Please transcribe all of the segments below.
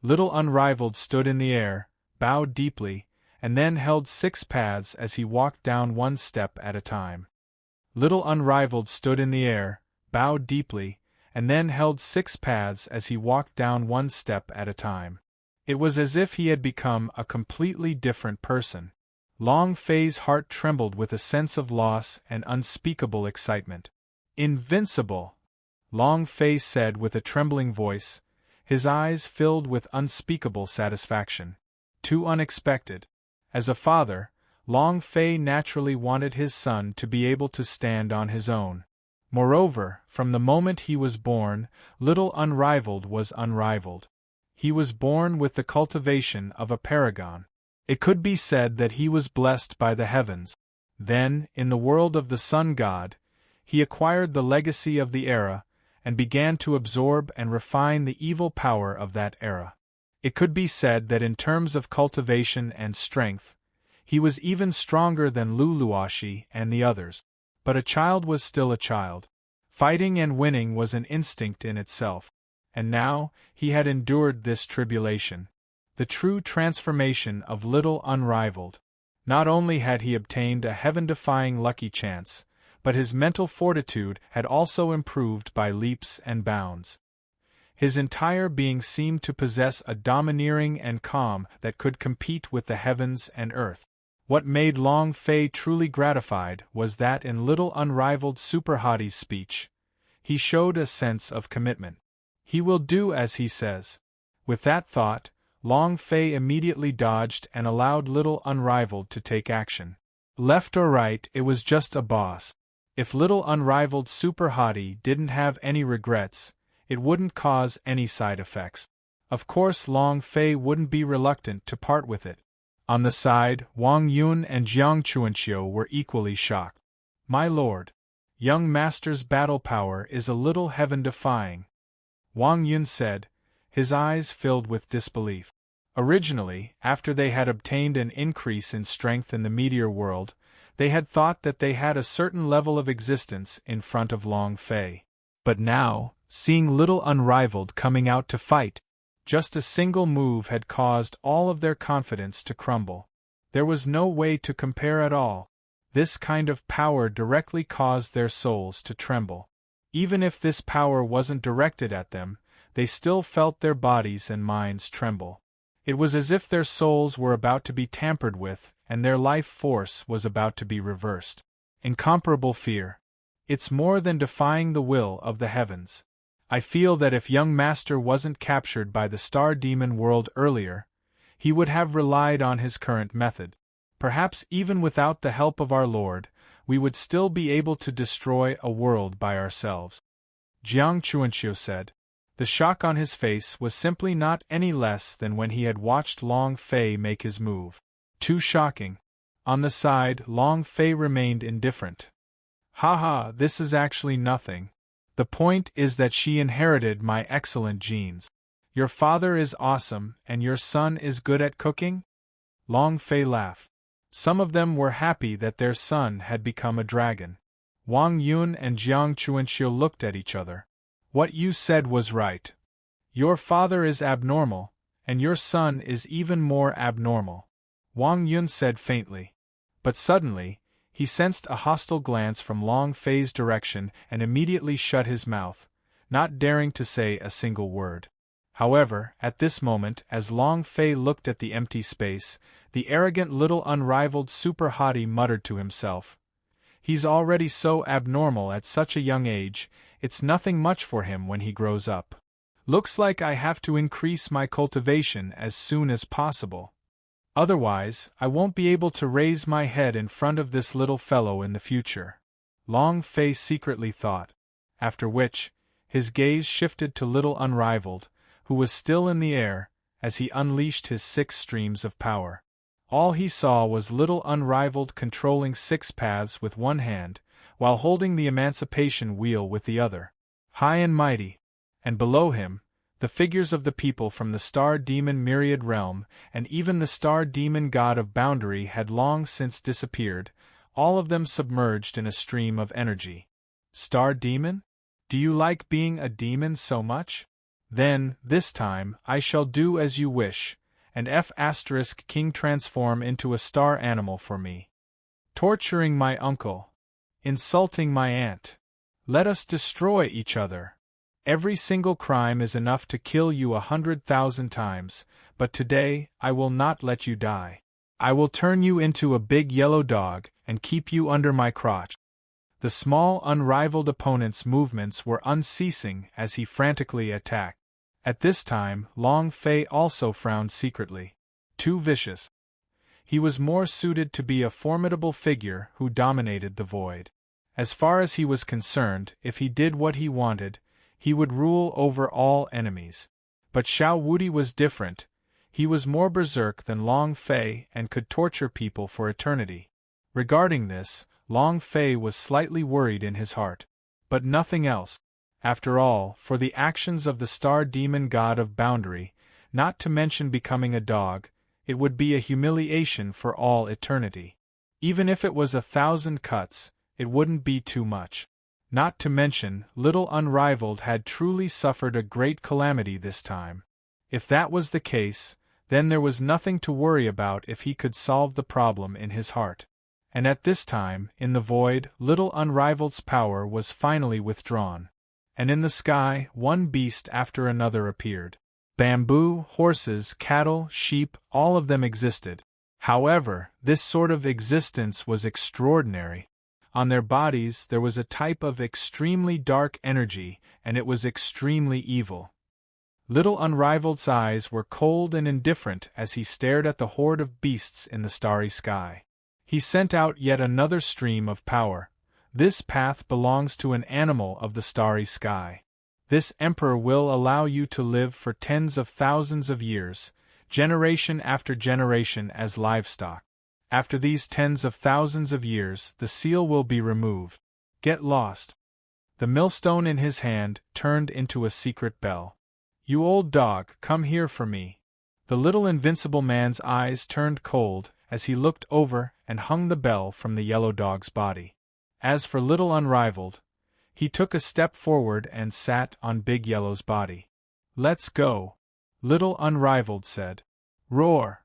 Little Unrivaled stood in the air, bowed deeply, and then held 6 paths as he walked down one step at a time. Little Unrivaled stood in the air, bowed deeply, and then held 6 paths as he walked down one step at a time. It was as if he had become a completely different person. Long Fei's heart trembled with a sense of loss and unspeakable excitement. "Invincible!" Long Fei said with a trembling voice, his eyes filled with unspeakable satisfaction. Too unexpected. As a father, Long Fei naturally wanted his son to be able to stand on his own. Moreover, from the moment he was born, Little Unrivaled was unrivaled. He was born with the cultivation of a paragon. It could be said that he was blessed by the heavens. Then, in the world of the Sun God, he acquired the legacy of the era, and began to absorb and refine the evil power of that era. It could be said that in terms of cultivation and strength, he was even stronger than Luluashi and the others. But a child was still a child. Fighting and winning was an instinct in itself. And now, he had endured this tribulation. The true transformation of Little Unrivaled. Not only had he obtained a heaven-defying lucky chance, but his mental fortitude had also improved by leaps and bounds. His entire being seemed to possess a domineering and calm that could compete with the heavens and earth. What made Long Fei truly gratified was that in Little Unrivaled Superhottie's speech, he showed a sense of commitment. He will do as he says. With that thought, Long Fei immediately dodged and allowed Little Unrivaled to take action. Left or right, it was just a boss. If Little Unrivaled Superhottie didn't have any regrets, it wouldn't cause any side effects. Of course Long Fei wouldn't be reluctant to part with it. On the side, Wang Yun and Jiang Chuanqiu were equally shocked. "My lord, young master's battle power is a little heaven-defying," Wang Yun said, his eyes filled with disbelief. Originally, after they had obtained an increase in strength in the meteor world, they had thought that they had a certain level of existence in front of Long Fei. But now, seeing Little Unrivaled coming out to fight, just a single move had caused all of their confidence to crumble. There was no way to compare at all. This kind of power directly caused their souls to tremble. Even if this power wasn't directed at them, they still felt their bodies and minds tremble. It was as if their souls were about to be tampered with, and their life force was about to be reversed. Incomparable fear. It's more than defying the will of the heavens. I feel that if young master wasn't captured by the star demon world earlier, he would have relied on his current method. Perhaps even without the help of our Lord, we would still be able to destroy a world by ourselves. Jiang Chuanqiu said. The shock on his face was simply not any less than when he had watched Long Fei make his move. Too shocking. On the side, Long Fei remained indifferent. "Haha, this is actually nothing. The point is that she inherited my excellent genes. Your father is awesome and your son is good at cooking?" Long Fei laughed. Some of them were happy that their son had become a dragon. Wang Yun and Jiang Chuanqiu looked at each other. "What you said was right. Your father is abnormal, and your son is even more abnormal," Wang Yun said faintly. But suddenly, he sensed a hostile glance from Long Fei's direction and immediately shut his mouth, not daring to say a single word. However, at this moment, as Long Fei looked at the empty space, the arrogant Little Unrivaled Superhottie muttered to himself, "He's already so abnormal at such a young age, it's nothing much for him when he grows up. Looks like I have to increase my cultivation as soon as possible. Otherwise, I won't be able to raise my head in front of this little fellow in the future," Long Fei secretly thought, after which, his gaze shifted to Little Unrivaled, who was still in the air, as he unleashed his 6 streams of power. All he saw was Little Unrivaled controlling 6 paths with one hand, while holding the emancipation wheel with the other. High and mighty. And below him, the figures of the people from the Star Demon Myriad Realm, and even the Star Demon God of Boundary had long since disappeared, all of them submerged in a stream of energy. "Star Demon? Do you like being a demon so much?" Then, this time, I shall do as you wish, and King transform into a star animal for me. Torturing my uncle. Insulting my aunt. Let us destroy each other. Every single crime is enough to kill you 100,000 times, but today, I will not let you die. I will turn you into a big yellow dog, and keep you under my crotch. The small, unrivaled opponent's movements were unceasing as he frantically attacked. At this time, Long Fei also frowned secretly. Too vicious. He was more suited to be a formidable figure who dominated the void. As far as he was concerned, if he did what he wanted, he would rule over all enemies. But Xiao Wudi was different. He was more berserk than Long Fei and could torture people for eternity. Regarding this, Long Fei was slightly worried in his heart. But nothing else. After all, for the actions of the star demon god of boundary, not to mention becoming a dog, it would be a humiliation for all eternity. Even if it was 1,000 cuts, it wouldn't be too much. Not to mention, little Unrivaled had truly suffered a great calamity this time. If that was the case, then there was nothing to worry about if he could solve the problem in his heart. And at this time, in the void, little Unrivaled's power was finally withdrawn. And in the sky, one beast after another appeared. Bamboo, horses, cattle, sheep, all of them existed. However, this sort of existence was extraordinary. On their bodies there was a type of extremely dark energy, and it was extremely evil. Little Unrivaled's eyes were cold and indifferent as he stared at the horde of beasts in the starry sky. He sent out yet another stream of power. This path belongs to an animal of the starry sky. This emperor will allow you to live for tens of thousands of years, generation after generation as livestock. After these tens of thousands of years, the seal will be removed. Get lost. The millstone in his hand turned into a secret bell. You old dog, come here for me. The little invincible man's eyes turned cold as he looked over and hung the bell from the yellow dog's body. As for little Unrivaled, he took a step forward and sat on Big Yellow's body. Let's go, little Unrivaled said. Roar!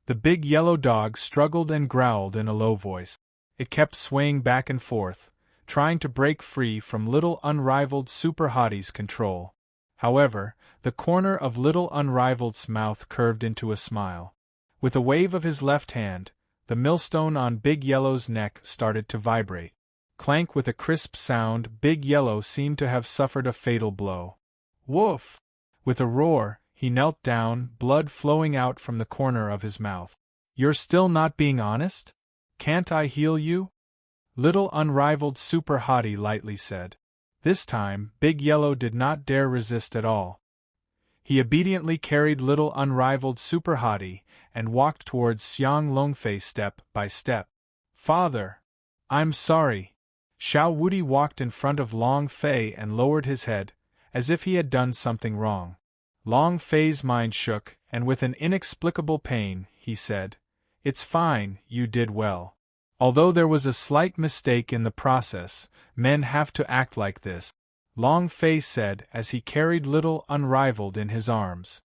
The big yellow dog struggled and growled in a low voice. It kept swaying back and forth, trying to break free from little Unrivaled Super Hottie's control. However, the corner of little Unrivaled's mouth curved into a smile. With a wave of his left hand, the millstone on Big Yellow's neck started to vibrate. Clank with a crisp sound, Big Yellow seemed to have suffered a fatal blow. Woof! With a roar, he knelt down, blood flowing out from the corner of his mouth. You're still not being honest? Can't I heal you? Little Unrivaled Super Hottie lightly said. This time, Big Yellow did not dare resist at all. He obediently carried little Unrivaled Super Hottie and walked towards Xiang Longfei step by step. Father! I'm sorry. Xiao Wudi walked in front of Long Fei and lowered his head, as if he had done something wrong. Long Fei's mind shook, and with an inexplicable pain, he said, It's fine, you did well. Although there was a slight mistake in the process, men have to act like this, Long Fei said as he carried little Unrivaled in his arms.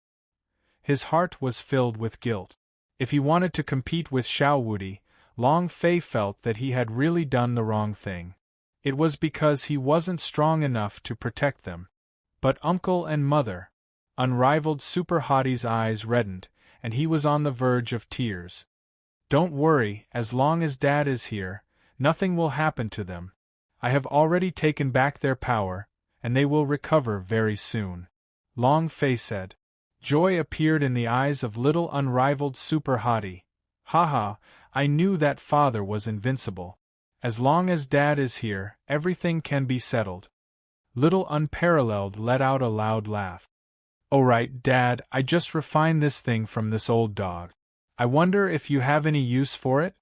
His heart was filled with guilt. If he wanted to compete with Xiao Wudi, Long Fei felt that he had really done the wrong thing. It was because he wasn't strong enough to protect them. But uncle and mother. Unrivaled Super Hottie's eyes reddened, and he was on the verge of tears. Don't worry, as long as Dad is here, nothing will happen to them. I have already taken back their power, and they will recover very soon. Long Fei said. Joy appeared in the eyes of little Unrivaled Super Hottie. Haha, I knew that father was invincible. As long as Dad is here, everything can be settled. Little Unparalleled let out a loud laugh. Alright, Dad, I just refined this thing from this old dog. I wonder if you have any use for it?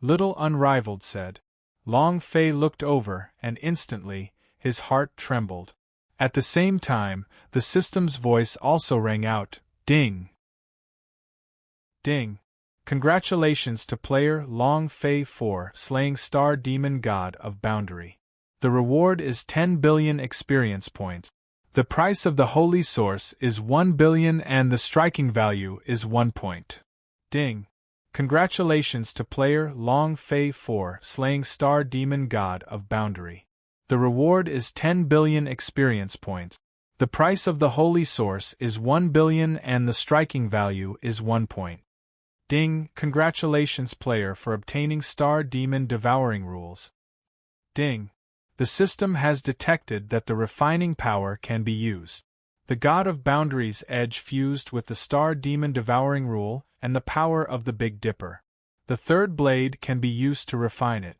Little Unrivaled said. Long Fei looked over, and instantly, his heart trembled. At the same time, the system's voice also rang out, Ding! Ding! Congratulations to player Long Fei for slaying Star Demon God of Boundary. The reward is 10 billion experience points. The price of the holy source is 1 billion and the striking value is 1 point. Ding. Congratulations to player Long Fei for slaying Star Demon God of Boundary. The reward is 10 billion experience points. The price of the holy source is 1 billion and the striking value is 1 point. Ding. Congratulations player for obtaining Star Demon Devouring rules. Ding. The system has detected that the refining power can be used. The God of Boundaries edge fused with the Star Demon Devouring rule and the power of the Big Dipper. The third blade can be used to refine it.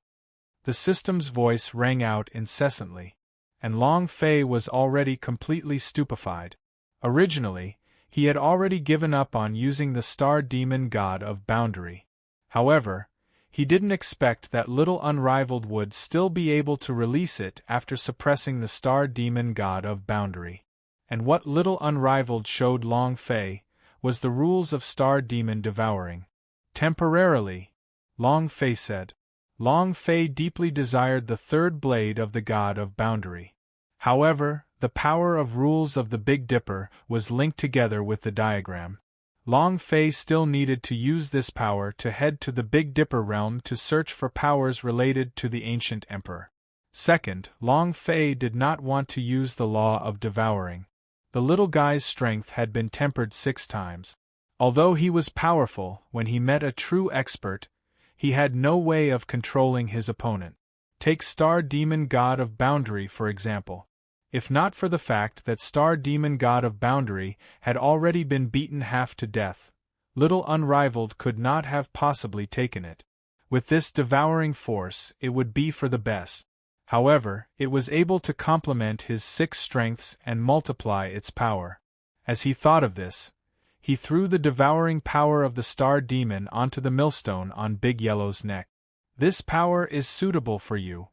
The system's voice rang out incessantly, and Long Fei was already completely stupefied. Originally, he had already given up on using the Star Demon God of Boundary. However, he didn't expect that Little Unrivaled would still be able to release it after suppressing the Star Demon God of Boundary. And what Little Unrivaled showed Long Fei was the rules of Star Demon Devouring. Temporarily, Long Fei said. Long Fei deeply desired the third blade of the God of Boundary. However, the power of rules of the Big Dipper was linked together with the diagram. Long Fei still needed to use this power to head to the Big Dipper realm to search for powers related to the ancient emperor. Second, Long Fei did not want to use the law of devouring. The little guy's strength had been tempered 6 times. Although he was powerful when he met a true expert, he had no way of controlling his opponent. Take Star Demon God of Boundary for example. If not for the fact that Star Demon God of Boundary had already been beaten half to death, Little Unrivaled could not have possibly taken it. With this devouring force, it would be for the best. However, it was able to complement his 6 strengths and multiply its power. As he thought of this, he threw the devouring power of the Star Demon onto the millstone on Big Yellow's neck. This power is suitable for you.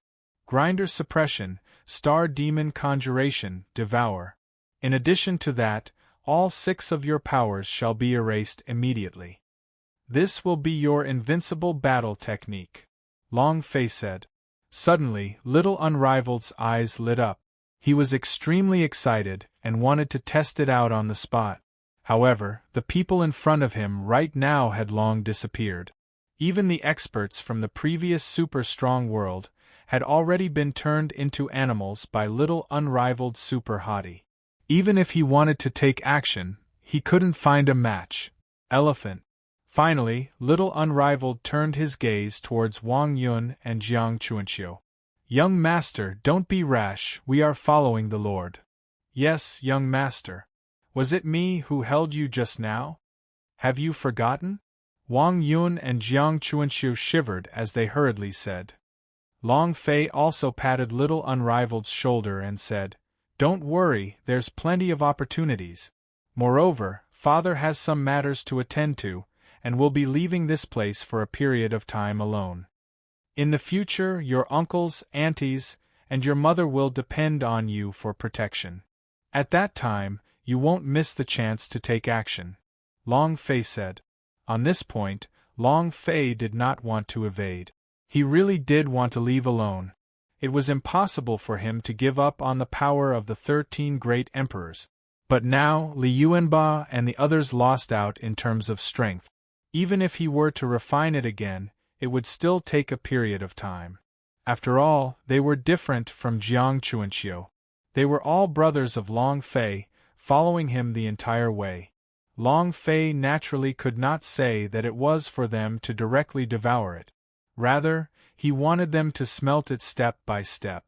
Grinder Suppression, Star Demon Conjuration, Devour. In addition to that, all 6 of your powers shall be erased immediately. This will be your invincible battle technique, Long Fei said. Suddenly, Little Unrivaled's eyes lit up. He was extremely excited and wanted to test it out on the spot. However, the people in front of him right now had long disappeared. Even the experts from the previous super strong world had already been turned into animals by Little Unrivaled Super Hottie. Even if he wanted to take action, he couldn't find a match. Elephant. Finally, Little Unrivaled turned his gaze towards Wang Yun and Jiang Chuanxiu. Young master, don't be rash, we are following the Lord. Yes, young master. Was it me who held you just now? Have you forgotten? Wang Yun and Jiang Chuanxiu shivered as they hurriedly said. Long Fei also patted Little Unrivaled's shoulder and said, Don't worry, there's plenty of opportunities. Moreover, father has some matters to attend to, and will be leaving this place for a period of time alone. In the future, your uncles, aunties, and your mother will depend on you for protection. At that time, you won't miss the chance to take action, Long Fei said. On this point, Long Fei did not want to evade. He really did want to leave alone. It was impossible for him to give up on the power of the 13 great emperors. But now, Li Yuanba and the others lost out in terms of strength. Even if he were to refine it again, it would still take a period of time. After all, they were different from Jiang Chuanxiu. They were all brothers of Long Fei, following him the entire way. Long Fei naturally could not say that it was for them to directly devour it. Rather, he wanted them to smelt it step by step.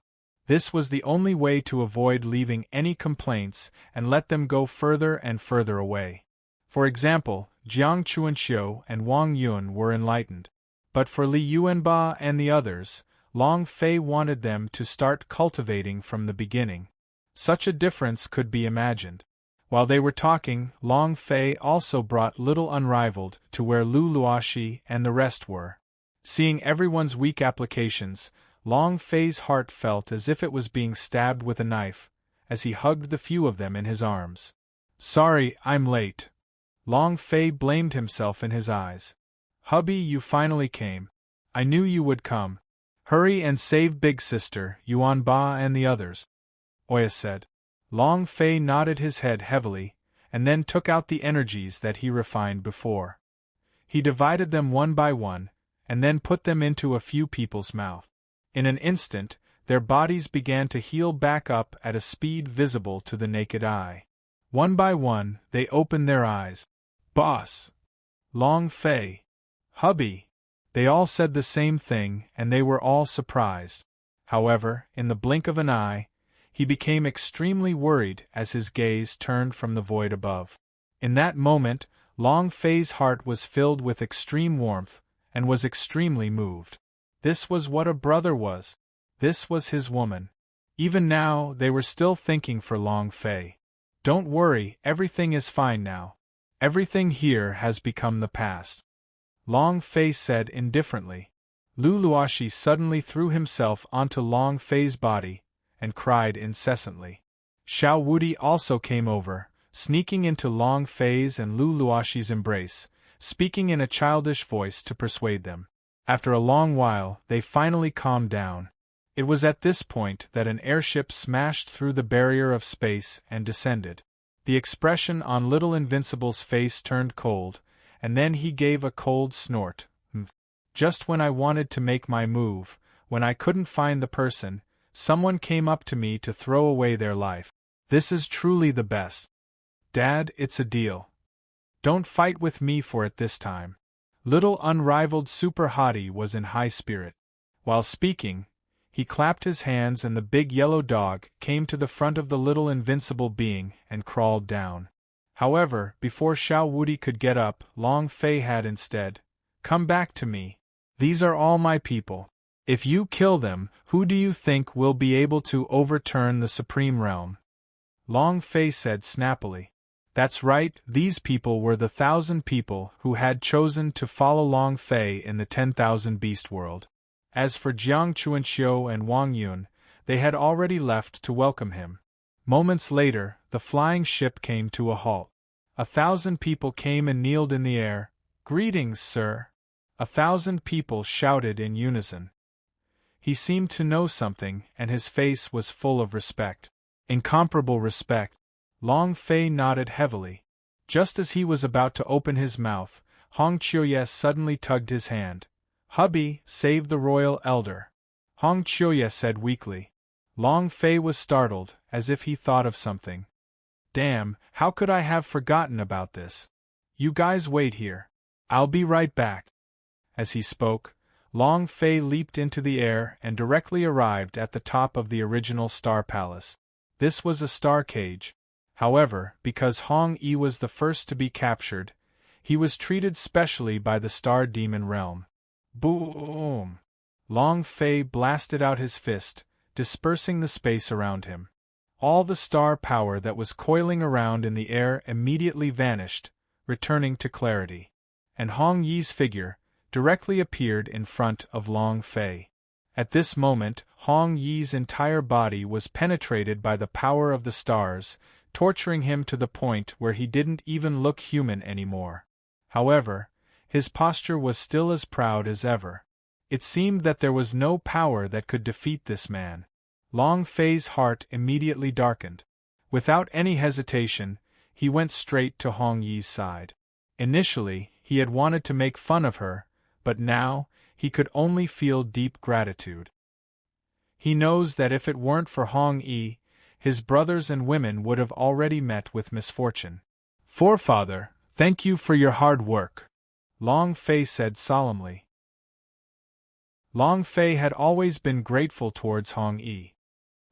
This was the only way to avoid leaving any complaints and let them go further and further away. For example, Jiang Chuanxiu and Wang Yun were enlightened. But for Li Yuanba and the others, Long Fei wanted them to start cultivating from the beginning. Such a difference could be imagined. While they were talking, Long Fei also brought Little Unrivaled to where Lu Luoxi and the rest were. Seeing everyone's weak applications, Long Fei's heart felt as if it was being stabbed with a knife, as he hugged the few of them in his arms. Sorry, I'm late. Long Fei blamed himself in his eyes. Hubby, you finally came. I knew you would come. Hurry and save Big Sister, Yuanba and the others, Oya said. Long Fei nodded his head heavily, and then took out the energies that he refined before. He divided them one by one, and then put them into a few people's mouth. In an instant, their bodies began to heal back up at a speed visible to the naked eye. One by one, they opened their eyes. Boss! Long Fei! Hubby! They all said the same thing, and they were all surprised. However, in the blink of an eye, he became extremely worried as his gaze turned from the void above. In that moment, Long Fei's heart was filled with extreme warmth, and was extremely moved. This was what a brother was. This was his woman. Even now, they were still thinking for Long Fei. Don't worry, everything is fine now. Everything here has become the past. Long Fei said indifferently. Lu Luoxi suddenly threw himself onto Long Fei's body, and cried incessantly. Xiao Wudi also came over, sneaking into Long Fei's and Lu Luoxi's embrace, speaking in a childish voice to persuade them. After a long while, they finally calmed down. It was at this point that an airship smashed through the barrier of space and descended. The expression on little Invincible's face turned cold, and then he gave a cold snort. Just when I wanted to make my move, when I couldn't find the person, someone came up to me to throw away their life. This is truly the best. Dad, it's a deal. Don't fight with me for it this time. Little unrivaled super hottie was in high spirit. While speaking, he clapped his hands and the big yellow dog came to the front of the little invincible being and crawled down. However, before Xiao Wudi could get up, Long Fei had instead, "Come back to me. These are all my people. If you kill them, who do you think will be able to overturn the Supreme Realm?" Long Fei said snappily. That's right, these people were the 1,000 people who had chosen to follow Long Fei in the 10,000 Beast World. As for Jiang Chuanxiu and Wang Yun, they had already left to welcome him. Moments later, the flying ship came to a halt. 1,000 people came and kneeled in the air. "Greetings, sir." 1,000 people shouted in unison. He seemed to know something, and his face was full of respect. Incomparable respect. Long Fei nodded heavily. Just as he was about to open his mouth, Hong Qiuye suddenly tugged his hand. "Hubby, save the royal elder," Hong Qiuye said weakly. Long Fei was startled, as if he thought of something. "Damn, how could I have forgotten about this? You guys wait here. I'll be right back." As he spoke, Long Fei leaped into the air and directly arrived at the top of the original Star Palace. This was a star cage. However, because Hong Yi was the first to be captured, he was treated specially by the Star Demon Realm. Boom! Long Fei blasted out his fist, dispersing the space around him. All the star power that was coiling around in the air immediately vanished, returning to clarity. And Hong Yi's figure directly appeared in front of Long Fei. At this moment, Hong Yi's entire body was penetrated by the power of the stars, torturing him to the point where he didn't even look human anymore. However, his posture was still as proud as ever. It seemed that there was no power that could defeat this man. Long Fei's heart immediately darkened. Without any hesitation, he went straight to Hong Yi's side. Initially, he had wanted to make fun of her, but now, he could only feel deep gratitude. He knows that if it weren't for Hong Yi, his brothers and women would have already met with misfortune. "Forefather, thank you for your hard work," Long Fei said solemnly. Long Fei had always been grateful towards Hong Yi.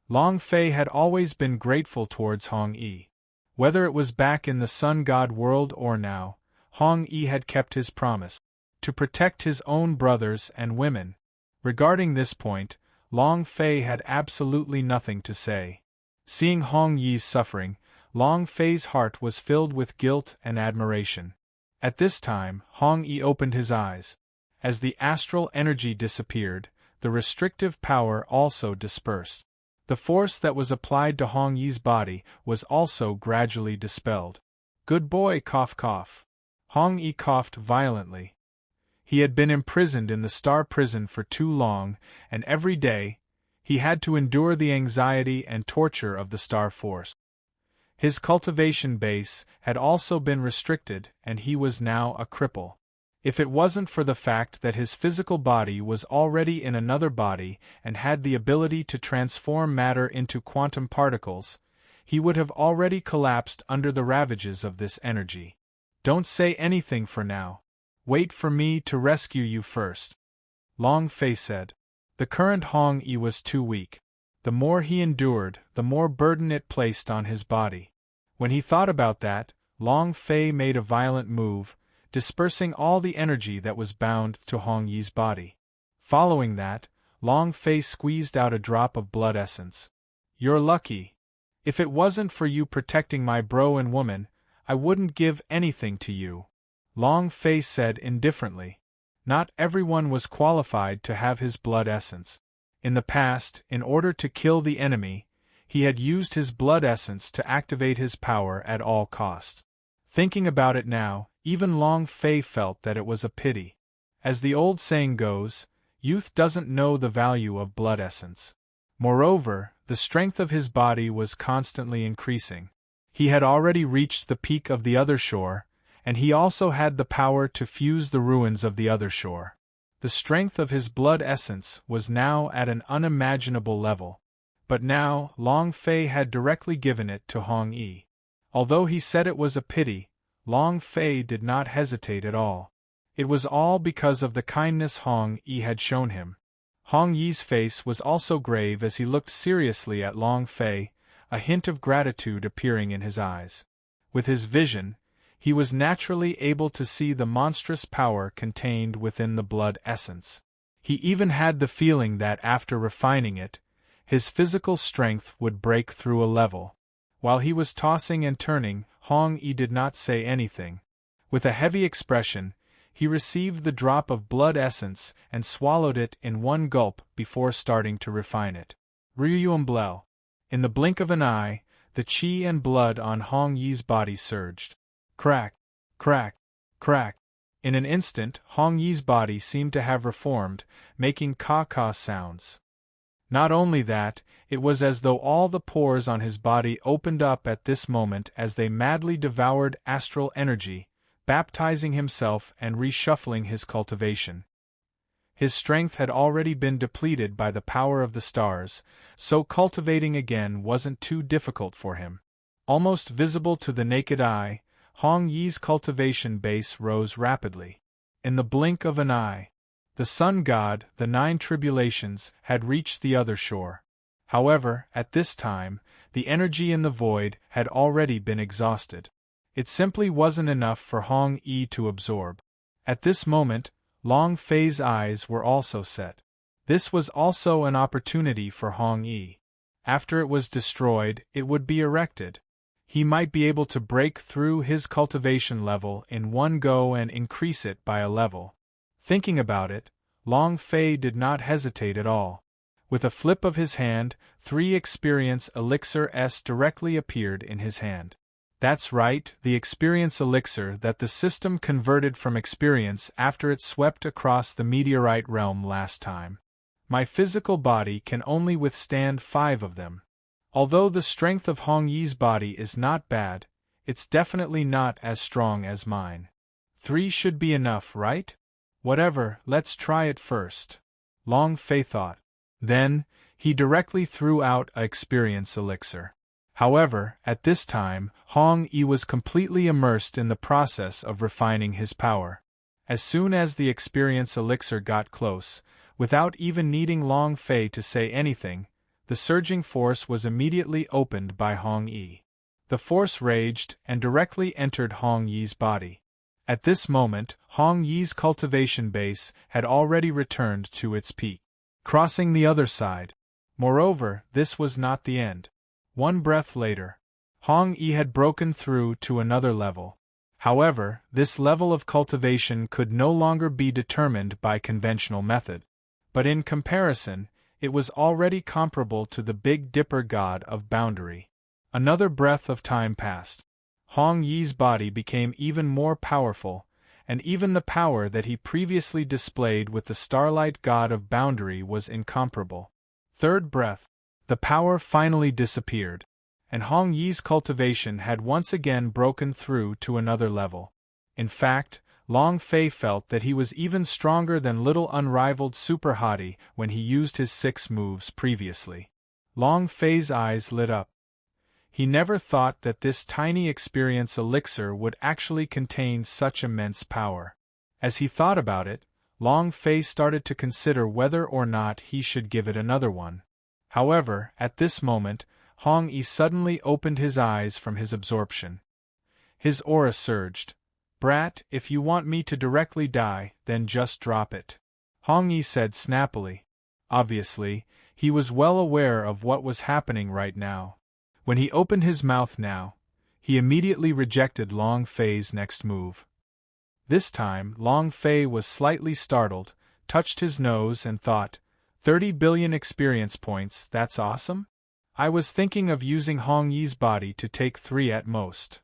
Long Fei had always been grateful towards Hong Yi. Whether it was back in the Sun God world or now, Hong Yi had kept his promise to protect his own brothers and women. Regarding this point, Long Fei had absolutely nothing to say. Seeing Hong Yi's suffering, Long Fei's heart was filled with guilt and admiration. At this time, Hong Yi opened his eyes. As the astral energy disappeared, the restrictive power also dispersed. The force that was applied to Hong Yi's body was also gradually dispelled. "Good boy, cough cough." Hong Yi coughed violently. He had been imprisoned in the star prison for too long, and every day, he had to endure the anxiety and torture of the star force. His cultivation base had also been restricted, and he was now a cripple. If it wasn't for the fact that his physical body was already in another body and had the ability to transform matter into quantum particles, he would have already collapsed under the ravages of this energy. Don't say anything for now. Wait for me to rescue you first, Long Fei said. The current Hong Yi was too weak. The more he endured, the more burden it placed on his body. When he thought about that, Long Fei made a violent move, dispersing all the energy that was bound to Hong Yi's body. Following that, Long Fei squeezed out a drop of blood essence. You're lucky. If it wasn't for you protecting my bro and woman, I wouldn't give anything to you, Long Fei said indifferently. Not everyone was qualified to have his blood essence. In the past, in order to kill the enemy, he had used his blood essence to activate his power at all costs. Thinking about it now, even Long Fei felt that it was a pity. As the old saying goes, youth doesn't know the value of blood essence. Moreover, the strength of his body was constantly increasing. He had already reached the peak of the other shore, and he also had the power to fuse the ruins of the other shore. The strength of his blood essence was now at an unimaginable level. But now, Long Fei had directly given it to Hong Yi. Although he said it was a pity, Long Fei did not hesitate at all. It was all because of the kindness Hong Yi had shown him. Hong Yi's face was also grave as he looked seriously at Long Fei, a hint of gratitude appearing in his eyes. With his vision, he was naturally able to see the monstrous power contained within the blood essence. He even had the feeling that after refining it, his physical strength would break through a level. While he was tossing and turning, Hong Yi did not say anything. With a heavy expression, he received the drop of blood essence and swallowed it in one gulp before starting to refine it. Unveil. In the blink of an eye, the qi and blood on Hong Yi's body surged. Crack, crack, crack. In an instant, Hong Yi's body seemed to have reformed, making caw-caw sounds. Not only that, it was as though all the pores on his body opened up at this moment as they madly devoured astral energy, baptizing himself and reshuffling his cultivation. His strength had already been depleted by the power of the stars, so cultivating again wasn't too difficult for him. Almost visible to the naked eye, Hong Yi's cultivation base rose rapidly. In the blink of an eye, the sun god, the 9 tribulations, had reached the other shore. However, at this time, the energy in the void had already been exhausted. It simply wasn't enough for Hong Yi to absorb. At this moment, Long Fei's eyes were also set. This was also an opportunity for Hong Yi. After it was destroyed, it would be erected. He might be able to break through his cultivation level in one go and increase it by a level. Thinking about it, Long Fei did not hesitate at all. With a flip of his hand, 3 experience elixirs directly appeared in his hand. That's right, the experience elixir that the system converted from experience after it swept across the meteorite realm last time. My physical body can only withstand 5 of them. Although the strength of Hong Yi's body is not bad, it's definitely not as strong as mine. 3 should be enough, right? Whatever, let's try it first, Long Fei thought. Then, he directly threw out a experience elixir. However, at this time, Hong Yi was completely immersed in the process of refining his power. As soon as the experience elixir got close, without even needing Long Fei to say anything, the surging force was immediately opened by Hong Yi. The force raged and directly entered Hong Yi's body. At this moment, Hong Yi's cultivation base had already returned to its peak, crossing the other side. Moreover, this was not the end. One breath later, Hong Yi had broken through to another level. However, this level of cultivation could no longer be determined by conventional method. But in comparison, it was already comparable to the Big Dipper god of boundary. Another breath of time passed. Hong Yi's body became even more powerful, and even the power that he previously displayed with the starlight god of boundary was incomparable. Third breath. The power finally disappeared. and Hong Yi's cultivation had once again broken through to another level. In fact, Long Fei felt that he was even stronger than little unrivaled Super Hottie when he used his 6 moves previously. Long Fei's eyes lit up. He never thought that this tiny experience elixir would actually contain such immense power. As he thought about it, Long Fei started to consider whether or not he should give it another one. However, at this moment, Hong Yi suddenly opened his eyes from his absorption. His aura surged. "Brat, if you want me to directly die, then just drop it," Hong Yi said snappily. Obviously, he was well aware of what was happening right now. When he opened his mouth now, he immediately rejected Long Fei's next move. This time, Long Fei was slightly startled, touched his nose and thought, 30 billion experience points, that's awesome? I was thinking of using Hong Yi's body to take 3 at most.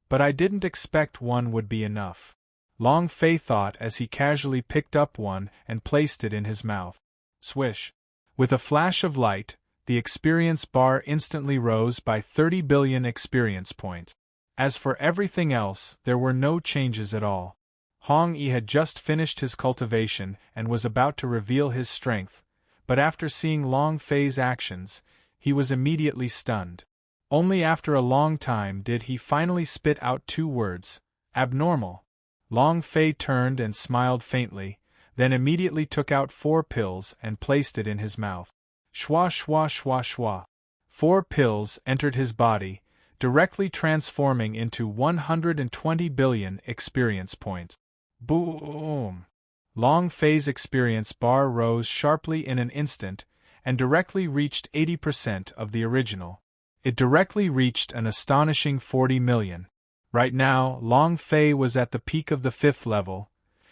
But I didn't expect 1 would be enough. Long Fei thought as he casually picked up one and placed it in his mouth. Swish! With a flash of light, the experience bar instantly rose by 30 billion experience points. As for everything else, there were no changes at all. Hong Yi had just finished his cultivation and was about to reveal his strength, but after seeing Long Fei's actions, he was immediately stunned. Only after a long time did he finally spit out 2 words, abnormal. Long Fei turned and smiled faintly, then immediately took out 4 pills and placed it in his mouth. Schwa schwa schwa schwa. 4 pills entered his body, directly transforming into 120 billion experience points. Boom! Long Fei's experience bar rose sharply in an instant, and directly reached 80% of the original. It directly reached an astonishing 40 million. Right now, Long Fei was at the peak of the 5th level.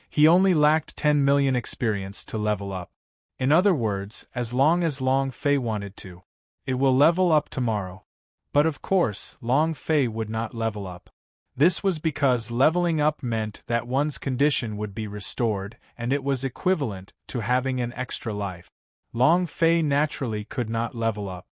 He only lacked 10 million experience to level up. In other words, as long as Long Fei wanted to, it will level up tomorrow. But of course, Long Fei would not level up. This was because leveling up meant that one's condition would be restored, and it was equivalent to having an extra life. Long Fei naturally could not level up.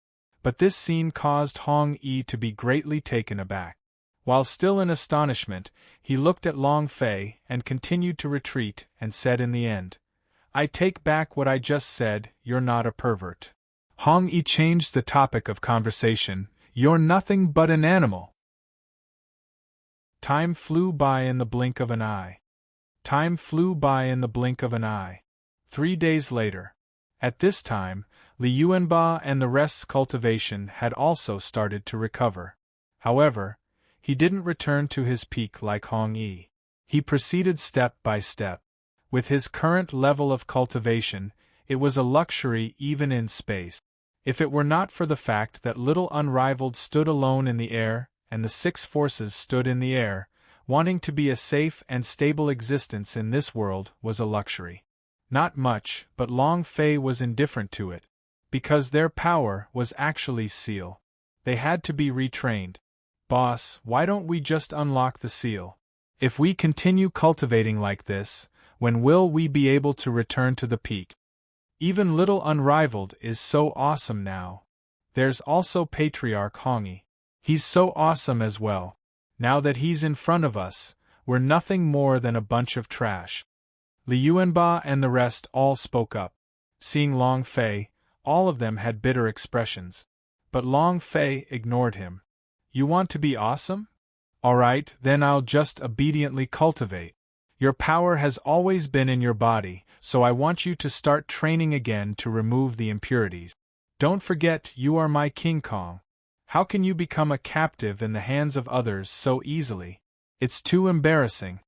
But this scene caused Hong Yi to be greatly taken aback. While still in astonishment, he looked at Long Fei and continued to retreat and said in the end, "I take back what I just said, you're not a pervert." Hong Yi changed the topic of conversation, "You're nothing but an animal." Time flew by in the blink of an eye. Time flew by in the blink of an eye. 3 days later. At this time, Li Yuanba and the rest's cultivation had also started to recover. However, he didn't return to his peak like Hong Yi. He proceeded step by step. With his current level of cultivation, it was a luxury even in space. If it were not for the fact that little unrivaled stood alone in the air, and the 6 forces stood in the air, wanting to be a safe and stable existence in this world was a luxury. Not much, but Long Fei was indifferent to it. Because their power was actually seal. They had to be retrained. "Boss, why don't we just unlock the seal? If we continue cultivating like this, when will we be able to return to the peak? Even little unrivaled is so awesome now. There's also Patriarch Hong Yi. He's so awesome as well. Now that he's in front of us, we're nothing more than a bunch of trash." Li Yuanba and the rest all spoke up. Seeing Long Fei, all of them had bitter expressions. But Long Fei ignored him. "You want to be awesome? Alright, then I'll just obediently cultivate. Your power has always been in your body, so I want you to start training again to remove the impurities. Don't forget you are my King Kong. How can you become a captive in the hands of others so easily? It's too embarrassing.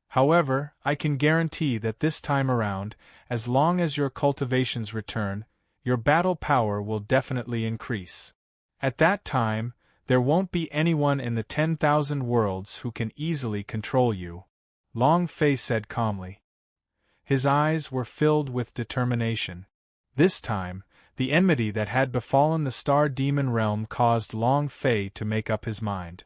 However, I can guarantee that this time around, as long as your cultivations return, your battle power will definitely increase. At that time, there won't be anyone in the 10,000 worlds who can easily control you," Long Fei said calmly. His eyes were filled with determination. This time, the enmity that had befallen the Star Demon realm caused Long Fei to make up his mind.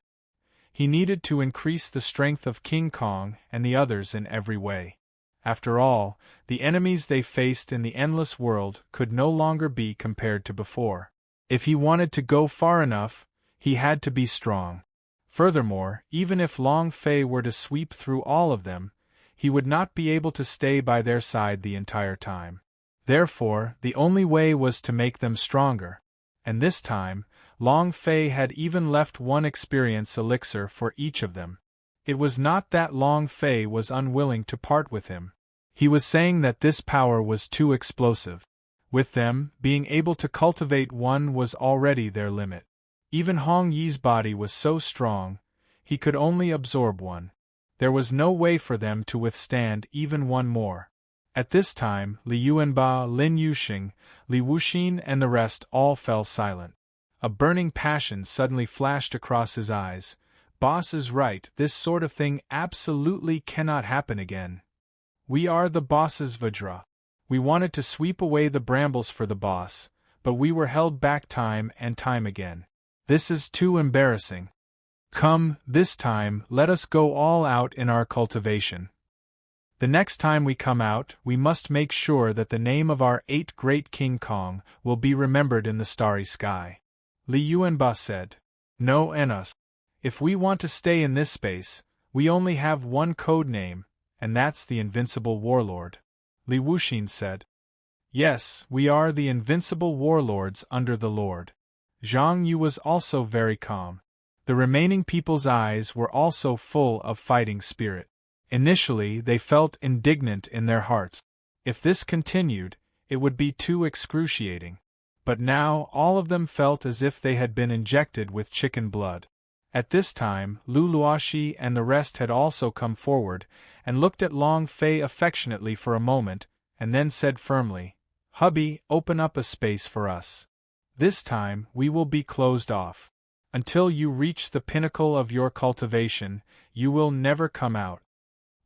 He needed to increase the strength of King Kong and the others in every way. After all, the enemies they faced in the endless world could no longer be compared to before. If he wanted to go far enough, He had to be strong. Furthermore, even if Long Fei were to sweep through all of them, he would not be able to stay by their side the entire time. Therefore, the only way was to make them stronger. And this time, Long Fei had even left one experience elixir for each of them. It was not that Long Fei was unwilling to part with him. He was saying that this power was too explosive. With them, being able to cultivate one was already their limit. Even Hong Yi's body was so strong, he could only absorb one. There was no way for them to withstand even one more. At this time, Li Yuanba, Lin Yuxing, Li Wuxin and the rest all fell silent. A burning passion suddenly flashed across his eyes. Boss is right, this sort of thing absolutely cannot happen again. We are the boss's Vajra. We wanted to sweep away the brambles for the boss, but we were held back time and time again. This is too embarrassing. Come, this time, let us go all out in our cultivation. The next time we come out, we must make sure that the name of our 8 great King Kong will be remembered in the starry sky. Li Yuanba said. No and us. If we want to stay in this space, we only have one code name, and that's the Invincible Warlord. Li Wuxin said. Yes, we are the Invincible Warlords under the Lord. Zhang Yu was also very calm. The remaining people's eyes were also full of fighting spirit. Initially, they felt indignant in their hearts. If this continued, it would be too excruciating. But now, all of them felt as if they had been injected with chicken blood. At this time, Lu Luoxi and the rest had also come forward, and looked at Long Fei affectionately for a moment, and then said firmly, Hubby, open up a space for us. This time, we will be closed off. Until you reach the pinnacle of your cultivation, you will never come out.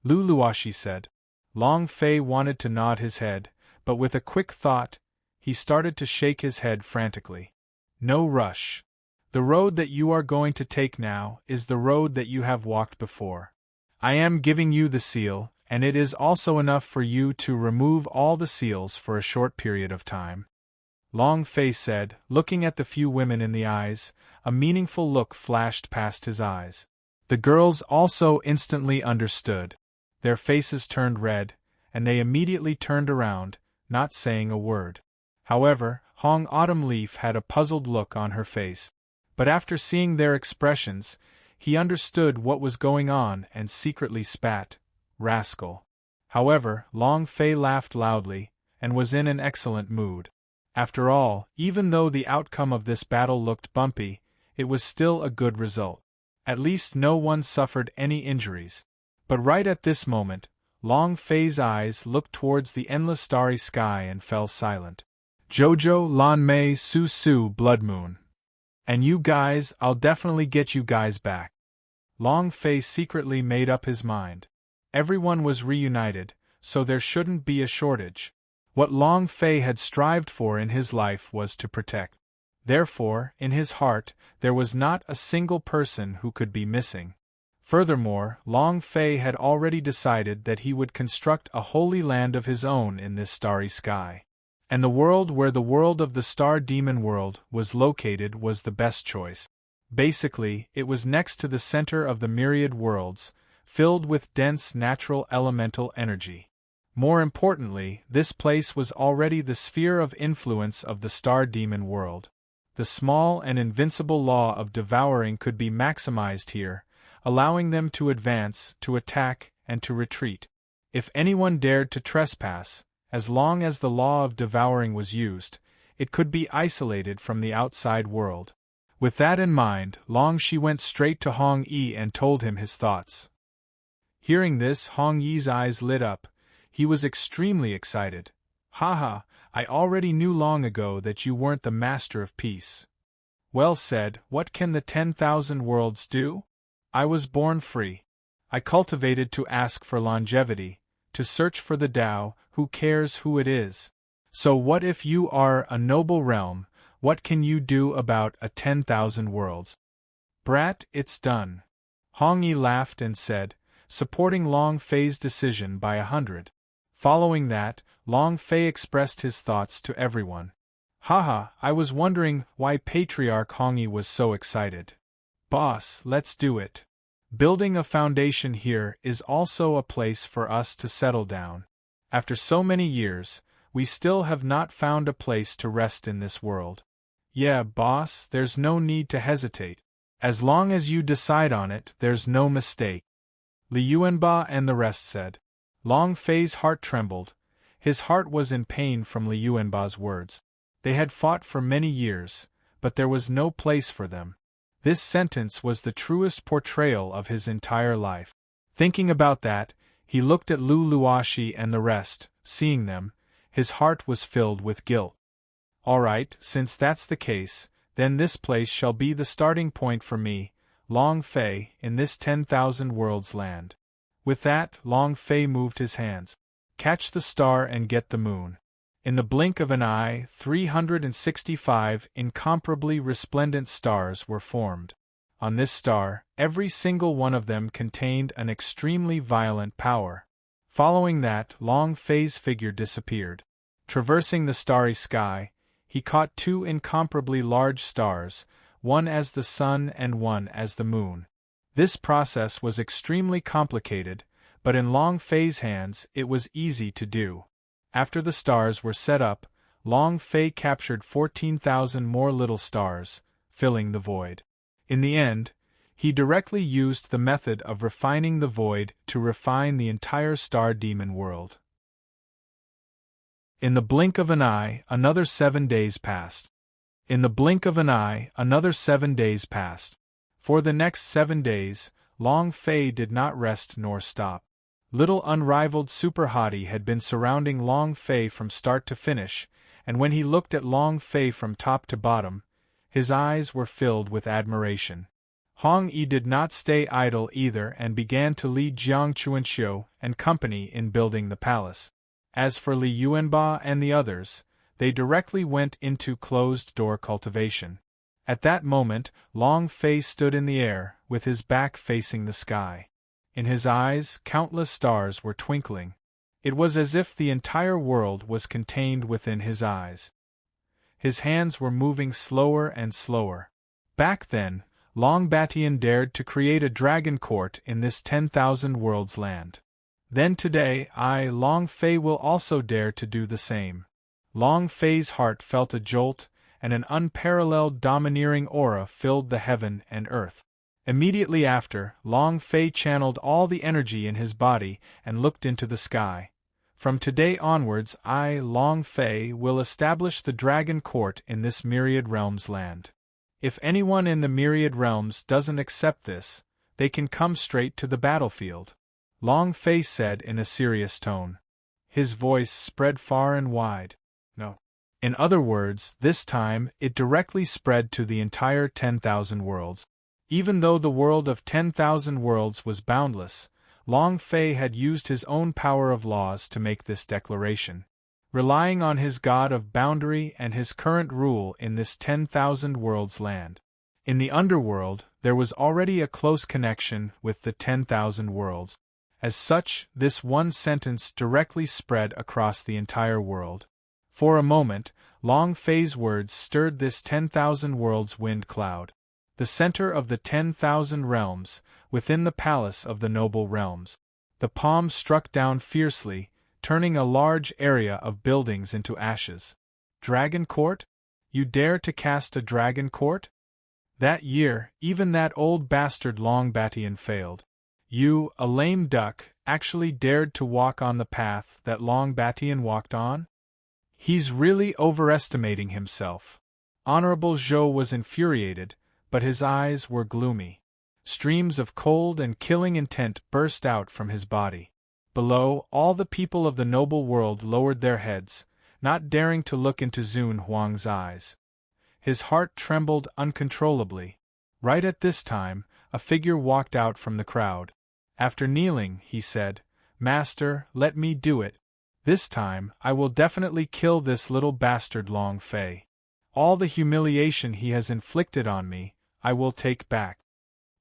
Lu Luoxi said. Long Fei wanted to nod his head, but with a quick thought, he started to shake his head frantically. No rush. The road that you are going to take now is the road that you have walked before. I am giving you the seal, and it is also enough for you to remove all the seals for a short period of time. Long Fei said, looking at the few women in the eyes. A meaningful look flashed past his eyes. The girls also instantly understood. Their faces turned red, and they immediately turned around, not saying a word. However, Hong Autumn Leaf had a puzzled look on her face. But after seeing their expressions, he understood what was going on and secretly spat, rascal. However, Long Fei laughed loudly, and was in an excellent mood. After all, even though the outcome of this battle looked bumpy, it was still a good result. At least no one suffered any injuries. But right at this moment, Long Fei's eyes looked towards the endless starry sky and fell silent. Jojo, Lan Mei, Su Su, Blood Moon. And you guys, I'll definitely get you guys back. Long Fei secretly made up his mind. Everyone was reunited, so there shouldn't be a shortage. What Long Fei had strived for in his life was to protect. Therefore, in his heart, there was not a single person who could be missing. Furthermore, Long Fei had already decided that he would construct a holy land of his own in this starry sky. And the world where the world of the Star Demon World was located was the best choice. Basically, it was next to the center of the myriad worlds, filled with dense natural elemental energy. More importantly, this place was already the sphere of influence of the Star Demon World. The small and invincible law of devouring could be maximized here, allowing them to advance, to attack, and to retreat. If anyone dared to trespass, as long as the law of devouring was used, it could be isolated from the outside world. With that in mind, Long Shi went straight to Hong Yi and told him his thoughts. Hearing this, Hong Yi's eyes lit up. He was extremely excited. Haha, I already knew long ago that you weren't the master of peace. Well said, what can the 10,000 worlds do? I was born free. I cultivated to ask for longevity, to search for the Tao, who cares who it is? So what if you are a noble realm, what can you do about a 10,000 worlds? Brat, it's done. Hong Yi laughed and said, supporting Long Fei's decision by 100. Following that, Long Fei expressed his thoughts to everyone. Haha, I was wondering why Patriarch Hongi was so excited. Boss, let's do it. Building a foundation here is also a place for us to settle down. After so many years, we still have not found a place to rest in this world. Yeah, boss, there's no need to hesitate. As long as you decide on it, there's no mistake. Li Yuanba and the rest said. Long Fei's heart trembled. His heart was in pain from Li Yuanba's words. They had fought for many years, but there was no place for them. This sentence was the truest portrayal of his entire life. Thinking about that, he looked at Lu Luoshi and the rest. Seeing them, his heart was filled with guilt. All right, since that's the case, then this place shall be the starting point for me, Long Fei, in this 10,000 worlds land. With that, Long Fei moved his hands. Catch the star and get the moon. In the blink of an eye, 365 incomparably resplendent stars were formed. On this star, every single one of them contained an extremely violent power. Following that, Long Fei's figure disappeared. Traversing the starry sky, he caught two incomparably large stars, one as the sun and one as the moon. This process was extremely complicated, but in Long Fei's hands it was easy to do. After the stars were set up, Long Fei captured 14,000 more little stars, filling the void. In the end, he directly used the method of refining the void to refine the entire star demon world. In the blink of an eye, another 7 days passed. In the blink of an eye, another 7 days passed. For the next 7 days, Long Fei did not rest nor stop. Little unrivaled super hottie had been surrounding Long Fei from start to finish, and when he looked at Long Fei from top to bottom, his eyes were filled with admiration. Hong Yi did not stay idle either and began to lead Jiang Chuanxiu and company in building the palace. As for Li Yuanba and the others, they directly went into closed-door cultivation. At that moment, Long Fei stood in the air, with his back facing the sky. In his eyes, countless stars were twinkling. It was as if the entire world was contained within his eyes. His hands were moving slower and slower. Back then, Long Batian dared to create a dragon court in this 10,000 worlds land. Then today I, Long Fei, will also dare to do the same. Long Fei's heart felt a jolt, and an unparalleled domineering aura filled the heaven and earth. Immediately after, Long Fei channeled all the energy in his body and looked into the sky. From today onwards I, Long Fei, will establish the Dragon Court in this Myriad Realms land. If anyone in the Myriad Realms doesn't accept this, they can come straight to the battlefield. Long Fei said in a serious tone. His voice spread far and wide. No. In other words, this time it directly spread to the entire 10,000 worlds. Even though the world of 10,000 worlds was boundless, Long Fei had used his own power of laws to make this declaration. Relying on his god of boundary and his current rule in this 10,000 worlds land. In the underworld, there was already a close connection with the 10,000 worlds. As such, this one sentence directly spread across the entire world. For a moment, Long Fei's words stirred this 10,000 worlds wind cloud. The center of the 10,000 realms, within the palace of the noble realms. The palm struck down fiercely, turning a large area of buildings into ashes. Dragon Court? You dare to cast a Dragon Court? That year, even that old bastard Long Batian failed. You, a lame duck, actually dared to walk on the path that Long Batian walked on? He's really overestimating himself. Honorable Zhou was infuriated, but his eyes were gloomy. Streams of cold and killing intent burst out from his body. Below, all the people of the noble world lowered their heads, not daring to look into Zun Huang's eyes. His heart trembled uncontrollably. Right at this time, a figure walked out from the crowd. After kneeling, he said, "Master, let me do it. This time, I will definitely kill this little bastard Long Fei. All the humiliation he has inflicted on me, I will take back."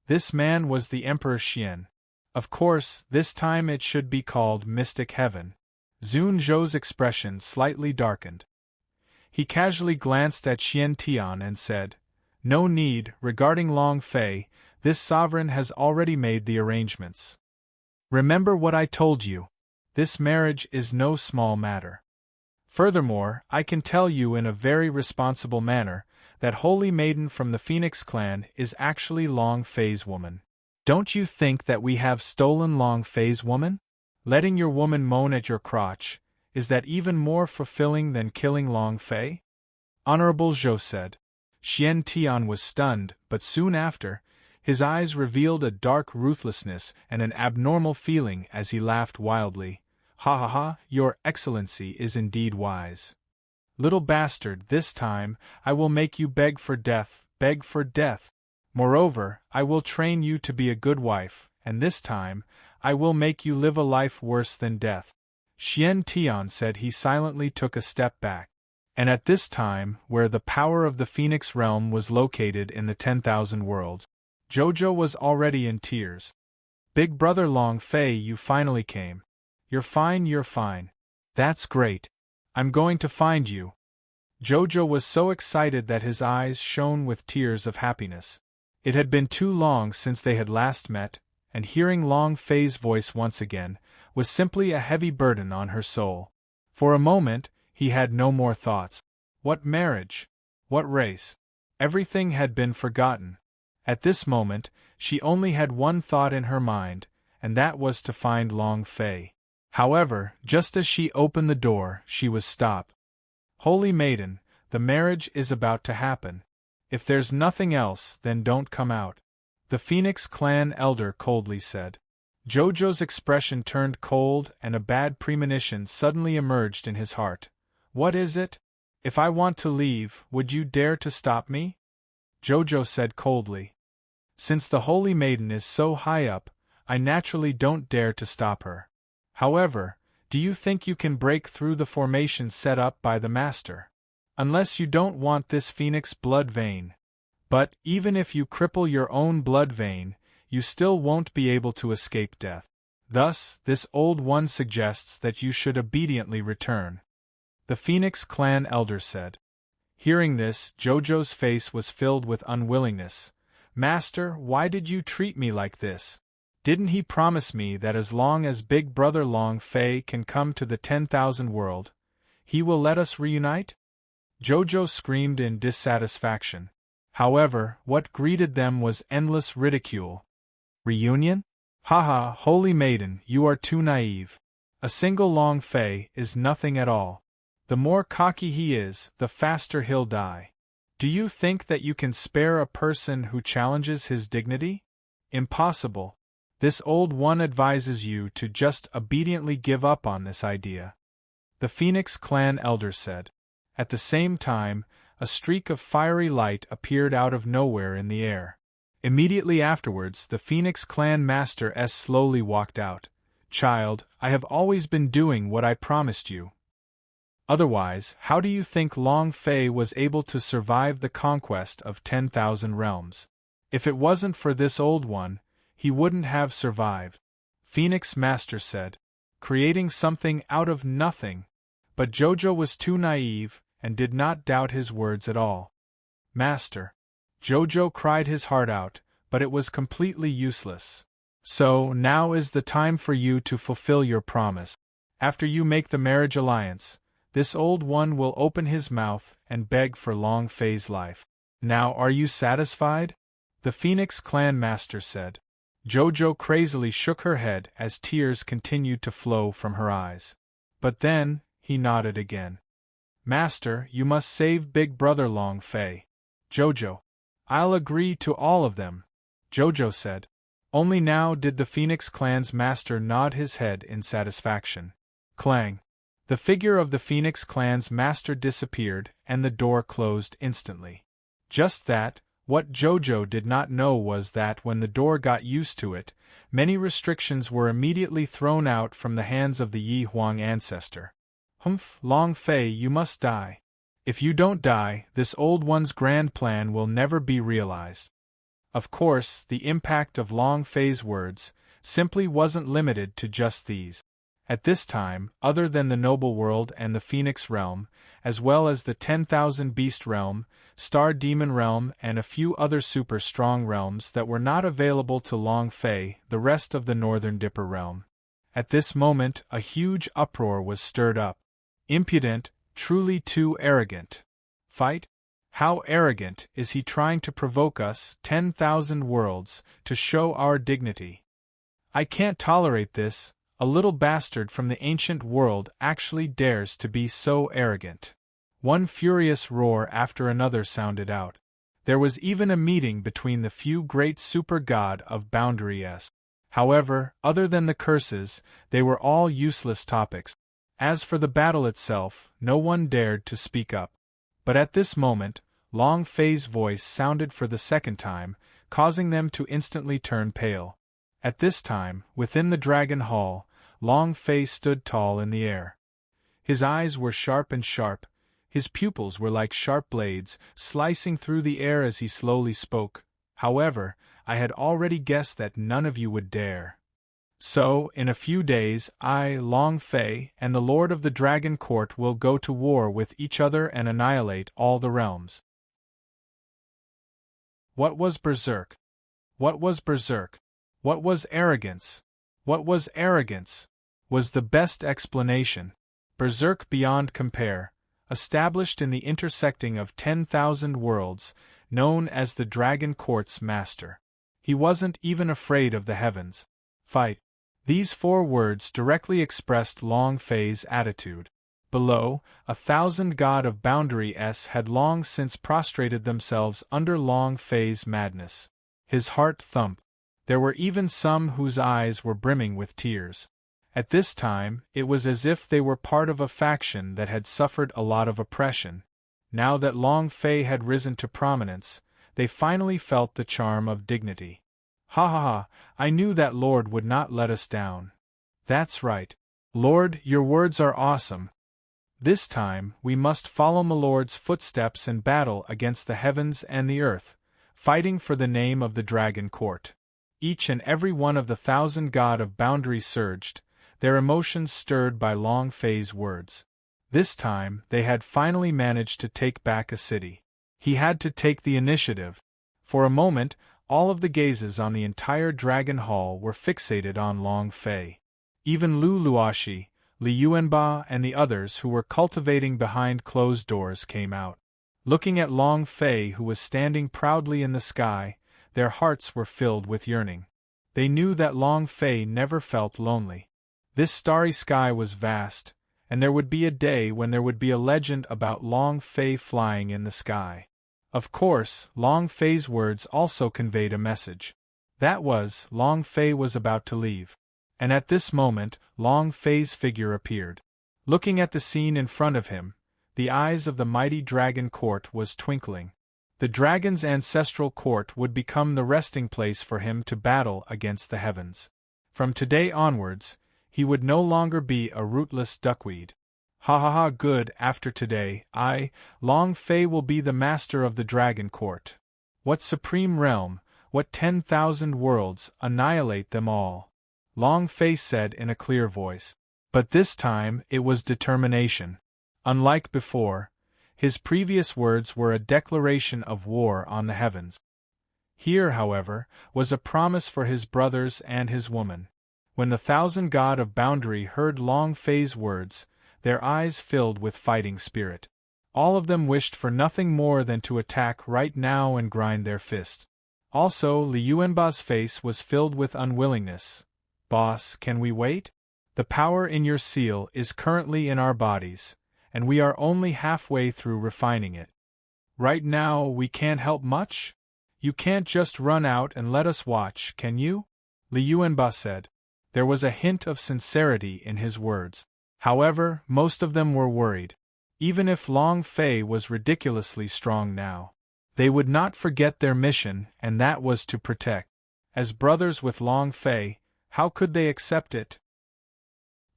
This man was the Emperor Xian. Of course, this time it should be called Mystic Heaven. Zun Zhou's expression slightly darkened. He casually glanced at Xian Tian and said, "No need, regarding Long Fei, this sovereign has already made the arrangements. Remember what I told you. This marriage is no small matter. Furthermore, I can tell you in a very responsible manner that Holy Maiden from the Phoenix clan is actually Long Fei's woman. Don't you think that we have stolen Long Fei's woman? Letting your woman moan at your crotch, is that even more fulfilling than killing Long Fei?" Honorable Zhou said. Xian Tian was stunned, but soon after, his eyes revealed a dark ruthlessness and an abnormal feeling as he laughed wildly. "Ha ha ha, your excellency is indeed wise. Little bastard, this time, I will make you beg for death, beg for death. Moreover, I will train you to be a good wife, and this time, I will make you live a life worse than death." Xian Tian said he silently took a step back. And at this time, where the power of the Phoenix realm was located in the 10,000 worlds, Jojo was already in tears. "Big brother Long Fei, you finally came. You're fine, you're fine. That's great. I'm going to find you." Jojo was so excited that his eyes shone with tears of happiness. It had been too long since they had last met, and hearing Long Fei's voice once again was simply a heavy burden on her soul. For a moment, he had no more thoughts. What marriage? What race? Everything had been forgotten. At this moment, she only had one thought in her mind, and that was to find Long Fei. However, just as she opened the door, she was stopped. "Holy Maiden, the marriage is about to happen. If there's nothing else, then don't come out," the Phoenix clan elder coldly said. Jojo's expression turned cold and a bad premonition suddenly emerged in his heart. "What is it? If I want to leave, would you dare to stop me?" Jojo said coldly. "Since the Holy Maiden is so high up, I naturally don't dare to stop her. However, do you think you can break through the formation set up by the Master? Unless you don't want this Phoenix blood vein. But, even if you cripple your own blood vein, you still won't be able to escape death. Thus, this old one suggests that you should obediently return," the Phoenix clan elder said. Hearing this, Jojo's face was filled with unwillingness. "Master, why did you treat me like this? Didn't he promise me that as long as Big Brother Long Fei can come to the 10,000 world, he will let us reunite?" Jojo screamed in dissatisfaction. However, what greeted them was endless ridicule. "Reunion? Haha, Holy Maiden, you are too naive. A single Long Fei is nothing at all. The more cocky he is, the faster he'll die. Do you think that you can spare a person who challenges his dignity? Impossible. This old one advises you to just obediently give up on this idea," the Phoenix clan elder said. At the same time, a streak of fiery light appeared out of nowhere in the air. Immediately afterwards, the Phoenix clan master slowly walked out. "Child, I have always been doing what I promised you. Otherwise, how do you think Long Fei was able to survive the conquest of 10,000 realms? If it wasn't for this old one, he wouldn't have survived," Phoenix Master said. "Creating something out of nothing." But Jojo was too naive, and did not doubt his words at all. "Master." Jojo cried his heart out, but it was completely useless. "So, now is the time for you to fulfill your promise. After you make the marriage alliance, this old one will open his mouth and beg for Long Fei's life. Now are you satisfied?" the Phoenix clan master said. Jojo crazily shook her head as tears continued to flow from her eyes. But then, he nodded again. "Master, you must save Big Brother Long Fei." "Jojo. I'll agree to all of them," Jojo said. Only now did the Phoenix clan's master nod his head in satisfaction. Clang! The figure of the Phoenix clan's master disappeared, and the door closed instantly. Just that, what Jojo did not know was that when the door got used to it, many restrictions were immediately thrown out from the hands of the Yi Huang ancestor. "Humph, Long Fei, you must die. If you don't die, this old one's grand plan will never be realized." Of course, the impact of Long Fei's words simply wasn't limited to just these. At this time, other than the noble world and the Phoenix realm, as well as the 10,000 beast realm, star demon realm and a few other super strong realms that were not available to Long Fei, the rest of the Northern Dipper realm. At this moment, a huge uproar was stirred up. Impudent, truly too arrogant. Fight? How arrogant is he trying to provoke us, 10,000 worlds, to show our dignity? I can't tolerate this. A little bastard from the ancient world actually dares to be so arrogant. One furious roar after another sounded out. There was even a meeting between the few great super god of boundaries. However, other than the curses, they were all useless topics. As for the battle itself, no one dared to speak up. But at this moment, Long Fei's voice sounded for the second time, causing them to instantly turn pale. At this time, within the Dragon Hall, Long Fei stood tall in the air. His eyes were sharp and sharp, his pupils were like sharp blades, slicing through the air as he slowly spoke. However, I had already guessed that none of you would dare. So, in a few days, I, Long Fei, and the Lord of the Dragon Court will go to war with each other and annihilate all the realms. What was berserk? What was berserk? What was arrogance? What was arrogance? Was the best explanation. Berserk beyond compare, established in the intersecting of 10,000 worlds, known as the Dragon Court's master. He wasn't even afraid of the heavens. Fight. These 4 words directly expressed Long Fei's attitude. Below, 1,000 god of boundaries had long since prostrated themselves under Long Fei's madness. His heart thumped. There were even some whose eyes were brimming with tears. At this time, it was as if they were part of a faction that had suffered a lot of oppression. Now that Long Fei had risen to prominence, they finally felt the charm of dignity. Ha ha ha, I knew that Lord would not let us down. That's right. Lord, your words are awesome. This time, we must follow my Lord's footsteps in battle against the heavens and the earth, fighting for the name of the Dragon Court. Each and every one of the 1,000 god of boundary surged, their emotions stirred by Long Fei's words. This time, they had finally managed to take back a city. He had to take the initiative. For a moment, all of the gazes on the entire Dragon Hall were fixated on Long Fei. Even Lu Luoshi, Li Yuanba and the others who were cultivating behind closed doors came out. Looking at Long Fei who was standing proudly in the sky, their hearts were filled with yearning. They knew that Long Fei never felt lonely. This starry sky was vast, and there would be a day when there would be a legend about Long Fei flying in the sky. Of course, Long Fei's words also conveyed a message. That was, Long Fei was about to leave. And at this moment, Long Fei's figure appeared. Looking at the scene in front of him, the eyes of the mighty Dragon Court was twinkling. The dragon's ancestral court would become the resting place for him to battle against the heavens. From today onwards, he would no longer be a rootless duckweed. Ha ha ha, good, after today, I, Long Fei will be the master of the Dragon Court. What supreme realm, what 10,000 worlds, annihilate them all. Long Fei said in a clear voice. But this time, it was determination. Unlike before, his previous words were a declaration of war on the heavens. Here, however, was a promise for his brothers and his woman. When the 1,000 god of boundary heard Long Fei's words, their eyes filled with fighting spirit. All of them wished for nothing more than to attack right now and grind their fists. Also, Li Yuanba's face was filled with unwillingness. Boss, can we wait? The power in your seal is currently in our bodies, and we are only halfway through refining it. Right now, we can't help much? You can't just run out and let us watch, can you? Li Yuanba said. There was a hint of sincerity in his words. However, most of them were worried. Even if Long Fei was ridiculously strong now, they would not forget their mission, and that was to protect. As brothers with Long Fei, how could they accept it?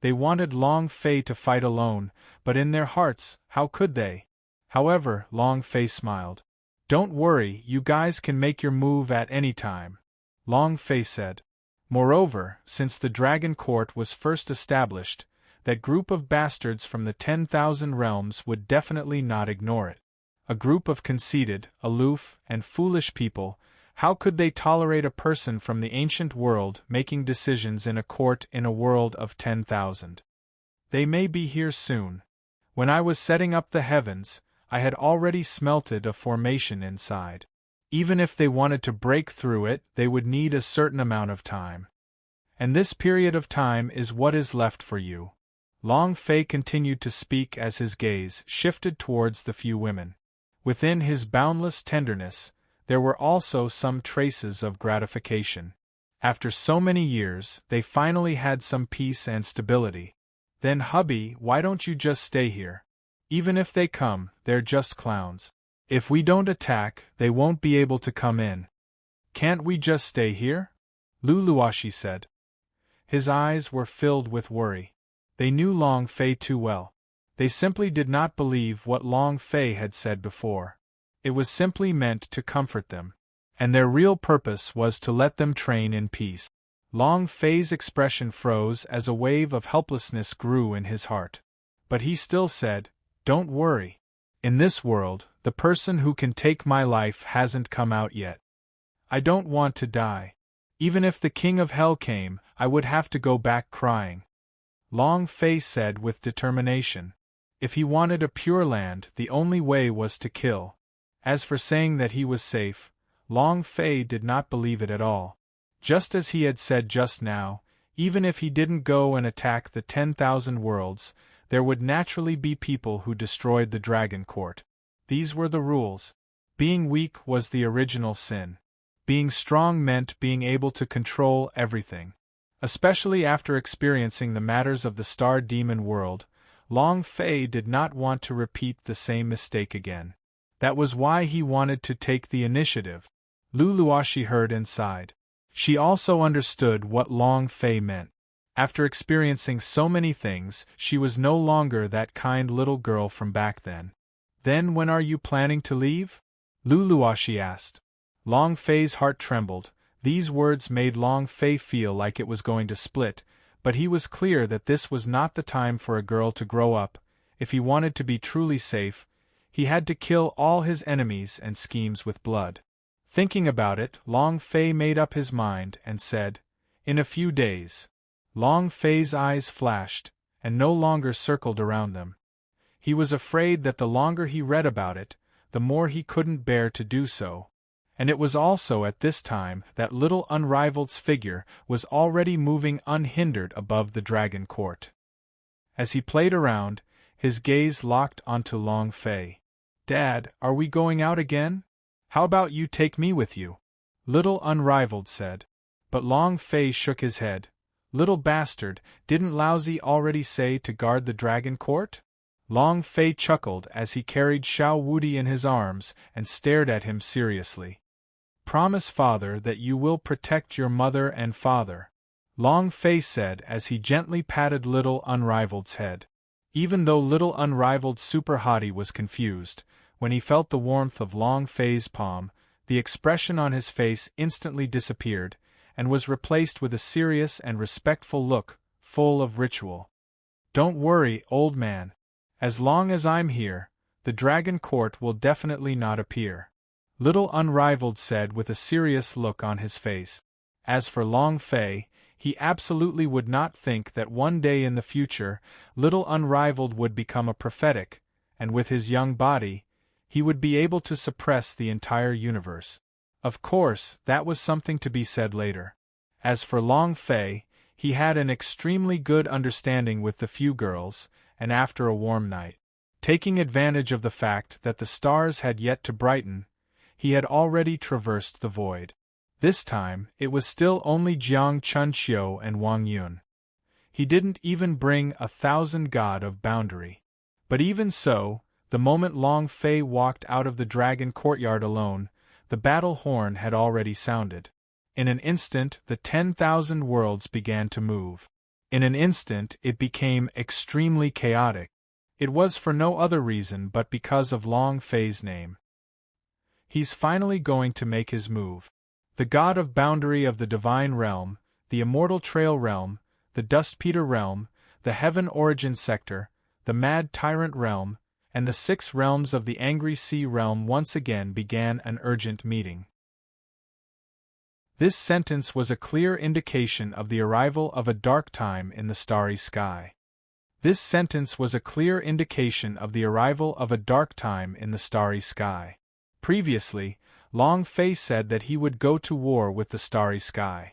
They wanted Long Fei to fight alone, but in their hearts, how could they? However, Long Fei smiled. Don't worry, you guys can make your move at any time. Long Fei said. Moreover, since the Dragon Court was first established, that group of bastards from the 10,000 realms would definitely not ignore it. A group of conceited, aloof, and foolish people, how could they tolerate a person from the ancient world making decisions in a court in a world of 10,000? They may be here soon. When I was setting up the heavens, I had already smelted a formation inside. Even if they wanted to break through it, they would need a certain amount of time. And this period of time is what is left for you. Long Fei continued to speak as his gaze shifted towards the few women. Within his boundless tenderness, there were also some traces of gratification. After so many years, they finally had some peace and stability. Then hubby, why don't you just stay here? Even if they come, they're just clowns. If we don't attack, they won't be able to come in. Can't we just stay here? Luluashi said. His eyes were filled with worry. They knew Long Fei too well. They simply did not believe what Long Fei had said before. It was simply meant to comfort them. And their real purpose was to let them train in peace. Long Fei's expression froze as a wave of helplessness grew in his heart. But he still said, "Don't worry. In this world, the person who can take my life hasn't come out yet. I don't want to die. Even if the King of Hell came, I would have to go back crying." Long Fei said with determination. If he wanted a pure land, the only way was to kill. As for saying that he was safe, Long Fei did not believe it at all. Just as he had said just now, even if he didn't go and attack the 10,000 worlds, there would naturally be people who destroyed the Dragon Court. These were the rules. Being weak was the original sin. Being strong meant being able to control everything. Especially after experiencing the matters of the Star Demon world, Long Fei did not want to repeat the same mistake again. That was why he wanted to take the initiative. Luluashi heard and sighed. She also understood what Long Fei meant. After experiencing so many things, she was no longer that kind little girl from back then. Then when are you planning to leave? Luluashi asked. Long Fei's heart trembled. These words made Long Fei feel like it was going to split, but he was clear that this was not the time for a girl to grow up. If he wanted to be truly safe, he had to kill all his enemies and schemes with blood. Thinking about it, Long Fei made up his mind and said, "In a few days." Long Fei's eyes flashed, and no longer circled around them. He was afraid that the longer he read about it, the more he couldn't bear to do so. And it was also at this time that little Unrivaled's figure was already moving unhindered above the Dragon Court. As he played around, his gaze locked onto Long Fei. "Dad, are we going out again? How about you take me with you?" Little Unrivaled said. But Long Fei shook his head. "Little bastard, didn't Laozi already say to guard the Dragon Court?" Long Fei chuckled as he carried Xiao Wudi in his arms and stared at him seriously. "Promise, father, that you will protect your mother and father," Long Fei said as he gently patted Little Unrivaled's head. Even though Little Unrivaled Super Hottie was confused, when he felt the warmth of Long Fei's palm, the expression on his face instantly disappeared, and was replaced with a serious and respectful look, full of ritual. "Don't worry, old man. As long as I'm here, the Dragon Court will definitely not appear," Little Unrivaled said with a serious look on his face. As for Long Fei, he absolutely would not think that one day in the future, Little Unrivaled would become a prophetic, and with his young body, he would be able to suppress the entire universe. Of course, that was something to be said later. As for Long Fei, he had an extremely good understanding with the few girls, and after a warm night, taking advantage of the fact that the stars had yet to brighten, he had already traversed the void. This time, it was still only Jiang Chunqiu and Wang Yun. He didn't even bring 1,000 God of Boundary. But even so, the moment Long Fei walked out of the Dragon Courtyard alone, the battle horn had already sounded. In an instant, the 10,000 worlds began to move. In an instant, it became extremely chaotic. It was for no other reason but because of Long Fei's name. He's finally going to make his move. The God of Boundary of the Divine Realm, the Immortal Trail Realm, the Dustpeter Realm, the Heaven Origin Sector, the Mad Tyrant Realm, and the 6 realms of the Angry Sea Realm once again began an urgent meeting. This sentence was a clear indication of the arrival of a dark time in the starry sky. This sentence was a clear indication of the arrival of a dark time in the starry sky. Previously, Long Fei said that he would go to war with the starry sky.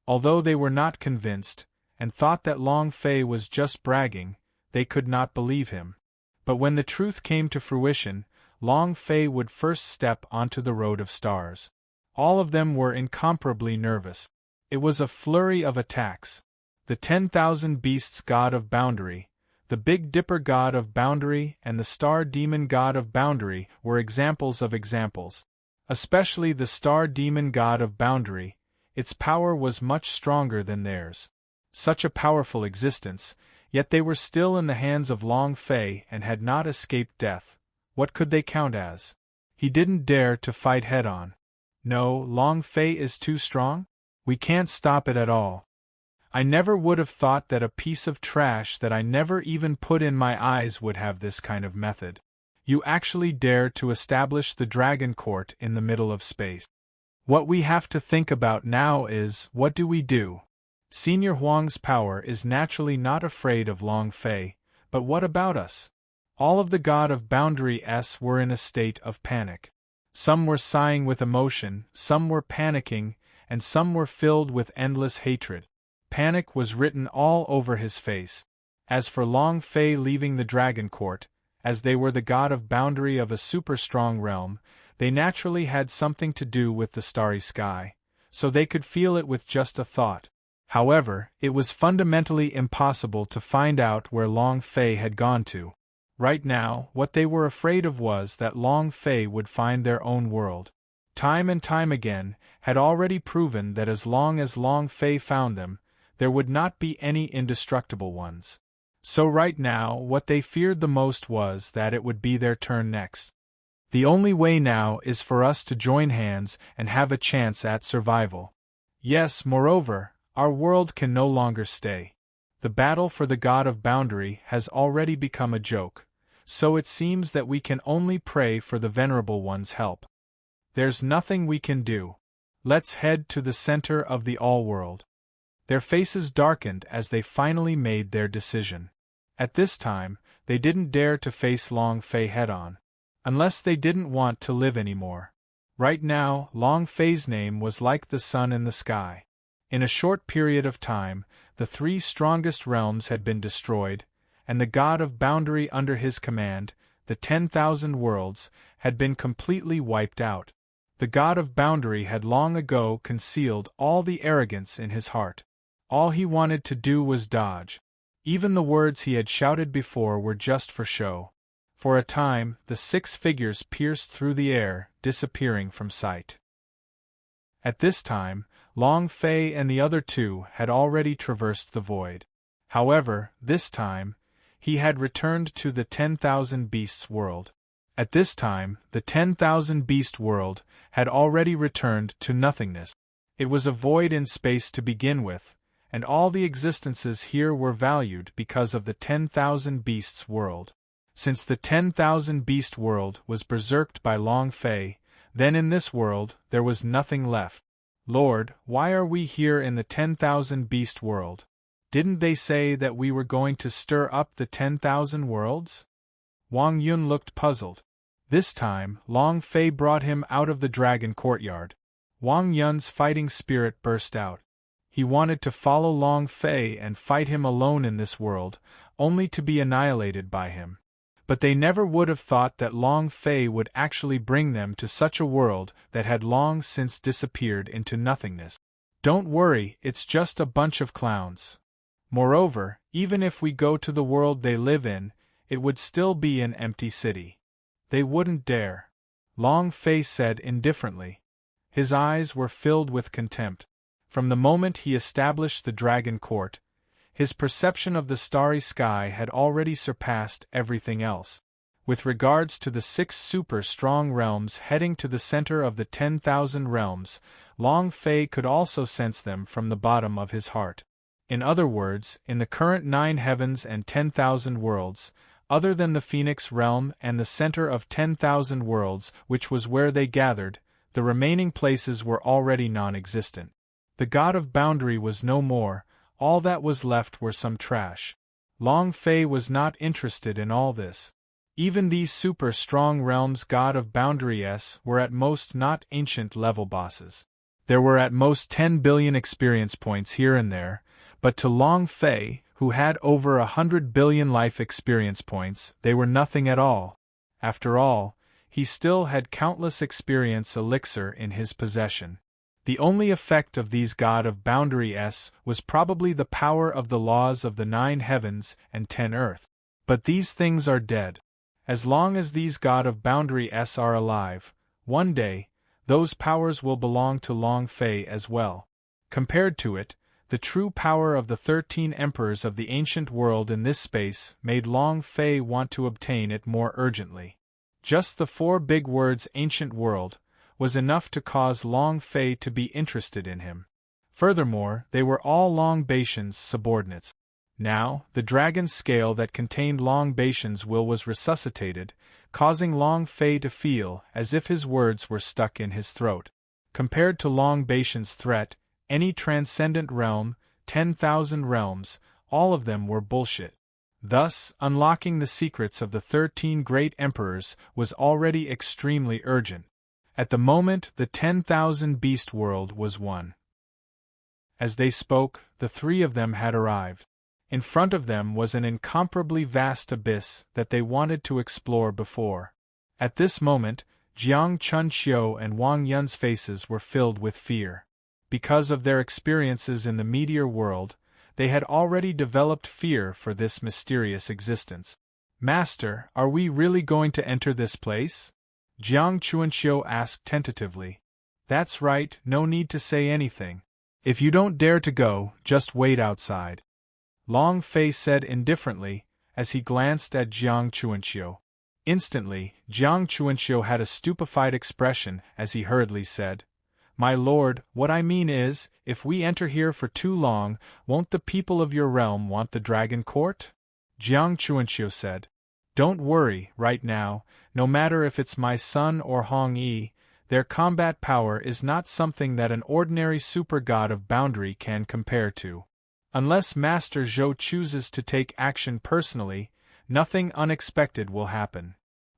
Although they were not convinced, and thought that Long Fei was just bragging, they could not believe him. But when the truth came to fruition, Long Fei would first step onto the road of stars. All of them were incomparably nervous. It was a flurry of attacks. The 10,000 Beasts God of Boundary, the Big Dipper God of Boundary, and the Star Demon God of Boundary were examples of examples. Especially the Star Demon God of Boundary, its power was much stronger than theirs. Such a powerful existence, yet they were still in the hands of Long Fei and had not escaped death. What could they count as? He didn't dare to fight head-on. No, Long Fei is too strong? We can't stop it at all. I never would have thought that a piece of trash that I never even put in my eyes would have this kind of method. You actually dare to establish the Dragon Court in the middle of space. What we have to think about now is, what do we do? Senior Huang's power is naturally not afraid of Long Fei, but what about us? All of the God of Boundary S were in a state of panic. Some were sighing with emotion, some were panicking, and some were filled with endless hatred. Panic was written all over his face. As for Long Fei leaving the Dragon Court, as they were the God of Boundary of a super-strong realm, they naturally had something to do with the starry sky, so they could feel it with just a thought. However, it was fundamentally impossible to find out where Long Fei had gone to. Right now, what they were afraid of was that Long Fei would find their own world. Time and time again, had already proven that as Long Fei found them, there would not be any indestructible ones. So right now, what they feared the most was that it would be their turn next. The only way now is for us to join hands and have a chance at survival. Yes, moreover, our world can no longer stay. The battle for the God of Boundary has already become a joke, so it seems that we can only pray for the Venerable One's help. There's nothing we can do. Let's head to the center of the all-world. Their faces darkened as they finally made their decision. At this time, they didn't dare to face Long Fei head-on. Unless they didn't want to live anymore. Right now, Long Fei's name was like the sun in the sky. In a short period of time, the 3 strongest realms had been destroyed, and the God of Boundary under his command, the 10,000 worlds, had been completely wiped out. The God of Boundary had long ago concealed all the arrogance in his heart. All he wanted to do was dodge. Even the words he had shouted before were just for show. For a time, the 6 figures pierced through the air, disappearing from sight. At this time, Long Fei and the other 2 had already traversed the void. However, this time, he had returned to the 10,000 Beasts world. At this time, the 10,000 Beast world had already returned to nothingness. It was a void in space to begin with, and all the existences here were valued because of the 10,000 Beasts world. Since the 10,000 Beast world was berserked by Long Fei, then in this world there was nothing left. Lord, why are we here in the 10,000 Beast world? Didn't they say that we were going to stir up the 10,000 worlds? Wang Yun looked puzzled. This time, Long Fei brought him out of the dragon courtyard. Wang Yun's fighting spirit burst out. He wanted to follow Long Fei and fight him alone in this world, only to be annihilated by him. But they never would have thought that Long Fei would actually bring them to such a world that had long since disappeared into nothingness. Don't worry, it's just a bunch of clowns. Moreover, even if we go to the world they live in, it would still be an empty city. They wouldn't dare. Long Fei said indifferently. His eyes were filled with contempt. From the moment he established the Dragon Court, his perception of the starry sky had already surpassed everything else. With regards to the 6 super-strong realms heading to the center of the 10,000 realms, Long Fei could also sense them from the bottom of his heart. In other words, in the current 9 heavens and 10,000 worlds, other than the Phoenix realm and the center of 10,000 worlds, which was where they gathered, the remaining places were already non-existent. The god of boundary was no more, all that was left were some trash. Long Fei was not interested in all this. Even these super-strong realms god of boundaries were at most not ancient level bosses. There were at most 10 billion experience points here and there, but to Long Fei, who had over 100 billion life experience points, they were nothing at all. After all, he still had countless experience elixir in his possession. The only effect of these god of boundaries was probably the power of the laws of the 9 heavens and 10 earth. But these things are dead. As long as these god of boundaries are alive, one day, those powers will belong to Long Fei as well. Compared to it, the true power of the 13 emperors of the ancient world in this space made Long Fei want to obtain it more urgently. Just the 4 big words ancient world was enough to cause Long Fei to be interested in him. Furthermore, they were all Long Baishan's subordinates. Now, the dragon's scale that contained Long Baishan's will was resuscitated, causing Long Fei to feel as if his words were stuck in his throat. Compared to Long Baishan's threat, any transcendent realm, 10,000 realms, all of them were bullshit. Thus, unlocking the secrets of the 13 great emperors was already extremely urgent. At the moment, the 10,000 beast world was won. As they spoke, the 3 of them had arrived. In front of them was an incomparably vast abyss that they wanted to explore before. At this moment, Jiang Chunqiu and Wang Yun's faces were filled with fear. Because of their experiences in the meteor world, they had already developed fear for this mysterious existence. "Master, are we really going to enter this place?" Jiang Chunqiu asked tentatively. "That's right, no need to say anything. If you don't dare to go, just wait outside," Long Fei said indifferently, as he glanced at Jiang Chunqiu. Instantly, Jiang Chunqiu had a stupefied expression as he hurriedly said, "My lord, what I mean is, if we enter here for too long, won't the people of your realm want the Dragon Court?" Jiang Chunqiu said, "Don't worry, right now, no matter if it's my son or Hong Yi, their combat power is not something that an ordinary super god of boundary can compare to. Unless Master Zhou chooses to take action personally, nothing unexpected will happen,"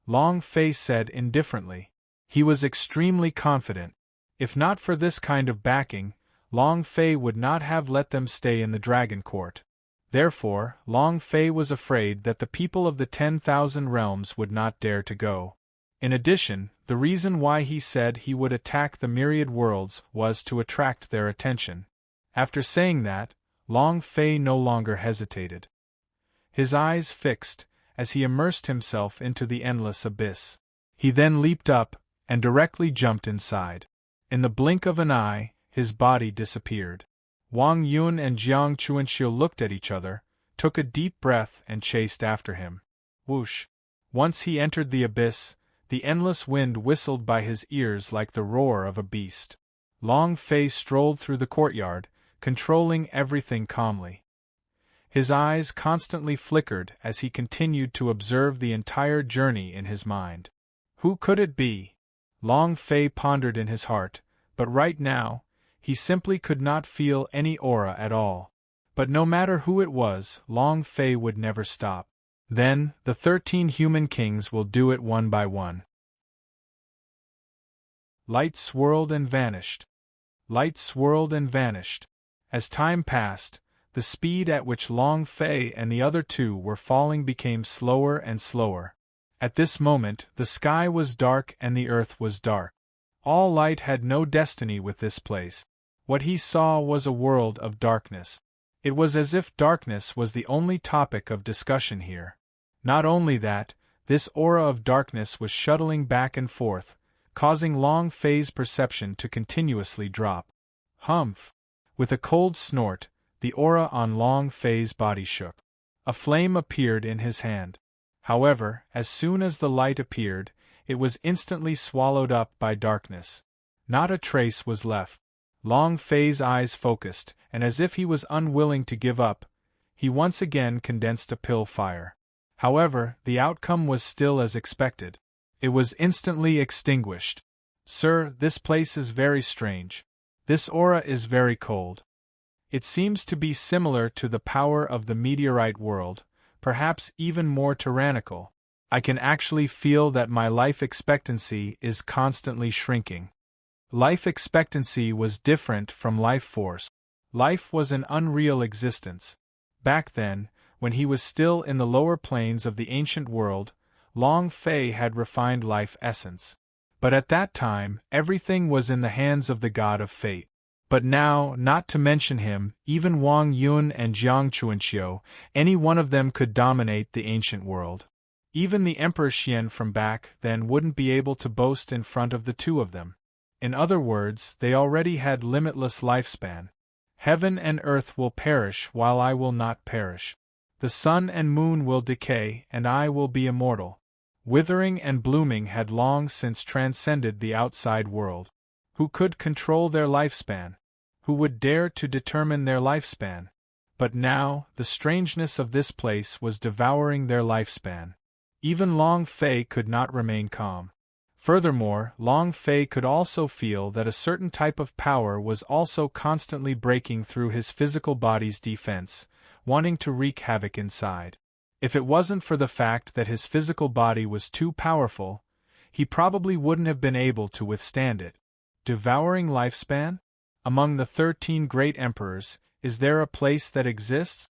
Long Fei said indifferently. He was extremely confident. If not for this kind of backing, Long Fei would not have let them stay in the Dragon Court. Therefore, Long Fei was afraid that the people of the 10,000 realms would not dare to go. In addition, the reason why he said he would attack the myriad worlds was to attract their attention. After saying that, Long Fei no longer hesitated. His eyes fixed, as he immersed himself into the endless abyss. He then leaped up, and directly jumped inside. In the blink of an eye, his body disappeared. Wang Yun and Jiang Chunqiu looked at each other, took a deep breath and chased after him. Whoosh! Once he entered the abyss, the endless wind whistled by his ears like the roar of a beast. Long Fei strolled through the courtyard, controlling everything calmly. His eyes constantly flickered as he continued to observe the entire journey in his mind. Who could it be? Long Fei pondered in his heart, but right now, he simply could not feel any aura at all. But no matter who it was, Long Fei would never stop. Then, the 13 human kings will do it one by one. Light swirled and vanished. Light swirled and vanished. As time passed, the speed at which Long Fei and the other 2 were falling became slower and slower. At this moment, the sky was dark and the earth was dark. All light had no destiny with this place. What he saw was a world of darkness. It was as if darkness was the only topic of discussion here. Not only that, this aura of darkness was shuttling back and forth, causing Long Fei's perception to continuously drop. Humph! With a cold snort, the aura on Long Fei's body shook. A flame appeared in his hand. However, as soon as the light appeared, it was instantly swallowed up by darkness. Not a trace was left. Long Fei's eyes focused, and as if he was unwilling to give up, he once again condensed a pill fire. However, the outcome was still as expected. It was instantly extinguished. Sir, this place is very strange. This aura is very cold. It seems to be similar to the power of the meteorite world, perhaps even more tyrannical. I can actually feel that my life expectancy is constantly shrinking. Life expectancy was different from life force. Life was an unreal existence. Back then, when he was still in the lower planes of the ancient world, Long Fei had refined life essence. But at that time, everything was in the hands of the god of fate. But now, not to mention him, even Wang Yun and Jiang Chuanxiu, any one of them could dominate the ancient world. Even the Emperor Xian from back then wouldn't be able to boast in front of the two of them. In other words, they already had limitless lifespan. Heaven and earth will perish while I will not perish. The sun and moon will decay and I will be immortal. Withering and blooming had long since transcended the outside world. Who could control their lifespan? Who would dare to determine their lifespan? But now, the strangeness of this place was devouring their lifespan. Even Long Fei could not remain calm. Furthermore, Long Fei could also feel that a certain type of power was also constantly breaking through his physical body's defense, wanting to wreak havoc inside. If it wasn't for the fact that his physical body was too powerful, he probably wouldn't have been able to withstand it. Devouring lifespan? Among the 13 great emperors, is there a place that exists?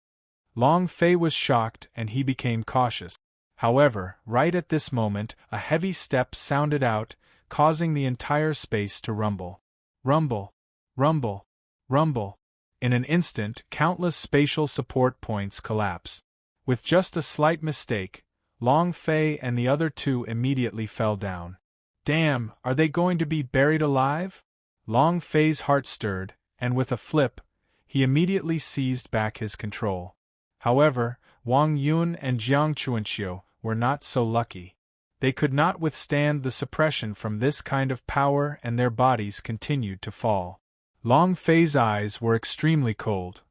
Long Fei was shocked and he became cautious. However, right at this moment, a heavy step sounded out, causing the entire space to rumble. Rumble, rumble, rumble. In an instant, countless spatial support points collapsed. With just a slight mistake, Long Fei and the other two immediately fell down. Damn, are they going to be buried alive? Long Fei's heart stirred, and with a flip, he immediately seized back his control. However, Wang Yun and Jiang Chuanxiu were not so lucky. They could not withstand the suppression from this kind of power and their bodies continued to fall. Long Fei's eyes were extremely cold.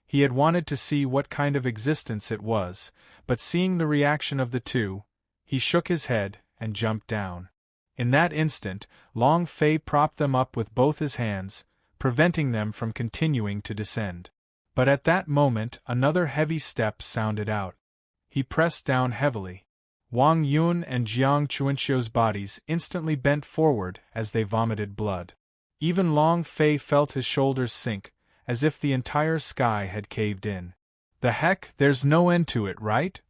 He had wanted to see what kind of existence it was, but seeing the reaction of the two, he shook his head and jumped down. In that instant, Long Fei propped them up with both his hands, preventing them from continuing to descend. But at that moment another heavy step sounded out. He pressed down heavily. Wang Yun and Jiang Chuanxiu's bodies instantly bent forward as they vomited blood. Even Long Fei felt his shoulders sink, as if the entire sky had caved in. The heck, there's no end to it, right?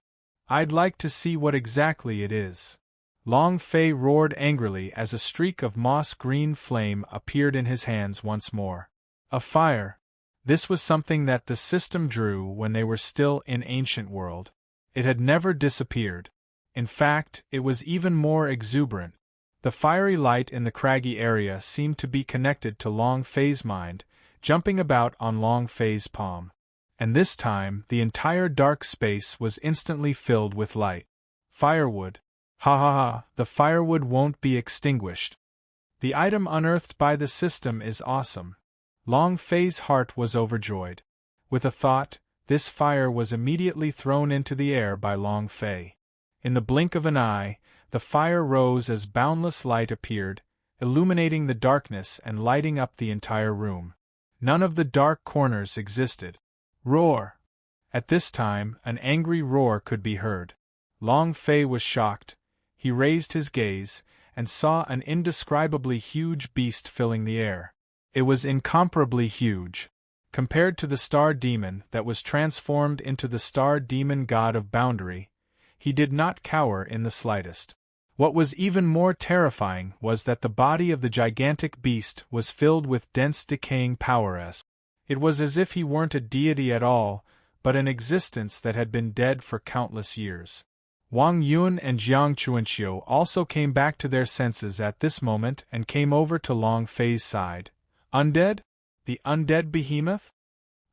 I'd like to see what exactly it is. Long Fei roared angrily as a streak of moss-green flame appeared in his hands once more. A fire. This was something that the system drew when they were still in ancient world. It had never disappeared. In fact, it was even more exuberant. The fiery light in the craggy area seemed to be connected to Long Fei's mind, jumping about on Long Fei's palm. And this time, the entire dark space was instantly filled with light. Firewood. Ha ha ha, the firewood won't be extinguished. The item unearthed by the system is awesome. Long Fei's heart was overjoyed. With a thought, this fire was immediately thrown into the air by Long Fei. In the blink of an eye, the fire rose as boundless light appeared, illuminating the darkness and lighting up the entire room. None of the dark corners existed. Roar! At this time, an angry roar could be heard. Long Fei was shocked. He raised his gaze, and saw an indescribably huge beast filling the air. It was incomparably huge. Compared to the star demon that was transformed into the star demon god of boundary, he did not cower in the slightest. What was even more terrifying was that the body of the gigantic beast was filled with dense decaying power. It was as if he weren't a deity at all, but an existence that had been dead for countless years. Wang Yun and Jiang Chuanxiu also came back to their senses at this moment and came over to Long Fei's side. Undead? The undead behemoth?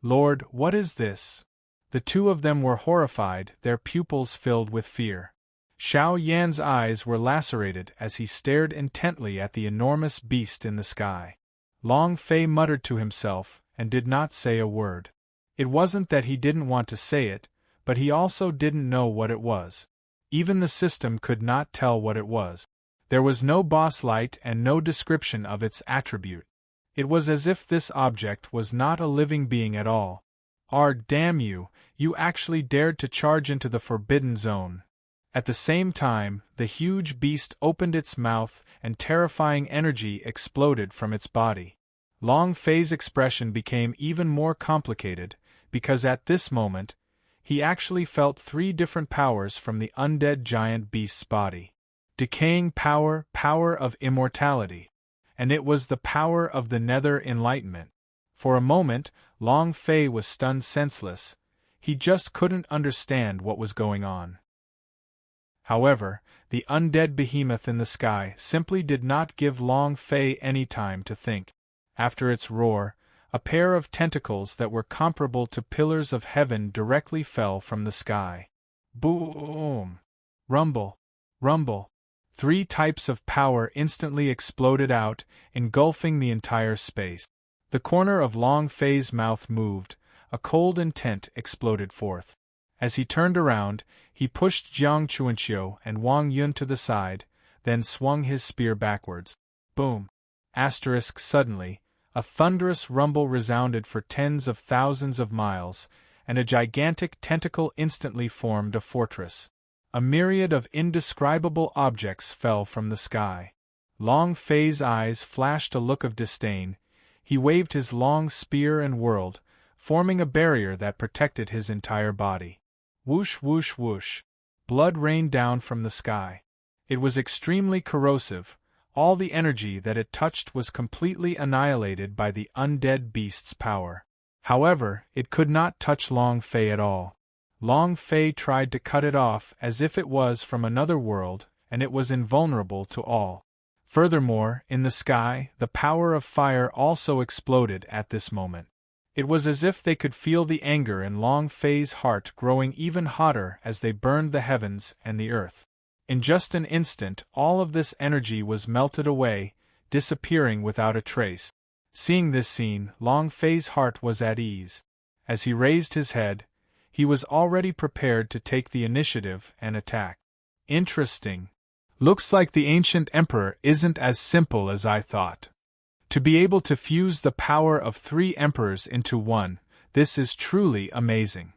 Lord, what is this? The two of them were horrified, their pupils filled with fear. Xiao Yan's eyes were lacerated as he stared intently at the enormous beast in the sky. Long Fei muttered to himself, and did not say a word. It wasn't that he didn't want to say it, but he also didn't know what it was. Even the system could not tell what it was. There was no boss light and no description of its attribute. It was as if this object was not a living being at all. Damn you, you actually dared to charge into the forbidden zone. At the same time, the huge beast opened its mouth and terrifying energy exploded from its body. Long Fei's expression became even more complicated, because at this moment, he actually felt three different powers from the undead giant beast's body. Decaying power, power of immortality. And it was the power of the nether enlightenment. For a moment, Long Fei was stunned senseless. He just couldn't understand what was going on. However, the undead behemoth in the sky simply did not give Long Fei any time to think. After its roar, a pair of tentacles that were comparable to pillars of heaven directly fell from the sky. Boom! Rumble! Rumble! Three types of power instantly exploded out, engulfing the entire space. The corner of Long Fei's mouth moved, a cold intent exploded forth. As he turned around, he pushed Jiang Chuanqiu and Wang Yun to the side, then swung his spear backwards. Boom! Suddenly, a thunderous rumble resounded for tens of thousands of miles, and a gigantic tentacle instantly formed a fortress. A myriad of indescribable objects fell from the sky. Long Fei's eyes flashed a look of disdain. He waved his long spear and whirled, forming a barrier that protected his entire body. Whoosh whoosh whoosh. Blood rained down from the sky. It was extremely corrosive. All the energy that it touched was completely annihilated by the undead beast's power. However, it could not touch Long Fei at all. Long Fei tried to cut it off as if it was from another world, and it was invulnerable to all. Furthermore, in the sky, the power of fire also exploded at this moment. It was as if they could feel the anger in Long Fei's heart growing even hotter as they burned the heavens and the earth. In just an instant, all of this energy was melted away, disappearing without a trace. Seeing this scene, Long Fei's heart was at ease. As he raised his head, he was already prepared to take the initiative and attack. Interesting. Looks like the ancient emperor isn't as simple as I thought. To be able to fuse the power of three emperors into one, this is truly amazing.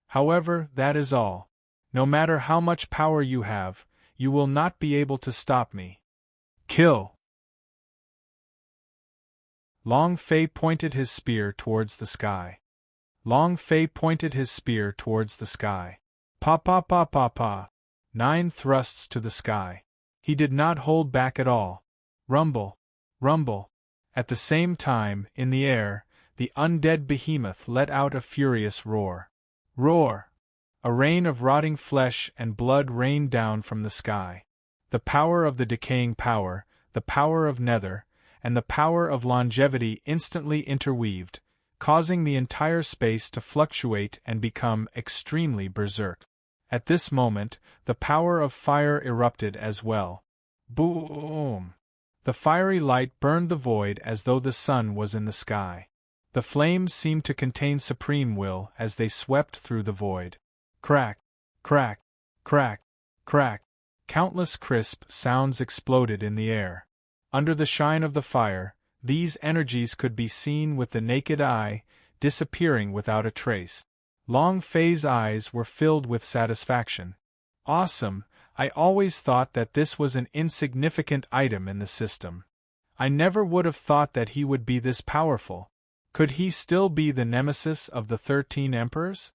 However, that is all. No matter how much power you have, you will not be able to stop me. Kill! Long Fei pointed his spear towards the sky. Long Fei pointed his spear towards the sky. Pa pa pa pa pa. 9 thrusts to the sky. He did not hold back at all. Rumble! Rumble! At the same time, in the air, the undead behemoth let out a furious roar. Roar! A rain of rotting flesh and blood rained down from the sky. The power of the decaying power, the power of nether, and the power of longevity instantly interweaved, causing the entire space to fluctuate and become extremely berserk. At this moment, the power of fire erupted as well. Boom! The fiery light burned the void as though the sun was in the sky. The flames seemed to contain supreme will as they swept through the void. Crack! Crack! Crack! Crack! Countless crisp sounds exploded in the air. Under the shine of the fire, these energies could be seen with the naked eye, disappearing without a trace. Long Fei's eyes were filled with satisfaction. Awesome! I always thought that this was an insignificant item in the system. I never would have thought that he would be this powerful. Could he still be the nemesis of the 13 emperors?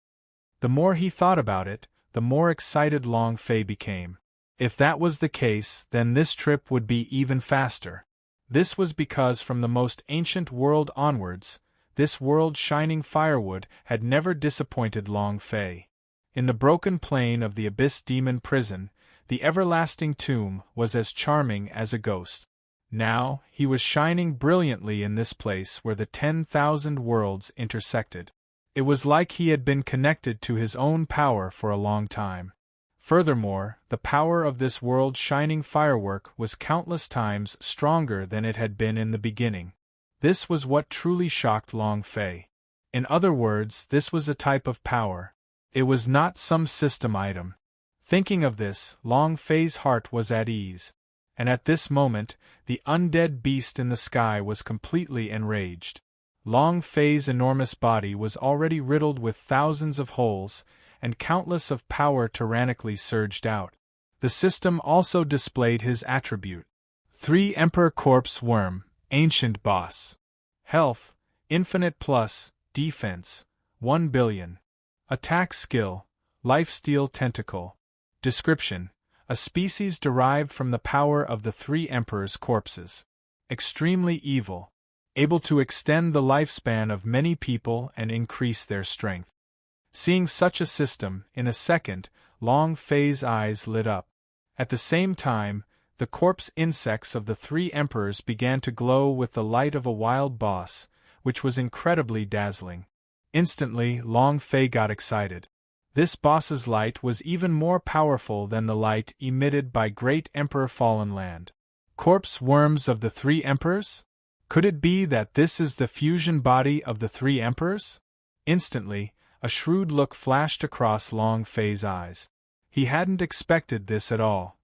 The more he thought about it, the more excited Long Fei became. If that was the case, then this trip would be even faster. This was because from the most ancient world onwards, this world's shining firewood had never disappointed Long Fei. In the broken plain of the Abyss Demon Prison, the everlasting tomb was as charming as a ghost. Now, he was shining brilliantly in this place where the 10,000 worlds intersected. It was like he had been connected to his own power for a long time. Furthermore, the power of this world-shining firework was countless times stronger than it had been in the beginning. This was what truly shocked Long Fei. In other words, this was a type of power. It was not some system item. Thinking of this, Long Fei's heart was at ease. And at this moment, the undead beast in the sky was completely enraged. Long Fei's enormous body was already riddled with thousands of holes, and countless of power tyrannically surged out. The system also displayed his attribute. 3 Emperor Corpse Worm, Ancient Boss. Health, Infinite Plus, Defense, 1 billion. Attack Skill, Lifesteal Tentacle. Description: a species derived from the power of the 3 Emperor's corpses. Extremely evil. Able to extend the lifespan of many people and increase their strength. Seeing such a system, in a second, Long Fei's eyes lit up. At the same time, the corpse insects of the 3 emperors began to glow with the light of a wild boss, which was incredibly dazzling. Instantly, Long Fei got excited. This boss's light was even more powerful than the light emitted by Great Emperor Fallen Land. Corpse worms of the 3 emperors? Could it be that this is the fusion body of the 3 emperors? Instantly, a shrewd look flashed across Long Fei's eyes. He hadn't expected this at all.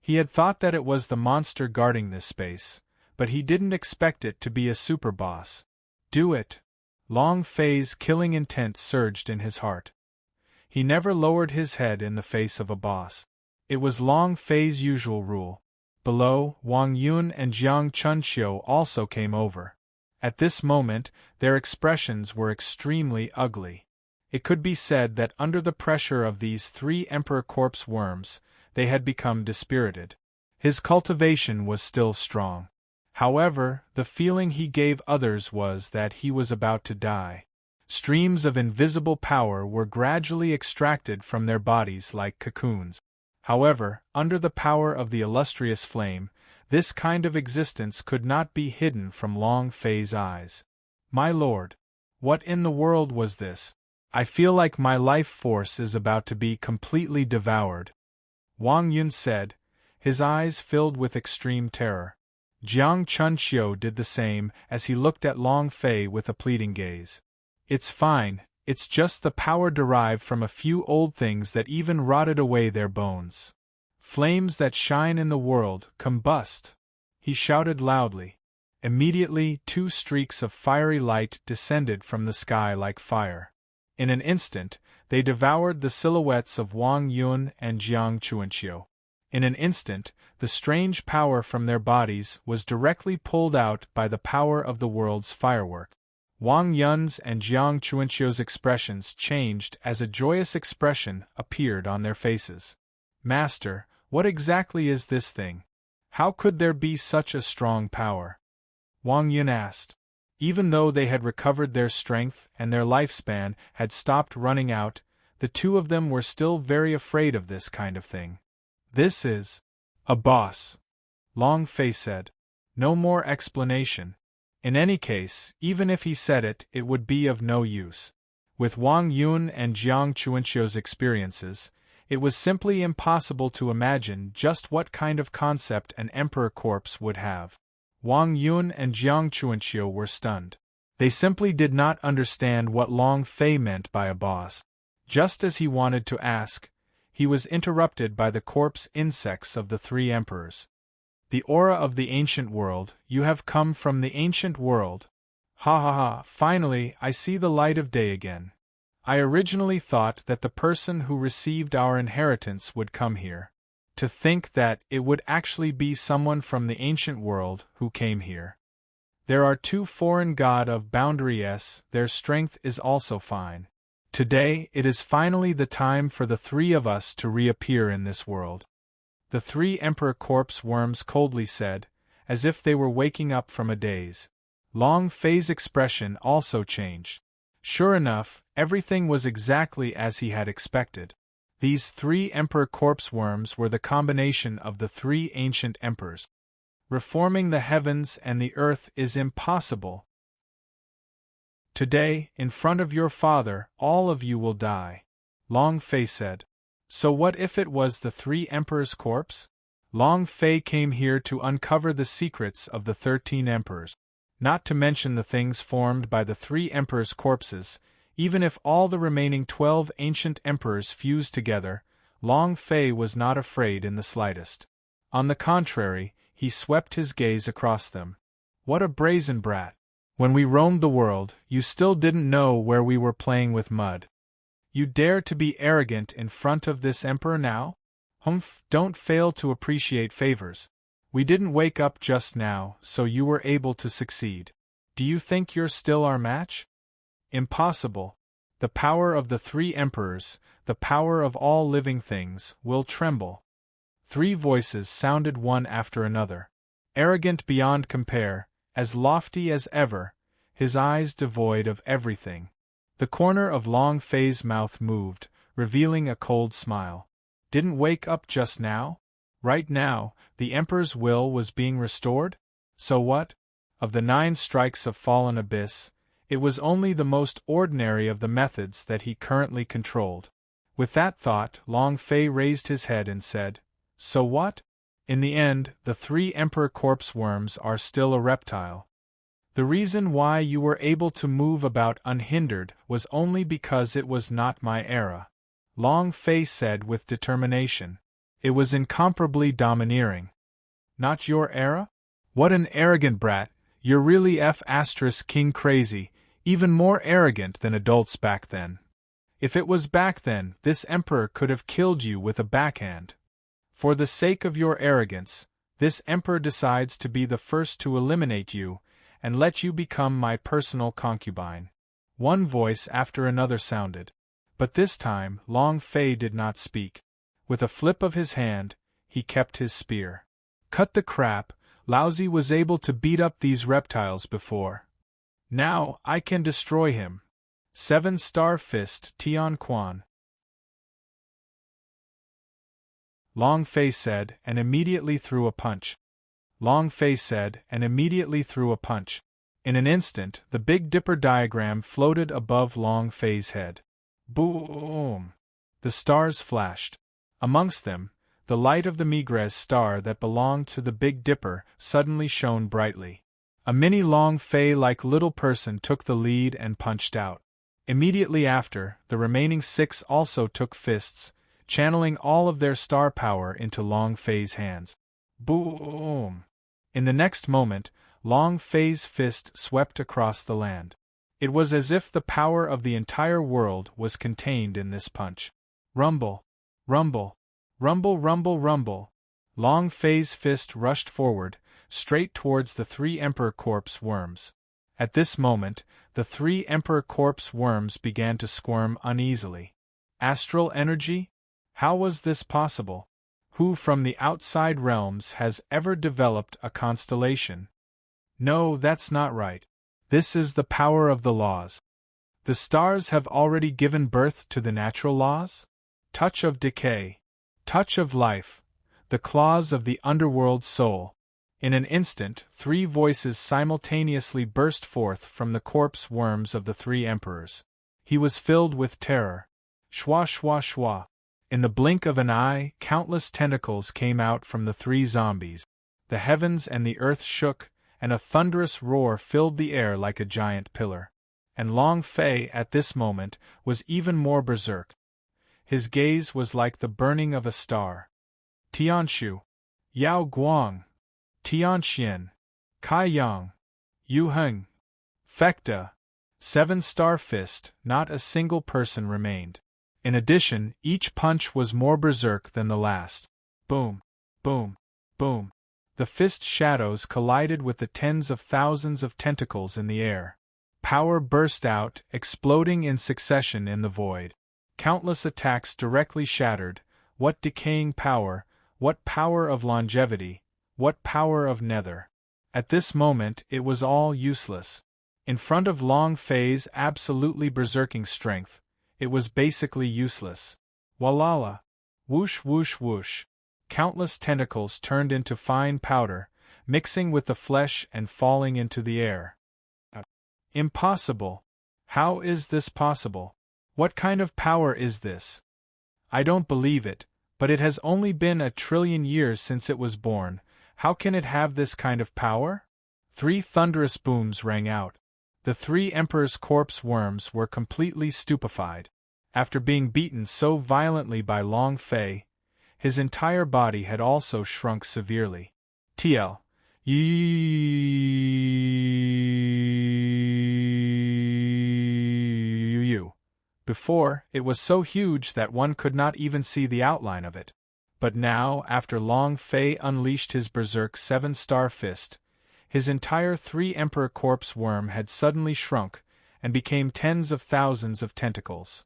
He had thought that it was the monster guarding this space, but he didn't expect it to be a super boss. Do it! Long Fei's killing intent surged in his heart. He never lowered his head in the face of a boss. It was Long Fei's usual rule. Below, Wang Yun and Jiang Chunqiu also came over. At this moment, their expressions were extremely ugly. It could be said that under the pressure of these 3 Emperor Corpse worms, they had become dispirited. His cultivation was still strong. However, the feeling he gave others was that he was about to die. Streams of invisible power were gradually extracted from their bodies like cocoons. However, under the power of the illustrious flame, this kind of existence could not be hidden from Long Fei's eyes. My lord! What in the world was this? I feel like my life force is about to be completely devoured. Wang Yun said, his eyes filled with extreme terror. Jiang Chunqiu did the same as he looked at Long Fei with a pleading gaze. It's fine, it's just the power derived from a few old things that even rotted away their bones. Flames that shine in the world combust, he shouted loudly. Immediately 2 streaks of fiery light descended from the sky like fire. In an instant, they devoured the silhouettes of Wang Yun and Jiang Chunqiu. In an instant, the strange power from their bodies was directly pulled out by the power of the world's firework. Wang Yun's and Jiang Chunqiu's expressions changed as a joyous expression appeared on their faces. Master, what exactly is this thing? How could there be such a strong power? Wang Yun asked. Even though they had recovered their strength and their lifespan had stopped running out, the 2 of them were still very afraid of this kind of thing. This is a boss, Long Fei said. No more explanation. In any case, even if he said it, it would be of no use. With Wang Yun and Jiang Chunqiu's experiences, it was simply impossible to imagine just what kind of concept an emperor corpse would have. Wang Yun and Jiang Chunqiu were stunned. They simply did not understand what Long Fei meant by a boss. Just as he wanted to ask, he was interrupted by the corpse insects of the 3 emperors. The aura of the ancient world, you have come from the ancient world. Ha ha ha, finally I see the light of day again. I originally thought that the person who received our inheritance would come here. To think that it would actually be someone from the ancient world who came here. There are 2 foreign god of boundaries, their strength is also fine. Today it is finally the time for the 3 of us to reappear in this world. The 3 Emperor Corpse worms coldly said, as if they were waking up from a daze. Long Fei's expression also changed. Sure enough, everything was exactly as he had expected. These 3 Emperor Corpse worms were the combination of the 3 ancient emperors. Reforming the heavens and the earth is impossible. Today, in front of your father, all of you will die. Long Fei said. So what if it was the 3 emperors' corpse? Long Fei came here to uncover the secrets of the 13 emperors. Not to mention the things formed by the 3 emperors' corpses. Even if all the remaining 12 ancient emperors fused together, Long Fei was not afraid in the slightest. On the contrary, he swept his gaze across them. What a brazen brat! When we roamed the world, you still didn't know where we were playing with mud. You dare to be arrogant in front of this emperor now? Humph, don't fail to appreciate favors. We didn't wake up just now, so you were able to succeed. Do you think you're still our match? Impossible. The power of the 3 emperors, the power of all living things, will tremble. 3 voices sounded one after another. Arrogant beyond compare, as lofty as ever, his eyes devoid of everything. The corner of Long Fei's mouth moved, revealing a cold smile. Didn't wake up just now? Right now, the Emperor's will was being restored? So what? Of the 9 strikes of fallen abyss, it was only the most ordinary of the methods that he currently controlled. With that thought, Long Fei raised his head and said, So what? In the end, the 3 Emperor Corpse Worms are still a reptile. The reason why you were able to move about unhindered was only because it was not my era. Long Fei said with determination. It was incomparably domineering. Not your era? What an arrogant brat, you're really King crazy, even more arrogant than adults back then. If it was back then, this emperor could have killed you with a backhand. For the sake of your arrogance, this emperor decides to be the first to eliminate you, and let you become my personal concubine. One voice after another sounded. But this time, Long Fei did not speak. With a flip of his hand, he kept his spear. Cut the crap, Laozi was able to beat up these reptiles before. Now, I can destroy him. 7-star fist Tian Quan. Long Fei said, and immediately threw a punch. Long Fei said, and immediately threw a punch. In an instant, the Big Dipper diagram floated above Long Fei's head. Boom! The stars flashed. Amongst them, the light of the Migres star that belonged to the Big Dipper suddenly shone brightly. A mini Long Fei-like little person took the lead and punched out. Immediately after, the remaining 6 also took fists, channeling all of their star power into Long Fei's hands. Boom! In the next moment, Long Fei's fist swept across the land. It was as if the power of the entire world was contained in this punch. Rumble! Rumble! Rumble, rumble, rumble! Long Fei's fist rushed forward, straight towards the 3 Emperor Corpse Worms. At this moment, the 3 Emperor Corpse Worms began to squirm uneasily. Astral energy? How was this possible? Who from the outside realms has ever developed a constellation? No, that's not right. This is the power of the laws. The stars have already given birth to the natural laws? Touch of decay. Touch of life. The claws of the underworld soul. In an instant, 3 voices simultaneously burst forth from the corpse worms of the 3 emperors. He was filled with terror. Shwa shwa shwa. In the blink of an eye, countless tentacles came out from the 3 zombies. The heavens and the earth shook, and a thunderous roar filled the air like a giant pillar. And Long Fei, at this moment, was even more berserk. His gaze was like the burning of a star. Tianshu, Yao Guang, Tianxian, Kai Yang, Yu Heng, Fekta, 7-star fist, not a single person remained. In addition, each punch was more berserk than the last. Boom, boom, boom. The fist shadows collided with the tens of thousands of tentacles in the air. Power burst out, exploding in succession in the void. Countless attacks directly shattered. What decaying power, what power of longevity, what power of nether. At this moment it was all useless. In front of Long Fei's absolutely berserking strength, it was basically useless. Walala! Whoosh whoosh whoosh! Countless tentacles turned into fine powder, mixing with the flesh and falling into the air. Impossible! How is this possible? What kind of power is this? I don't believe it, but it has only been 1,000,000,000,000 years since it was born. How can it have this kind of power? 3 thunderous booms rang out. The 3 emperors' corpse worms were completely stupefied. After being beaten so violently by Long Fei, his entire body had also shrunk severely. TL. Before, it was so huge that one could not even see the outline of it. But now, after Long Fei unleashed his berserk 7-star fist, his entire 3-emperor corpse worm had suddenly shrunk and became tens of thousands of tentacles.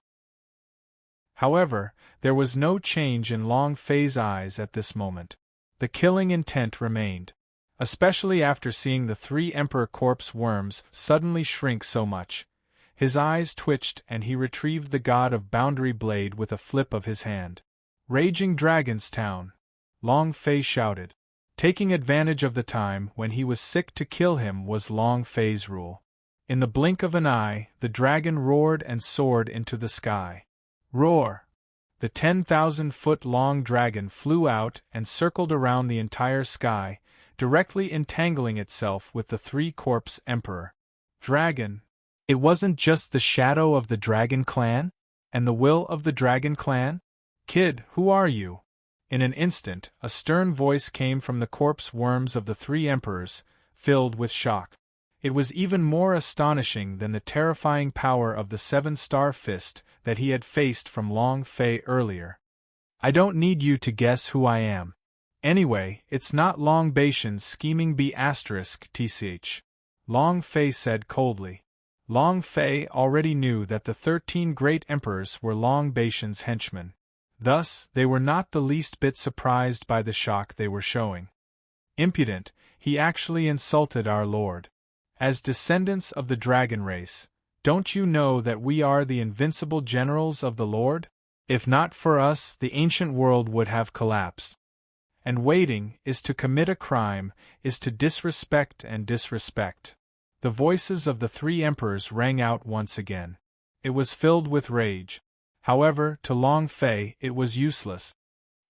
However, there was no change in Long Fei's eyes at this moment. The killing intent remained, especially after seeing the 3-emperor corpse worms suddenly shrink so much. His eyes twitched and he retrieved the god of boundary blade with a flip of his hand. Raging Dragon's Town! Long Fei shouted. Taking advantage of the time when he was sick to kill him was Long Fei's rule. In the blink of an eye, the dragon roared and soared into the sky. Roar! The 10,000-foot-long dragon flew out and circled around the entire sky, directly entangling itself with the 3-corpse emperor. Dragon! It wasn't just the shadow of the Dragon Clan? And the will of the Dragon Clan? Kid, who are you? In an instant, a stern voice came from the corpse worms of the 3 emperors, filled with shock. It was even more astonishing than the terrifying power of the 7-star fist that he had faced from Long Fei earlier. I don't need you to guess who I am. Anyway, it's not Long Baitian's scheming B***tch. Long Fei said coldly. Long Fei already knew that the 13 great emperors were Long Baitian's henchmen. Thus, they were not the least bit surprised by the shock they were showing. Impudent, he actually insulted our lord. As descendants of the dragon race, don't you know that we are the invincible generals of the Lord? If not for us, the ancient world would have collapsed. And waiting is to commit a crime, is to disrespect and disrespect. The voices of the 3 emperors rang out once again. It was filled with rage. However, to Long Fei it was useless.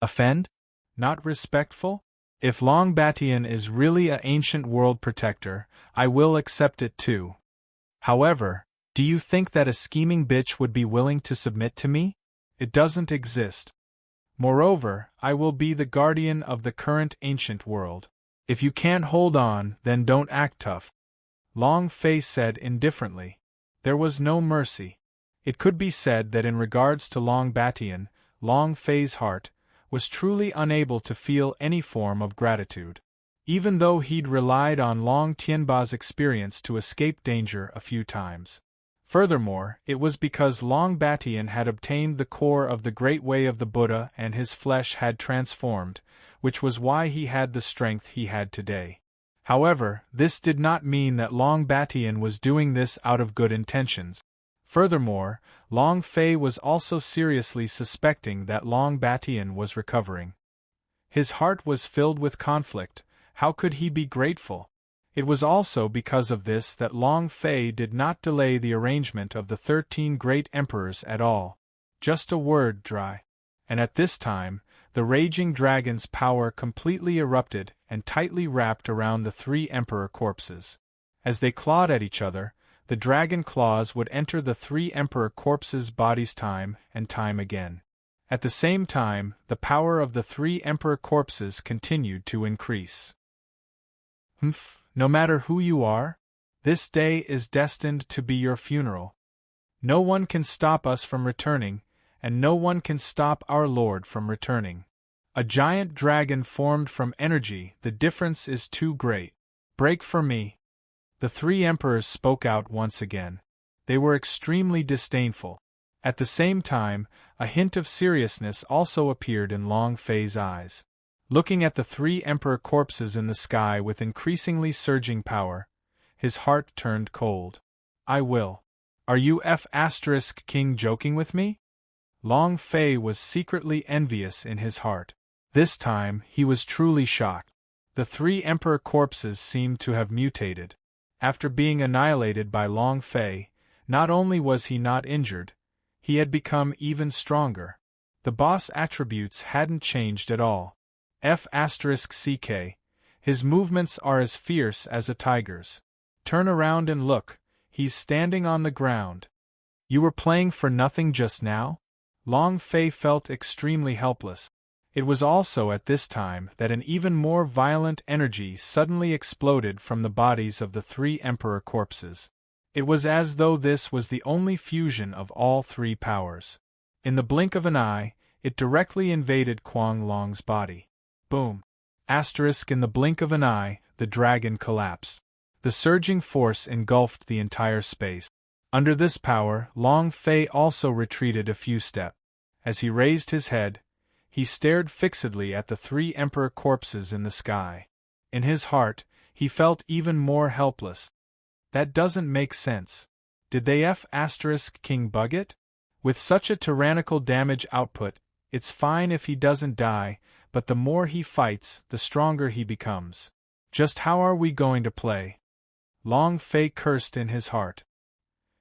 Offend? Not respectful? If Long Batian is really a ancient world protector, I will accept it too. However, do you think that a scheming bitch would be willing to submit to me? It doesn't exist. Moreover, I will be the guardian of the current ancient world. If you can't hold on, then don't act tough. Long Fei said indifferently. There was no mercy. It could be said that in regards to Long Batian, Long Fei's heart was truly unable to feel any form of gratitude. Even though he'd relied on Long Tianba's experience to escape danger a few times. Furthermore, it was because Long Batian had obtained the core of the Great Way of the Buddha and his flesh had transformed, which was why he had the strength he had today. However, this did not mean that Long Batian was doing this out of good intentions. Furthermore, Long Fei was also seriously suspecting that Long Batian was recovering. His heart was filled with conflict. How could he be grateful? It was also because of this that Long Fei did not delay the arrangement of the 13 great emperors at all. Just a word dry. And at this time, the raging dragon's power completely erupted and tightly wrapped around the 3 emperor corpses. As they clawed at each other, the dragon claws would enter the 3 emperor corpses' bodies time and time again. At the same time, the power of the 3 emperor corpses continued to increase. No matter who you are, this day is destined to be your funeral. No one can stop us from returning, and no one can stop our Lord from returning. A giant dragon formed from energy, the difference is too great. Break for me. The 3 emperors spoke out once again. They were extremely disdainful. At the same time, a hint of seriousness also appeared in Long Fei's eyes. Looking at the 3 emperor corpses in the sky with increasingly surging power, his heart turned cold. I will. Are you King joking with me? Long Fei was secretly envious in his heart. This time, he was truly shocked. The 3 emperor corpses seemed to have mutated. After being annihilated by Long Fei, Not only was he not injured, he had become even stronger. The boss attributes hadn't changed at all. F***ck. His movements are as fierce as a tiger's. Turn around and look, he's standing on the ground. You were playing for nothing just now? Long Fei felt extremely helpless. It was also at this time that an even more violent energy suddenly exploded from the bodies of the three Emperor corpses. It was as though this was the only fusion of all three powers. In the blink of an eye, it directly invaded Kuang Long's body. Boom! In the blink of an eye, the dragon collapsed. The surging force engulfed the entire space. Under this power, Long Fei also retreated a few steps. As he raised his head, he stared fixedly at the three Emperor corpses in the sky. In his heart, he felt even more helpless. That doesn't make sense. Did they King bug it? With such a tyrannical damage output, it's fine if he doesn't die, but the more he fights, the stronger he becomes. Just how are we going to play? Long Fei cursed in his heart.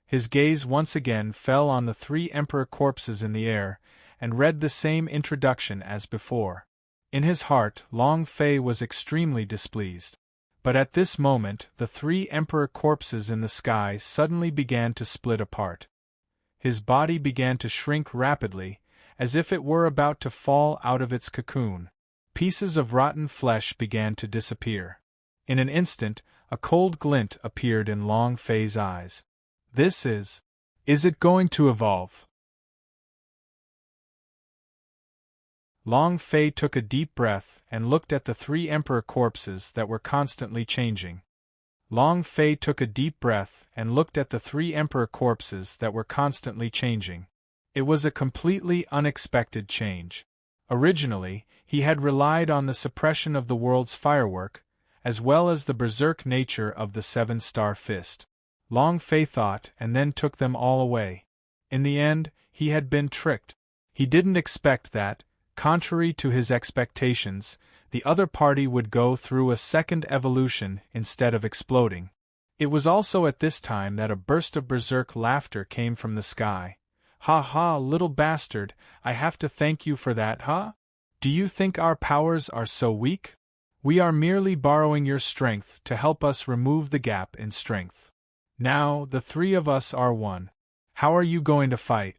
His gaze once again fell on the three Emperor corpses in the air, and read the same introduction as before. In his heart, Long Fei was extremely displeased. But at this moment, the three Emperor corpses in the sky suddenly began to split apart. His body began to shrink rapidly, as if it were about to fall out of its cocoon. Pieces of rotten flesh began to disappear. In an instant, a cold glint appeared in Long Fei's eyes. This is it going to evolve? Long Fei took a deep breath and looked at the three Emperor corpses that were constantly changing. Long Fei took a deep breath and looked at the three Emperor corpses that were constantly changing. It was a completely unexpected change. Originally, he had relied on the suppression of the world's firework, as well as the berserk nature of the seven-star fist. Long Fei thought and then took them all away. In the end, he had been tricked. He didn't expect that, contrary to his expectations, the other party would go through a second evolution instead of exploding. It was also at this time that a burst of berserk laughter came from the sky. Ha ha, little bastard, I have to thank you for that, huh? Do you think our powers are so weak? We are merely borrowing your strength to help us remove the gap in strength. Now, the three of us are one. How are you going to fight?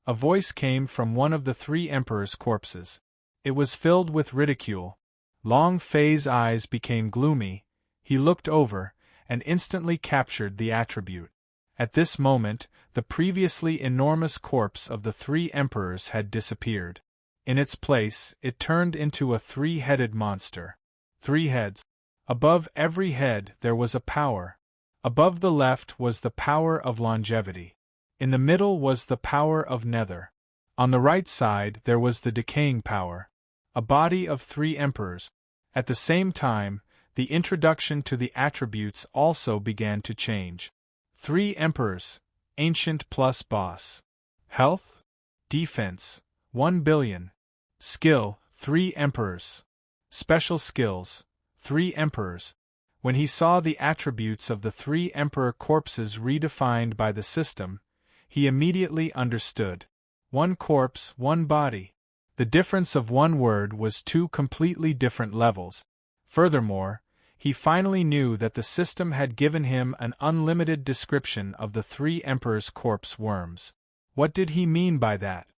A voice came from one of the three Emperor's corpses. It was filled with ridicule. Long Fei's eyes became gloomy. He looked over, and instantly captured the attribute. At this moment, the previously enormous corpse of the three Emperors had disappeared. In its place, it turned into a three-headed monster. 3 heads. Above every head there was a power. Above the left was the power of longevity. In the middle was the power of nether. On the right side there was the decaying power. A body of 3 emperors. At the same time, the introduction to the attributes also began to change. 3 emperors, ancient plus boss. Health? Defense, 1 billion. Skill, 3 emperors. Special skills, 3 emperors. When he saw the attributes of the 3 emperor corpses redefined by the system, he immediately understood. 1 corpse, 1 body. The difference of 1 word was 2 completely different levels. Furthermore, he finally knew that the system had given him an unlimited description of the 3 emperors' corpse worms. What did he mean by that?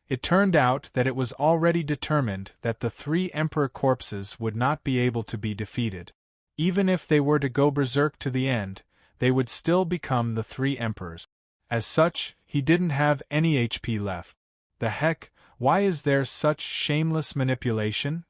It turned out that it was already determined that the 3 emperor corpses would not be able to be defeated. Even if they were to go berserk to the end, they would still become the 3 emperors. As such, he didn't have any HP left. The heck, why is there such shameless manipulation?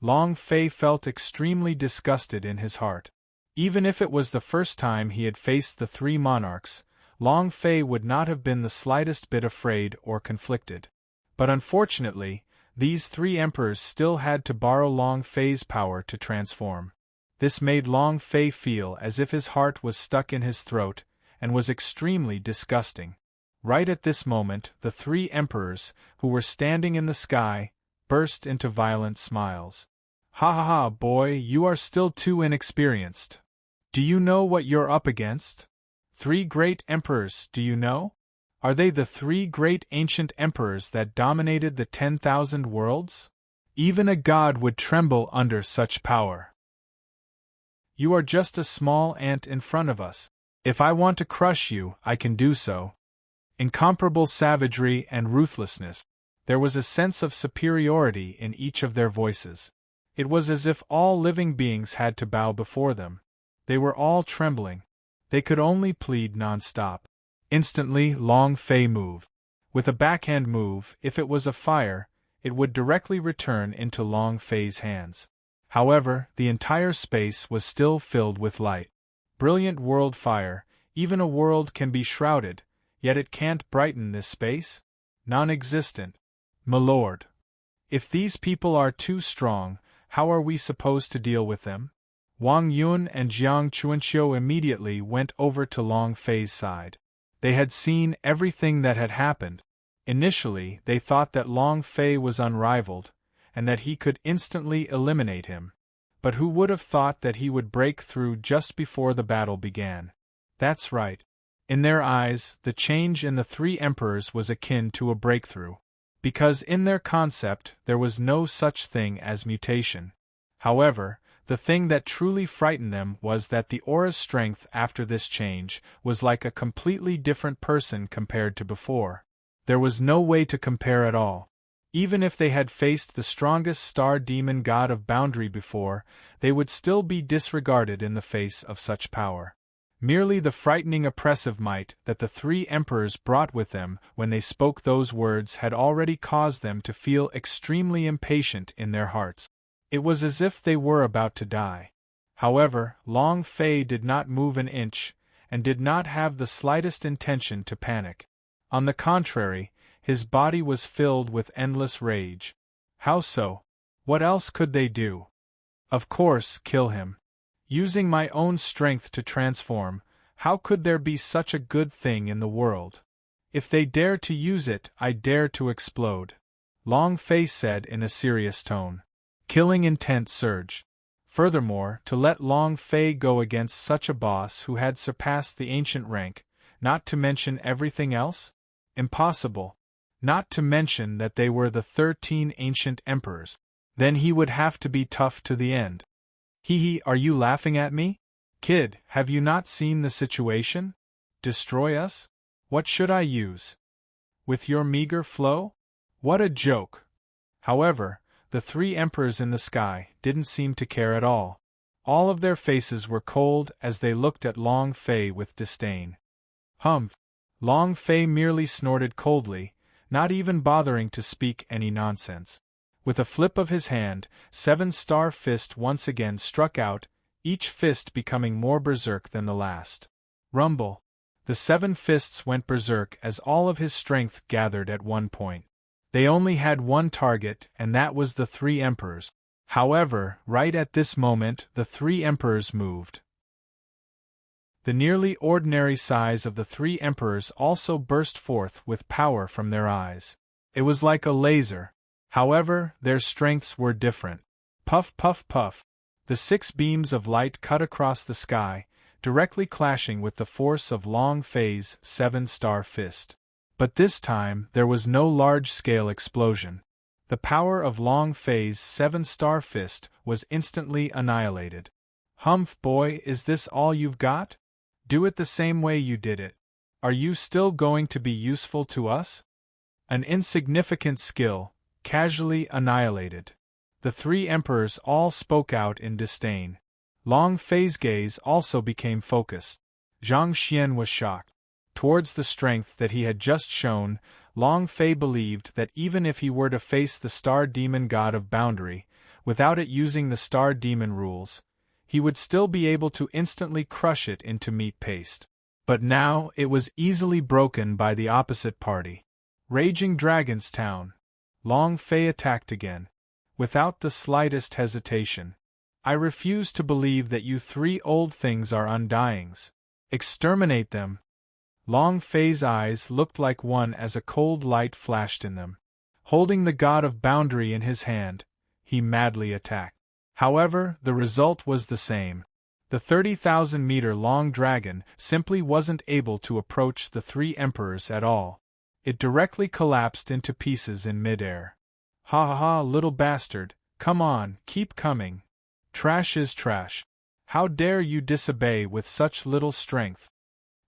Long Fei felt extremely disgusted in his heart. Even if it was the first time he had faced the 3 monarchs, Long Fei would not have been the slightest bit afraid or conflicted. But unfortunately, these 3 emperors still had to borrow Long Fei's power to transform. This made Long Fei feel as if his heart was stuck in his throat, and was extremely disgusting. Right at this moment, the 3 emperors, who were standing in the sky, burst into violent smiles. Ha ha ha, boy, you are still too inexperienced. Do you know what you're up against? 3 great emperors, do you know? Are they the 3 great ancient emperors that dominated the 10,000 worlds? Even a god would tremble under such power. You are just a small ant in front of us. If I want to crush you, I can do so. Incomparable savagery and ruthlessness. There was a sense of superiority in each of their voices. It was as if all living beings had to bow before them. They were all trembling. They could only plead non-stop. Instantly, Long Fei moved. With a backhand move, if it was a fire, it would directly return into Long Fei's hands. However, the entire space was still filled with light. Brilliant world fire. Even a world can be shrouded, yet it can't brighten this space? Non-existent. Milord. If these people are too strong, how are we supposed to deal with them? Wang Yun and Jiang Chuanqiu immediately went over to Long Fei's side. They had seen everything that had happened. Initially, they thought that Long Fei was unrivaled, and that he could instantly eliminate him. But who would have thought that he would break through just before the battle began? That's right. In their eyes, the change in the 3 emperors was akin to a breakthrough. Because in their concept, there was no such thing as mutation. However, the thing that truly frightened them was that the aura's strength after this change was like a completely different person compared to before. There was no way to compare at all. Even if they had faced the strongest star demon god of boundary before, they would still be disregarded in the face of such power. Merely the frightening oppressive might that the 3 emperors brought with them when they spoke those words had already caused them to feel extremely impatient in their hearts. It was as if they were about to die. However, Long Fei did not move an inch, and did not have the slightest intention to panic. On the contrary, his body was filled with endless rage. How so? What else could they do? Of course, kill him. Using my own strength to transform, how could there be such a good thing in the world? If they dare to use it, I dare to explode. Long Fei said in a serious tone. Killing intent surged. Furthermore, to let Long Fei go against such a boss who had surpassed the ancient rank, not to mention everything else? Impossible. Not to mention that they were the 13 ancient emperors. Then he would have to be tough to the end. Hee, are you laughing at me? Kid, have you not seen the situation? Destroy us? What should I use? With your meager flow? What a joke! However, the 3 emperors in the sky didn't seem to care at all. All of their faces were cold as they looked at Long Fei with disdain. Humph! Long Fei merely snorted coldly, not even bothering to speak any nonsense. With a flip of his hand, 7-star fist once again struck out, each fist becoming more berserk than the last. Rumble! The 7 fists went berserk as all of his strength gathered at one point. They only had one target, and that was the 3 emperors. However, right at this moment, the 3 emperors moved. The nearly ordinary size of the 3 emperors also burst forth with power from their eyes. It was like a laser. However, their strengths were different. Puff, puff, puff. The 6 beams of light cut across the sky, directly clashing with the force of Long Fei's 7-star fist. But this time, there was no large-scale explosion. The power of Long Fei's 7-star fist was instantly annihilated. Humph, boy, is this all you've got? Do it the same way you did it. Are you still going to be useful to us? An insignificant skill, casually annihilated. The 3 emperors all spoke out in disdain. Long Fei's gaze also became focused. Zhang Xian was shocked. Towards the strength that he had just shown, Long Fei believed that even if he were to face the Star Demon God of Boundary, without it using the Star Demon rules, he would still be able to instantly crush it into meat paste. But now it was easily broken by the opposite party. Raging Dragon's Town. Long Fei attacked again. Without the slightest hesitation. I refuse to believe that you 3 old things are undyings. Exterminate them. Long Fei's eyes looked like one as a cold light flashed in them. Holding the God of Boundary in his hand, he madly attacked. However, the result was the same. The 30,000-meter-long dragon simply wasn't able to approach the three emperors at all. It directly collapsed into pieces in midair. Ha ha ha, little bastard, come on, keep coming. Trash is trash. How dare you disobey with such little strength?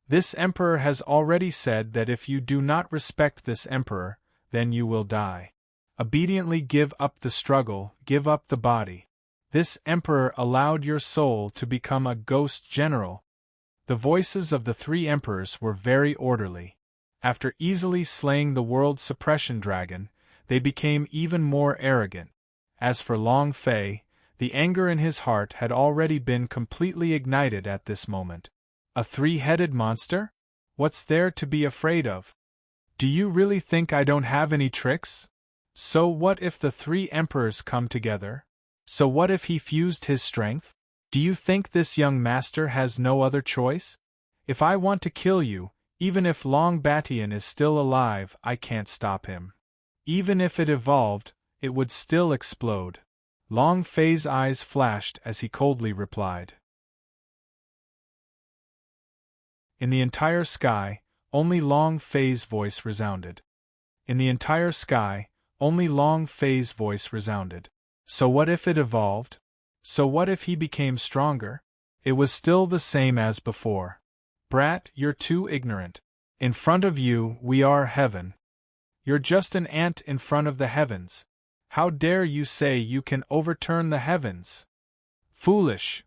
This emperor has already said that if you do not respect this emperor, then you will die. Obediently give up the struggle, give up the body. This emperor allowed your soul to become a ghost general. The voices of the three emperors were very orderly. After easily slaying the world suppression dragon, they became even more arrogant. As for Long Fei, the anger in his heart had already been completely ignited at this moment. A three-headed monster? What's there to be afraid of? Do you really think I don't have any tricks? So what if the three emperors come together? So what if he fused his strength? Do you think this young master has no other choice? If I want to kill you, even if Long Batian is still alive, I can't stop him. Even if it evolved, it would still explode. Long Fei's eyes flashed as he coldly replied. In the entire sky, only Long Fei's voice resounded. In the entire sky, only Long Fei's voice resounded. So what if it evolved? So what if he became stronger? It was still the same as before. Brat, you're too ignorant. In front of you, we are heaven. You're just an ant in front of the heavens. How dare you say you can overturn the heavens? Foolish!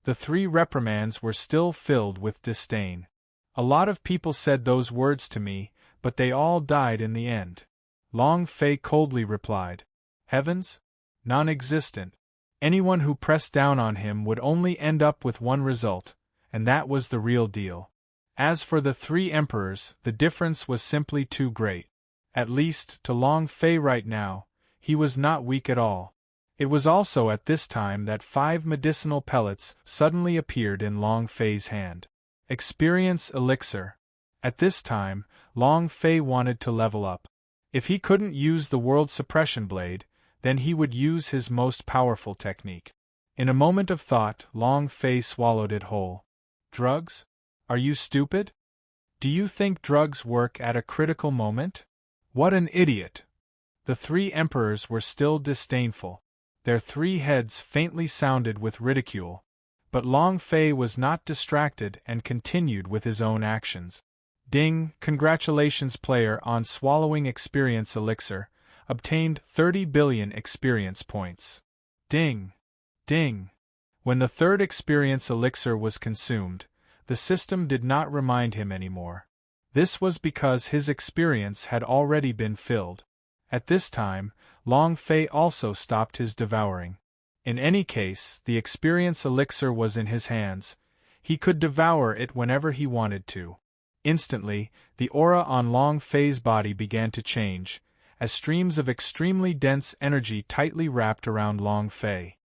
The three reprimands were still filled with disdain. A lot of people said those words to me, but they all died in the end. Long Fei coldly replied. Heavens? Non-existent. Anyone who pressed down on him would only end up with one result, and that was the real deal. As for the three emperors, the difference was simply too great. At least, to Long Fei right now, he was not weak at all. It was also at this time that 5 medicinal pellets suddenly appeared in Long Fei's hand. Experience elixir. At this time, Long Fei wanted to level up. If he couldn't use the world suppression blade, then he would use his most powerful technique. In a moment of thought, Long Fei swallowed it whole. Drugs? Are you stupid? Do you think drugs work at a critical moment? What an idiot! The three emperors were still disdainful. Their three heads faintly sounded with ridicule. But Long Fei was not distracted and continued with his own actions. Ding! Congratulations, player on swallowing experience elixir. Obtained 30 billion experience points. Ding! Ding! When the third experience elixir was consumed, the system did not remind him anymore. This was because his experience had already been filled. At this time, Long Fei also stopped his devouring. In any case, the experience elixir was in his hands. He could devour it whenever he wanted to. Instantly, the aura on Long Fei's body began to change, as streams of extremely dense energy tightly wrapped around Long Fei.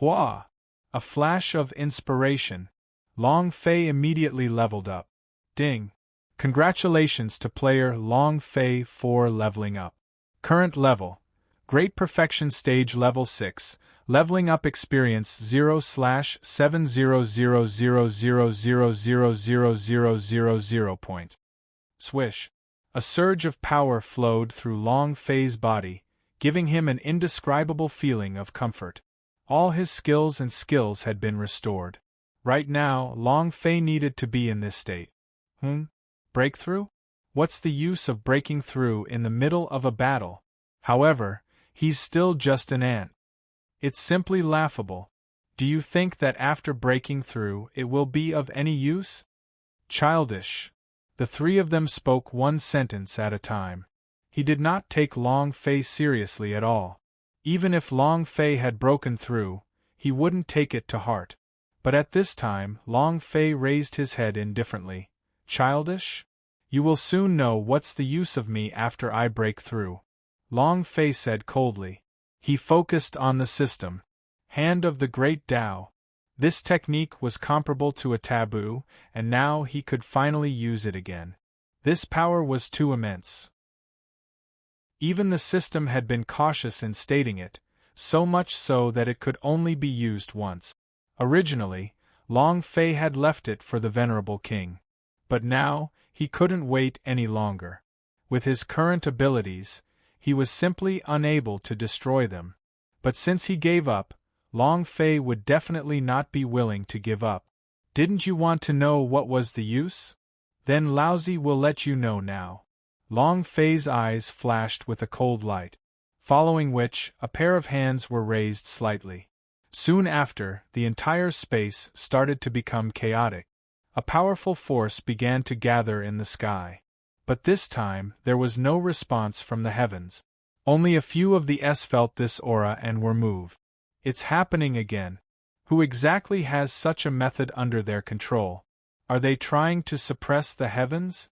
Hua! A flash of inspiration. Long Fei immediately leveled up. Ding! Congratulations to player Long Fei for leveling up. Current level. Great Perfection Stage Level 6, Leveling Up Experience 0/70000000000 point. Swish. A surge of power flowed through Long Fei's body, giving him an indescribable feeling of comfort. All his skills had been restored. Right now, Long Fei needed to be in this state. Breakthrough? What's the use of breaking through in the middle of a battle? However, he's still just an ant. It's simply laughable. Do you think that after breaking through it will be of any use? Childish. The three of them spoke one sentence at a time. He did not take Long Fei seriously at all. Even if Long Fei had broken through, he wouldn't take it to heart. But at this time, Long Fei raised his head indifferently. Childish? You will soon know what's the use of me after I break through. Long Fei said coldly. He focused on the system. Hand of the Great Tao. This technique was comparable to a taboo, and now he could finally use it again. This power was too immense. Even the system had been cautious in stating it, so much so that it could only be used once. Originally, Long Fei had left it for the venerable king. But now, he couldn't wait any longer. With his current abilities, he was simply unable to destroy them. But since he gave up, Long Fei would definitely not be willing to give up. Didn't you want to know what was the use? Then Laozi will let you know now. Long Fei's eyes flashed with a cold light, following which a pair of hands were raised slightly. Soon after, the entire space started to become chaotic. A powerful force began to gather in the sky. But this time, there was no response from the heavens. Only a few of the S felt this aura and were moved. It's happening again. Who exactly has such a method under their control? Are they trying to suppress the heavens?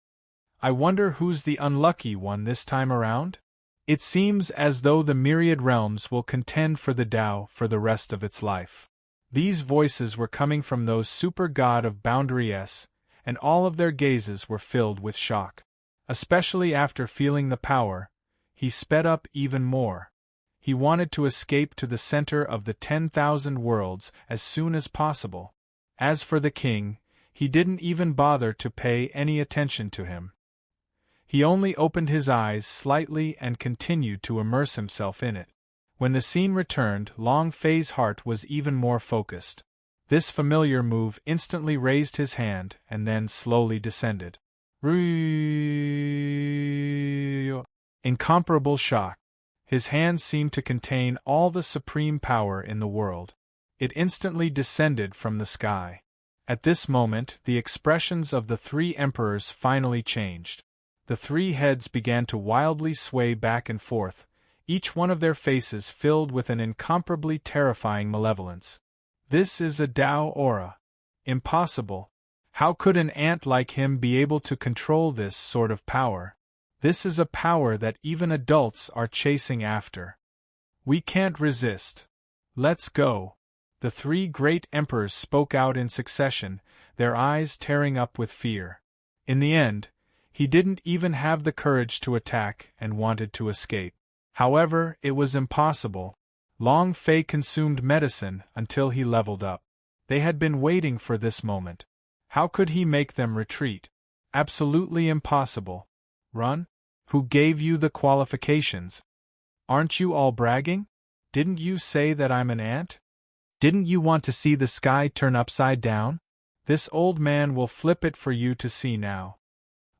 I wonder who's the unlucky one this time around? It seems as though the myriad realms will contend for the Tao for the rest of its life. These voices were coming from those super god of boundary S, and all of their gazes were filled with shock. Especially after feeling the power, he sped up even more. He wanted to escape to the center of the 10,000 worlds as soon as possible. As for the king, he didn't even bother to pay any attention to him. He only opened his eyes slightly and continued to immerse himself in it. When the scene returned, Long Fei's heart was even more focused. This familiar move instantly raised his hand and then slowly descended. Incomparable shock. His hand seemed to contain all the supreme power in the world. It instantly descended from the sky. At this moment, the expressions of the three emperors finally changed. The three heads began to wildly sway back and forth, each one of their faces filled with an incomparably terrifying malevolence. This is a Tao aura. Impossible. How could an ant like him be able to control this sort of power? This is a power that even adults are chasing after. We can't resist. Let's go. The three great emperors spoke out in succession, their eyes tearing up with fear. In the end, he didn't even have the courage to attack and wanted to escape. However, it was impossible. Long Fei consumed medicine until he leveled up. They had been waiting for this moment. How could he make them retreat? Absolutely impossible. Run? Who gave you the qualifications? Aren't you all bragging? Didn't you say that I'm an ant? Didn't you want to see the sky turn upside down? This old man will flip it for you to see now.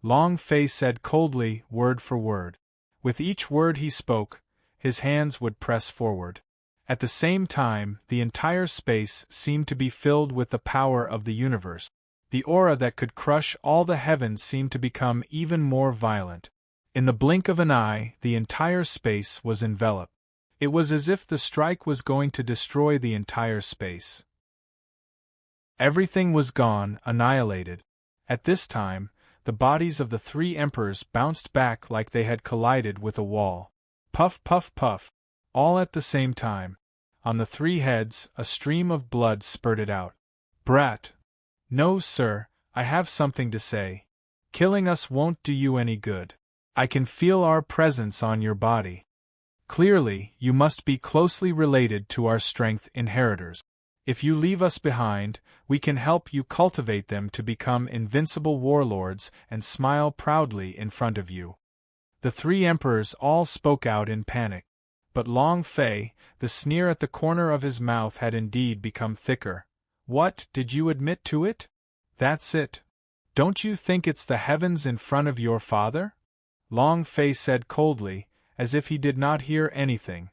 Long Fei said coldly, word for word. With each word he spoke, his hands would press forward. At the same time, the entire space seemed to be filled with the power of the universe. The aura that could crush all the heavens seemed to become even more violent. In the blink of an eye, the entire space was enveloped. It was as if the strike was going to destroy the entire space. Everything was gone, annihilated. At this time, the bodies of the three emperors bounced back like they had collided with a wall. Puff, puff, puff. All at the same time. On the three heads, a stream of blood spurted out. Brat. No, sir, I have something to say. Killing us won't do you any good. I can feel our presence on your body. Clearly, you must be closely related to our strength inheritors. If you leave us behind, we can help you cultivate them to become invincible warlords and smile proudly in front of you. The three emperors all spoke out in panic. But Long Fei, the sneer at the corner of his mouth had indeed become thicker. What, did you admit to it? That's it. Don't you think it's the heavens in front of your father? Long Fei said coldly, as if he did not hear anything.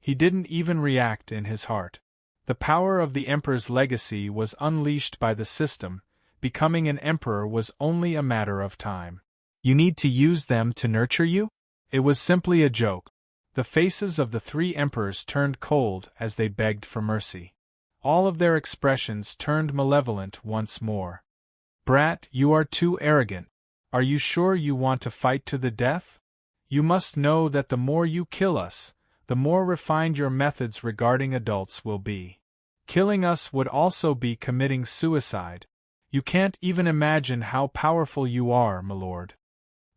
He didn't even react in his heart. The power of the emperor's legacy was unleashed by the system. Becoming an emperor was only a matter of time. You need to use them to nurture you? It was simply a joke. The faces of the three emperors turned cold as they begged for mercy. All of their expressions turned malevolent once more. Brat, you are too arrogant. Are you sure you want to fight to the death? You must know that the more you kill us, the more refined your methods regarding adults will be. Killing us would also be committing suicide. You can't even imagine how powerful you are, my lord.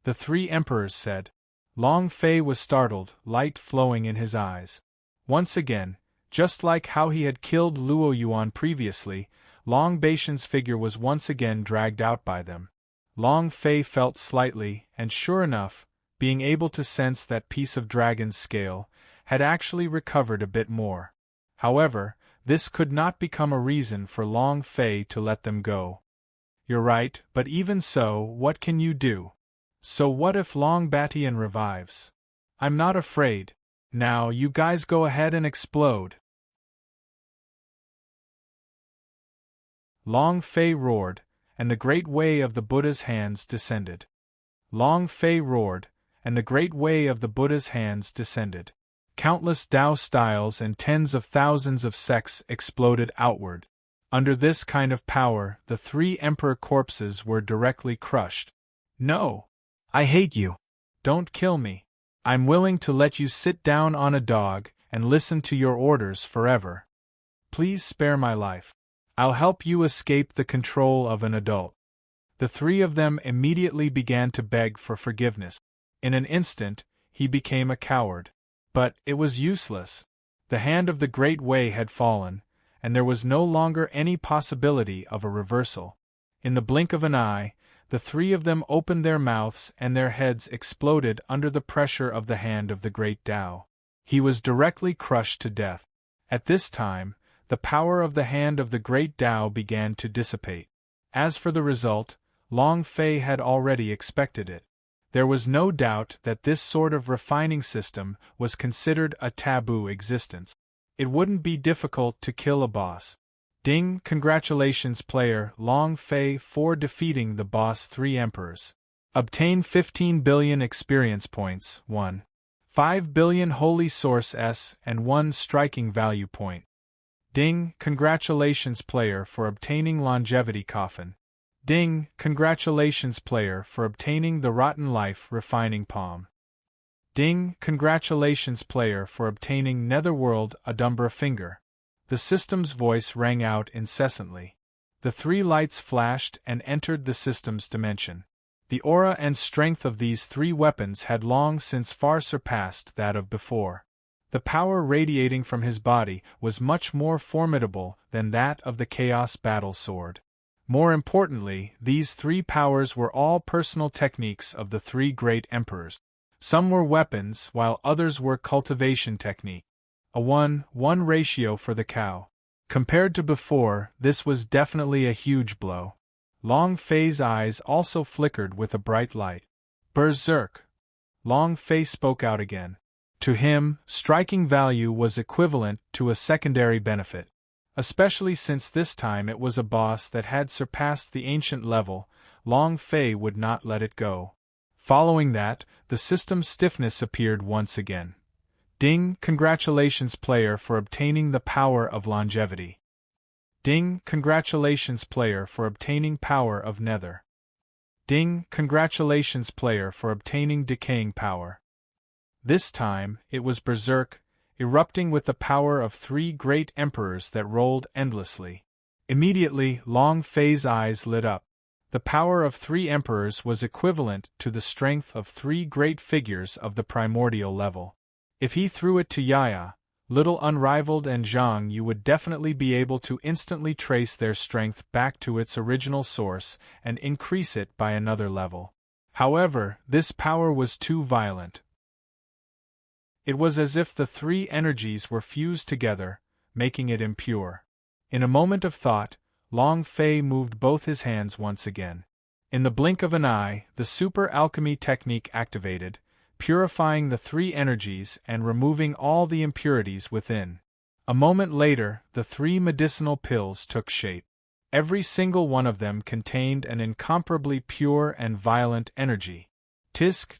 The three emperors said. Long Fei was startled, light flowing in his eyes. Once again, just like how he had killed Luo Yuan previously, Long Baishan's figure was once again dragged out by them. Long Fei felt slightly, and sure enough, being able to sense that piece of dragon's scale, had actually recovered a bit more. However, this could not become a reason for Long Fei to let them go. You're right, but even so, what can you do? So what if Long Batian revives? I'm not afraid. Now you guys go ahead and explode. Long Fei roared, and the great way of the Buddha's hands descended. Long Fei roared, and the great way of the Buddha's hands descended. Countless Tao styles and tens of thousands of sects exploded outward. Under this kind of power, the three emperor corpses were directly crushed. No! I hate you! Don't kill me! I'm willing to let you sit down on a dog and listen to your orders forever. Please spare my life. I'll help you escape the control of an adult. The three of them immediately began to beg for forgiveness. In an instant, he became a coward. But it was useless. The hand of the Great Way had fallen, and there was no longer any possibility of a reversal. In the blink of an eye, the three of them opened their mouths and their heads exploded under the pressure of the hand of the Great Tao. He was directly crushed to death. At this time, the power of the hand of the Great Tao began to dissipate. As for the result, Long Fei had already expected it. There was no doubt that this sort of refining system was considered a taboo existence. It wouldn't be difficult to kill a boss. Ding! Congratulations player Long Fei for defeating the boss 3 emperors. Obtain 15 billion experience points, 1. 5 billion holy source S and 1 striking value point. Ding! Congratulations player for obtaining longevity coffin. Ding! Congratulations player for obtaining the rotten life refining palm. Ding! Congratulations player for obtaining netherworld adumbra finger. The system's voice rang out incessantly. The 3 lights flashed and entered the system's dimension. The aura and strength of these 3 weapons had long since far surpassed that of before. The power radiating from his body was much more formidable than that of the Chaos Battle Sword. More importantly, these 3 powers were all personal techniques of the 3 great emperors. Some were weapons, while others were cultivation technique. A 1:1 ratio for the cow. Compared to before, this was definitely a huge blow. Long Fei's eyes also flickered with a bright light. Berserk! Long Fei spoke out again. To him, striking value was equivalent to a secondary benefit. Especially since this time it was a boss that had surpassed the ancient level, Long Fei would not let it go. Following that, the system's stiffness appeared once again. Ding! Congratulations player for obtaining the power of longevity. Ding! Congratulations player for obtaining power of nether. Ding! Congratulations player for obtaining decaying power. This time, it was Berserk, erupting with the power of 3 great emperors that rolled endlessly. Immediately, Long Fei's eyes lit up. The power of 3 emperors was equivalent to the strength of 3 great figures of the primordial level. If he threw it to Yaya, Little Unrivaled and Zhang, you would definitely be able to instantly trace their strength back to its original source and increase it by another level. However, this power was too violent. It was as if the 3 energies were fused together, making it impure. In a moment of thought, Long Fei moved both his hands once again. In the blink of an eye, the super alchemy technique activated, purifying the 3 energies and removing all the impurities within. A moment later, the 3 medicinal pills took shape. Every single one of them contained an incomparably pure and violent energy. Tsk,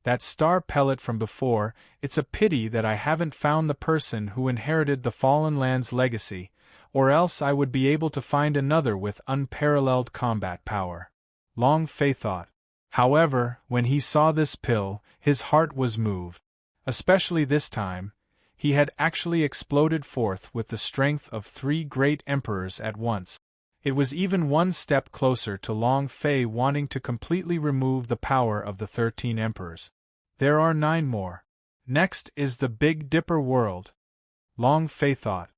that star pellet from before, it's a pity that I haven't found the person who inherited the Fallen Land's legacy, or else I would be able to find another with unparalleled combat power. Long Fei thought. However, when he saw this pill, his heart was moved. Especially this time, he had actually exploded forth with the strength of 3 great emperors at once. It was even one step closer to Long Fei wanting to completely remove the power of the 13 emperors. There are 9 more. Next is the Big Dipper world. Long Fei thought.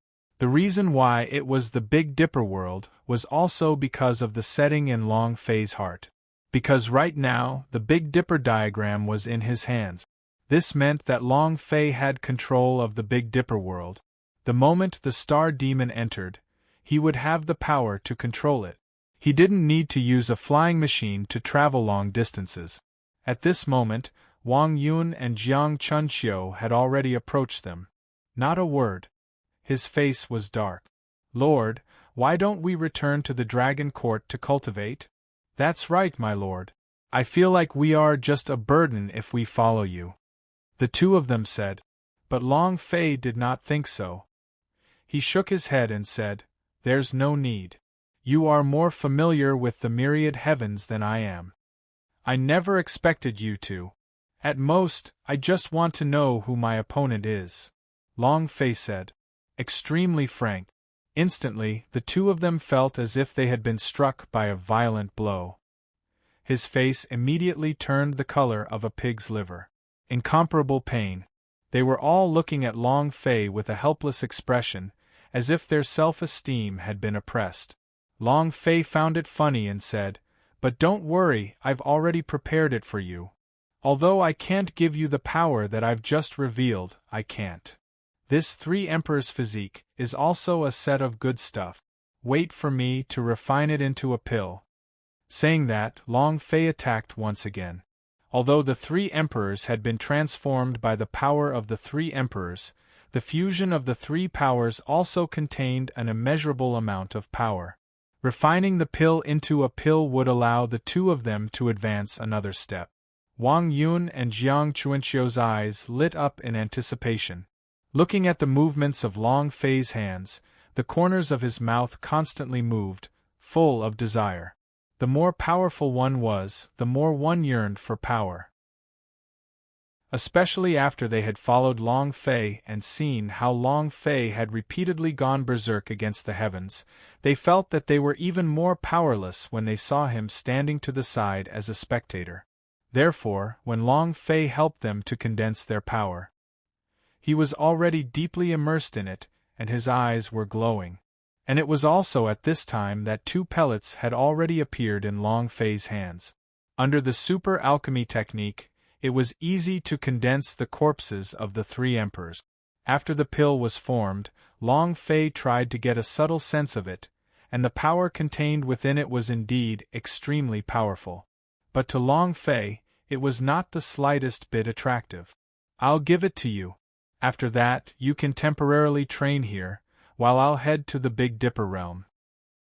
The reason why it was the Big Dipper world was also because of the setting in Long Fei's heart. Because right now, the Big Dipper diagram was in his hands. This meant that Long Fei had control of the Big Dipper world. The moment the Star Demon entered, he would have the power to control it. He didn't need to use a flying machine to travel long distances. At this moment, Wang Yun and Jiang Chunqiu had already approached them. Not a word. His face was dark. Lord, why don't we return to the Dragon Court to cultivate? That's right, my lord. I feel like we are just a burden if we follow you. The two of them said. But Long Fei did not think so. He shook his head and said, There's no need. You are more familiar with the myriad heavens than I am. I never expected you to. At most, I just want to know who my opponent is. Long Fei said. Extremely frank. Instantly, the two of them felt as if they had been struck by a violent blow. His face immediately turned the color of a pig's liver. Incomparable pain. They were all looking at Long Fei with a helpless expression, as if their self-esteem had been oppressed. Long Fei found it funny and said, But don't worry, I've already prepared it for you. Although I can't give you the power that I've just revealed, I can't. This Three Emperors physique is also a set of good stuff. Wait for me to refine it into a pill. Saying that, Long Fei attacked once again. Although the Three Emperors had been transformed by the power of the Three Emperors, the fusion of the three powers also contained an immeasurable amount of power. Refining the pill into a pill would allow the two of them to advance another step. Wang Yun and Jiang Chunqiu's eyes lit up in anticipation. Looking at the movements of Long Fei's hands, the corners of his mouth constantly moved, full of desire. The more powerful one was, the more one yearned for power. Especially after they had followed Long Fei and seen how Long Fei had repeatedly gone berserk against the heavens, they felt that they were even more powerless when they saw him standing to the side as a spectator. Therefore, when Long Fei helped them to condense their power, he was already deeply immersed in it, and his eyes were glowing. And it was also at this time that two pellets had already appeared in Long Fei's hands. Under the super alchemy technique, it was easy to condense the corpses of the three emperors. After the pill was formed, Long Fei tried to get a subtle sense of it, and the power contained within it was indeed extremely powerful. But to Long Fei, it was not the slightest bit attractive. I'll give it to you. After that, you can temporarily train here, while I'll head to the Big Dipper realm.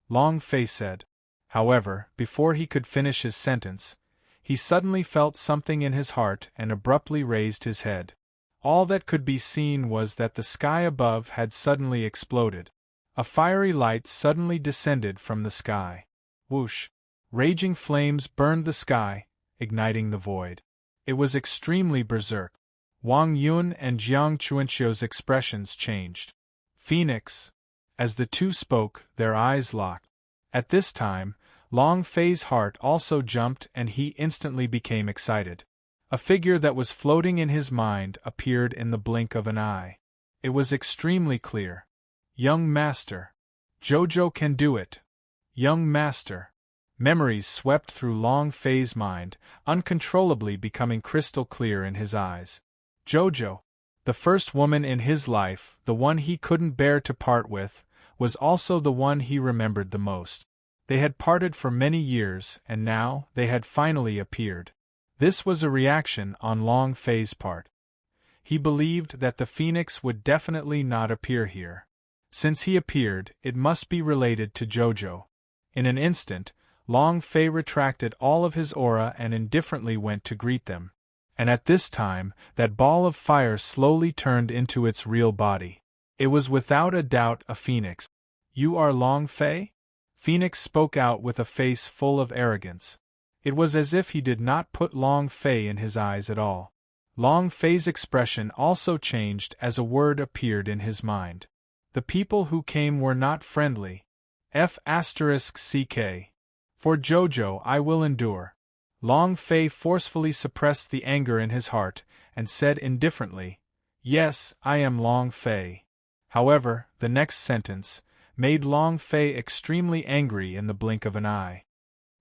Long Fei said. However, before he could finish his sentence, he suddenly felt something in his heart and abruptly raised his head. All that could be seen was that the sky above had suddenly exploded. A fiery light suddenly descended from the sky. Whoosh! Raging flames burned the sky, igniting the void. It was extremely berserk. Wang Yun and Jiang Chunqiu's expressions changed. Phoenix! As the two spoke, their eyes locked. At this time, Long Fei's heart also jumped and he instantly became excited. A figure that was floating in his mind appeared in the blink of an eye. It was extremely clear. Young Master! Jojo can do it! Young Master! Memories swept through Long Fei's mind, uncontrollably becoming crystal clear in his eyes. Jojo! The first woman in his life, the one he couldn't bear to part with, was also the one he remembered the most. They had parted for many years, and now they had finally appeared. This was a reaction on Long Fei's part. He believed that the phoenix would definitely not appear here. Since he appeared, it must be related to Jojo. In an instant, Long Fei retracted all of his aura and indifferently went to greet them. And at this time, that ball of fire slowly turned into its real body. It was without a doubt a phoenix. You are Long Fei? Phoenix spoke out with a face full of arrogance. It was as if he did not put Long Fei in his eyes at all. Long Fei's expression also changed as a word appeared in his mind. The people who came were not friendly. F***ck. For Jojo I will endure. Long Fei forcefully suppressed the anger in his heart, and said indifferently, Yes, I am Long Fei. However, the next sentence made Long Fei extremely angry in the blink of an eye.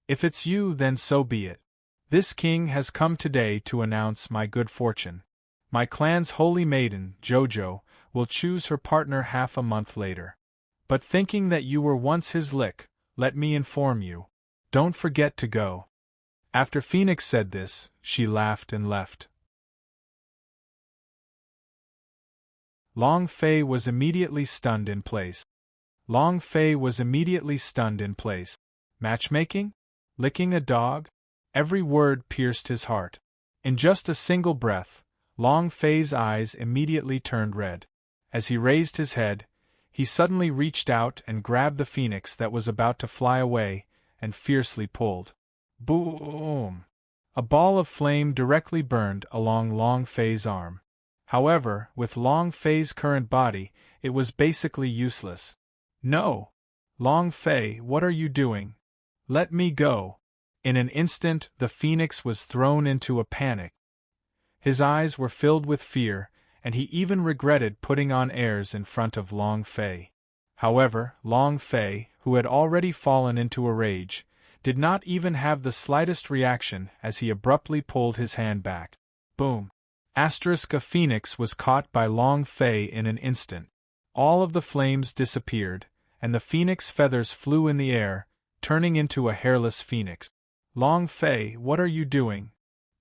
If it's you, then so be it. This king has come today to announce my good fortune. My clan's holy maiden, Jojo, will choose her partner half a month later. But thinking that you were once his lick, let me inform you. Don't forget to go. After Phoenix said this, she laughed and left. Long Fei was immediately stunned in place. Long Fei was immediately stunned in place. Matchmaking? Licking a dog? Every word pierced his heart. In just a single breath, Long Fei's eyes immediately turned red. As he raised his head, he suddenly reached out and grabbed the phoenix that was about to fly away, and fiercely pulled. Boom! A ball of flame directly burned along Long Fei's arm. However, with Long Fei's current body, it was basically useless. No! Long Fei, what are you doing? Let me go! In an instant, the phoenix was thrown into a panic. His eyes were filled with fear, and he even regretted putting on airs in front of Long Fei. However, Long Fei, who had already fallen into a rage, did not even have the slightest reaction as he abruptly pulled his hand back. Boom! A phoenix was caught by Long Fei in an instant. All of the flames disappeared, and the phoenix feathers flew in the air, turning into a hairless phoenix. Long Fei, what are you doing?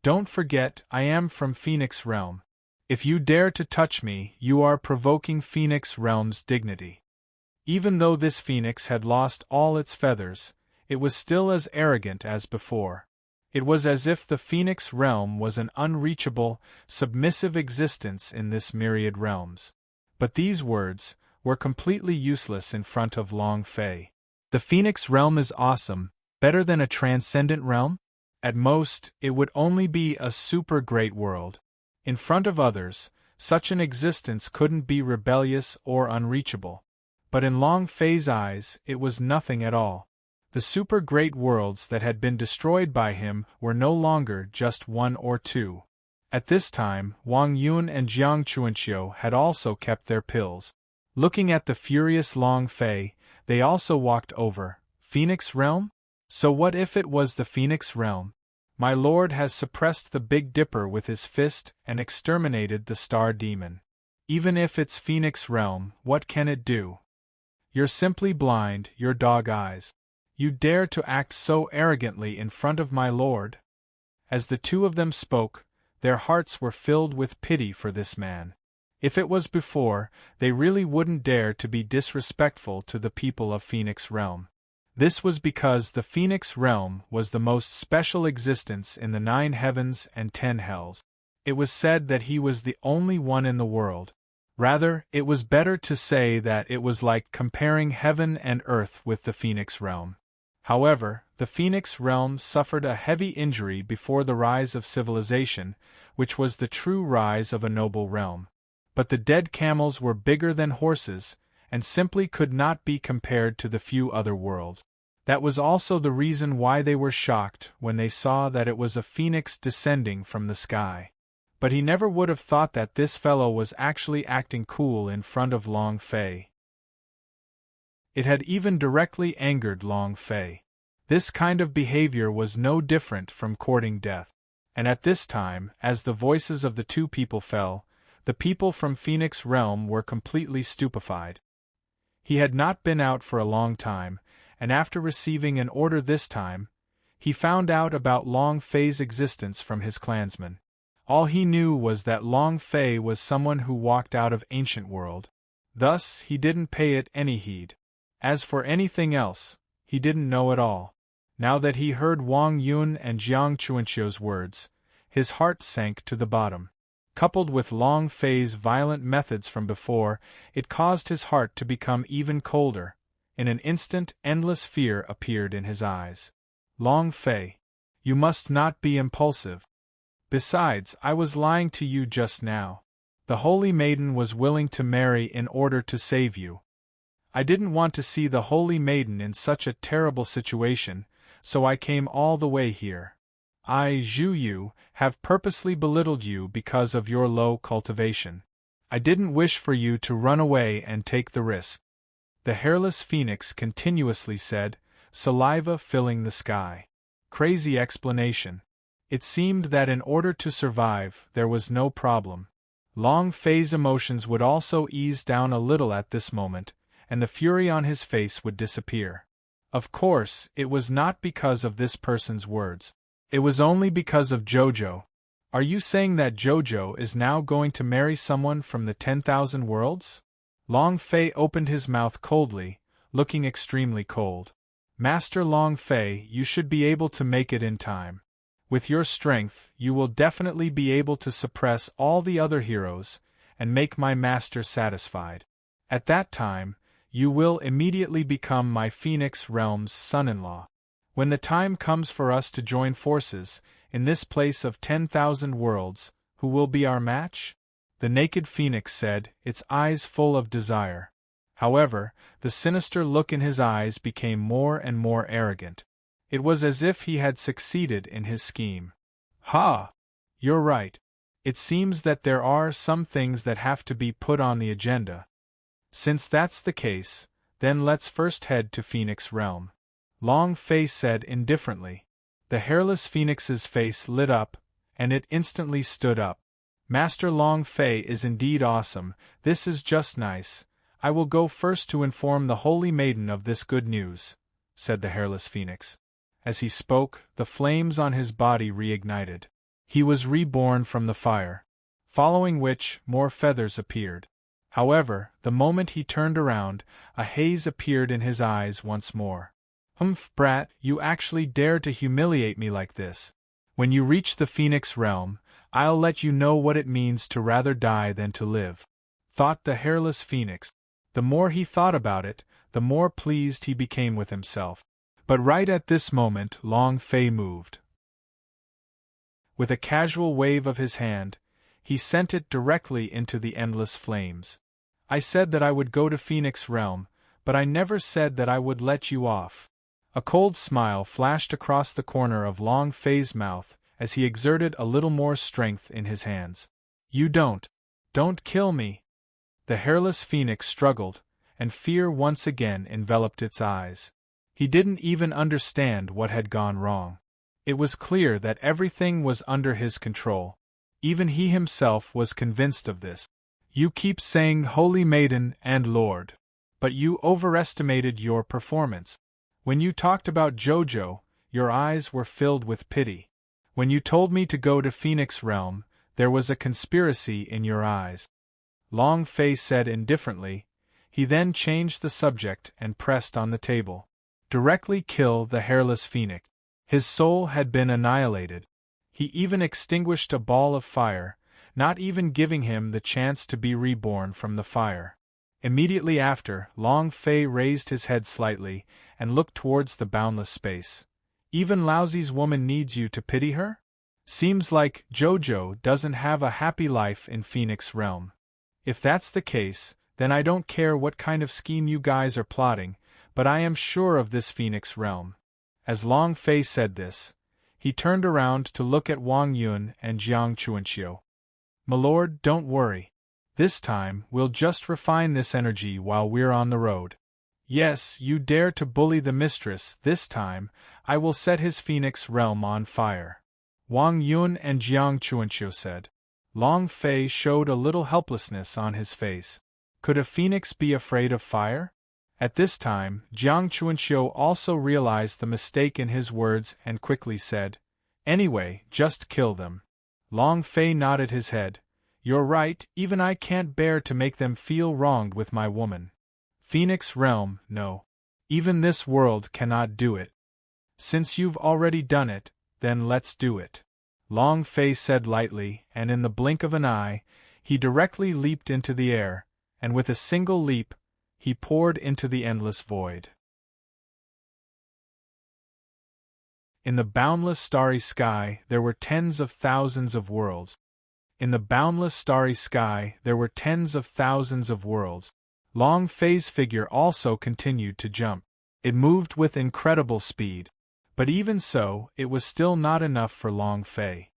Don't forget, I am from Phoenix Realm. If you dare to touch me, you are provoking Phoenix Realm's dignity. Even though this phoenix had lost all its feathers, it was still as arrogant as before. It was as if the Phoenix Realm was an unreachable, submissive existence in this myriad realms. But these words were completely useless in front of Long Fei. The Phoenix Realm is awesome, better than a transcendent realm? At most, it would only be a super great world. In front of others, such an existence couldn't be rebellious or unreachable. But in Long Fei's eyes, it was nothing at all. The super great worlds that had been destroyed by him were no longer just one or two. At this time, Wang Yun and Jiang Chuanqiu had also kept their pills. Looking at the furious Long Fei, they also walked over. Phoenix Realm? So what if it was the Phoenix Realm? My lord has suppressed the Big Dipper with his fist and exterminated the Star Demon. Even if it's Phoenix Realm, what can it do? You're simply blind, your dog eyes. You dare to act so arrogantly in front of my lord? As the two of them spoke, their hearts were filled with pity for this man. If it was before, they really wouldn't dare to be disrespectful to the people of Phoenix Realm. This was because the Phoenix Realm was the most special existence in the 9 heavens and 10 hells. It was said that he was the only one in the world. Rather, it was better to say that it was like comparing heaven and earth with the Phoenix Realm. However, the Phoenix Realm suffered a heavy injury before the rise of civilization, which was the true rise of a noble realm. But the dead camels were bigger than horses, and simply could not be compared to the few other worlds. That was also the reason why they were shocked when they saw that it was a phoenix descending from the sky. But he never would have thought that this fellow was actually acting cool in front of Long Fei. It had even directly angered Long Fei. This kind of behavior was no different from courting death. And at this time, as the voices of the two people fell, the people from Phoenix Realm were completely stupefied. He had not been out for a long time, and after receiving an order this time, he found out about Long Fei's existence from his clansmen. All he knew was that Long Fei was someone who walked out of ancient world. Thus, he didn't pay it any heed. As for anything else, he didn't know at all. Now that he heard Wang Yun and Jiang Chuanqiu's words, his heart sank to the bottom. Coupled with Long Fei's violent methods from before, it caused his heart to become even colder. In an instant, endless fear appeared in his eyes. Long Fei, you must not be impulsive. Besides, I was lying to you just now. The Holy Maiden was willing to marry in order to save you. I didn't want to see the Holy Maiden in such a terrible situation, so I came all the way here. I, Zhu Yu, have purposely belittled you because of your low cultivation. I didn't wish for you to run away and take the risk," the hairless phoenix continuously said, saliva filling the sky. Crazy explanation. It seemed that in order to survive, there was no problem. Long Fei's emotions would also ease down a little at this moment, and the fury on his face would disappear. Of course, it was not because of this person's words. It was only because of Jojo. Are you saying that Jojo is now going to marry someone from the 10,000 worlds? Long Fei opened his mouth coldly, looking extremely cold. Master Long Fei, you should be able to make it in time. With your strength, you will definitely be able to suppress all the other heroes, and make my master satisfied. At that time, you will immediately become my Phoenix Realm's son-in-law. When the time comes for us to join forces, in this place of 10,000 worlds, who will be our match? The naked phoenix said, its eyes full of desire. However, the sinister look in his eyes became more and more arrogant. It was as if he had succeeded in his scheme. "Ha! You're right. It seems that there are some things that have to be put on the agenda. Since that's the case, then let's first head to Phoenix Realm," Long Fei said indifferently. The hairless phoenix's face lit up, and it instantly stood up. "Master Long Fei is indeed awesome, this is just nice. I will go first to inform the Holy Maiden of this good news," said the hairless phoenix. As he spoke, the flames on his body reignited. He was reborn from the fire. Following which, more feathers appeared. However, the moment he turned around, a haze appeared in his eyes once more. "Humph, brat, you actually dare to humiliate me like this. When you reach the Phoenix Realm, I'll let you know what it means to rather die than to live," thought the hairless phoenix. The more he thought about it, the more pleased he became with himself. But right at this moment, Long Fei moved. With a casual wave of his hand, he sent it directly into the endless flames. "I said that I would go to Phoenix Realm, but I never said that I would let you off." A cold smile flashed across the corner of Long Fei's mouth as he exerted a little more strength in his hands. "You don't kill me." The hairless phoenix struggled, and fear once again enveloped its eyes. He didn't even understand what had gone wrong. It was clear that everything was under his control. Even he himself was convinced of this. "You keep saying Holy Maiden and Lord. But you overestimated your performance. When you talked about Jojo, your eyes were filled with pity. When you told me to go to Phoenix Realm, there was a conspiracy in your eyes," Long Fei said indifferently. He then changed the subject and pressed on the table. "Directly kill the hairless phoenix." His soul had been annihilated. He even extinguished a ball of fire, not even giving him the chance to be reborn from the fire. Immediately after, Long Fei raised his head slightly and looked towards the boundless space. "Even Laozi's woman needs you to pity her? Seems like Jojo doesn't have a happy life in Phoenix Realm. If that's the case, then I don't care what kind of scheme you guys are plotting, but I am sure of this Phoenix Realm." As Long Fei said this, he turned around to look at Wang Yun and Jiang Chuanxiu. "Milord, don't worry. This time, we'll just refine this energy while we're on the road. Yes, you dare to bully the mistress, this time, I will set his Phoenix Realm on fire," Wang Yun and Jiang Chuanxiu said. Long Fei showed a little helplessness on his face. Could a phoenix be afraid of fire? At this time, Jiang Chuanxiu also realized the mistake in his words and quickly said, "Anyway, just kill them." Long Fei nodded his head. "You're right, even I can't bear to make them feel wronged with my woman. Phoenix Realm, no. Even this world cannot do it. Since you've already done it, then let's do it," Long Fei said lightly, and in the blink of an eye, he directly leaped into the air, and with a single leap, he poured into the endless void. In the boundless starry sky there were tens of thousands of worlds. In the boundless starry sky there were tens of thousands of worlds. Long Fei's figure also continued to jump. It moved with incredible speed. But even so, it was still not enough for Long Fei.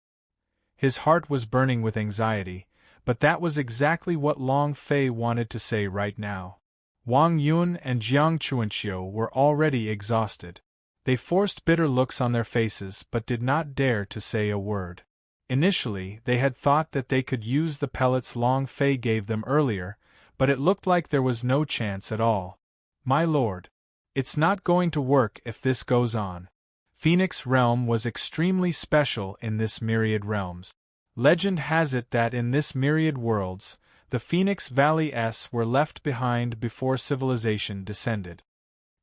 His heart was burning with anxiety, but that was exactly what Long Fei wanted to say right now. Wang Yun and Jiang Chuanxiu were already exhausted. They forced bitter looks on their faces but did not dare to say a word. Initially, they had thought that they could use the pellets Long Fei gave them earlier, but it looked like there was no chance at all. My lord, it's not going to work if this goes on. Phoenix Realm was extremely special in this myriad realms. Legend has it that in this myriad worlds, the Phoenix Valley were left behind before civilization descended.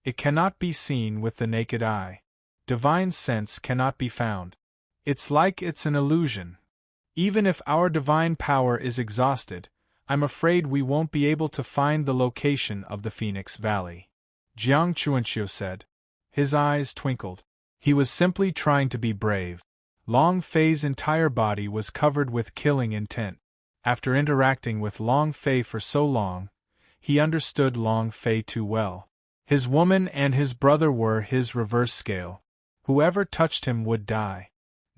It cannot be seen with the naked eye. Divine sense cannot be found. It's like it's an illusion. Even if our divine power is exhausted, I'm afraid we won't be able to find the location of the Phoenix Valley. Jiang Chuanxiu said. His eyes twinkled. He was simply trying to be brave. Long Fei's entire body was covered with killing intent. After interacting with Long Fei for so long, he understood Long Fei too well. His woman and his brother were his reverse scale. Whoever touched him would die.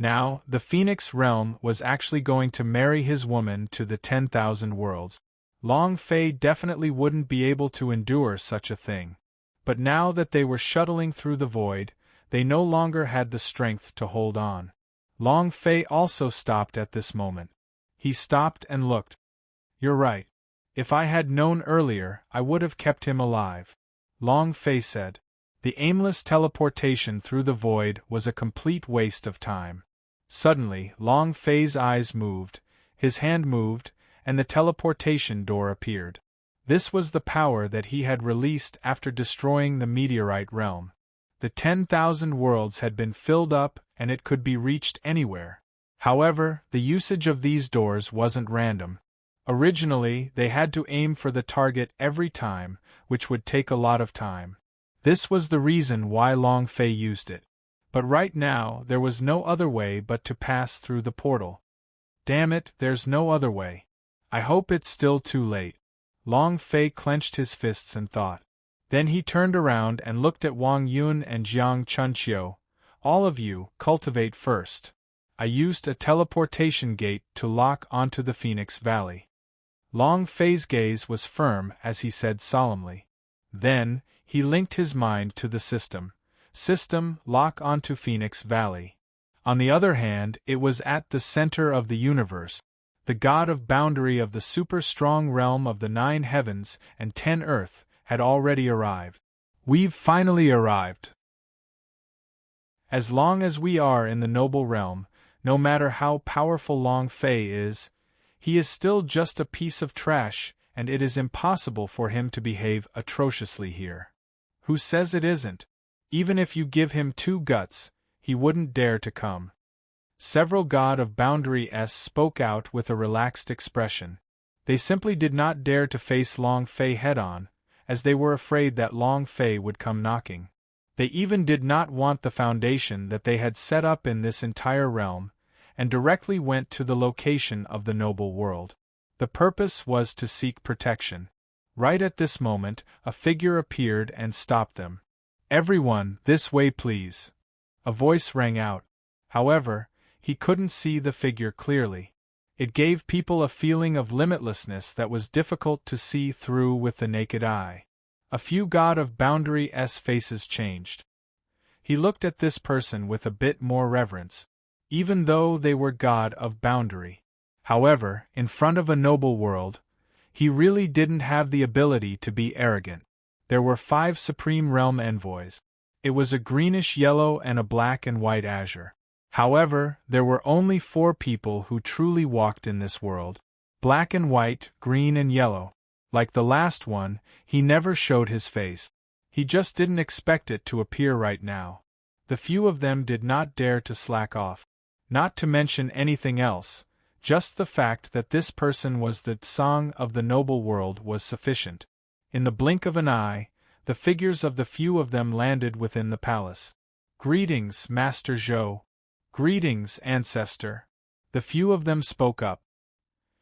Now, the Phoenix Realm was actually going to marry his woman to the 10,000 worlds. Long Fei definitely wouldn't be able to endure such a thing. But now that they were shuttling through the void, they no longer had the strength to hold on. Long Fei also stopped at this moment. He stopped and looked. You're right. If I had known earlier, I would have kept him alive. Long Fei said. The aimless teleportation through the void was a complete waste of time. Suddenly, Long Fei's eyes moved, his hand moved, and the teleportation door appeared. This was the power that he had released after destroying the meteorite realm. The 10,000 worlds had been filled up and it could be reached anywhere. However, the usage of these doors wasn't random. Originally, they had to aim for the target every time, which would take a lot of time. This was the reason why Long Fei used it. But right now, there was no other way but to pass through the portal. Damn it, there's no other way. I hope it's still too late. Long Fei clenched his fists and thought. Then he turned around and looked at Wang Yun and Jiang Chunqiu. All of you, cultivate first. I used a teleportation gate to lock onto the Phoenix Valley. Long Fei's gaze was firm as he said solemnly. Then, he linked his mind to the system. System, lock onto Phoenix Valley. On the other hand, it was at the center of the universe. The god of boundary of the super-strong realm of the 9 heavens and 10 earth had already arrived. We've finally arrived. As long as we are in the noble realm, no matter how powerful Long Fei is, he is still just a piece of trash, and it is impossible for him to behave atrociously here. Who says it isn't? Even if you give him 2 guts, he wouldn't dare to come. Several God of Boundary spoke out with a relaxed expression. They simply did not dare to face Long Fei head-on, as they were afraid that Long Fei would come knocking. They even did not want the foundation that they had set up in this entire realm, and directly went to the location of the noble world. The purpose was to seek protection. Right at this moment, a figure appeared and stopped them. Everyone, this way please. A voice rang out. However, he couldn't see the figure clearly. It gave people a feeling of limitlessness that was difficult to see through with the naked eye. A few God of Boundary's faces changed. He looked at this person with a bit more reverence, even though they were God of Boundary. However, in front of a noble world, he really didn't have the ability to be arrogant. There were 5 Supreme Realm envoys. It was a greenish-yellow and a black and white azure. However, there were only 4 people who truly walked in this world. Black and white, green and yellow. Like the last one, he never showed his face. He just didn't expect it to appear right now. The few of them did not dare to slack off. Not to mention anything else, just the fact that this person was the Tsang of the noble world was sufficient. In the blink of an eye, the figures of the few of them landed within the palace. Greetings, Master Zhou. Greetings, Ancestor. The few of them spoke up.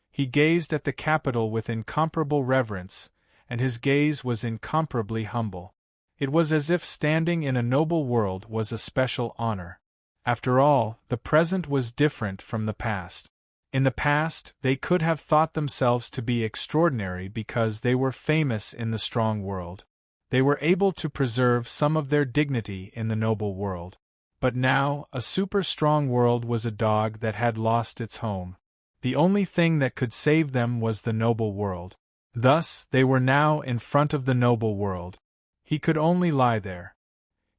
He gazed at the capital with incomparable reverence, and his gaze was incomparably humble. It was as if standing in a noble world was a special honor. After all, the present was different from the past. In the past, they could have thought themselves to be extraordinary because they were famous in the strong world. They were able to preserve some of their dignity in the noble world. But now, a super strong world was a dog that had lost its home. The only thing that could save them was the noble world. Thus, they were now in front of the noble world. He could only lie there.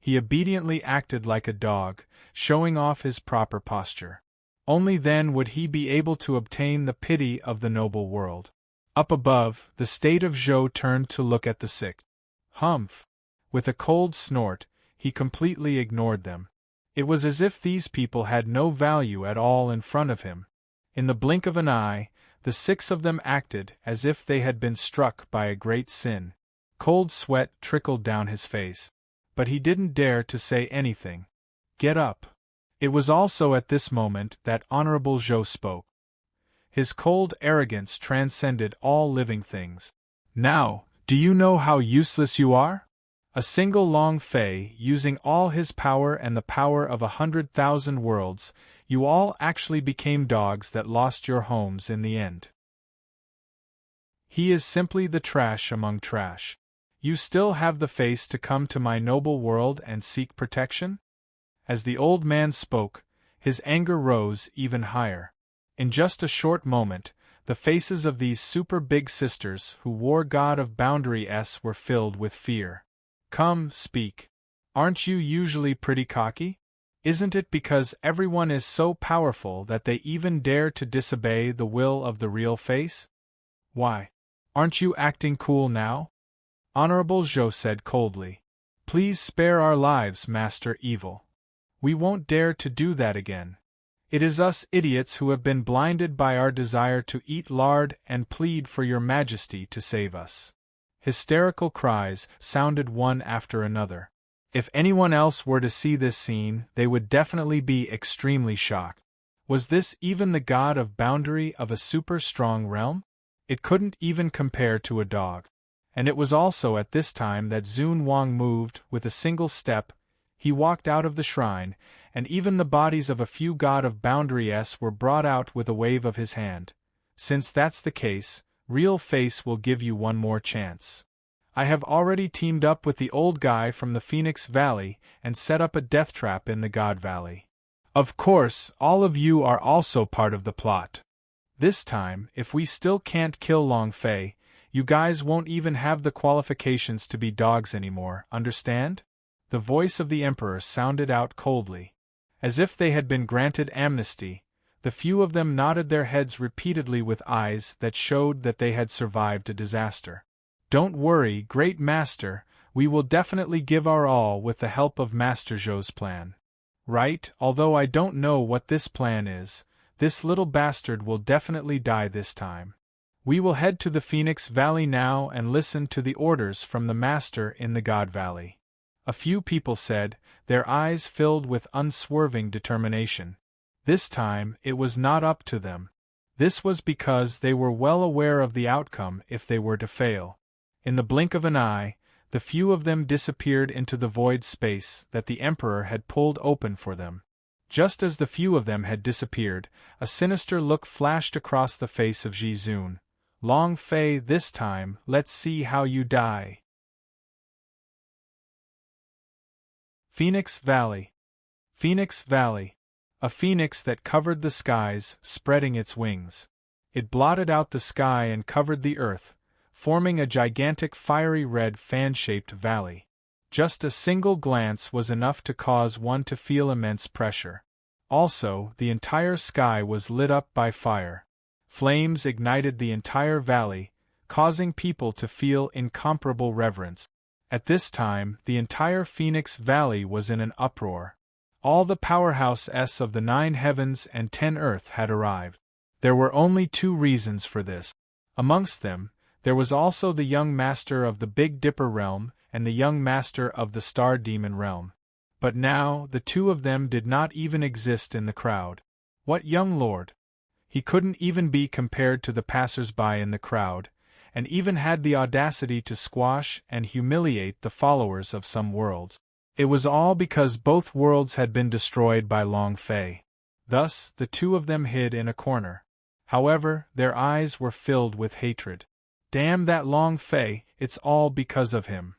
He obediently acted like a dog, showing off his proper posture. Only then would he be able to obtain the pity of the noble world. Up above, the state of Zhou turned to look at the sick. Humph! With a cold snort, he completely ignored them. It was as if these people had no value at all in front of him. In the blink of an eye, the 6 of them acted as if they had been struck by a great sin. Cold sweat trickled down his face. But he didn't dare to say anything. Get up. It was also at this moment that Honorable Zhou spoke. His cold arrogance transcended all living things. Now, do you know how useless you are? A single Long Fei, using all his power and the power of 100,000 worlds, you all actually became dogs that lost your homes in the end. He is simply the trash among trash. You still have the face to come to my noble world and seek protection? As the old man spoke, his anger rose even higher. In just a short moment, the faces of these super big sisters who wore God of Boundary S were filled with fear. Come, speak. Aren't you usually pretty cocky? Isn't it because everyone is so powerful that they even dare to disobey the will of the real face? Why? Aren't you acting cool now? Honorable Zhou said coldly. Please spare our lives, Master Evil. We won't dare to do that again. It is us idiots who have been blinded by our desire to eat lard and plead for your majesty to save us. Hysterical cries sounded one after another. If anyone else were to see this scene, they would definitely be extremely shocked. Was this even the God of Boundary of a super strong realm? It couldn't even compare to a dog. And it was also at this time that Zun Wang moved with a single step. He walked out of the shrine, and even the bodies of a few God of Boundary S were brought out with a wave of his hand. Since that's the case, Real Face will give you one more chance. I have already teamed up with the old guy from the Phoenix Valley and set up a death trap in the God Valley. Of course, all of you are also part of the plot. This time, if we still can't kill Long Fei, you guys won't even have the qualifications to be dogs anymore, understand? The voice of the Emperor sounded out coldly. As if they had been granted amnesty, the few of them nodded their heads repeatedly with eyes that showed that they had survived a disaster. Don't worry, Great Master, we will definitely give our all with the help of Master Zhou's plan. Right, although I don't know what this plan is, this little bastard will definitely die this time. We will head to the Phoenix Valley now and listen to the orders from the Master in the God Valley. A few people said, their eyes filled with unswerving determination. This time, it was not up to them. This was because they were well aware of the outcome if they were to fail. In the blink of an eye, the few of them disappeared into the void space that the Emperor had pulled open for them. Just as the few of them had disappeared, a sinister look flashed across the face of Ji Zun. Long Fei, this time, let's see how you die. Phoenix Valley. Phoenix Valley. A phoenix that covered the skies, spreading its wings. It blotted out the sky and covered the earth, forming a gigantic fiery red fan-shaped valley. Just a single glance was enough to cause one to feel immense pressure. Also, the entire sky was lit up by fire. Flames ignited the entire valley, causing people to feel incomparable reverence. At this time, the entire Phoenix Valley was in an uproar. All the powerhouses of the 9 heavens and 10 earth had arrived. There were only 2 reasons for this. Amongst them, there was also the young master of the Big Dipper realm and the young master of the Star Demon realm. But now, the 2 of them did not even exist in the crowd. What young lord? He couldn't even be compared to the passers-by in the crowd, and even had the audacity to squash and humiliate the followers of some worlds. It was all because both worlds had been destroyed by Long Fei. Thus, the 2 of them hid in a corner. However, their eyes were filled with hatred. Damn that Long Fei, it's all because of him.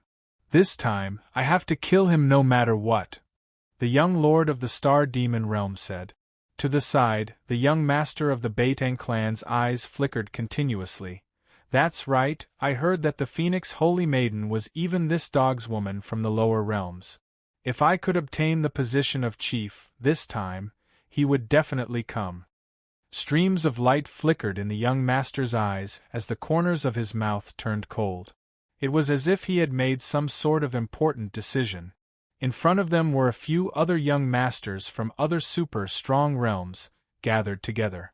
This time, I have to kill him no matter what, the young lord of the Star Demon Realm said. To the side, the young master of the Beitang clan's eyes flickered continuously. That's right, I heard that the Phoenix Holy Maiden was even this dog's woman from the lower realms. If I could obtain the position of chief, this time, he would definitely come. Streams of light flickered in the young master's eyes as the corners of his mouth turned cold. It was as if he had made some sort of important decision. In front of them were a few other young masters from other super strong realms, gathered together.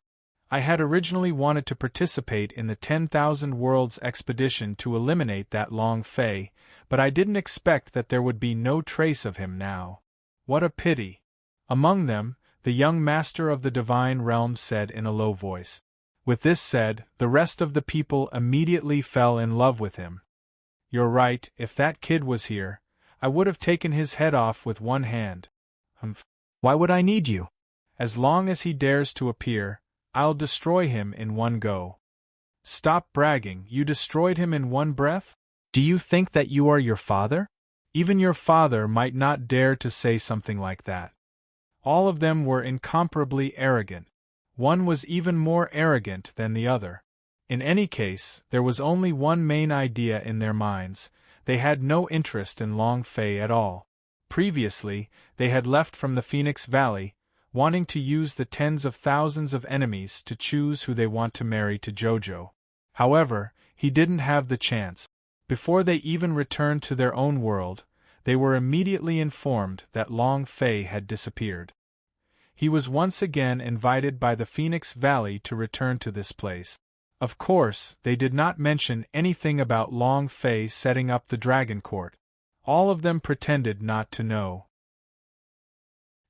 I had originally wanted to participate in the 10,000 Worlds expedition to eliminate that Long Fei, but I didn't expect that there would be no trace of him now. What a pity. Among them, the young master of the divine realm said in a low voice. With this said, the rest of the people immediately fell in love with him. You're right, if that kid was here, I would have taken his head off with one hand. Why would I need you? As long as he dares to appear, I'll destroy him in one go. Stop bragging, you destroyed him in one breath? Do you think that you are your father? Even your father might not dare to say something like that. All of them were incomparably arrogant. One was even more arrogant than the other. In any case, there was only one main idea in their minds. They had no interest in Long Fei at all. Previously, they had left from the Phoenix Valley, wanting to use the tens of thousands of enemies to choose who they want to marry to Jojo. However, he didn't have the chance. Before they even returned to their own world, they were immediately informed that Long Fei had disappeared. He was once again invited by the Phoenix Valley to return to this place. Of course, they did not mention anything about Long Fei setting up the Dragon Court. All of them pretended not to know.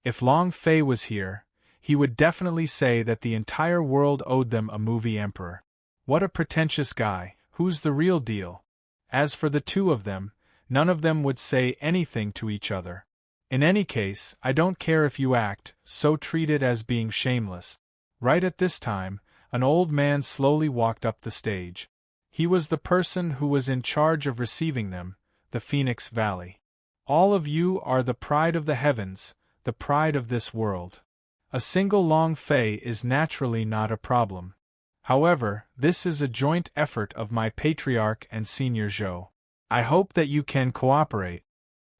If Long Fei was here, he would definitely say that the entire world owed them a movie emperor. What a pretentious guy, who's the real deal? As for the two of them, none of them would say anything to each other. In any case, I don't care if you act, so treat it as being shameless. Right at this time, an old man slowly walked up the stage. He was the person who was in charge of receiving them, the Phoenix Valley. All of you are the pride of the heavens, the pride of this world. A single Long Fei is naturally not a problem. However, this is a joint effort of my patriarch and Senior Zhou. I hope that you can cooperate.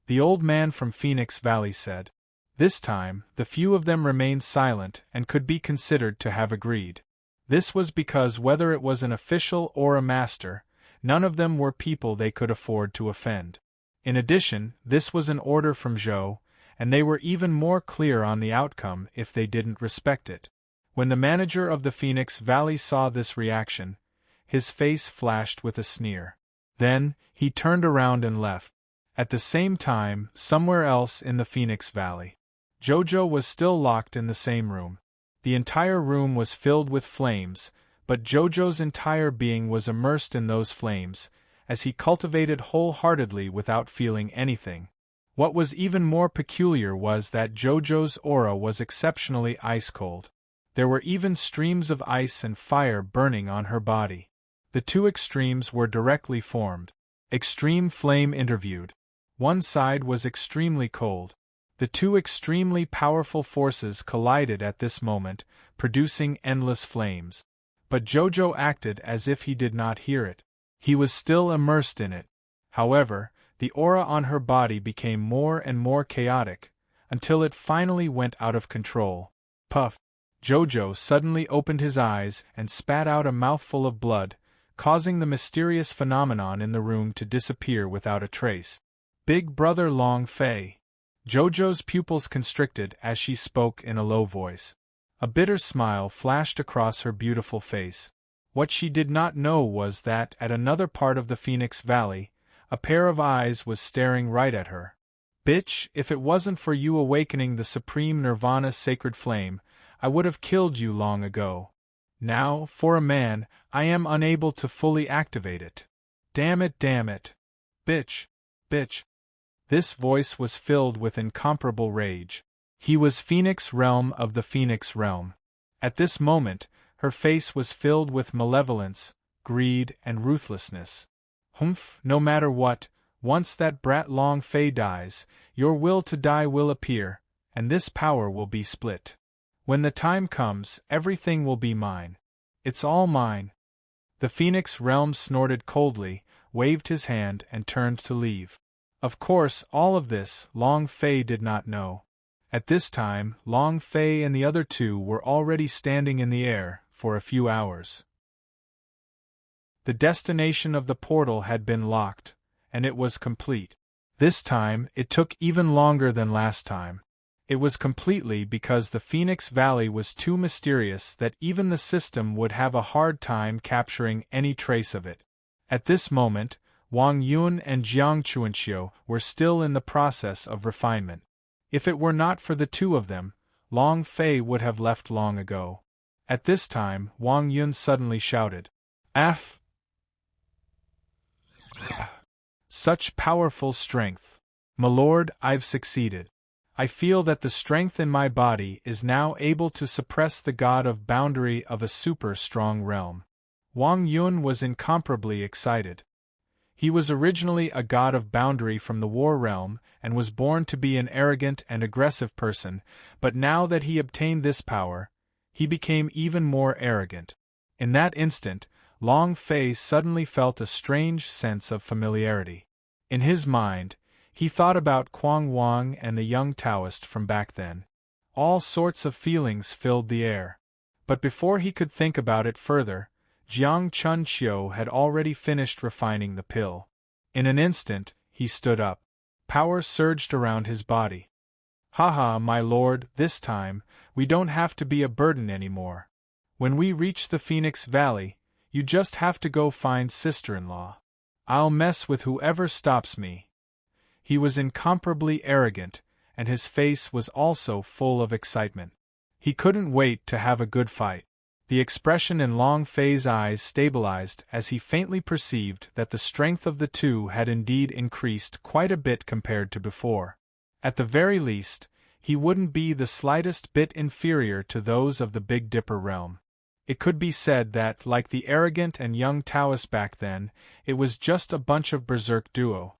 The old man from Phoenix Valley said. This time, the few of them remained silent and could be considered to have agreed. This was because whether it was an official or a master, none of them were people they could afford to offend. In addition, this was an order from Zhou, and they were even more clear on the outcome if they didn't respect it. When the manager of the Phoenix Valley saw this reaction, his face flashed with a sneer. Then, he turned around and left. At the same time, somewhere else in the Phoenix Valley, Jojo was still locked in the same room. The entire room was filled with flames, but Jojo's entire being was immersed in those flames, as he cultivated wholeheartedly without feeling anything. What was even more peculiar was that Jojo's aura was exceptionally ice-cold. There were even streams of ice and fire burning on her body. The two extremes were directly formed. Extreme flame interviewed. One side was extremely cold. The two extremely powerful forces collided at this moment, producing endless flames. But Jojo acted as if he did not hear it. He was still immersed in it. However, the aura on her body became more and more chaotic, until it finally went out of control. Puff! Jojo suddenly opened his eyes and spat out a mouthful of blood, causing the mysterious phenomenon in the room to disappear without a trace. Big Brother Long Fei. Jojo's pupils constricted as she spoke in a low voice. A bitter smile flashed across her beautiful face. What she did not know was that at another part of the Phoenix Valley, a pair of eyes was staring right at her. Bitch, if it wasn't for you awakening the supreme Nirvana sacred flame, I would have killed you long ago. Now, for a man, I am unable to fully activate it. Damn it, damn it. Bitch, bitch. This voice was filled with incomparable rage. He was Phoenix Realm of the Phoenix Realm. At this moment, Her face was filled with malevolence, greed, and ruthlessness. "Humph, no matter what, once that brat Long Fei dies, your will to die will appear, and this power will be split. When the time comes, everything will be mine. It's all mine." The Phoenix Realm snorted coldly, waved his hand, and turned to leave. Of course, all of this, Long Fei did not know. At this time, Long Fei and the other two were already standing in the air, for a few hours. The destination of the portal had been locked, and it was complete. This time, it took even longer than last time. It was completely because the Phoenix Valley was too mysterious that even the system would have a hard time capturing any trace of it. At this moment, Wang Yun and Jiang Chuanxiu were still in the process of refinement. If it were not for the two of them, Long Fei would have left long ago. At this time, Wang Yun suddenly shouted, "Af! Such powerful strength! My lord, I've succeeded. I feel that the strength in my body is now able to suppress the god of boundary of a super-strong realm." Wang Yun was incomparably excited. He was originally a god of boundary from the war realm and was born to be an arrogant and aggressive person, but now that he obtained this power, he became even more arrogant. In that instant, Long Fei suddenly felt a strange sense of familiarity. In his mind, he thought about Kuang Wang and the young Taoist from back then. All sorts of feelings filled the air. But before he could think about it further, Jiang Chunqiu had already finished refining the pill. In an instant, he stood up. Power surged around his body. "Haha, my lord, this time, we don't have to be a burden anymore. When we reach the Phoenix Valley, you just have to go find sister-in-law. I'll mess with whoever stops me." He was incomparably arrogant, and his face was also full of excitement. He couldn't wait to have a good fight. The expression in Long Fei's eyes stabilized as he faintly perceived that the strength of the two had indeed increased quite a bit compared to before. At the very least, he wouldn't be the slightest bit inferior to those of the Big Dipper realm. It could be said that, like the arrogant and young Taoist back then, it was just a bunch of berserk duo.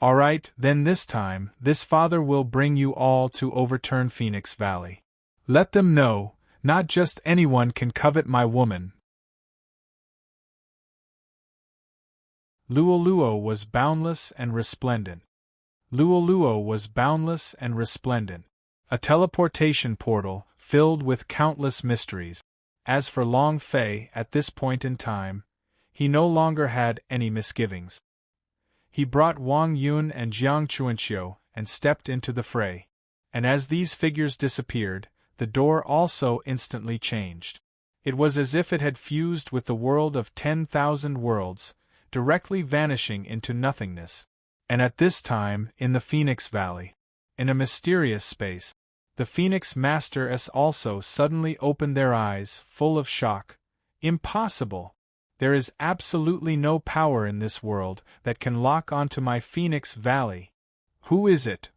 "All right, then this time, this father will bring you all to overturn Phoenix Valley. Let them know, not just anyone can covet my woman." Luoluo was boundless and resplendent. Luoluo was boundless and resplendent. A teleportation portal, filled with countless mysteries. As for Long Fei, at this point in time, he no longer had any misgivings. He brought Wang Yun and Jiang Chuanxiu and stepped into the fray. And as these figures disappeared, the door also instantly changed. It was as if it had fused with the world of 10,000 worlds, directly vanishing into nothingness. And at this time, in the Phoenix Valley, in a mysterious space, the Phoenix Masters also suddenly opened their eyes, full of shock. "Impossible! There is absolutely no power in this world that can lock onto my Phoenix Valley. Who is it?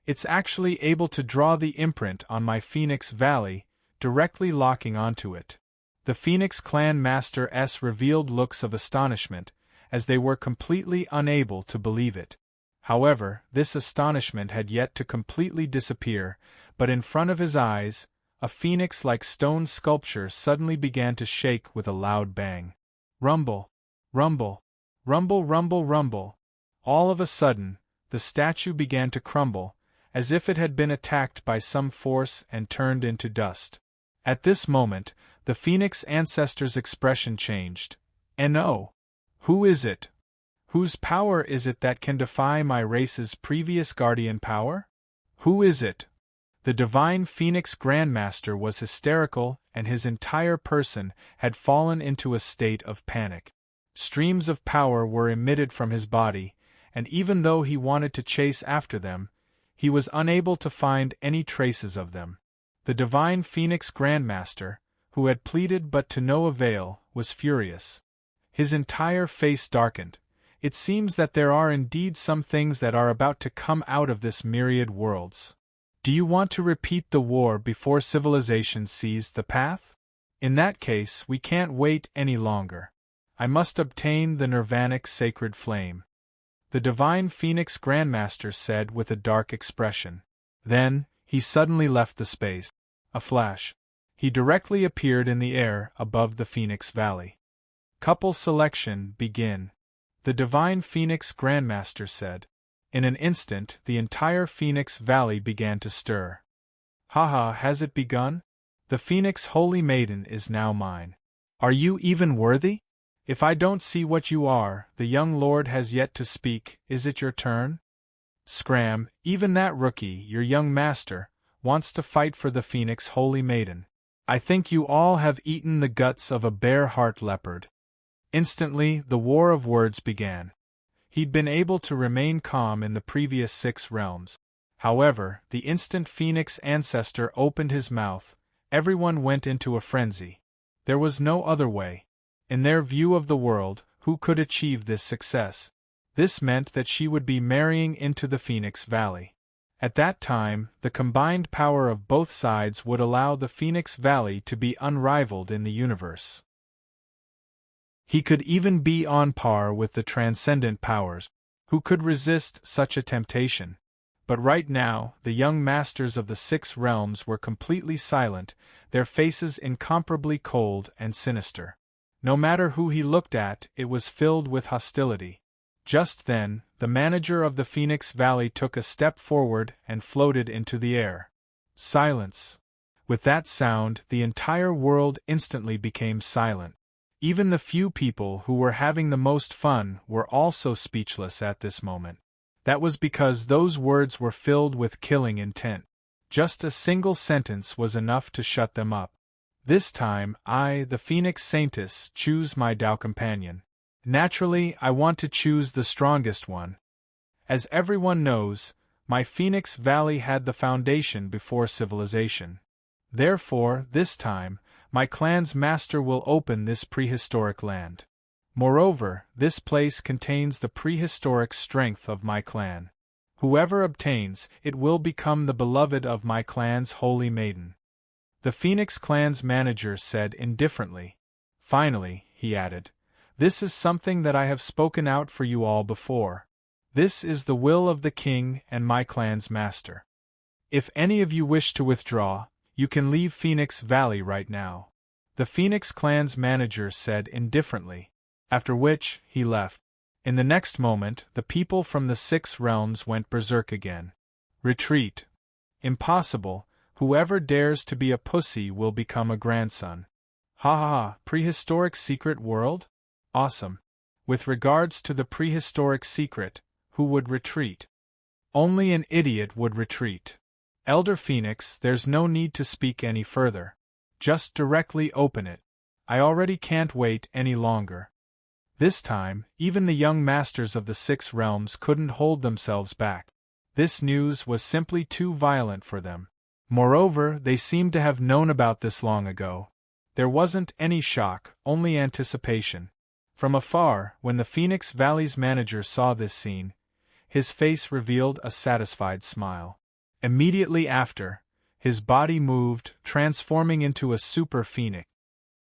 It's actually able to draw the imprint on my Phoenix Valley, directly locking onto it." The Phoenix Clan Master revealed looks of astonishment, as they were completely unable to believe it. However, this astonishment had yet to completely disappear, but in front of his eyes, a phoenix-like stone sculpture suddenly began to shake with a loud bang. Rumble! Rumble! Rumble, rumble, rumble! All of a sudden, the statue began to crumble, as if it had been attacked by some force and turned into dust. At this moment, the Phoenix ancestor's expression changed. "No! Who is it? Whose power is it that can defy my race's previous guardian power? Who is it?" The divine Phoenix Grandmaster was hysterical, and his entire person had fallen into a state of panic. Streams of power were emitted from his body, and even though he wanted to chase after them, he was unable to find any traces of them. The divine Phoenix Grandmaster, who had pleaded but to no avail, was furious. His entire face darkened. It seems that there are indeed some things that are about to come out of this myriad worlds. Do you want to repeat the war before civilization sees the path? In that case, we can't wait any longer. I must obtain the nirvanic sacred flame," the divine Phoenix Grandmaster said with a dark expression. Then, he suddenly left the space. A flash. He directly appeared in the air above the Phoenix Valley. "Couple selection, begin," the divine Phoenix Grandmaster said. In an instant, the entire Phoenix Valley began to stir. "Haha, has it begun? The Phoenix Holy Maiden is now mine. Are you even worthy? If I don't see what you are, the young lord has yet to speak. Is it your turn? Scram, even that rookie, your young master, wants to fight for the Phoenix Holy Maiden. I think you all have eaten the guts of a bare-heart leopard." Instantly, the war of words began. He'd been able to remain calm in the previous 6 realms. However, the instant Phoenix ancestor opened his mouth, everyone went into a frenzy. There was no other way. In their view of the world, who could achieve this success? This meant that she would be marrying into the Phoenix Valley. At that time, the combined power of both sides would allow the Phoenix Valley to be unrivaled in the universe. He could even be on par with the transcendent powers. Who could resist such a temptation? But right now, the young masters of the 6 realms were completely silent, their faces incomparably cold and sinister. No matter who he looked at, it was filled with hostility. Just then, the manager of the Phoenix Valley took a step forward and floated into the air. Silence. With that sound, the entire world instantly became silent. Even the few people who were having the most fun were also speechless at this moment. That was because those words were filled with killing intent. Just a single sentence was enough to shut them up. "This time, I, the Phoenix Saintess, choose my Tao companion. Naturally, I want to choose the strongest one. As everyone knows, my Phoenix Valley had the foundation before civilization. Therefore, this time, my clan's master will open this prehistoric land. Moreover, this place contains the prehistoric strength of my clan. Whoever obtains it will become the beloved of my clan's holy maiden," the Phoenix clan's manager said indifferently. "Finally," he added, "this is something that I have spoken out for you all before. This is the will of the king and my clan's master. If any of you wish to withdraw, you can leave Phoenix Valley right now," the Phoenix clan's manager said indifferently, after which, he left. In the next moment, the people from the 6 realms went berserk again. "Retreat. Impossible, whoever dares to be a pussy will become a grandson. Ha ha ha, prehistoric secret world? Awesome. With regards to the prehistoric secret, who would retreat? Only an idiot would retreat. Elder Phoenix, there's no need to speak any further. Just directly open it. I already can't wait any longer." This time, even the young masters of the 6 realms couldn't hold themselves back. This news was simply too violent for them. Moreover, they seemed to have known about this long ago. There wasn't any shock, only anticipation. From afar, when the Phoenix Valley's manager saw this scene, his face revealed a satisfied smile. Immediately after, his body moved, transforming into a super phoenix.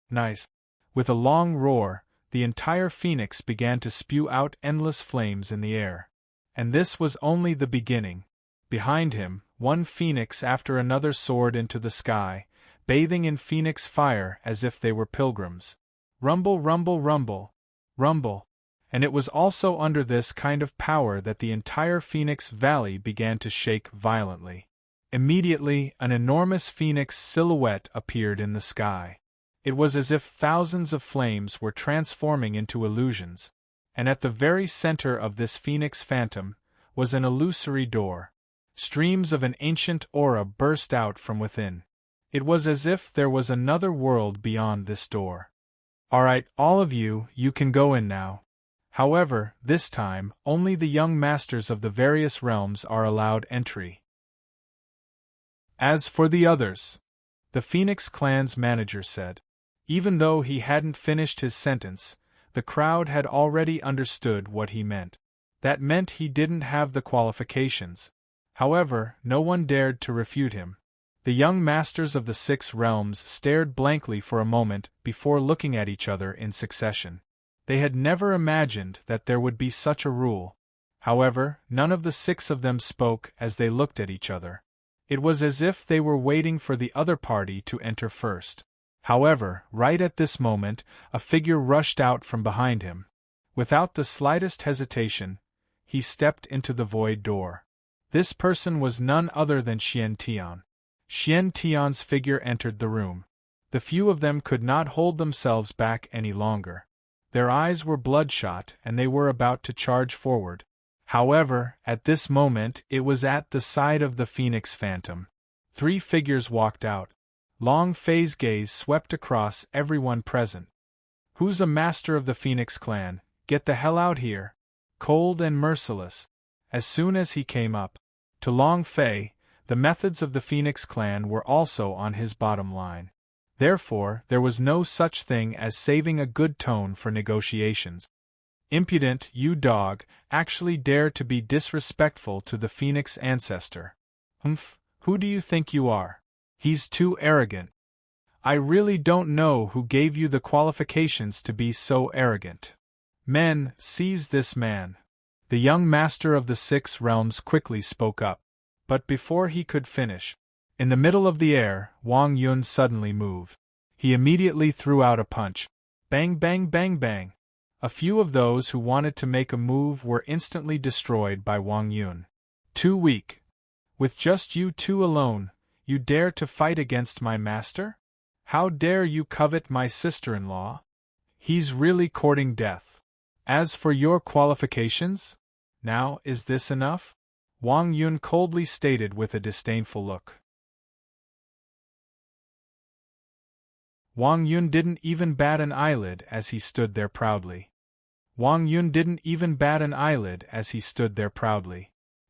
Nice. With a long roar, the entire phoenix began to spew out endless flames in the air. And this was only the beginning. Behind him, one phoenix after another soared into the sky, bathing in phoenix fire as if they were pilgrims. Rumble, rumble, rumble, rumble. And it was also under this kind of power that the entire Phoenix Valley began to shake violently. Immediately, an enormous phoenix silhouette appeared in the sky. It was as if thousands of flames were transforming into illusions, and at the very center of this phoenix phantom was an illusory door. Streams of an ancient aura burst out from within. It was as if there was another world beyond this door. "Alright, all of you, you can go in now. However, this time, only the young masters of the various realms are allowed entry. As for the others," the Phoenix clan's manager said. Even though he hadn't finished his sentence, the crowd had already understood what he meant. That meant he didn't have the qualifications. However, no one dared to refute him. The young masters of the 6 realms stared blankly for a moment before looking at each other in succession. They had never imagined that there would be such a rule. However, none of the 6 of them spoke as they looked at each other. It was as if they were waiting for the other party to enter first. However, right at this moment, a figure rushed out from behind him. Without the slightest hesitation, he stepped into the void door. This person was none other than Xian Tian. Xian Tian's figure entered the room. The few of them could not hold themselves back any longer. Their eyes were bloodshot and they were about to charge forward. However, at this moment it was at the side of the Phoenix Phantom. 3 figures walked out. Long Fei's gaze swept across everyone present. "Who's a master of the Phoenix clan? Get the hell out here!" Cold and merciless. As soon as he came up to Long Fei, the methods of the Phoenix clan were also on his bottom line. Therefore, there was no such thing as saving a good tone for negotiations. "Impudent, you dog, actually dare to be disrespectful to the Phoenix ancestor. Humph, who do you think you are? He's too arrogant. I really don't know who gave you the qualifications to be so arrogant. Men, seize this man." The young master of the 6 realms quickly spoke up. But before he could finish, in the middle of the air, Wang Yun suddenly moved. He immediately threw out a punch. Bang bang bang bang. A few of those who wanted to make a move were instantly destroyed by Wang Yun. "Too weak. With just you 2 alone, you dare to fight against my master? How dare you covet my sister-in-law? He's really courting death. As for your qualifications? Now, is this enough?" Wang Yun coldly stated with a disdainful look. Wang Yun didn't even bat an eyelid as he stood there proudly.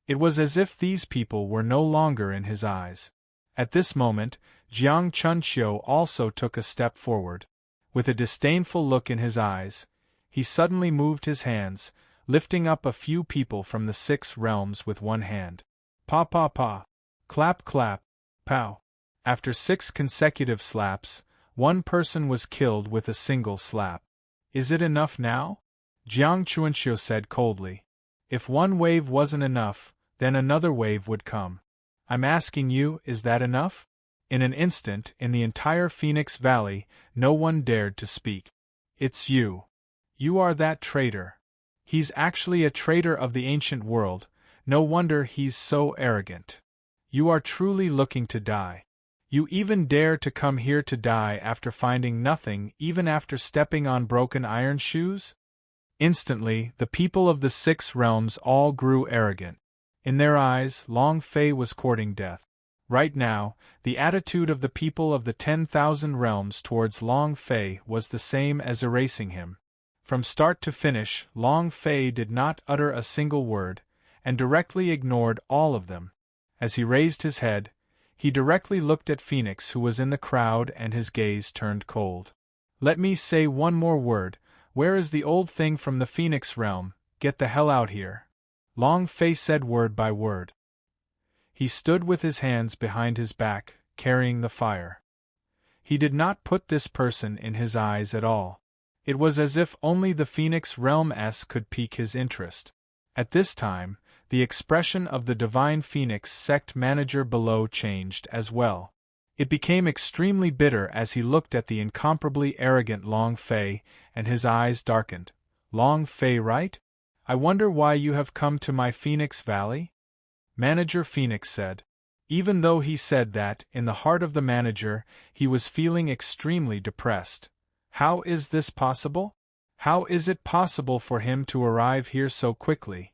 It was as if these people were no longer in his eyes. At this moment, Jiang Chunqiu also took a step forward. With a disdainful look in his eyes, he suddenly moved his hands, lifting up a few people from the 6 realms with one hand. Pa pa pa. Clap clap. Pow. After 6 consecutive slaps, one person was killed with a single slap. "Is it enough now?" Jiang Chunqiu said coldly. "If one wave wasn't enough, then another wave would come. I'm asking you, is that enough?" In an instant, in the entire Phoenix Valley, no one dared to speak. "It's you. You are that traitor. He's actually a traitor of the ancient world, no wonder he's so arrogant. You are truly looking to die. You even dare to come here to die after finding nothing, even after stepping on broken iron shoes?" Instantly, the people of the 6 realms all grew arrogant. In their eyes, Long Fei was courting death. Right now, the attitude of the people of the 10,000 realms towards Long Fei was the same as erasing him. From start to finish, Long Fei did not utter a single word, and directly ignored all of them. As he raised his head, he directly looked at Phoenix, who was in the crowd, and his gaze turned cold. "Let me say one more word. Where is the old thing from the Phoenix realm? Get the hell out here." Long Fei said word by word. He stood with his hands behind his back, carrying the fire. He did not put this person in his eyes at all. It was as if only the Phoenix Realm-s could pique his interest. At this time, the expression of the Divine Phoenix sect manager below changed as well. It became extremely bitter as he looked at the incomparably arrogant Long Fei, and his eyes darkened. "Long Fei, right? I wonder why you have come to my Phoenix Valley?" Manager Phoenix said. Even though he said that, in the heart of the manager, he was feeling extremely depressed. How is this possible? How is it possible for him to arrive here so quickly?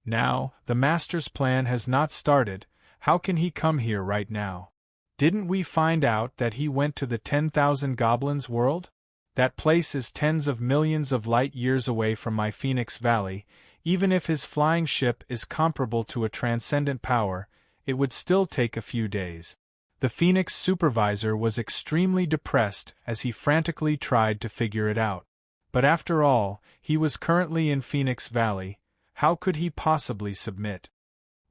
Now, the master's plan has not started. How can he come here right now? Didn't we find out that he went to the 10,000 Goblins world? That place is tens of millions of light years away from my Phoenix Valley. Even if his flying ship is comparable to a transcendent power, it would still take a few days. The Phoenix supervisor was extremely depressed as he frantically tried to figure it out. But after all, he was currently in Phoenix Valley. How could he possibly submit?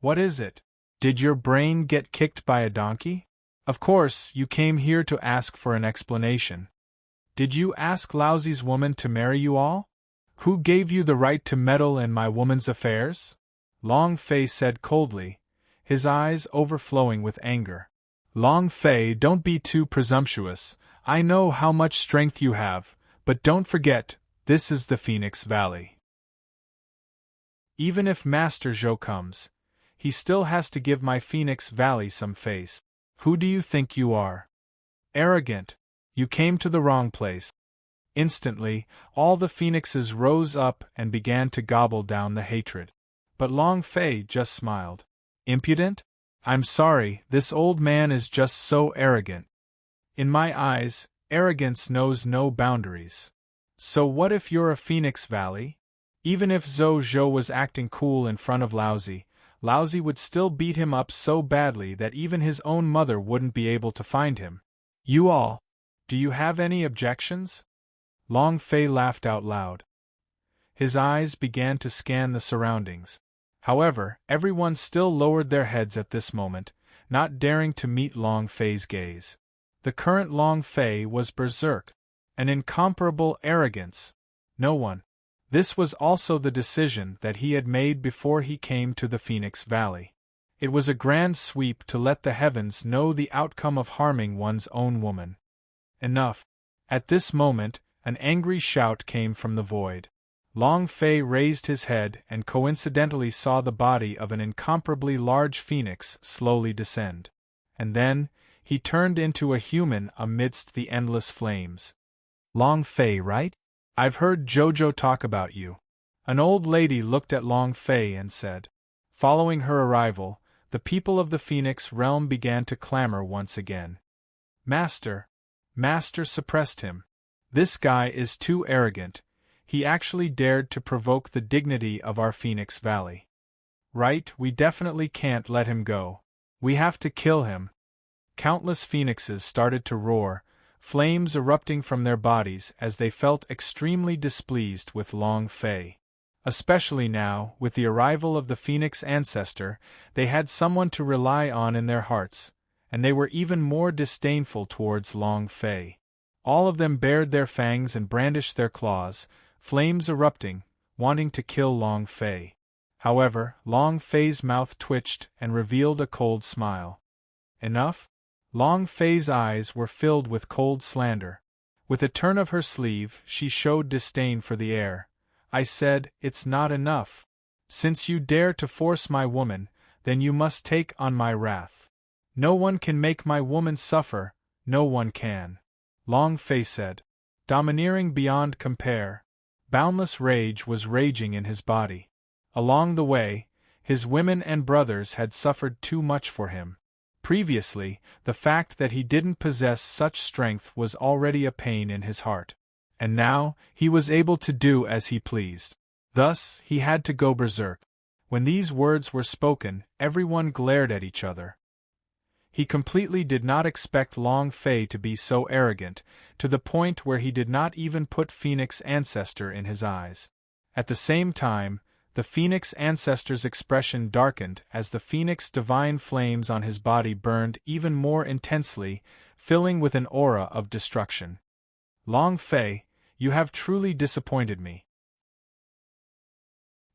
"What is it? Did your brain get kicked by a donkey? Of course, you came here to ask for an explanation. Did you ask Lousy's woman to marry you all? Who gave you the right to meddle in my woman's affairs? Long Fei said coldly, his eyes overflowing with anger. Long Fei, don't be too presumptuous. I know how much strength you have, but don't forget, this is the Phoenix Valley. Even if Master Zhou comes, he still has to give my Phoenix Valley some face. Who do you think you are? Arrogant. You came to the wrong place. Instantly, all the phoenixes rose up and began to gobble down the hatred. But Long Fei just smiled. Impudent? I'm sorry, this old man is just so arrogant. In my eyes, arrogance knows no boundaries. So what if you're a Phoenix Valley? Even if Zhou Zhou was acting cool in front of Lousy, Lousy would still beat him up so badly that even his own mother wouldn't be able to find him. You all, do you have any objections? Long Fei laughed out loud. His eyes began to scan the surroundings. However, everyone still lowered their heads at this moment, not daring to meet Long Fei's gaze. The current Long Fei was berserk, an incomparable arrogance. No one. This was also the decision that he had made before he came to the Phoenix Valley. It was a grand sweep to let the heavens know the outcome of harming one's own woman. Enough. At this moment, an angry shout came from the void. Long Fei raised his head and coincidentally saw the body of an incomparably large phoenix slowly descend. And then, he turned into a human amidst the endless flames. Long Fei, right? I've heard Jojo talk about you. An old lady looked at Long Fei and said. Following her arrival, the people of the Phoenix realm began to clamor once again. Master suppressed him. This guy is too arrogant. He actually dared to provoke the dignity of our Phoenix Valley. Right, we definitely can't let him go. We have to kill him. Countless phoenixes started to roar, flames erupting from their bodies as they felt extremely displeased with Long Fei. Especially now, with the arrival of the Phoenix ancestor, they had someone to rely on in their hearts, and they were even more disdainful towards Long Fei. All of them bared their fangs and brandished their claws, flames erupting, wanting to kill Long Fei. However, Long Fei's mouth twitched and revealed a cold smile. Enough? Long Fei's eyes were filled with cold slander. With a turn of her sleeve, she showed disdain for the air. I said, it's not enough. Since you dare to force my woman, then you must take on my wrath. No one can make my woman suffer, no one can. Long Fei said. Domineering beyond compare. Boundless rage was raging in his body. Along the way, his women and brothers had suffered too much for him. Previously, the fact that he didn't possess such strength was already a pain in his heart. And now, he was able to do as he pleased. Thus, he had to go berserk. When these words were spoken, everyone glared at each other. He completely did not expect Long Fei to be so arrogant, to the point where he did not even put Phoenix Ancestor in his eyes. At the same time, the Phoenix Ancestor's expression darkened as the Phoenix divine flames on his body burned even more intensely, filling with an aura of destruction. Long Fei, you have truly disappointed me.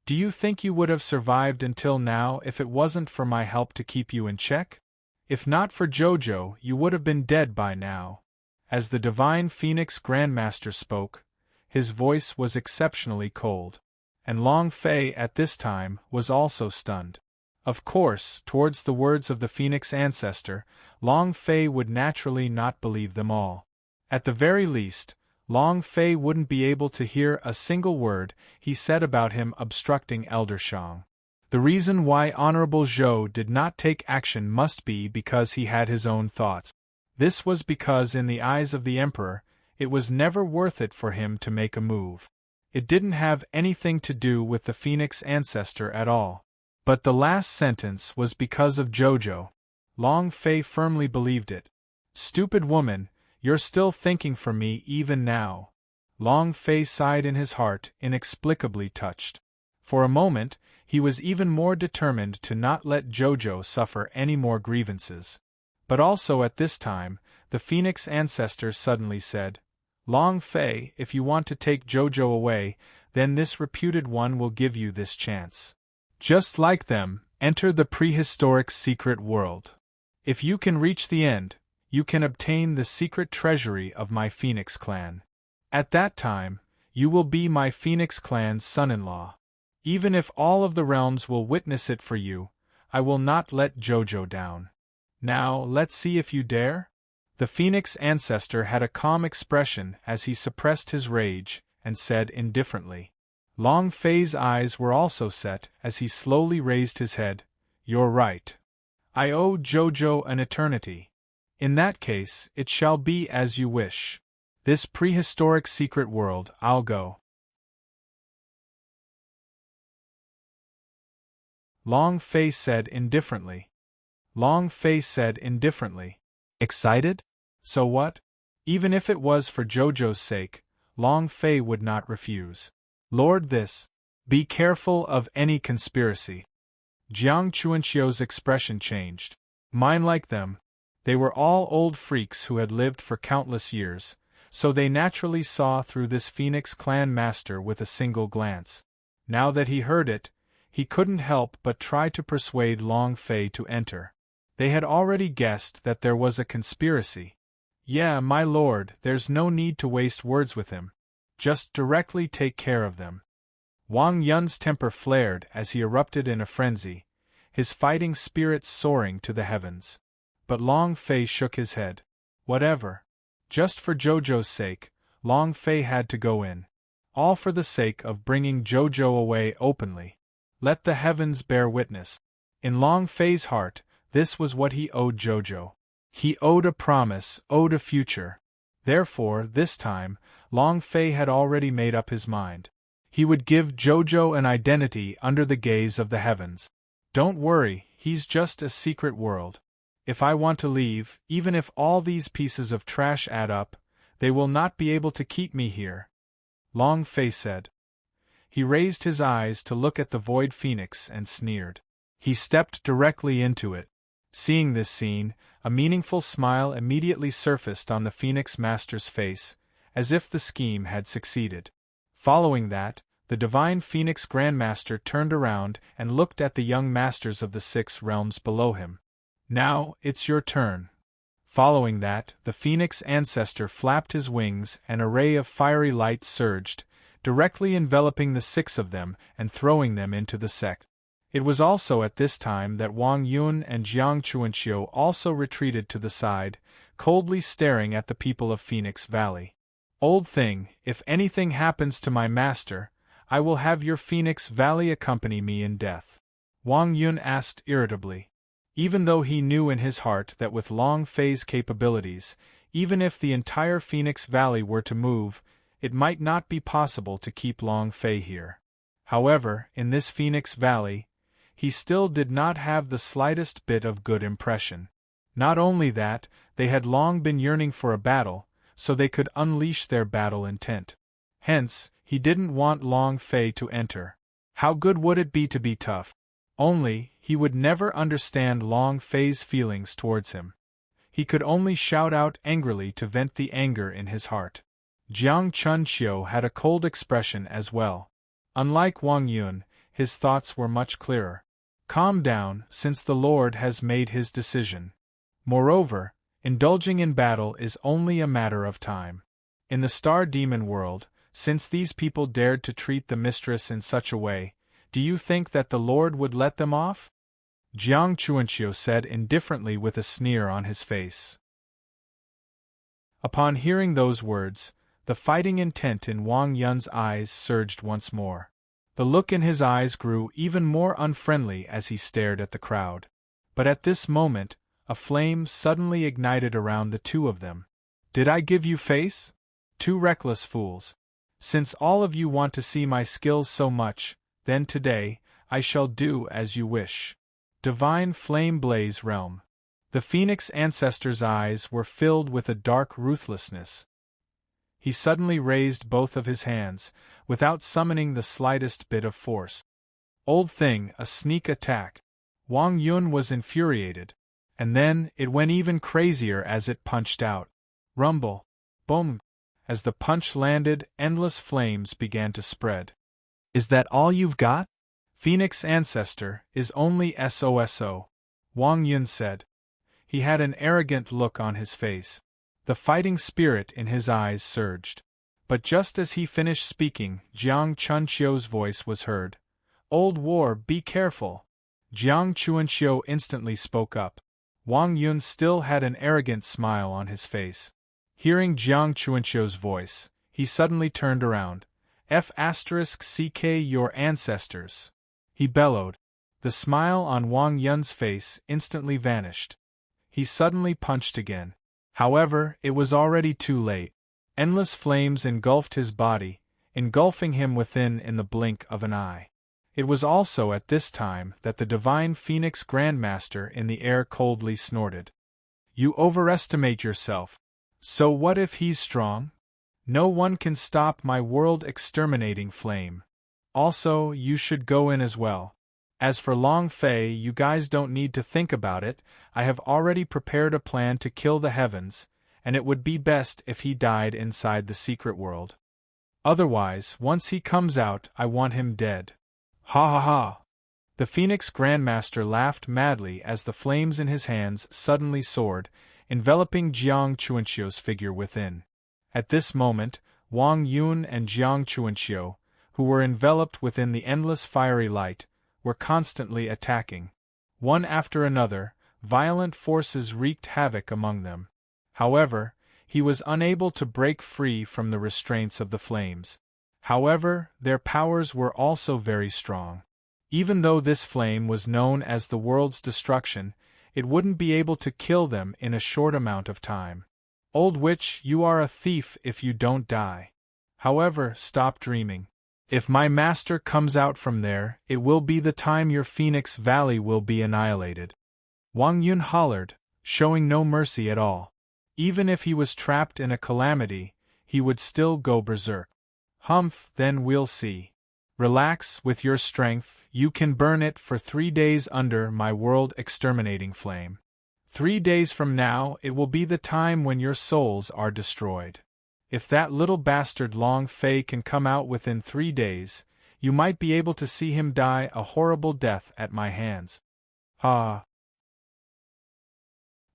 Do you think you would have survived until now if it wasn't for my help to keep you in check? If not for Jojo, you would have been dead by now. As the Divine Phoenix Grandmaster spoke, his voice was exceptionally cold. And Long Fei at this time was also stunned. Of course, towards the words of the Phoenix Ancestor, Long Fei would naturally not believe them all. At the very least, Long Fei wouldn't be able to hear a single word he said about him obstructing Elder Shang. The reason why Honorable Zhou did not take action must be because he had his own thoughts. This was because in the eyes of the Emperor, it was never worth it for him to make a move. It didn't have anything to do with the Phoenix Ancestor at all. But the last sentence was because of Jojo. Long Fei firmly believed it. Stupid woman, you're still thinking for me even now. Long Fei sighed in his heart, inexplicably touched. For a moment, he was even more determined to not let Jojo suffer any more grievances. But also at this time, the Phoenix ancestor suddenly said, Long Fei, if you want to take Jojo away, then this reputed one will give you this chance. Just like them, enter the prehistoric secret world. If you can reach the end, you can obtain the secret treasury of my Phoenix clan. At that time, you will be my Phoenix clan's son-in-law. Even if all of the realms will witness it for you, I will not let Jojo down. Now, let's see if you dare? The Phoenix ancestor had a calm expression as he suppressed his rage, and said indifferently. Long Fei's eyes were also set as he slowly raised his head. You're right. I owe Jojo an eternity. In that case, it shall be as you wish. This prehistoric secret world, I'll go. Long Fei said indifferently. Long Fei said indifferently. Excited? So what? Even if it was for Jojo's sake, Long Fei would not refuse. Lord this. Be careful of any conspiracy. Jiang Chuanxiu's expression changed. Mine like them. They were all old freaks who had lived for countless years, so they naturally saw through this Phoenix clan master with a single glance. Now that he heard it, he couldn't help but try to persuade Long Fei to enter. They had already guessed that there was a conspiracy. Yeah, my lord, there's no need to waste words with him. Just directly take care of them. Wang Yun's temper flared as he erupted in a frenzy, his fighting spirits soaring to the heavens. But Long Fei shook his head. Whatever. Just for Jojo's sake, Long Fei had to go in. All for the sake of bringing Jojo away openly. Let the heavens bear witness. In Long Fei's heart, this was what he owed Jojo. He owed a promise, owed a future. Therefore, this time, Long Fei had already made up his mind. He would give Jojo an identity under the gaze of the heavens. Don't worry, he's just a secret world. If I want to leave, even if all these pieces of trash add up, they will not be able to keep me here. Long Fei said. He raised his eyes to look at the Void Phoenix and sneered. He stepped directly into it. Seeing this scene, a meaningful smile immediately surfaced on the Phoenix Master's face, as if the scheme had succeeded. Following that, the Divine Phoenix Grandmaster turned around and looked at the young masters of the 6 realms below him. Now, it's your turn. Following that, the Phoenix Ancestor flapped his wings and a ray of fiery light surged, directly enveloping the 6 of them and throwing them into the sect. It was also at this time that Wang Yun and Jiang Chuanxiu also retreated to the side, coldly staring at the people of Phoenix Valley. Old thing, if anything happens to my master, I will have your Phoenix Valley accompany me in death. Wang Yun asked irritably. Even though he knew in his heart that with Long Fei's capabilities, even if the entire Phoenix Valley were to move, it might not be possible to keep Long Fei here. However, in this Phoenix Valley, he still did not have the slightest bit of good impression. Not only that, they had long been yearning for a battle, so they could unleash their battle intent. Hence, he didn't want Long Fei to enter. How good would it be to be tough? Only, he would never understand Long Fei's feelings towards him. He could only shout out angrily to vent the anger in his heart. Jiang Chunqiu had a cold expression as well. Unlike Wang Yun, his thoughts were much clearer. Calm down, since the Lord has made his decision. Moreover, indulging in battle is only a matter of time. In the Star Demon world, since these people dared to treat the mistress in such a way, do you think that the Lord would let them off? Jiang Chuanqiu said indifferently with a sneer on his face. Upon hearing those words, the fighting intent in Wang Yun's eyes surged once more. The look in his eyes grew even more unfriendly as he stared at the crowd. But at this moment, a flame suddenly ignited around the 2 of them. Did I give you face? 2 reckless fools. Since all of you want to see my skills so much, then today, I shall do as you wish. Divine Flame Blaze Realm. The Phoenix Ancestor's eyes were filled with a dark ruthlessness. He suddenly raised both of his hands, without summoning the slightest bit of force. Old thing, a sneak attack. Wang Yun was infuriated. And then, it went even crazier as it punched out. Rumble. Boom. As the punch landed, endless flames began to spread. Is that all you've got? Phoenix Ancestor is only SOSO, Wang Yun said. He had an arrogant look on his face. The fighting spirit in his eyes surged. But just as he finished speaking, Jiang Chunqiu's voice was heard. Old War, be careful. Jiang Chunqiu instantly spoke up. Wang Yun still had an arrogant smile on his face. Hearing Jiang Chunqiu's voice, he suddenly turned around. F***CK your ancestors. He bellowed. The smile on Wang Yun's face instantly vanished. He suddenly punched again. However, it was already too late. Endless flames engulfed his body, engulfing him within in the blink of an eye. It was also at this time that the divine Phoenix Grandmaster in the air coldly snorted. You overestimate yourself. So what if he's strong? No one can stop my world-exterminating flame. Also, you should go in as well. As for Long Fei, you guys don't need to think about it. I have already prepared a plan to kill the heavens, and it would be best if he died inside the secret world. Otherwise, once he comes out, I want him dead. Ha ha ha! The Phoenix Grandmaster laughed madly as the flames in his hands suddenly soared, enveloping Jiang Chunqiu's figure within. At this moment, Wang Yun and Jiang Chunqiu, who were enveloped within the endless fiery light, were constantly attacking. One after another, violent forces wreaked havoc among them. However, he was unable to break free from the restraints of the flames. However, their powers were also very strong. Even though this flame was known as the world's destruction, it wouldn't be able to kill them in a short amount of time. Old witch, you are a thief if you don't die. However, stop dreaming. If my master comes out from there, it will be the time your Phoenix Valley will be annihilated. Wang Yun hollered, showing no mercy at all. Even if he was trapped in a calamity, he would still go berserk. Humph, then we'll see. Relax, with your strength, you can burn it for 3 days under my world-exterminating flame. 3 days from now, it will be the time when your souls are destroyed. If that little bastard Long Fei can come out within 3 days, you might be able to see him die a horrible death at my hands. Ha!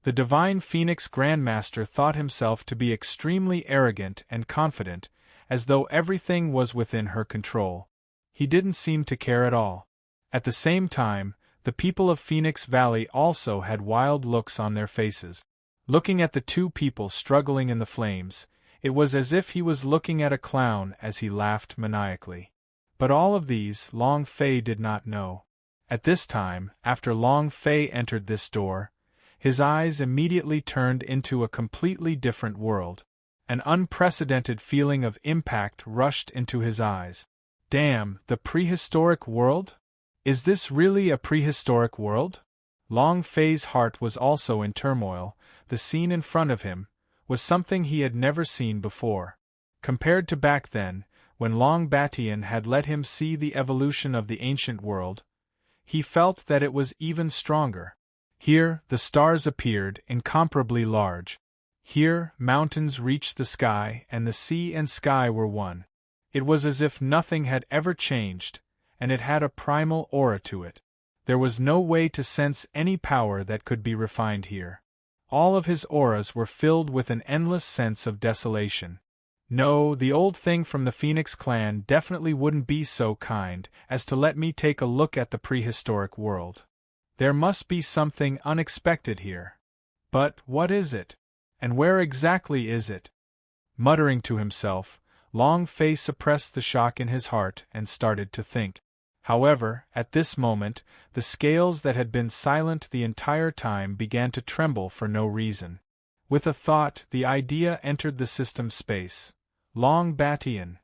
The divine Phoenix Grandmaster thought himself to be extremely arrogant and confident, as though everything was within her control. He didn't seem to care at all. At the same time, the people of Phoenix Valley also had wild looks on their faces. Looking at the two people struggling in the flames, it was as if he was looking at a clown as he laughed maniacally. But all of these Long Fei did not know. At this time, after Long Fei entered this door, his eyes immediately turned into a completely different world. An unprecedented feeling of impact rushed into his eyes. Damn, the prehistoric world? Is this really a prehistoric world? Long Fei's heart was also in turmoil. The scene in front of him was something he had never seen before. Compared to back then, when Long Batian had let him see the evolution of the ancient world, he felt that it was even stronger. Here, the stars appeared incomparably large. Here, mountains reached the sky and the sea and sky were one. It was as if nothing had ever changed, and it had a primal aura to it. There was no way to sense any power that could be refined here. All of his auras were filled with an endless sense of desolation. No, the old thing from the Phoenix clan definitely wouldn't be so kind as to let me take a look at the prehistoric world. There must be something unexpected here. But what is it? And where exactly is it? Muttering to himself, Long Fei suppressed the shock in his heart and started to think. However, at this moment, the scales that had been silent the entire time began to tremble for no reason. With a thought, the idea entered the system space. Long Batian.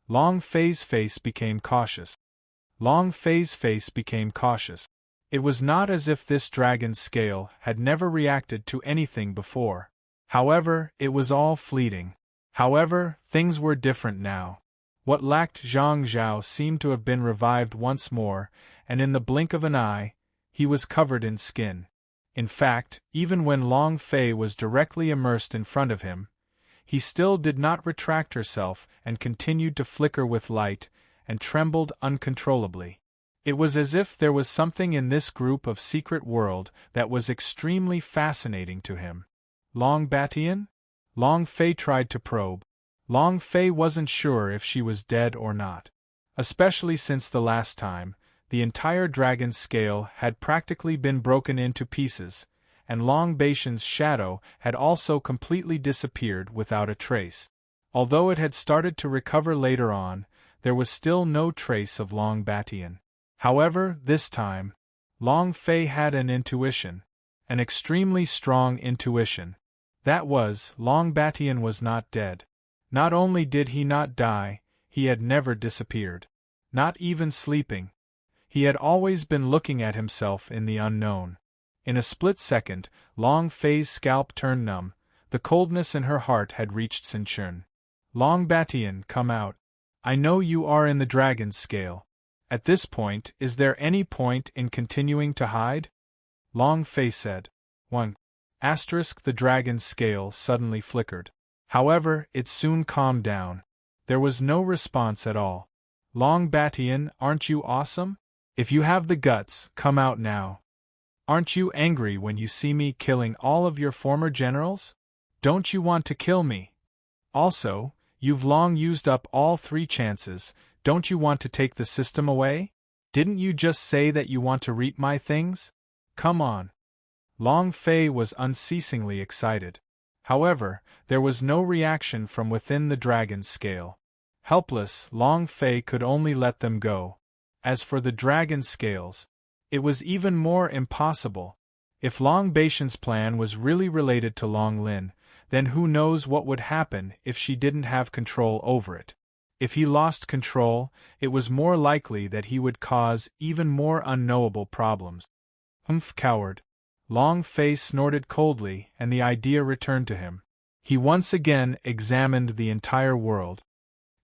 Long Fei's face became cautious. Long Fei's face became cautious. It was not as if this dragon's scale had never reacted to anything before. However, it was all fleeting. However, things were different now. What lacked Zhang Zhao seemed to have been revived once more, and in the blink of an eye, he was covered in skin. In fact, even when Long Fei was directly immersed in front of him, he still did not retract herself and continued to flicker with light, and trembled uncontrollably. It was as if there was something in this group of secret world that was extremely fascinating to him. Long Batian? Long Fei tried to probe. Long Fei wasn't sure if she was dead or not. Especially since the last time, the entire dragon's scale had practically been broken into pieces, and Long Batian's shadow had also completely disappeared without a trace. Although it had started to recover later on, there was still no trace of Long Batian. However, this time, Long Fei had an intuition. An extremely strong intuition. That was, Long Batian was not dead. Not only did he not die, he had never disappeared. Not even sleeping. He had always been looking at himself in the unknown. In a split second, Long Fei's scalp turned numb. The coldness in her heart had reached Sinchun. Long Batian, come out. I know you are in the dragon's scale. At this point, is there any point in continuing to hide? Long Fei said. 1. The dragon's scale suddenly flickered. However, it soon calmed down. There was no response at all. Long Batian, aren't you awesome? If you have the guts, come out now. Aren't you angry when you see me killing all of your former generals? Don't you want to kill me? Also, you've long used up all 3 chances, don't you want to take the system away? Didn't you just say that you want to reap my things? Come on. Long Fei was unceasingly excited. However, there was no reaction from within the dragon's scale. Helpless, Long Fei could only let them go. As for the dragon's scales, it was even more impossible. If Long Batian's plan was really related to Long Lin, then who knows what would happen if she didn't have control over it. If he lost control, it was more likely that he would cause even more unknowable problems. Coward. Long Fei snorted coldly, and the idea returned to him. He once again examined the entire world.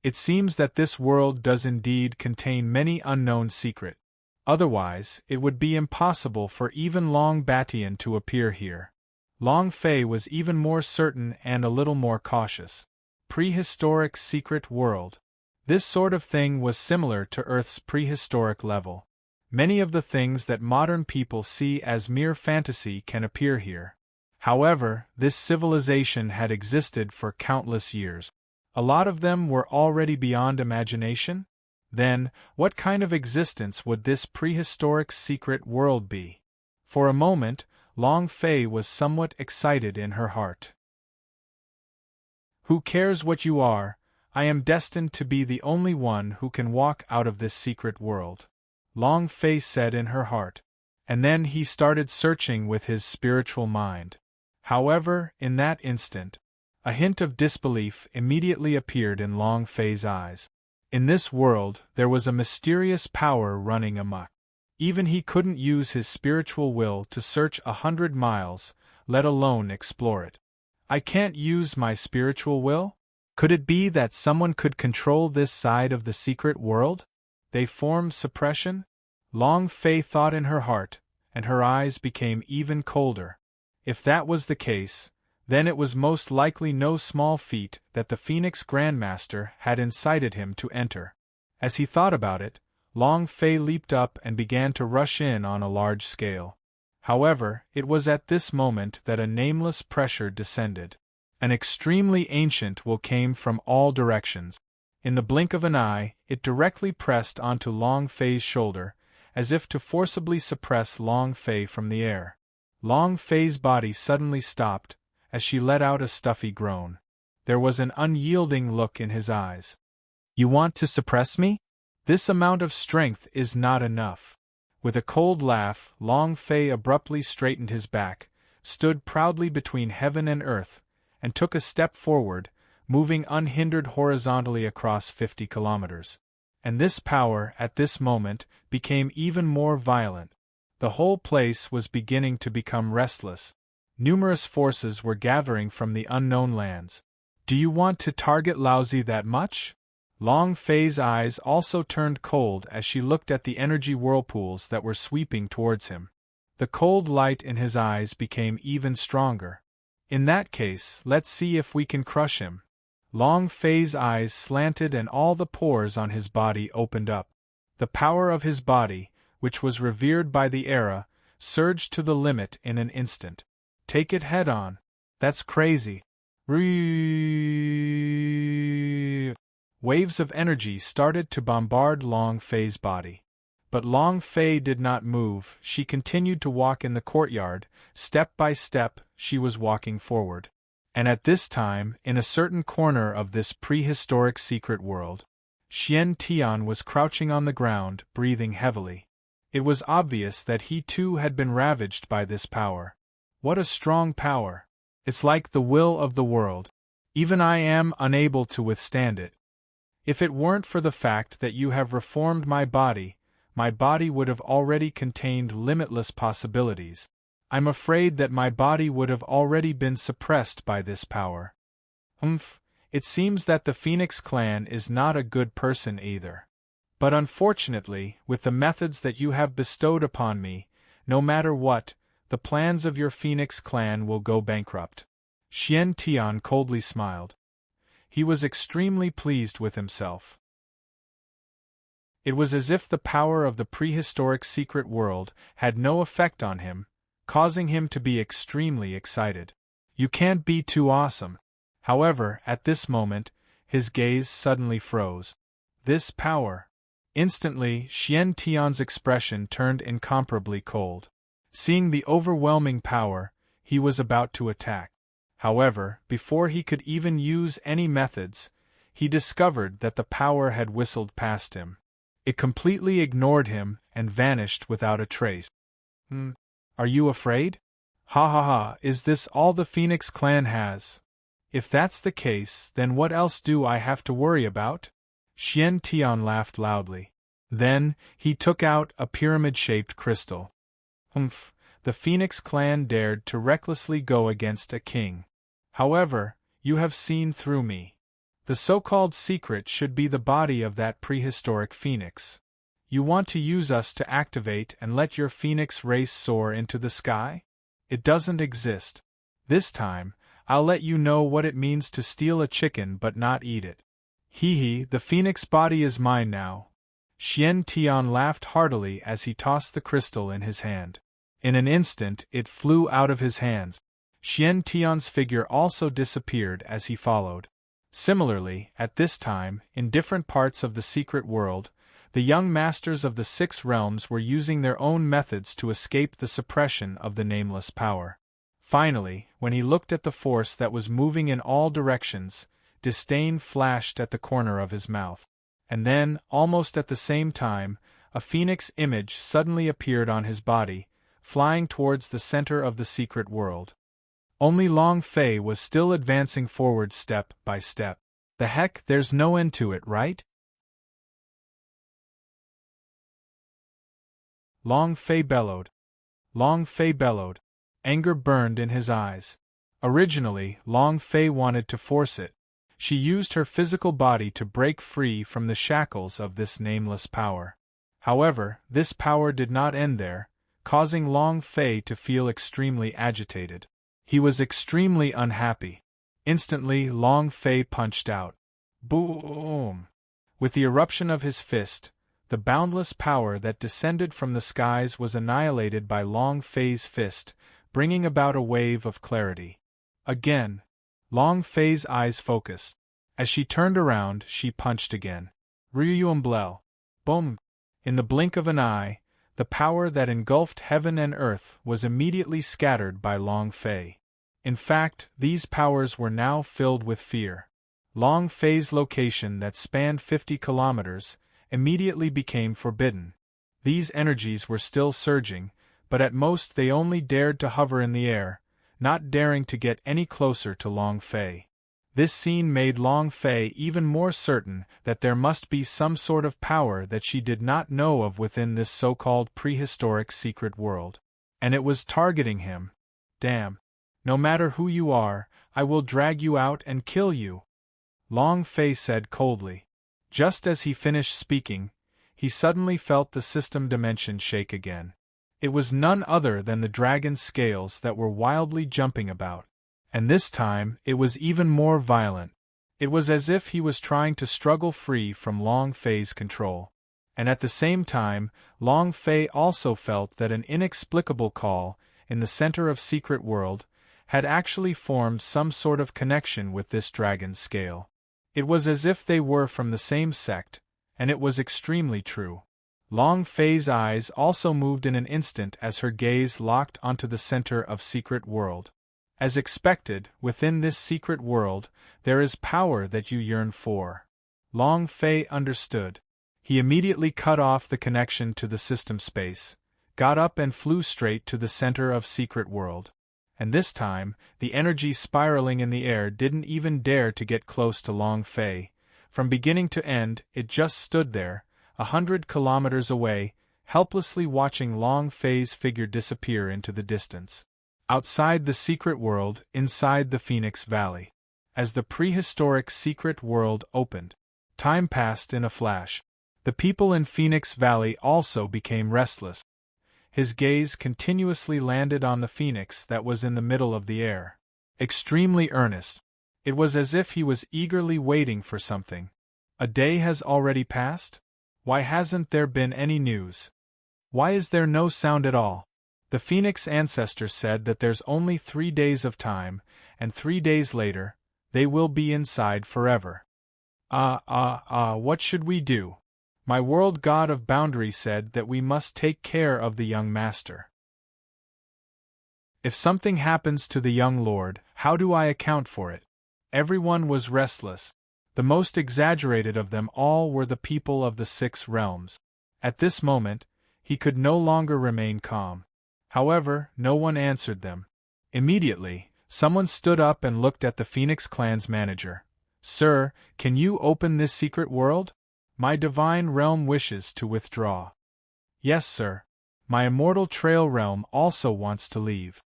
It seems that this world does indeed contain many unknown secrets. Otherwise, it would be impossible for even Long Batian to appear here. Long Fei was even more certain and a little more cautious. Prehistoric secret world. This sort of thing was similar to Earth's prehistoric level. Many of the things that modern people see as mere fantasy can appear here. However, this civilization had existed for countless years. A lot of them were already beyond imagination? Then, what kind of existence would this prehistoric secret world be? For a moment, Long Fei was somewhat excited in her heart. Who cares what you are? I am destined to be the only one who can walk out of this secret world. Long Fei said in her heart. And then he started searching with his spiritual mind. However, in that instant, a hint of disbelief immediately appeared in Long Fei's eyes. In this world, there was a mysterious power running amok. Even he couldn't use his spiritual will to search 100 miles, let alone explore it. I can't use my spiritual will? Could it be that someone could control this side of the secret world? They form suppression? Long Fei thought in her heart, and her eyes became even colder. If that was the case, then it was most likely no small feat that the Phoenix Grandmaster had incited him to enter. As he thought about it, Long Fei leaped up and began to rush in on a large scale. However, it was at this moment that a nameless pressure descended. An extremely ancient will came from all directions. In the blink of an eye, it directly pressed onto Long Fei's shoulder, as if to forcibly suppress Long Fei from the air. Long Fei's body suddenly stopped, as she let out a stuffy groan. There was an unyielding look in his eyes. You want to suppress me? This amount of strength is not enough. With a cold laugh, Long Fei abruptly straightened his back, stood proudly between heaven and earth, and took a step forward, moving unhindered horizontally across 50 kilometers. And this power, at this moment, became even more violent. The whole place was beginning to become restless. Numerous forces were gathering from the unknown lands. Do you want to target Laozi that much? Long Fei's eyes also turned cold as she looked at the energy whirlpools that were sweeping towards him. The cold light in his eyes became even stronger. In that case, let's see if we can crush him. Long Fei's eyes slanted and all the pores on his body opened up. The power of his body, which was revered by the era, surged to the limit in an instant. Take it head on. That's crazy. Waves of energy started to bombard Long Fei's body. But Long Fei did not move. She continued to walk in the courtyard. Step by step, she was walking forward. And at this time, in a certain corner of this prehistoric secret world, Xian Tian was crouching on the ground, breathing heavily. It was obvious that he too had been ravaged by this power. What a strong power! It's like the will of the world. Even I am unable to withstand it. If it weren't for the fact that you have reformed my body would have already contained limitless possibilities. I'm afraid that my body would have already been suppressed by this power. It seems that the Phoenix clan is not a good person either. But unfortunately, with the methods that you have bestowed upon me, no matter what, the plans of your Phoenix clan will go bankrupt. Xian Tian coldly smiled. He was extremely pleased with himself. It was as if the power of the prehistoric secret world had no effect on him, causing him to be extremely excited. You can't be too awesome. However, at this moment, his gaze suddenly froze. This power. Instantly, Xian Tian's expression turned incomparably cold. Seeing the overwhelming power, he was about to attack. However, before he could even use any methods, he discovered that the power had whistled past him. It completely ignored him and vanished without a trace. Are you afraid? Ha ha ha, is this all the Phoenix clan has? If that's the case, then what else do I have to worry about? Xian Tian laughed loudly. Then, he took out a pyramid-shaped crystal. The Phoenix clan dared to recklessly go against a king. However, you have seen through me. The so-called secret should be the body of that prehistoric phoenix. You want to use us to activate and let your phoenix race soar into the sky? It doesn't exist. This time, I'll let you know what it means to steal a chicken but not eat it. Hee, the phoenix body is mine now. Xian Tian laughed heartily as he tossed the crystal in his hand. In an instant, it flew out of his hands. Xian Tian's figure also disappeared as he followed. Similarly, at this time, in different parts of the secret world, the young masters of the 6 realms were using their own methods to escape the suppression of the nameless power. Finally, when he looked at the force that was moving in all directions, disdain flashed at the corner of his mouth. And then, almost at the same time, a phoenix image suddenly appeared on his body, flying towards the center of the secret world. Only Long Fei was still advancing forward step by step. The heck, there's no end to it, right? Long Fei bellowed. Long Fei bellowed. Anger burned in his eyes. Originally, Long Fei wanted to force it. She used her physical body to break free from the shackles of this nameless power. However, this power did not end there, causing Long Fei to feel extremely agitated. He was extremely unhappy. Instantly, Long Fei punched out. Boom! With the eruption of his fist, the boundless power that descended from the skies was annihilated by Long Fei's fist, bringing about a wave of clarity. Again, Long Fei's eyes focused. As she turned around, she punched again. Unveil. Boom! In the blink of an eye, the power that engulfed heaven and earth was immediately scattered by Long Fei. In fact, these powers were now filled with fear. Long Fei's location that spanned 50 kilometers immediately became forbidden. These energies were still surging, but at most they only dared to hover in the air, not daring to get any closer to Long Fei. This scene made Long Fei even more certain that there must be some sort of power that she did not know of within this so-called prehistoric secret world. And it was targeting him. Damn. No matter who you are, I will drag you out and kill you, Long Fei said coldly. Just as he finished speaking, he suddenly felt the system dimension shake again. It was none other than the dragon's scales that were wildly jumping about. And this time, it was even more violent. It was as if he was trying to struggle free from Long Fei's control. And at the same time, Long Fei also felt that an inexplicable call, in the center of Secret World, had actually formed some sort of connection with this dragon's scale. It was as if they were from the same sect, and it was extremely true. Long Fei's eyes also moved in an instant as her gaze locked onto the center of Secret World. As expected, within this secret world, there is power that you yearn for. Long Fei understood. He immediately cut off the connection to the system space, got up and flew straight to the center of Secret World. And this time, the energy spiraling in the air didn't even dare to get close to Long Fei. From beginning to end, it just stood there, 100 kilometers away, helplessly watching Long Fei's figure disappear into the distance. Outside the Secret World, inside the Phoenix Valley. As the prehistoric Secret World opened, time passed in a flash. The people in Phoenix Valley also became restless. His gaze continuously landed on the phoenix that was in the middle of the air. Extremely earnest. It was as if he was eagerly waiting for something. A day has already passed? Why hasn't there been any news? Why is there no sound at all? The phoenix ancestor said that there's only 3 days of time, and 3 days later, they will be inside forever. What should we do? My world god of boundary said that we must take care of the young master. If something happens to the young lord, how do I account for it? Everyone was restless. The most exaggerated of them all were the people of the 6 realms. At this moment, he could no longer remain calm. However, no one answered them. Immediately, someone stood up and looked at the Phoenix Clan's manager. Sir, can you open this secret world? My divine realm wishes to withdraw. Yes, sir. My immortal trail realm also wants to leave.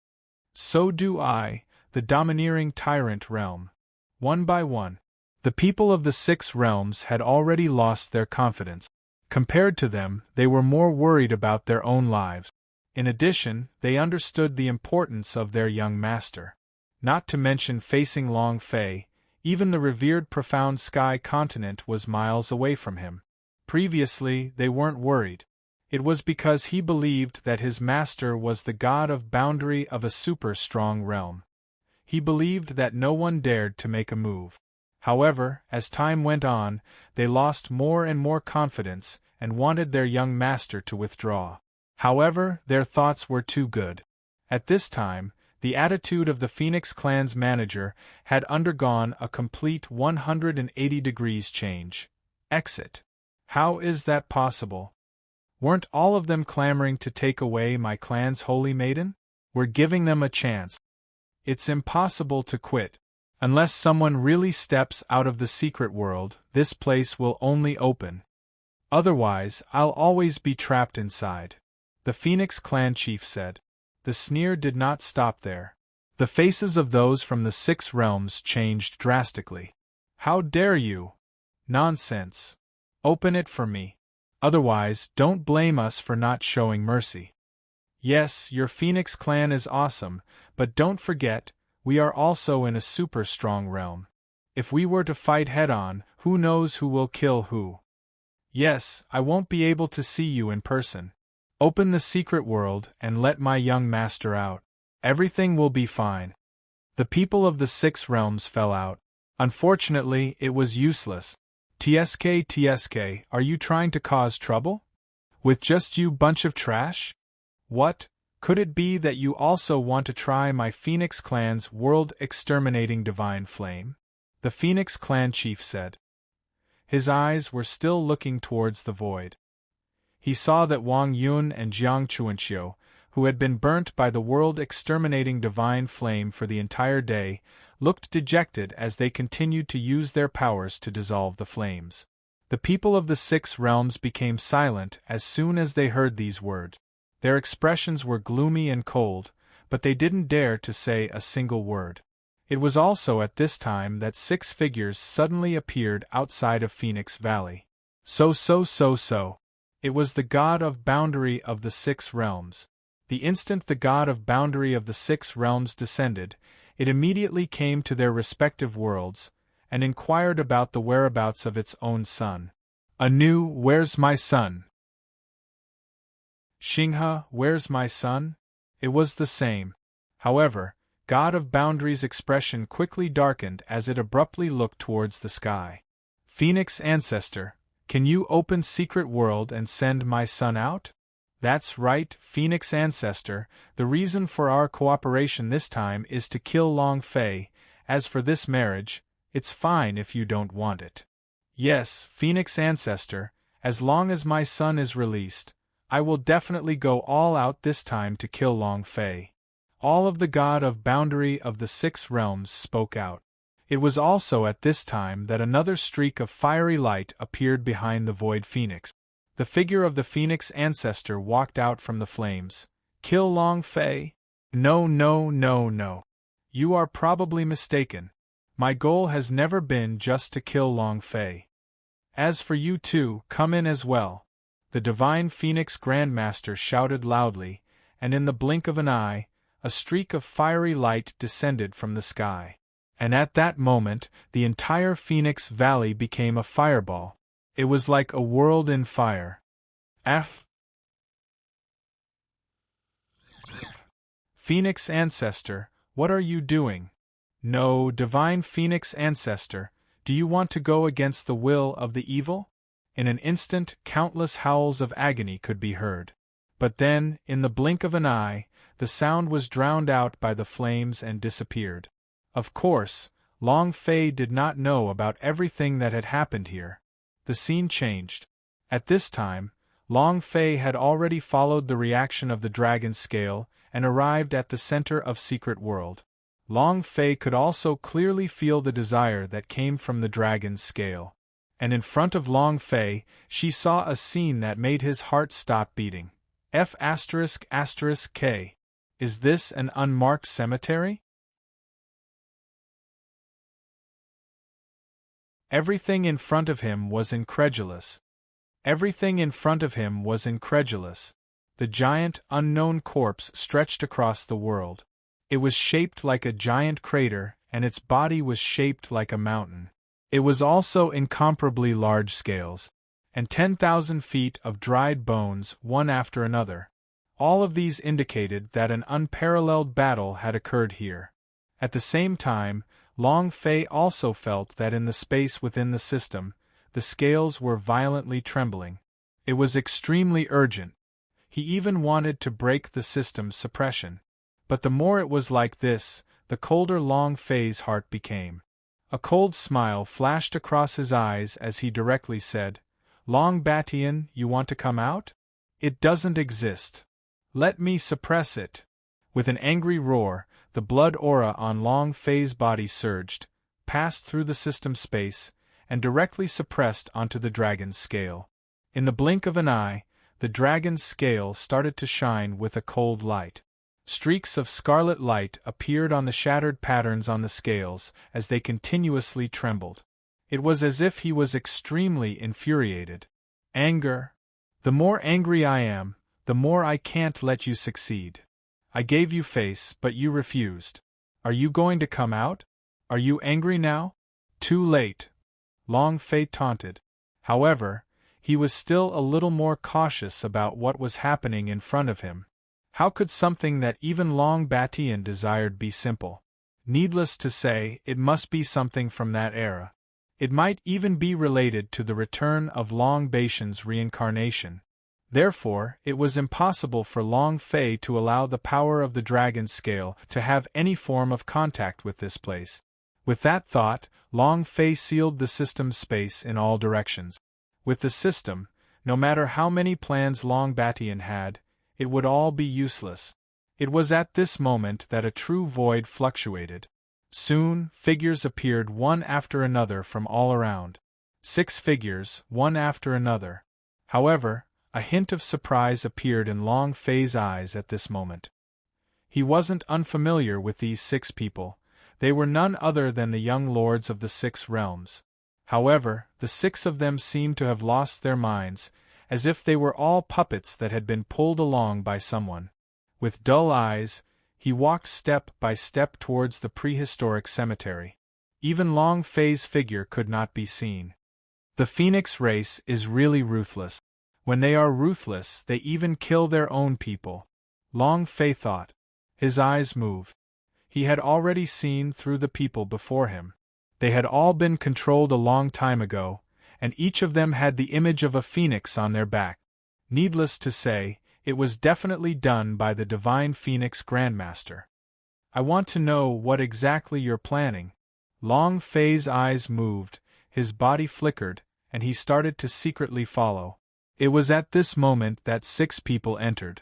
So do I, the domineering tyrant realm. One by one, the people of the 6 realms had already lost their confidence. Compared to them, they were more worried about their own lives. In addition, they understood the importance of their young master. Not to mention facing Long Fei, even the revered profound sky continent was miles away from him. Previously, they weren't worried. It was because he believed that his master was the god of boundary of a super strong realm. He believed that no one dared to make a move. However, as time went on, they lost more and more confidence and wanted their young master to withdraw. However, their thoughts were too good. At this time, the attitude of the Phoenix Clan's manager had undergone a complete 180 degrees change. Exit. How is that possible? Weren't all of them clamoring to take away my clan's holy maiden? We're giving them a chance. It's impossible to quit. Unless someone really steps out of the secret world, this place will only open. Otherwise, I'll always be trapped inside. The Phoenix Clan chief said. The sneer did not stop there. The faces of those from the 6 realms changed drastically. How dare you? Nonsense. Open it for me. Otherwise, don't blame us for not showing mercy. Yes, your Phoenix Clan is awesome, but don't forget, we are also in a super strong realm. If we were to fight head-on, who knows who will kill who? Yes, I won't be able to see you in person. Open the secret world and let my young master out. Everything will be fine. The people of the 6 realms fell out. Unfortunately, it was useless. TSK, are you trying to cause trouble? With just you bunch of trash? What? Could it be that you also want to try my Phoenix Clan's world-exterminating divine flame? The Phoenix Clan chief said. His eyes were still looking towards the void. He saw that Wang Yun and Jiang Chuanxiu, who had been burnt by the world-exterminating divine flame for the entire day, looked dejected as they continued to use their powers to dissolve the flames. The people of the 6 realms became silent as soon as they heard these words. Their expressions were gloomy and cold, but they didn't dare to say a single word. It was also at this time that 6 figures suddenly appeared outside of Phoenix Valley. So. It was the god of boundary of the 6 realms. The instant the god of boundary of the 6 realms descended, it immediately came to their respective worlds, and inquired about the whereabouts of its own son. Anu, where's my son? Xinghe, where's my son? It was the same. However, God of Boundary's expression quickly darkened as it abruptly looked towards the sky. Phoenix Ancestor, can you open Secret World and send my son out? That's right, Phoenix Ancestor, the reason for our cooperation this time is to kill Long Fei. As for this marriage, it's fine if you don't want it. Yes, Phoenix Ancestor, as long as my son is released, I will definitely go all out this time to kill Long Fei. All of the god of boundary of the 6 realms spoke out. It was also at this time that another streak of fiery light appeared behind the Void Phoenix. The figure of the Phoenix Ancestor walked out from the flames. Kill Long Fei? No. You are probably mistaken. My goal has never been just to kill Long Fei. As for you two, come in as well. The Divine Phoenix Grandmaster shouted loudly, and in the blink of an eye, a streak of fiery light descended from the sky. And at that moment, the entire Phoenix Valley became a fireball. It was like a world in fire. Phoenix Ancestor, what are you doing? No, Divine Phoenix Ancestor, do you want to go against the will of the evil? In an instant, countless howls of agony could be heard. But then, in the blink of an eye, the sound was drowned out by the flames and disappeared. Of course, Long Fei did not know about everything that had happened here. The scene changed. At this time, Long Fei had already followed the reaction of the dragon scale and arrived at the center of Secret World. Long Fei could also clearly feel the desire that came from the dragon's scale. And in front of Long Fei, she saw a scene that made his heart stop beating. F***K. Is this an unmarked cemetery? Everything in front of him was incredulous. The giant, unknown corpse stretched across the world. It was shaped like a giant crater, and its body was shaped like a mountain. It was also incomparably large scales, and 10,000 feet of dried bones, one after another. All of these indicated that an unparalleled battle had occurred here. At the same time, Long Fei also felt that in the space within the system, the scales were violently trembling. It was extremely urgent. He even wanted to break the system's suppression. But the more it was like this, the colder Long Fei's heart became. A cold smile flashed across his eyes as he directly said, "Long Batian, you want to come out? It doesn't exist. Let me suppress it." With an angry roar, the blood aura on Long Fei's body surged, passed through the system space, and directly suppressed onto the dragon's scale. In the blink of an eye, the dragon's scale started to shine with a cold light. Streaks of scarlet light appeared on the shattered patterns on the scales as they continuously trembled. It was as if he was extremely infuriated. Anger. The more angry I am, the more I can't let you succeed. I gave you face, but you refused. Are you going to come out? Are you angry now? Too late. Long Fei taunted. However, he was still a little more cautious about what was happening in front of him. How could something that even Long Batian desired be simple? Needless to say, it must be something from that era. It might even be related to the return of Long Batian's reincarnation. Therefore, it was impossible for Long Fei to allow the power of the dragon scale to have any form of contact with this place. With that thought, Long Fei sealed the system's space in all directions. With the system, no matter how many plans Long Batian had, it would all be useless. It was at this moment that a true void fluctuated. Soon, figures appeared one after another from all around. 6 figures, one after another. However, a hint of surprise appeared in Long Fei's eyes at this moment. He wasn't unfamiliar with these 6 people. They were none other than the young lords of the 6 realms. However, the 6 of them seemed to have lost their minds, as if they were all puppets that had been pulled along by someone. With dull eyes, he walked step by step towards the prehistoric cemetery. Even Long Fei's figure could not be seen. The Phoenix race is really ruthless. When they are ruthless, they even kill their own people. Long Fei thought. His eyes moved. He had already seen through the people before him. They had all been controlled a long time ago, and each of them had the image of a phoenix on their back. Needless to say, it was definitely done by the Divine Phoenix Grandmaster. I want to know what exactly you're planning. Long Fei's eyes moved, his body flickered, and he started to secretly follow. It was at this moment that 6 people entered.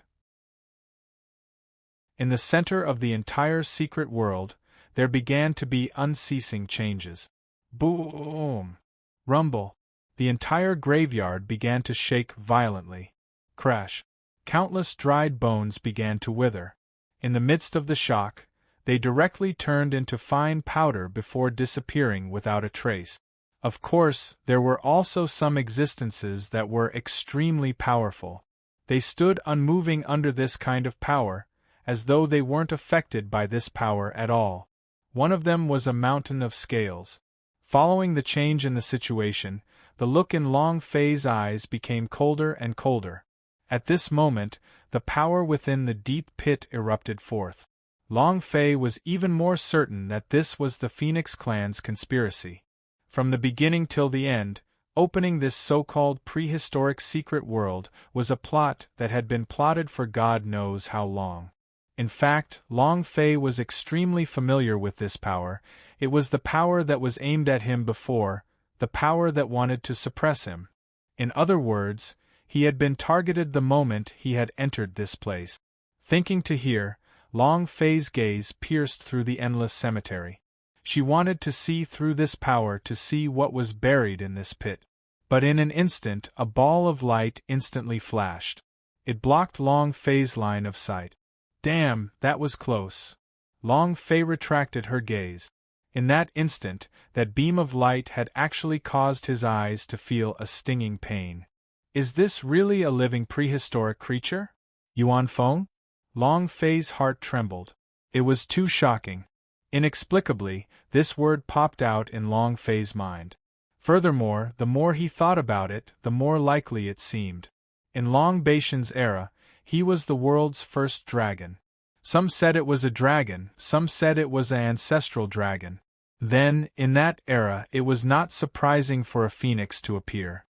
In the center of the entire secret world, there began to be unceasing changes. Boom! Rumble! The entire graveyard began to shake violently. Crash! Countless dried bones began to wither. In the midst of the shock, they directly turned into fine powder before disappearing without a trace. Of course, there were also some existences that were extremely powerful. They stood unmoving under this kind of power, as though they weren't affected by this power at all. One of them was a mountain of scales. Following the change in the situation, the look in Long Fei's eyes became colder and colder. At this moment, the power within the deep pit erupted forth. Long Fei was even more certain that this was the Phoenix clan's conspiracy. From the beginning till the end, opening this so-called prehistoric secret world was a plot that had been plotted for God knows how long. In fact, Long Fei was extremely familiar with this power. It was the power that was aimed at him before, the power that wanted to suppress him. In other words, he had been targeted the moment he had entered this place. Thinking to hear, Long Fei's gaze pierced through the endless cemetery. She wanted to see through this power to see what was buried in this pit. But in an instant, a ball of light instantly flashed. It blocked Long Fei's line of sight. Damn, that was close. Long Fei retracted her gaze. In that instant, that beam of light had actually caused his eyes to feel a stinging pain. Is this really a living prehistoric creature? Yuan Feng? Long Fei's heart trembled. It was too shocking. Inexplicably, this word popped out in Long Fei's mind. Furthermore, the more he thought about it, the more likely it seemed. In Long Baishan's era, he was the world's first dragon. Some said it was a dragon, some said it was an ancestral dragon. Then, in that era, it was not surprising for a phoenix to appear.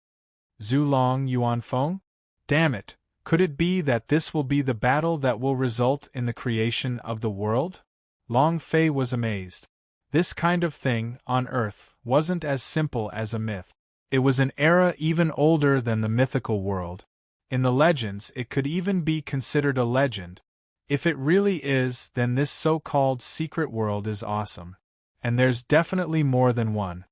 Zhu Long Yuan Feng? Damn it, could it be that this will be the battle that will result in the creation of the world? Long Fei was amazed. This kind of thing, on Earth, wasn't as simple as a myth. It was an era even older than the mythical world. In the legends, it could even be considered a legend. If it really is, then this so-called secret world is awesome. And there's definitely more than one.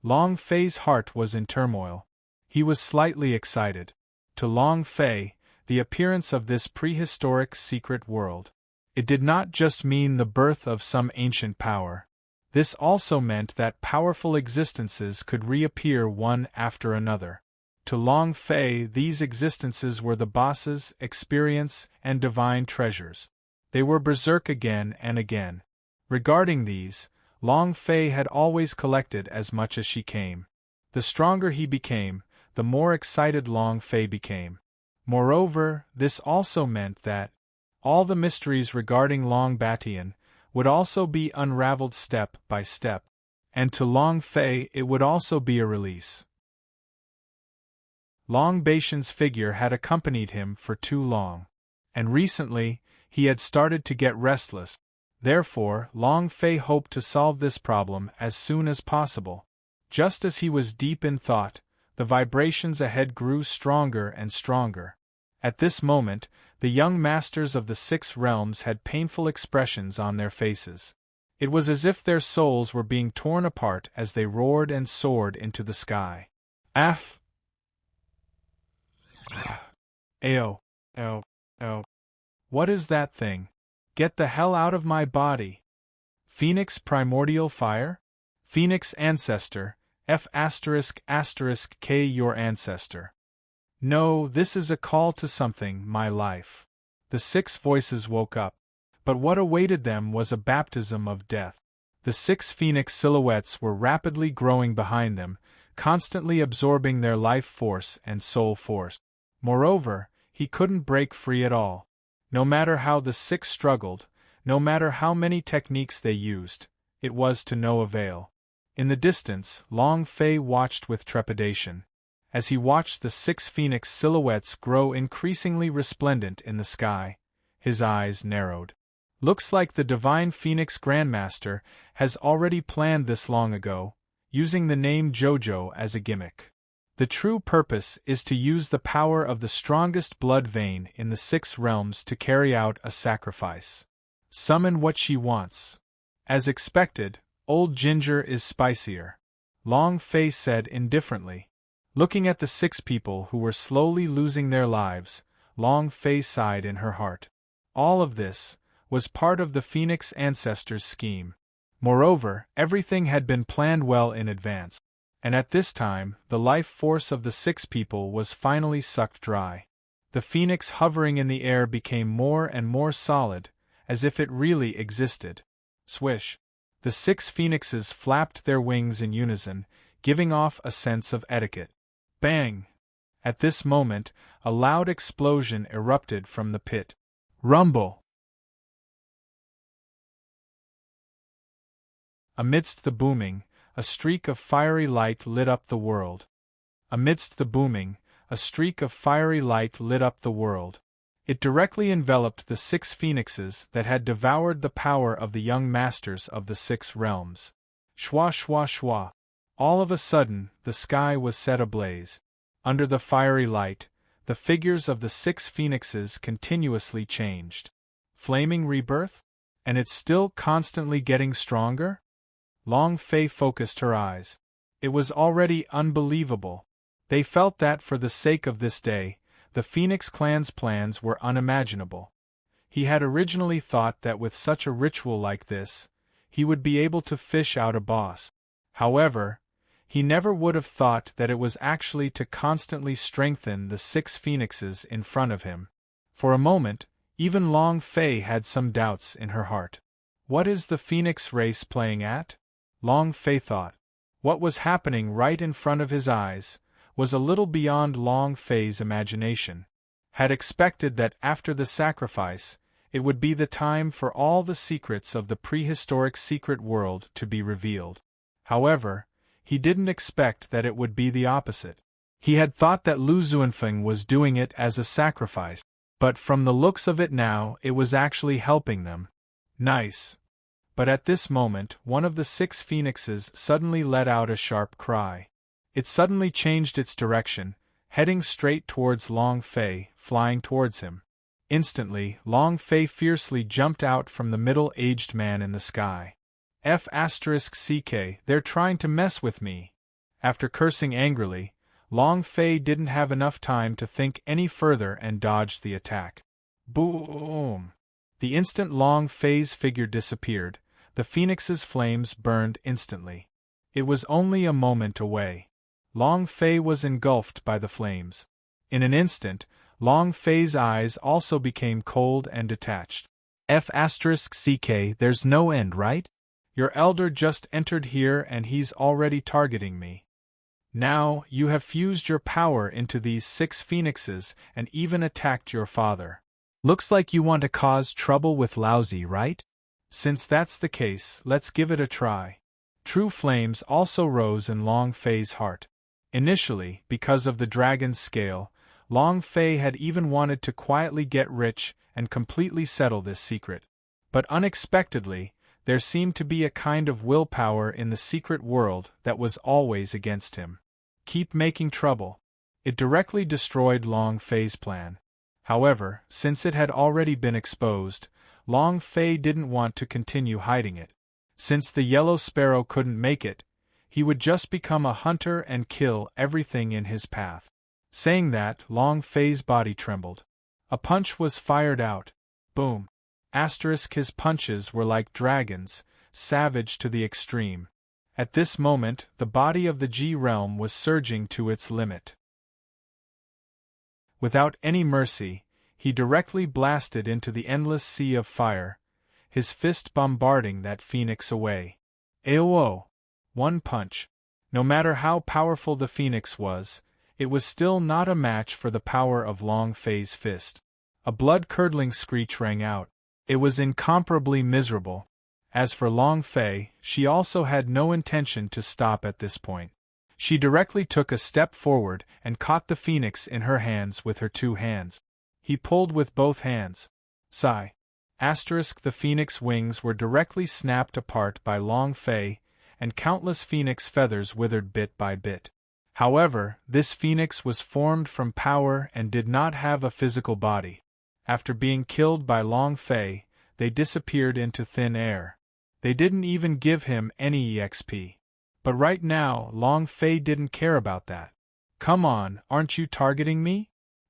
Long Fei's heart was in turmoil. He was slightly excited. To Long Fei, the appearance of this prehistoric secret world, it did not just mean the birth of some ancient power. This also meant that powerful existences could reappear one after another. To Long Fei, these existences were the bosses, experience, and divine treasures. They were berserk again and again. Regarding these, Long Fei had always collected as much as she came. The stronger he became, the more excited Long Fei became. Moreover, this also meant that all the mysteries regarding Long Batian would also be unraveled step by step, and to Long Fei it would also be a release. Long Baishan's figure had accompanied him for too long, and recently, he had started to get restless. Therefore, Long Fei hoped to solve this problem as soon as possible. Just as he was deep in thought, the vibrations ahead grew stronger and stronger. At this moment, the young masters of the 6 realms had painful expressions on their faces. It was as if their souls were being torn apart as they roared and soared into the sky. Af! Ayo! Oh! What is that thing? Get the hell out of my body! Phoenix primordial fire? Phoenix ancestor, F***K your ancestor. No, this is a call to something, my life. The 6 voices woke up. But what awaited them was a baptism of death. The 6 phoenix silhouettes were rapidly growing behind them, constantly absorbing their life force and soul force. Moreover, he couldn't break free at all. No matter how the 6 struggled, no matter how many techniques they used, it was to no avail. In the distance, Long Fei watched with trepidation. As he watched the 6 phoenix silhouettes grow increasingly resplendent in the sky, his eyes narrowed. Looks like the Divine Phoenix Grandmaster has already planned this long ago, using the name JoJo as a gimmick. The true purpose is to use the power of the strongest blood vein in the 6 realms to carry out a sacrifice. Summon what she wants. As expected, Old Ginger is spicier, Long Fei said indifferently. Looking at the 6 people who were slowly losing their lives, Long Fei sighed in her heart. All of this was part of the Phoenix ancestors' scheme. Moreover, everything had been planned well in advance, and at this time, the life force of the 6 people was finally sucked dry. The phoenix hovering in the air became more and more solid, as if it really existed. Swish! The 6 phoenixes flapped their wings in unison, giving off a sense of etiquette. Bang! At this moment, a loud explosion erupted from the pit. Rumble! Amidst the booming, a streak of fiery light lit up the world. Amidst the booming, a streak of fiery light lit up the world. It directly enveloped the 6 phoenixes that had devoured the power of the young masters of the 6 realms. Shwa shwa shwa. All of a sudden, the sky was set ablaze. Under the fiery light, the figures of the 6 phoenixes continuously changed. Flaming rebirth? And it's still constantly getting stronger? Long Fei focused her eyes. It was already unbelievable. They felt that for the sake of this day, the Phoenix clan's plans were unimaginable. He had originally thought that with such a ritual like this, he would be able to fish out a boss. However, he never would have thought that it was actually to constantly strengthen the 6 phoenixes in front of him. For a moment, even Long Fei had some doubts in her heart. What is the Phoenix race playing at? Long Fei thought. What was happening right in front of his eyes was a little beyond Long Fei's imagination. Had expected that after the sacrifice, it would be the time for all the secrets of the prehistoric secret world to be revealed. However, he didn't expect that it would be the opposite. He had thought that Lu Xuanfeng was doing it as a sacrifice, but from the looks of it now it was actually helping them. Nice. But at this moment, one of the 6 phoenixes suddenly let out a sharp cry. It suddenly changed its direction, heading straight towards Long Fei, flying towards him. Instantly, Long Fei fiercely jumped out from the middle-aged man in the sky. F***ck, they're trying to mess with me. After cursing angrily, Long Fei didn't have enough time to think any further and dodged the attack. Boom! The instant Long Fei's figure disappeared, the phoenix's flames burned instantly. It was only a moment away. Long Fei was engulfed by the flames. In an instant, Long Fei's eyes also became cold and detached. F***ck, there's no end, right? Your elder just entered here and he's already targeting me. Now, you have fused your power into these 6 phoenixes and even attacked your father. Looks like you want to cause trouble with Laozi, right? Since that's the case, let's give it a try. True flames also rose in Long Fei's heart. Initially, because of the dragon's scale, Long Fei had even wanted to quietly get rich and completely settle this secret. But unexpectedly, there seemed to be a kind of willpower in the secret world that was always against him. Keep making trouble. It directly destroyed Long Fei's plan. However, since it had already been exposed, Long Fei didn't want to continue hiding it. Since the yellow sparrow couldn't make it, he would just become a hunter and kill everything in his path. Saying that, Long Fei's body trembled. A punch was fired out. Boom. His punches were like dragons, savage to the extreme. At this moment, the body of the G realm was surging to its limit. Without any mercy, he directly blasted into the endless sea of fire, his fist bombarding that phoenix away. Aowo! One punch. No matter how powerful the phoenix was, it was still not a match for the power of Long Fei's fist. A blood-curdling screech rang out. It was incomparably miserable. As for Long Fei, she also had no intention to stop at this point. She directly took a step forward and caught the phoenix in her hands with her two hands. He pulled with both hands. Sigh. The phoenix wings were directly snapped apart by Long Fei, and countless phoenix feathers withered bit by bit. However, this phoenix was formed from power and did not have a physical body. After being killed by Long Fei, they disappeared into thin air. They didn't even give him any EXP. But right now, Long Fei didn't care about that. Come on, aren't you targeting me?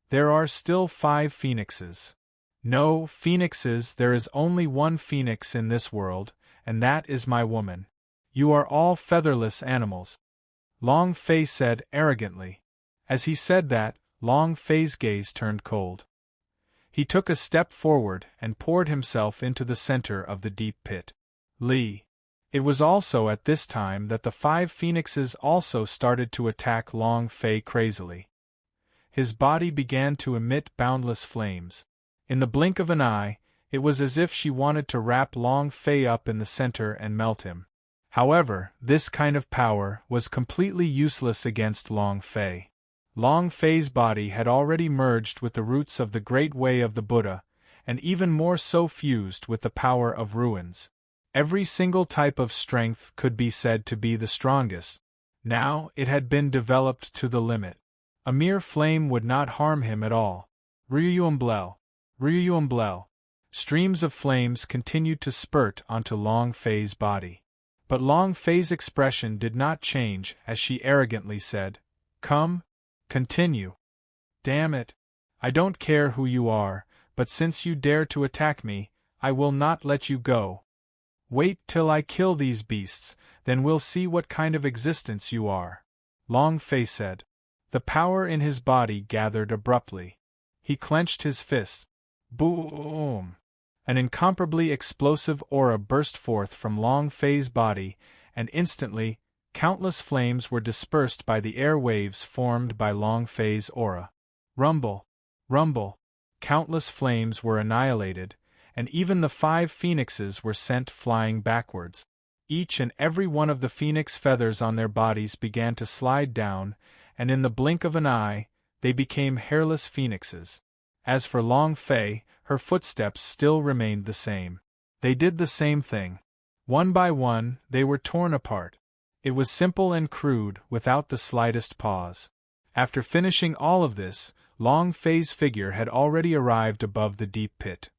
There are still 5 phoenixes. No, phoenixes, there is only one phoenix in this world, and that is my woman. You are all featherless animals. Long Fei said arrogantly. As he said that, Long Fei's gaze turned cold. He took a step forward and poured himself into the center of the deep pit. Li. It was also at this time that the 5 phoenixes also started to attack Long Fei crazily. His body began to emit boundless flames. In the blink of an eye, it was as if she wanted to wrap Long Fei up in the center and melt him. However, this kind of power was completely useless against Long Fei. Long Fei's body had already merged with the roots of the Great Way of the Buddha, and even more so fused with the power of ruins. Every single type of strength could be said to be the strongest. Now, it had been developed to the limit. A mere flame would not harm him at all. Ryuumblel. Ryuumblel. Streams of flames continued to spurt onto Long Fei's body. But Long Fei's expression did not change as she arrogantly said, "Come, continue. Damn it. I don't care who you are, but since you dare to attack me, I will not let you go. Wait till I kill these beasts, then we'll see what kind of existence you are," Long Fei said. The power in his body gathered abruptly. He clenched his fist. Boom! An incomparably explosive aura burst forth from Long Fei's body, and instantly, countless flames were dispersed by the air waves formed by Long Fei's aura. Rumble! Rumble! Countless flames were annihilated, and even the 5 phoenixes were sent flying backwards. Each and every one of the phoenix feathers on their bodies began to slide down, and in the blink of an eye, they became hairless phoenixes. As for Long Fei, her footsteps still remained the same. They did the same thing. One by one, they were torn apart. It was simple and crude, without the slightest pause. After finishing all of this, Long Fei's figure had already arrived above the deep pit.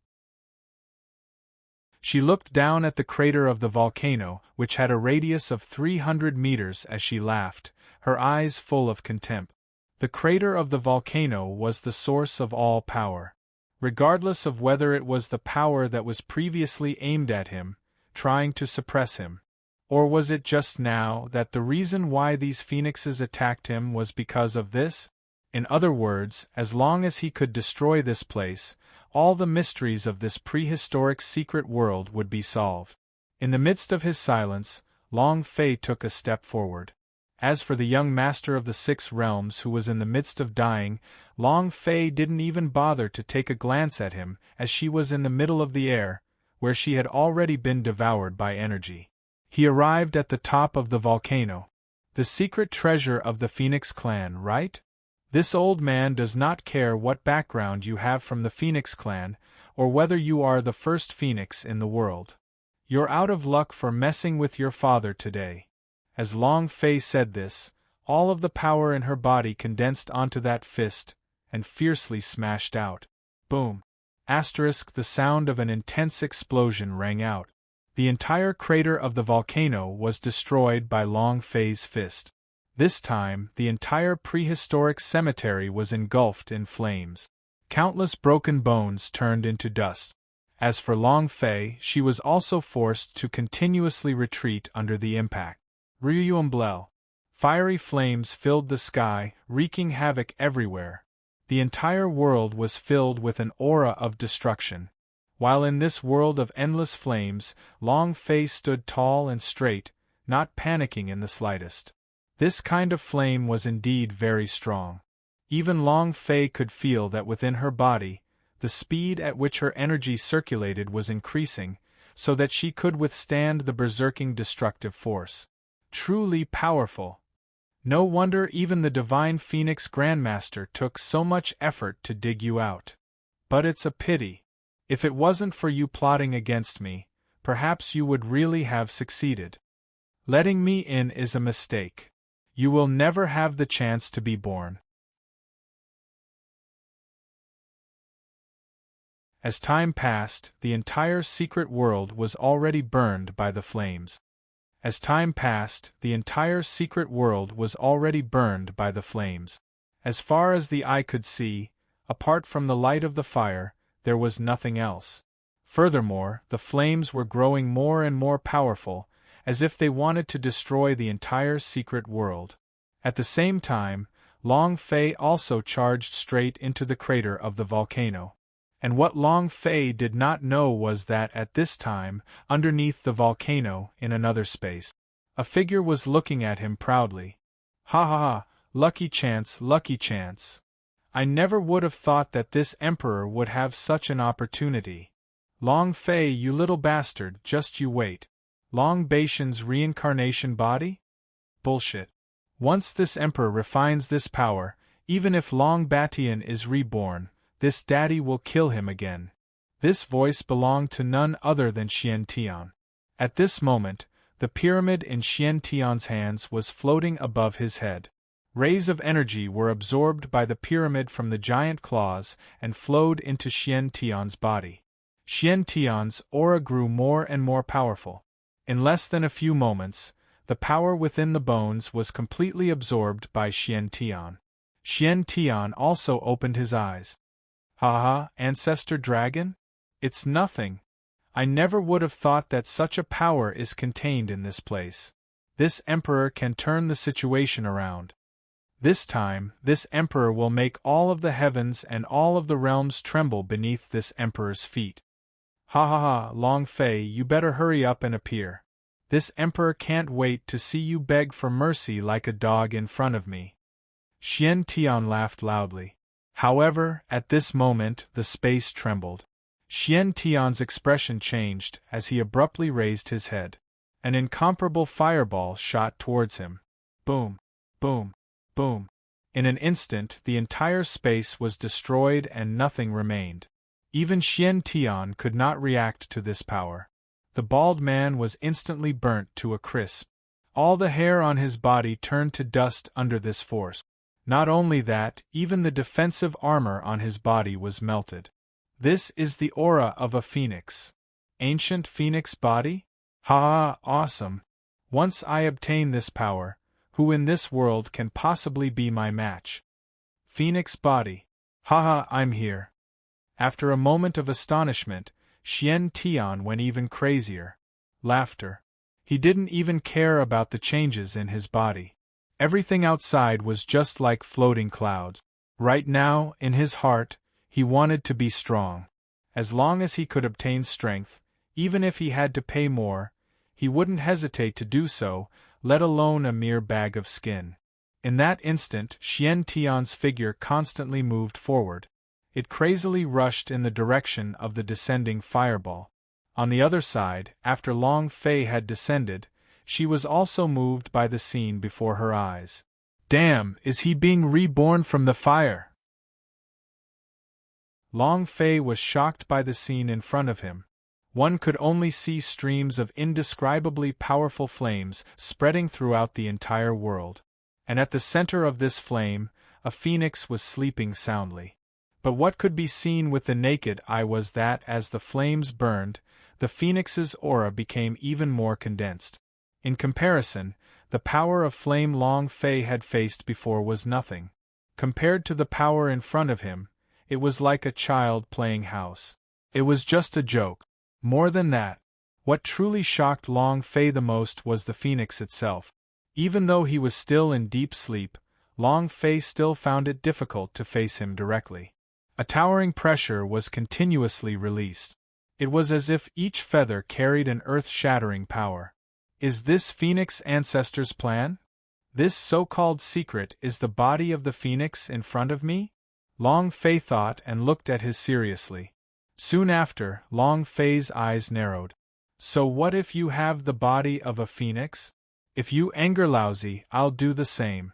She looked down at the crater of the volcano, which had a radius of 300 meters, as she laughed, her eyes full of contempt. The crater of the volcano was the source of all power. Regardless of whether it was the power that was previously aimed at him, trying to suppress him, or was it just now that the reason why these phoenixes attacked him was because of this? In other words, as long as he could destroy this place, all the mysteries of this prehistoric secret world would be solved. In the midst of his silence, Long Fei took a step forward. As for the young master of the 6 realms who was in the midst of dying, Long Fei didn't even bother to take a glance at him, as she was in the middle of the air, where she had already been devoured by energy. He arrived at the top of the volcano. The secret treasure of the Phoenix clan, right? This old man does not care what background you have from the Phoenix clan, or whether you are the first Phoenix in the world. You're out of luck for messing with your father today. As Long Fei said this, all of the power in her body condensed onto that fist, and fiercely smashed out. Boom! The sound of an intense explosion rang out. The entire crater of the volcano was destroyed by Long Fei's fist. This time, the entire prehistoric cemetery was engulfed in flames. Countless broken bones turned into dust. As for Long Fei, she was also forced to continuously retreat under the impact. Unveil. Fiery flames filled the sky, wreaking havoc everywhere. The entire world was filled with an aura of destruction. While in this world of endless flames, Long Fei stood tall and straight, not panicking in the slightest. This kind of flame was indeed very strong. Even Long Fei could feel that within her body, the speed at which her energy circulated was increasing, so that she could withstand the berserking destructive force. Truly powerful. No wonder even the Divine Phoenix Grandmaster took so much effort to dig you out. But it's a pity. If it wasn't for you plotting against me, perhaps you would really have succeeded. Letting me in is a mistake. You will never have the chance to be born. As time passed, the entire secret world was already burned by the flames. As time passed, the entire secret world was already burned by the flames. As far as the eye could see, apart from the light of the fire, there was nothing else. Furthermore, the flames were growing more and more powerful, as if they wanted to destroy the entire secret world. At the same time, Long Fei also charged straight into the crater of the volcano. And what Long Fei did not know was that at this time, underneath the volcano, in another space, a figure was looking at him proudly. Ha ha ha, lucky chance, lucky chance. I never would have thought that this emperor would have such an opportunity. Long Fei, you little bastard, just you wait. Long Baishan's reincarnation body? Bullshit. Once this emperor refines this power, even if Long Batian is reborn, this daddy will kill him again. This voice belonged to none other than Xian Tian. At this moment, the pyramid in Xian Tian's hands was floating above his head. Rays of energy were absorbed by the pyramid from the giant claws and flowed into Xian Tian's body. Xian Tian's aura grew more and more powerful. In less than a few moments, the power within the bones was completely absorbed by Xian Tian. Xian Tian also opened his eyes. Ha ha, Ancestor Dragon? It's nothing. I never would have thought that such a power is contained in this place. This emperor can turn the situation around. This time, this emperor will make all of the heavens and all of the realms tremble beneath this emperor's feet. Ha ha ha, Long Fei, you better hurry up and appear. This emperor can't wait to see you beg for mercy like a dog in front of me. Xian Tian laughed loudly. However, at this moment, the space trembled. Xian Tian's expression changed as he abruptly raised his head. An incomparable fireball shot towards him. Boom, boom, boom. In an instant, the entire space was destroyed and nothing remained. Even Xian Tian could not react to this power. The bald man was instantly burnt to a crisp. All the hair on his body turned to dust under this force. Not only that, even the defensive armor on his body was melted. This is the aura of a phoenix. Ancient phoenix body? Ha, awesome. Once I obtain this power, who in this world can possibly be my match? Phoenix body. Haha, I'm here. After a moment of astonishment, Xian Tian went even crazier. Laughter. He didn't even care about the changes in his body. Everything outside was just like floating clouds. Right now, in his heart, he wanted to be strong. As long as he could obtain strength, even if he had to pay more, he wouldn't hesitate to do so, let alone a mere bag of skin. In that instant, Xian Tian's figure constantly moved forward. It crazily rushed in the direction of the descending fireball. On the other side, after Long Fei had descended, she was also moved by the scene before her eyes. Damn, is he being reborn from the fire? Long Fei was shocked by the scene in front of him. One could only see streams of indescribably powerful flames spreading throughout the entire world. And at the center of this flame, a phoenix was sleeping soundly. But what could be seen with the naked eye was that as the flames burned, the phoenix's aura became even more condensed. In comparison, the power of flame Long Fei had faced before was nothing. Compared to the power in front of him, it was like a child playing house. It was just a joke. More than that, what truly shocked Long Fei the most was the phoenix itself. Even though he was still in deep sleep, Long Fei still found it difficult to face him directly. A towering pressure was continuously released. It was as if each feather carried an earth-shattering power. Is this phoenix ancestor's plan? This so-called secret is the body of the phoenix in front of me? Long Fei thought and looked at his seriously. Soon after, Long Fei's eyes narrowed. So what if you have the body of a phoenix? If you anger lousy, I'll do the same.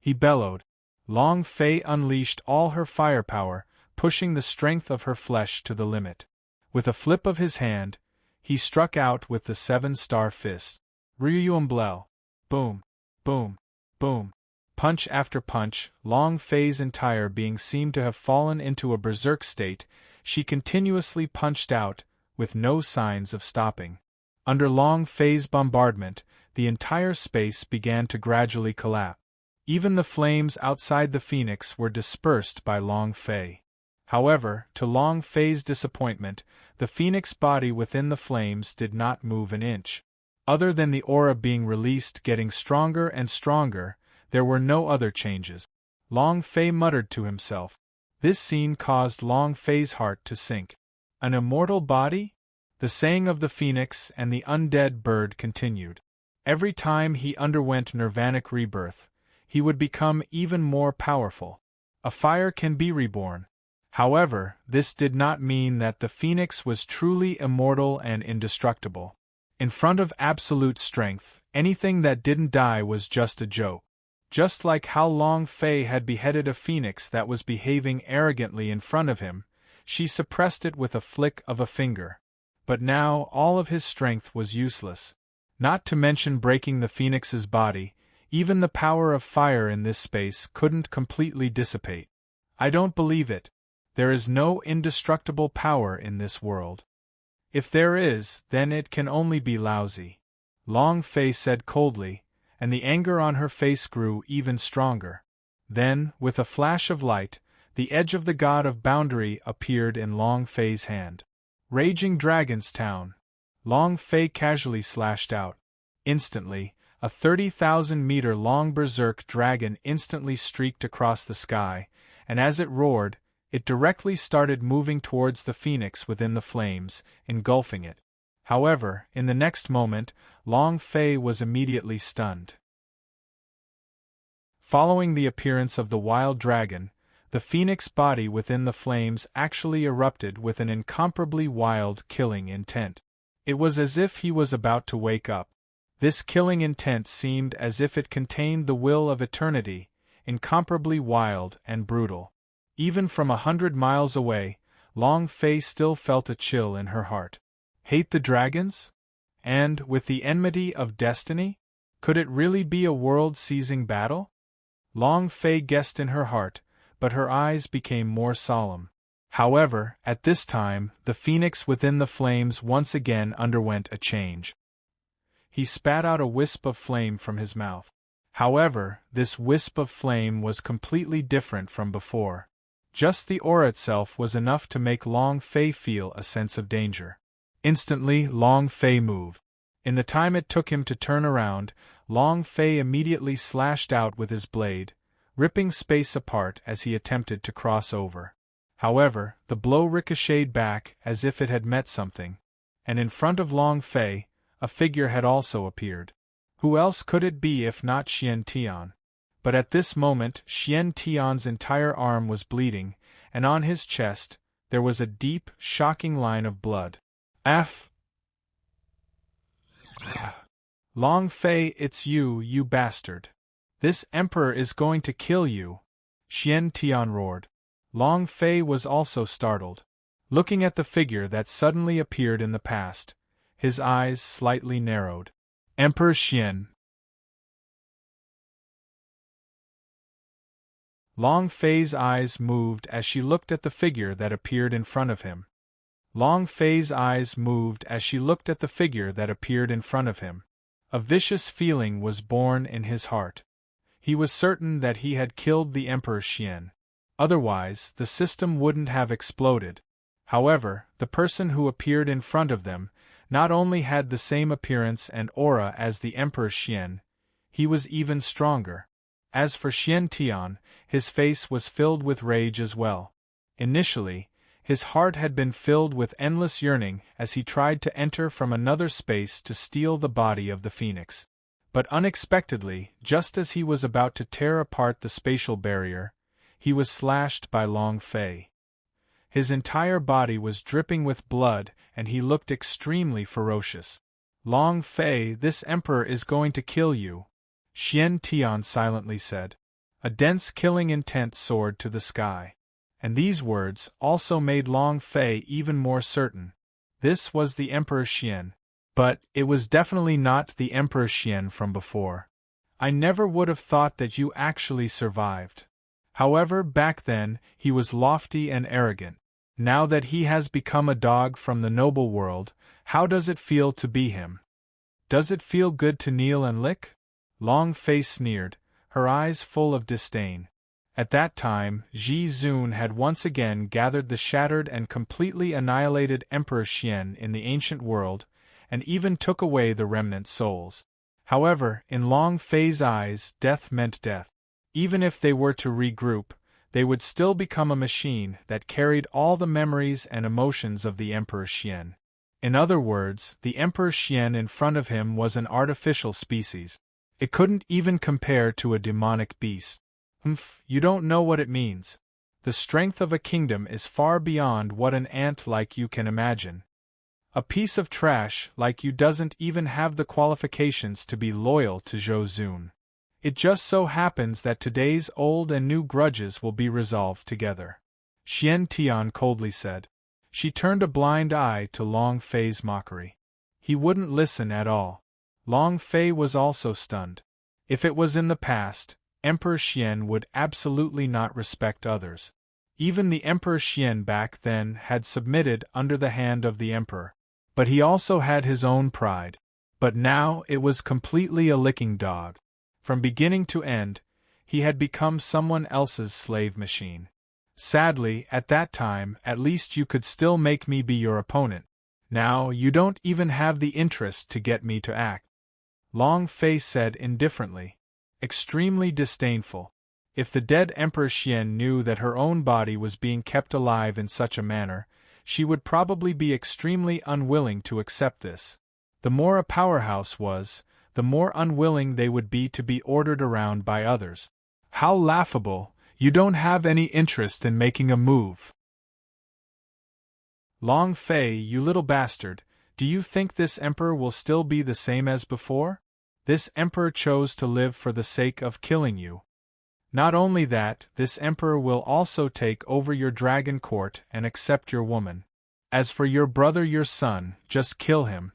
He bellowed. Long Fei unleashed all her firepower, pushing the strength of her flesh to the limit. With a flip of his hand, he struck out with the 7-star fist. Ryuumblel. Boom, boom, boom. Punch after punch, Long Fei's entire being seemed to have fallen into a berserk state. She continuously punched out, with no signs of stopping. Under Long Fei's bombardment, the entire space began to gradually collapse. Even the flames outside the phoenix were dispersed by Long Fei. However, to Long Fei's disappointment, the phoenix body within the flames did not move an inch. Other than the aura being released getting stronger and stronger, there were no other changes. Long Fei muttered to himself. This scene caused Long Fei's heart to sink. An immortal body? The saying of the phoenix and the undead bird continued. Every time he underwent nirvanic rebirth, he would become even more powerful. A fire can be reborn. However, this did not mean that the phoenix was truly immortal and indestructible. In front of absolute strength, anything that didn't die was just a joke. Just like how Long Fei had beheaded a phoenix that was behaving arrogantly in front of him, she suppressed it with a flick of a finger. But now all of his strength was useless. Not to mention breaking the phoenix's body, even the power of fire in this space couldn't completely dissipate. I don't believe it. There is no indestructible power in this world. If there is, then it can only be lousy. Long Fei said coldly, and the anger on her face grew even stronger. Then, with a flash of light, the edge of the god of boundary appeared in Long Fei's hand. Raging Dragon's Town. Long Fei casually slashed out. Instantly, a 30,000-meter-long berserk dragon instantly streaked across the sky, and as it roared, it directly started moving towards the phoenix within the flames, engulfing it. However, in the next moment, Long Fei was immediately stunned. Following the appearance of the wild dragon, the phoenix body within the flames actually erupted with an incomparably wild, killing intent. It was as if he was about to wake up. This killing intent seemed as if it contained the will of eternity, incomparably wild and brutal. Even from 100 miles away, Long Fei still felt a chill in her heart. Hate the dragons? And, with the enmity of destiny? Could it really be a world-seizing battle? Long Fei guessed in her heart, but her eyes became more solemn. However, at this time, the phoenix within the flames once again underwent a change. He spat out a wisp of flame from his mouth. However, this wisp of flame was completely different from before. Just the aura itself was enough to make Long Fei feel a sense of danger. Instantly, Long Fei moved. In the time it took him to turn around, Long Fei immediately slashed out with his blade, ripping space apart as he attempted to cross over. However, the blow ricocheted back as if it had met something, and in front of Long Fei, a figure had also appeared. Who else could it be if not Xian Tian? But at this moment, Xian Tian's entire arm was bleeding, and on his chest, there was a deep, shocking line of blood. F. Long Fei, it's you, you bastard. This emperor is going to kill you. Xian Tian roared. Long Fei was also startled. Looking at the figure that suddenly appeared in the past, his eyes slightly narrowed. Emperor Xian. Long Fei's eyes moved as she looked at the figure that appeared in front of him. Long Fei's eyes moved as she looked at the figure that appeared in front of him. A vicious feeling was born in his heart. He was certain that he had killed the Emperor Xian. Otherwise, the system wouldn't have exploded. However, the person who appeared in front of them not only had the same appearance and aura as the Emperor Xian, he was even stronger. As for Xian Tian, his face was filled with rage as well. Initially, his heart had been filled with endless yearning as he tried to enter from another space to steal the body of the phoenix. But unexpectedly, just as he was about to tear apart the spatial barrier, he was slashed by Long Fei. His entire body was dripping with blood and he looked extremely ferocious. Long Fei, this emperor is going to kill you, Xian Tian silently said. A dense killing intent soared to the sky. And these words also made Long Fei even more certain. This was the Emperor Xian. But it was definitely not the Emperor Xian from before. I never would have thought that you actually survived. However, back then, he was lofty and arrogant. Now that he has become a dog from the noble world, how does it feel to be him? Does it feel good to kneel and lick? Long Fei sneered, her eyes full of disdain. At that time, Ji Zun had once again gathered the shattered and completely annihilated Emperor Xian in the ancient world, and even took away the remnant souls. However, in Long Fei's eyes, death meant death. Even if they were to regroup, they would still become a machine that carried all the memories and emotions of the Emperor Xian. In other words, the Emperor Xian in front of him was an artificial species. It couldn't even compare to a demonic beast. You don't know what it means. The strength of a kingdom is far beyond what an ant like you can imagine. A piece of trash like you doesn't even have the qualifications to be loyal to Zhou Zun. It just so happens that today's old and new grudges will be resolved together. Xian Tian coldly said. She turned a blind eye to Long Fei's mockery. He wouldn't listen at all. Long Fei was also stunned. If it was in the past, Emperor Xian would absolutely not respect others. Even the Emperor Xian back then had submitted under the hand of the Emperor. But he also had his own pride. But now it was completely a licking dog. From beginning to end, he had become someone else's slave machine. Sadly, at that time, at least you could still make me be your opponent. Now, you don't even have the interest to get me to act. Long Fei said indifferently. Extremely disdainful. If the dead Emperor Xian knew that her own body was being kept alive in such a manner, she would probably be extremely unwilling to accept this. The more a powerhouse was, the more unwilling they would be to be ordered around by others. How laughable! You don't have any interest in making a move. Long Fei, you little bastard, do you think this emperor will still be the same as before? This emperor chose to live for the sake of killing you. Not only that, this emperor will also take over your dragon court and accept your woman. As for your brother, your son, just kill him.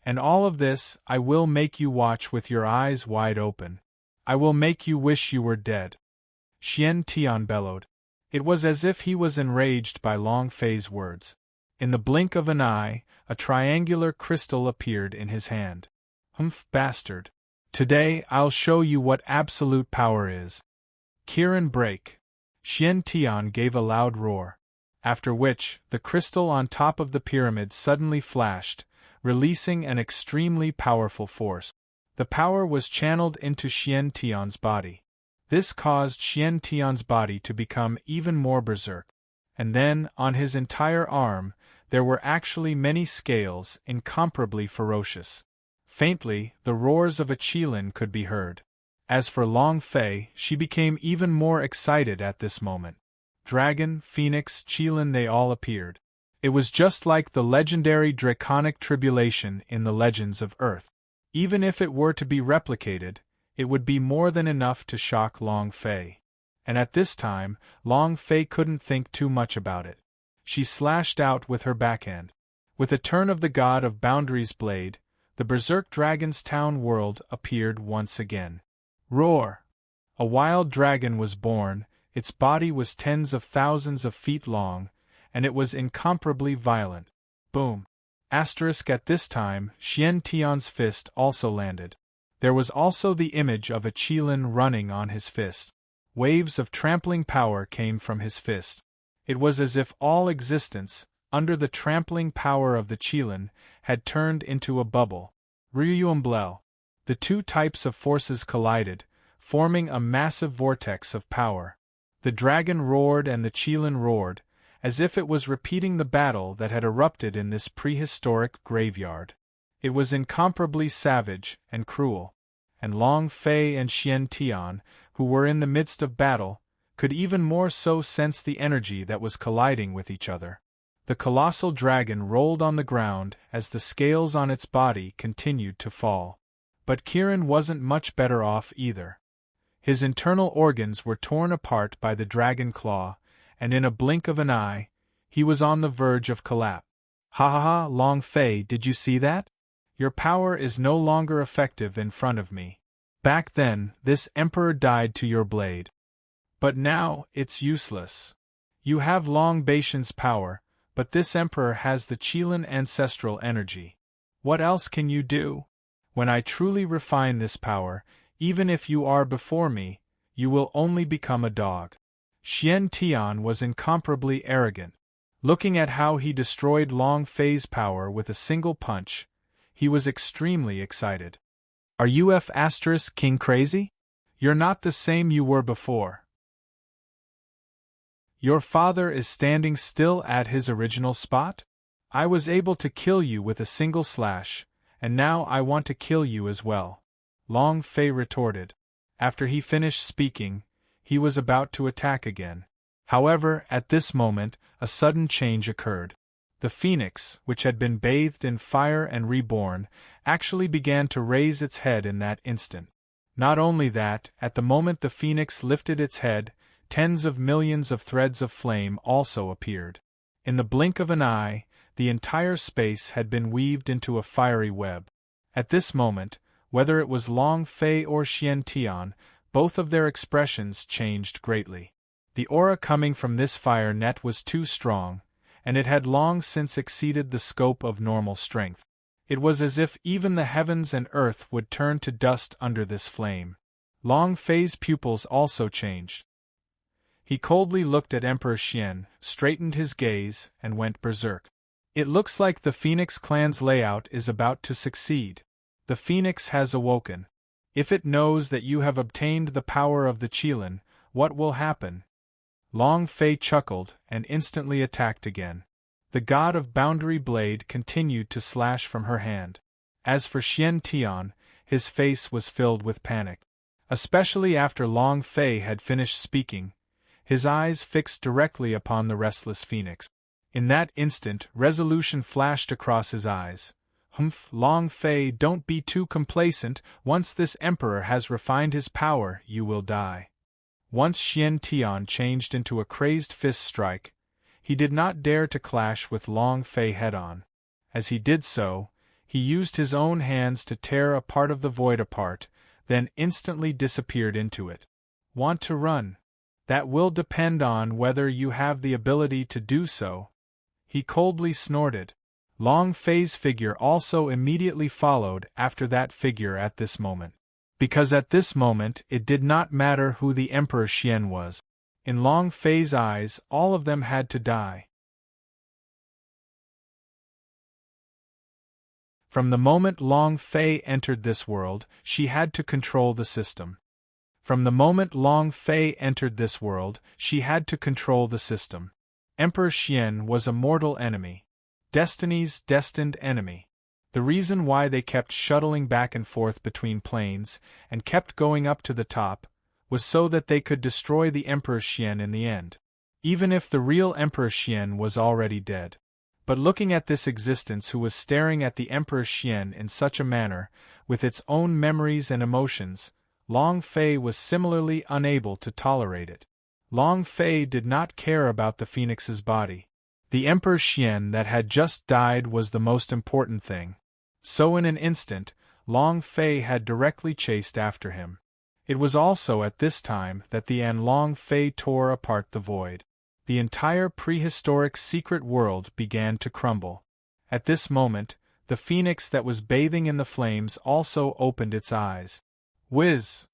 And all of this, I will make you watch with your eyes wide open. I will make you wish you were dead. Xian Tian bellowed. It was as if he was enraged by Long Fei's words. In the blink of an eye, a triangular crystal appeared in his hand. Bastard. Today I'll show you what absolute power is. Kirin break. Xian Tian gave a loud roar. After which, the crystal on top of the pyramid suddenly flashed, releasing an extremely powerful force. The power was channeled into Xian Tian's body. This caused Xian Tian's body to become even more berserk. And then, on his entire arm, there were actually many scales, incomparably ferocious. Faintly, the roars of a qilin could be heard. As for Long Fei, she became even more excited at this moment. Dragon, phoenix, qilin, they all appeared. It was just like the legendary draconic tribulation in the legends of Earth. Even if it were to be replicated, it would be more than enough to shock Long Fei. And at this time, Long Fei couldn't think too much about it. She slashed out with her backhand. With a turn of the god of boundaries blade, the berserk dragon's town world appeared once again. Roar! A wild dragon was born, its body was tens of thousands of feet long, and it was incomparably violent. Boom! At this time, Xian Tian's fist also landed. There was also the image of a qilin running on his fist. Waves of trampling power came from his fist. It was as if all existence, under the trampling power of the Qilin, had turned into a bubble. Unveil. The two types of forces collided, forming a massive vortex of power. The dragon roared and the Qilin roared, as if it was repeating the battle that had erupted in this prehistoric graveyard. It was incomparably savage and cruel, and Long Fei and Xian Tian, who were in the midst of battle, could even more so sense the energy that was colliding with each other. The colossal dragon rolled on the ground as the scales on its body continued to fall. But Kirin wasn't much better off either. His internal organs were torn apart by the dragon claw, and in a blink of an eye, he was on the verge of collapse. Ha ha ha, Long Fei, did you see that? Your power is no longer effective in front of me. Back then, this emperor died to your blade. But now, it's useless. You have Long Baishan's power, but this emperor has the Qilin ancestral energy. What else can you do? When I truly refine this power, even if you are before me, you will only become a dog. Xian Tian was incomparably arrogant. Looking at how he destroyed Long Fei's power with a single punch, he was extremely excited. Are you King crazy? You're not the same you were before. Your father is standing still at his original spot? I was able to kill you with a single slash, and now I want to kill you as well. Long Fei retorted. After he finished speaking, he was about to attack again. However, at this moment, a sudden change occurred. The phoenix, which had been bathed in fire and reborn, actually began to raise its head in that instant. Not only that, at the moment the phoenix lifted its head, tens of millions of threads of flame also appeared. In the blink of an eye, the entire space had been weaved into a fiery web. At this moment, whether it was Long Fei or Xian Tian, both of their expressions changed greatly. The aura coming from this fire net was too strong, and it had long since exceeded the scope of normal strength. It was as if even the heavens and earth would turn to dust under this flame. Long Fei's pupils also changed. He coldly looked at Emperor Xian, straightened his gaze, and went berserk. It looks like the Phoenix clan's layout is about to succeed. The Phoenix has awoken. If it knows that you have obtained the power of the Qilin, what will happen? Long Fei chuckled and instantly attacked again. The god of Boundary Blade continued to slash from her hand. As for Xian Tian, his face was filled with panic. Especially after Long Fei had finished speaking, his eyes fixed directly upon the restless phoenix. In that instant, resolution flashed across his eyes. Humph, Long Fei, don't be too complacent. Once this emperor has refined his power, you will die. Once Xian Tian changed into a crazed fist strike, he did not dare to clash with Long Fei head-on. As he did so, he used his own hands to tear a part of the void apart, then instantly disappeared into it. Want to run? That will depend on whether you have the ability to do so. He coldly snorted. Long Fei's figure also immediately followed after that figure at this moment. Because at this moment it did not matter who the Emperor Xian was. In Long Fei's eyes, all of them had to die. From the moment Long Fei entered this world, she had to control the system. From the moment Long Fei entered this world, she had to control the system. Emperor Xian was a mortal enemy. Destiny's destined enemy. The reason why they kept shuttling back and forth between planes, and kept going up to the top, was so that they could destroy the Emperor Xian in the end. Even if the real Emperor Xian was already dead. But looking at this existence who was staring at the Emperor Xian in such a manner, with its own memories and emotions, Long Fei was similarly unable to tolerate it. Long Fei did not care about the phoenix's body. The Emperor Xian that had just died was the most important thing. So in an instant, Long Fei had directly chased after him. It was also at this time that the Long Fei tore apart the void. The entire prehistoric secret world began to crumble. At this moment, the phoenix that was bathing in the flames also opened its eyes. Whiz!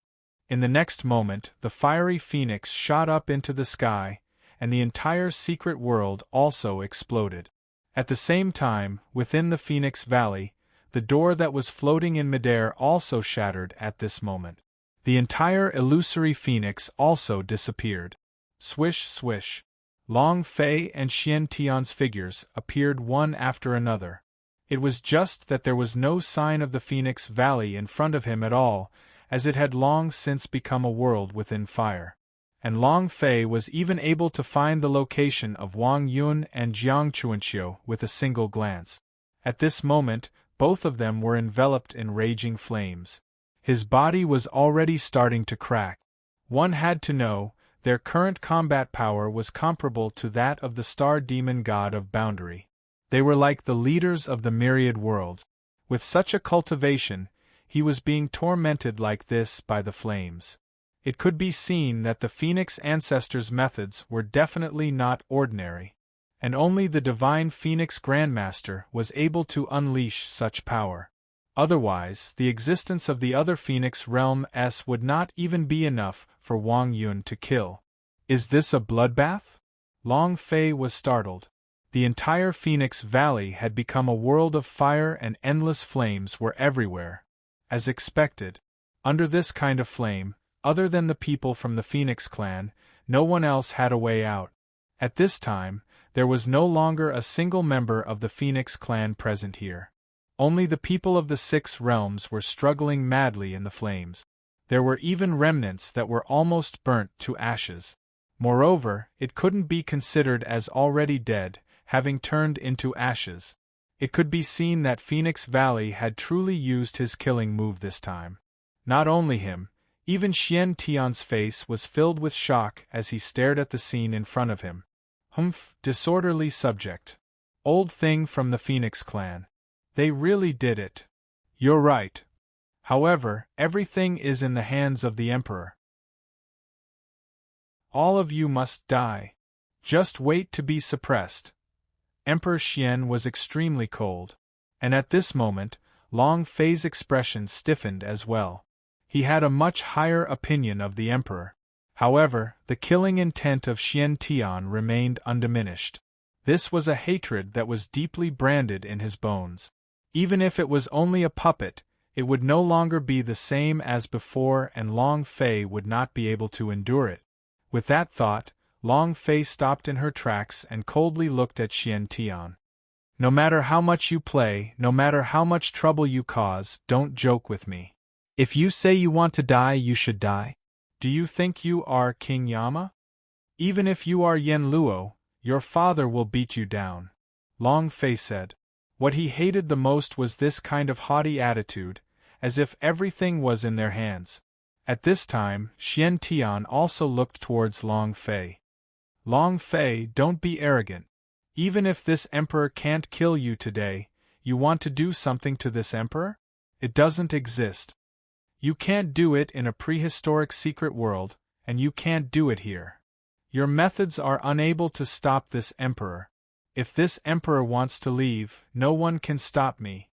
In the next moment, the fiery phoenix shot up into the sky, and the entire secret world also exploded. At the same time, within the Phoenix Valley, the door that was floating in midair also shattered at this moment. The entire illusory phoenix also disappeared. Swish, swish. Long Fei and Xian Tian's figures appeared one after another. It was just that there was no sign of the Phoenix Valley in front of him at all, as it had long since become a world within fire. And Long Fei was even able to find the location of Wang Yun and Jiang Chuanxiu with a single glance. At this moment, both of them were enveloped in raging flames. His body was already starting to crack. One had to know, their current combat power was comparable to that of the star demon god of boundary. They were like the leaders of the myriad worlds. With such a cultivation, he was being tormented like this by the flames. It could be seen that the Phoenix ancestors' methods were definitely not ordinary, and only the divine Phoenix Grandmaster was able to unleash such power. Otherwise, the existence of the other Phoenix Realm S would not even be enough for Wang Yun to kill. Is this a bloodbath? Long Fei was startled. The entire Phoenix Valley had become a world of fire and endless flames were everywhere. As expected, under this kind of flame, other than the people from the Phoenix clan, no one else had a way out. At this time, there was no longer a single member of the Phoenix clan present here. Only the people of the 6 realms were struggling madly in the flames. There were even remnants that were almost burnt to ashes. Moreover, it couldn't be considered as already dead, having turned into ashes. It could be seen that Phoenix Valley had truly used his killing move this time. Not only him, even Xian Tian's face was filled with shock as he stared at the scene in front of him. Humph, disorderly subject. Old thing from the Phoenix clan. They really did it. You're right. However, everything is in the hands of the Emperor. All of you must die. Just wait to be suppressed. Emperor Xian was extremely cold, and at this moment, Long Fei's expression stiffened as well. He had a much higher opinion of the Emperor. However, the killing intent of Xian Tian remained undiminished. This was a hatred that was deeply branded in his bones. Even if it was only a puppet, it would no longer be the same as before and Long Fei would not be able to endure it. With that thought, Long Fei stopped in her tracks and coldly looked at Xian Tian. No matter how much you play, no matter how much trouble you cause, don't joke with me. If you say you want to die, you should die. Do you think you are King Yama? Even if you are Yen Luo, your father will beat you down. Long Fei said. What he hated the most was this kind of haughty attitude, as if everything was in their hands. At this time, Xian Tian also looked towards Long Fei. Long Fei, don't be arrogant. Even if this emperor can't kill you today, you want to do something to this emperor? It doesn't exist. You can't do it in a prehistoric secret world, and you can't do it here. Your methods are unable to stop this emperor. If this emperor wants to leave, no one can stop me.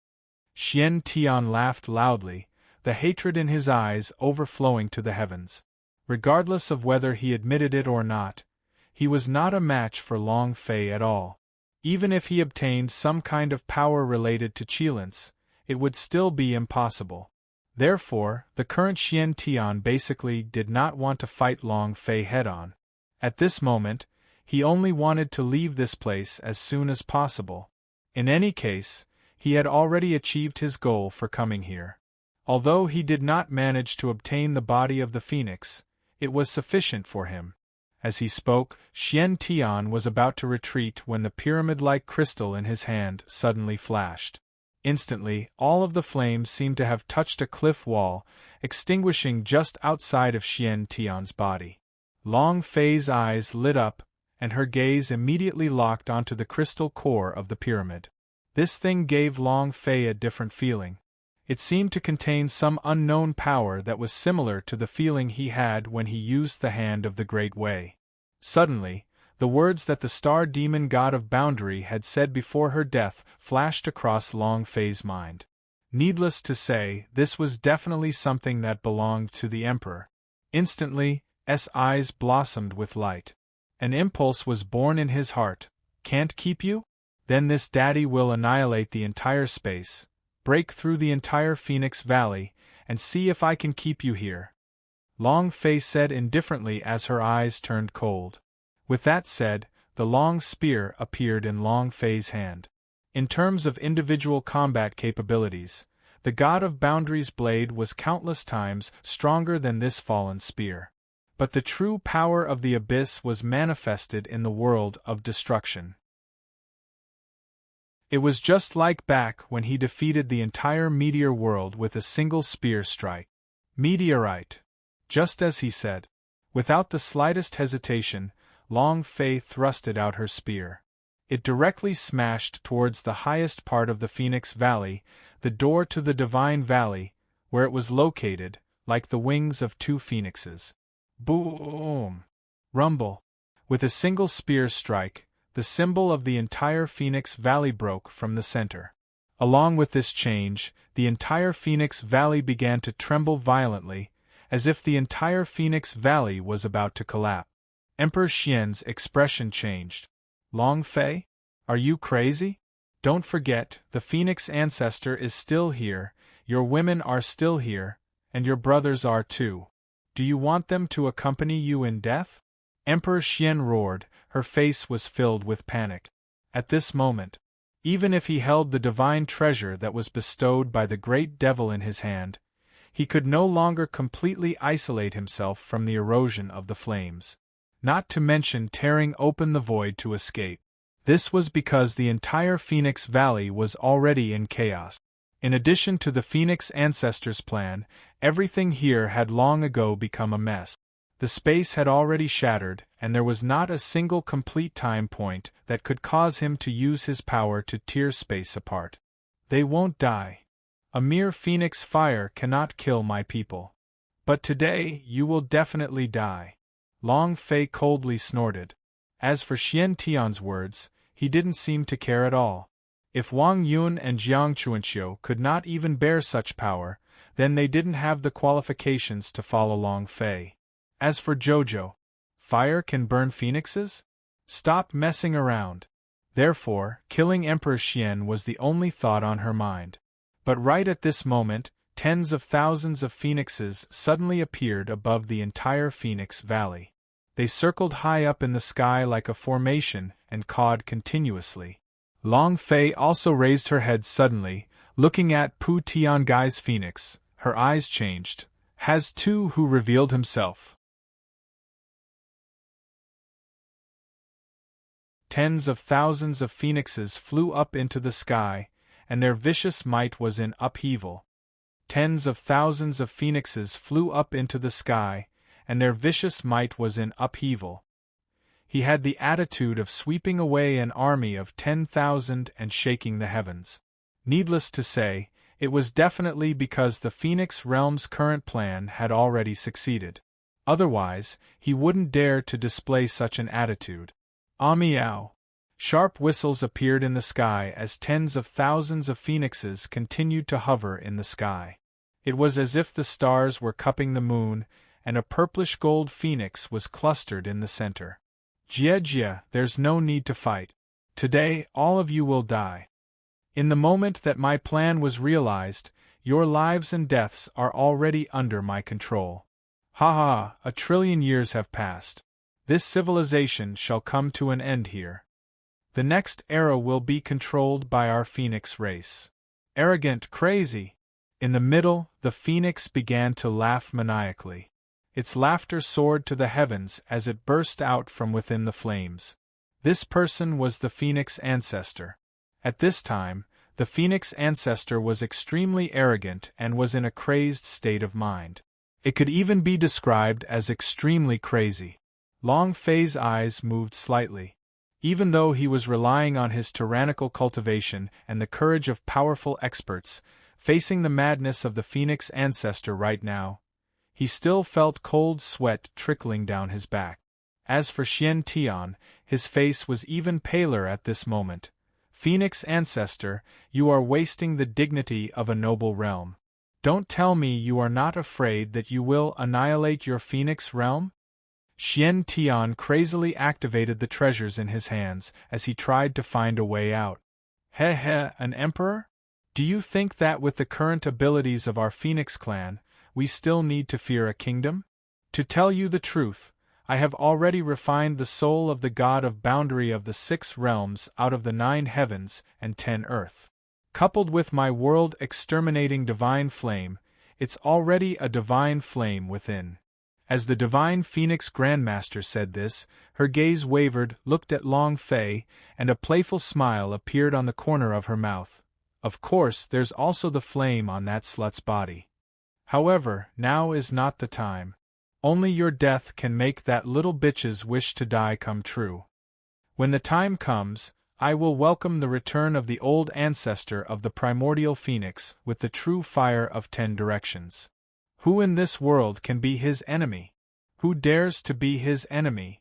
Xian Tian laughed loudly, the hatred in his eyes overflowing to the heavens. Regardless of whether he admitted it or not, he was not a match for Long Fei at all. Even if he obtained some kind of power related to Qilins, it would still be impossible. Therefore, the current Xian Tian basically did not want to fight Long Fei head-on. At this moment, he only wanted to leave this place as soon as possible. In any case, he had already achieved his goal for coming here. Although he did not manage to obtain the body of the phoenix, it was sufficient for him. As he spoke, Xian Tian was about to retreat when the pyramid-like crystal in his hand suddenly flashed. Instantly, all of the flames seemed to have touched a cliff wall, extinguishing just outside of Xian Tian's body. Long Fei's eyes lit up, and her gaze immediately locked onto the crystal core of the pyramid. This thing gave Long Fei a different feeling. It seemed to contain some unknown power that was similar to the feeling he had when he used the Hand of the Great Way. Suddenly, the words that the star demon god of boundary had said before her death flashed across Long Fei's mind. Needless to say, this was definitely something that belonged to the Emperor. Instantly, his eyes blossomed with light. An impulse was born in his heart. Can't keep you? Then this daddy will annihilate the entire space, break through the entire Phoenix Valley, and see if I can keep you here. Long Fei said indifferently as her eyes turned cold. With that said, the long spear appeared in Long Fei's hand. In terms of individual combat capabilities, the God of Boundaries' blade was countless times stronger than this fallen spear. But the true power of the abyss was manifested in the world of destruction. It was just like back when he defeated the entire meteor world with a single spear strike. Meteorite. Just as he said. Without the slightest hesitation, Long Fei thrusted out her spear. It directly smashed towards the highest part of the Phoenix Valley, the door to the Divine Valley, where it was located, like the wings of two phoenixes. Boom! Rumble! With a single spear strike, the symbol of the entire Phoenix Valley broke from the center. Along with this change, the entire Phoenix Valley began to tremble violently, as if the entire Phoenix Valley was about to collapse. Emperor Xian's expression changed. Long Fei? Are you crazy? Don't forget, the Phoenix ancestor is still here, your women are still here, and your brothers are too. Do you want them to accompany you in death? Emperor Xian roared, her face was filled with panic. At this moment, even if he held the divine treasure that was bestowed by the great devil in his hand, he could no longer completely isolate himself from the erosion of the flames. Not to mention tearing open the void to escape. This was because the entire Phoenix Valley was already in chaos. In addition to the Phoenix Ancestors' plan, everything here had long ago become a mess. The space had already shattered, and there was not a single complete time point that could cause him to use his power to tear space apart. They won't die. A mere phoenix fire cannot kill my people. But today, you will definitely die. Long Fei coldly snorted. As for Xian Tian's words, he didn't seem to care at all. If Wang Yun and Jiang Chuanqiu could not even bear such power, then they didn't have the qualifications to follow Long Fei. As for Jojo, fire can burn phoenixes? Stop messing around. Therefore, killing Emperor Xian was the only thought on her mind. But right at this moment, tens of thousands of phoenixes suddenly appeared above the entire Phoenix Valley. They circled high up in the sky like a formation and cawed continuously. Long Fei also raised her head suddenly, looking at Pu Tiangai's phoenix. Her eyes changed. Has Tu who revealed himself? Tens of thousands of phoenixes flew up into the sky, and their vicious might was in upheaval. Tens of thousands of phoenixes flew up into the sky, and their vicious might was in upheaval. He had the attitude of sweeping away an army of 10,000 and shaking the heavens. Needless to say, it was definitely because the Phoenix Realm's current plan had already succeeded. Otherwise, he wouldn't dare to display such an attitude. Ah meow! Sharp whistles appeared in the sky as tens of thousands of phoenixes continued to hover in the sky. It was as if the stars were cupping the moon, and a purplish gold phoenix was clustered in the center. Jie, there's no need to fight. Today, all of you will die. In the moment that my plan was realized, your lives and deaths are already under my control. Ha ha, 1 trillion years have passed. This civilization shall come to an end here. The next era will be controlled by our phoenix race. Arrogant, crazy. In the middle, the phoenix began to laugh maniacally. Its laughter soared to the heavens as it burst out from within the flames. This person was the Phoenix Ancestor. At this time, the Phoenix Ancestor was extremely arrogant and was in a crazed state of mind. It could even be described as extremely crazy. Long Fei's eyes moved slightly. Even though he was relying on his tyrannical cultivation and the courage of powerful experts, facing the madness of the Phoenix Ancestor right now, he still felt cold sweat trickling down his back. As for Xian Tian, his face was even paler at this moment. Phoenix Ancestor, you are wasting the dignity of a noble realm. Don't tell me you are not afraid that you will annihilate your Phoenix realm? Xian Tian crazily activated the treasures in his hands as he tried to find a way out. Heh, an emperor? Do you think that with the current abilities of our Phoenix clan, we still need to fear a kingdom? To tell you the truth, I have already refined the soul of the god of boundary of the 6 realms out of the 9 heavens and 10 earth. Coupled with my world-exterminating divine flame, it's already a divine flame within. As the divine Phoenix Grandmaster said this, her gaze wavered, looked at Long Fei, and a playful smile appeared on the corner of her mouth. Of course, there's also the flame on that slut's body. However, now is not the time. Only your death can make that little bitch's wish to die come true. When the time comes, I will welcome the return of the old ancestor of the primordial phoenix with the true fire of 10 directions. Who in this world can be his enemy? Who dares to be his enemy?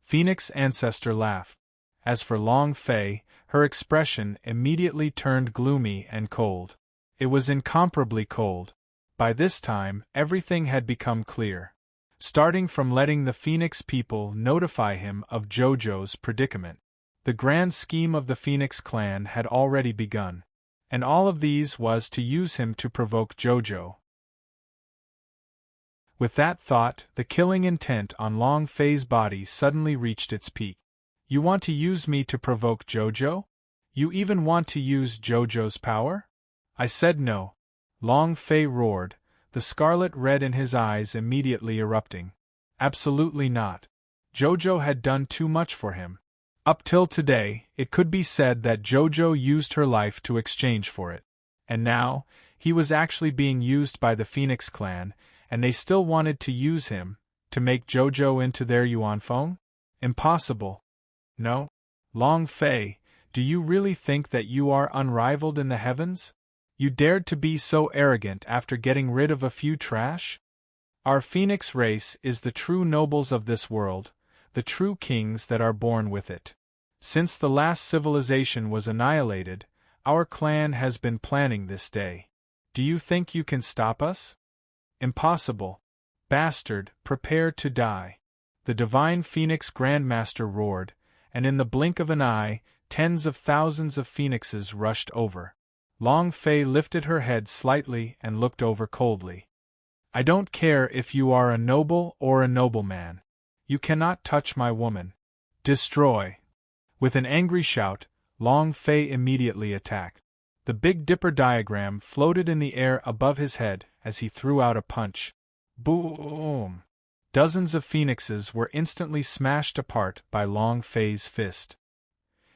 Phoenix ancestor laughed. As for Long Fei, her expression immediately turned gloomy and cold. It was incomparably cold. By this time, everything had become clear. Starting from letting the Phoenix people notify him of Jojo's predicament. The grand scheme of the Phoenix clan had already begun. And all of these was to use him to provoke Jojo. With that thought, the killing intent on Long Fei's body suddenly reached its peak. You want to use me to provoke Jojo? You even want to use Jojo's power? I said no. Long Fei roared, the scarlet red in his eyes immediately erupting. Absolutely not. Jojo had done too much for him. Up till today, it could be said that Jojo used her life to exchange for it. And now, he was actually being used by the Phoenix clan, and they still wanted to use him, to make Jojo into their Yuanfeng? Impossible. No? Long Fei, do you really think that you are unrivaled in the heavens? You dared to be so arrogant after getting rid of a few trash? Our Phoenix race is the true nobles of this world, the true kings that are born with it. Since the last civilization was annihilated, our clan has been planning this day. Do you think you can stop us? Impossible. Bastard, prepare to die. The divine Phoenix Grandmaster roared, and in the blink of an eye, tens of thousands of phoenixes rushed over. Long Fei lifted her head slightly and looked over coldly. I don't care if you are a noble or a nobleman. You cannot touch my woman. Destroy. With an angry shout, Long Fei immediately attacked. The Big Dipper diagram floated in the air above his head as he threw out a punch. Boom! Dozens of phoenixes were instantly smashed apart by Long Fei's fist.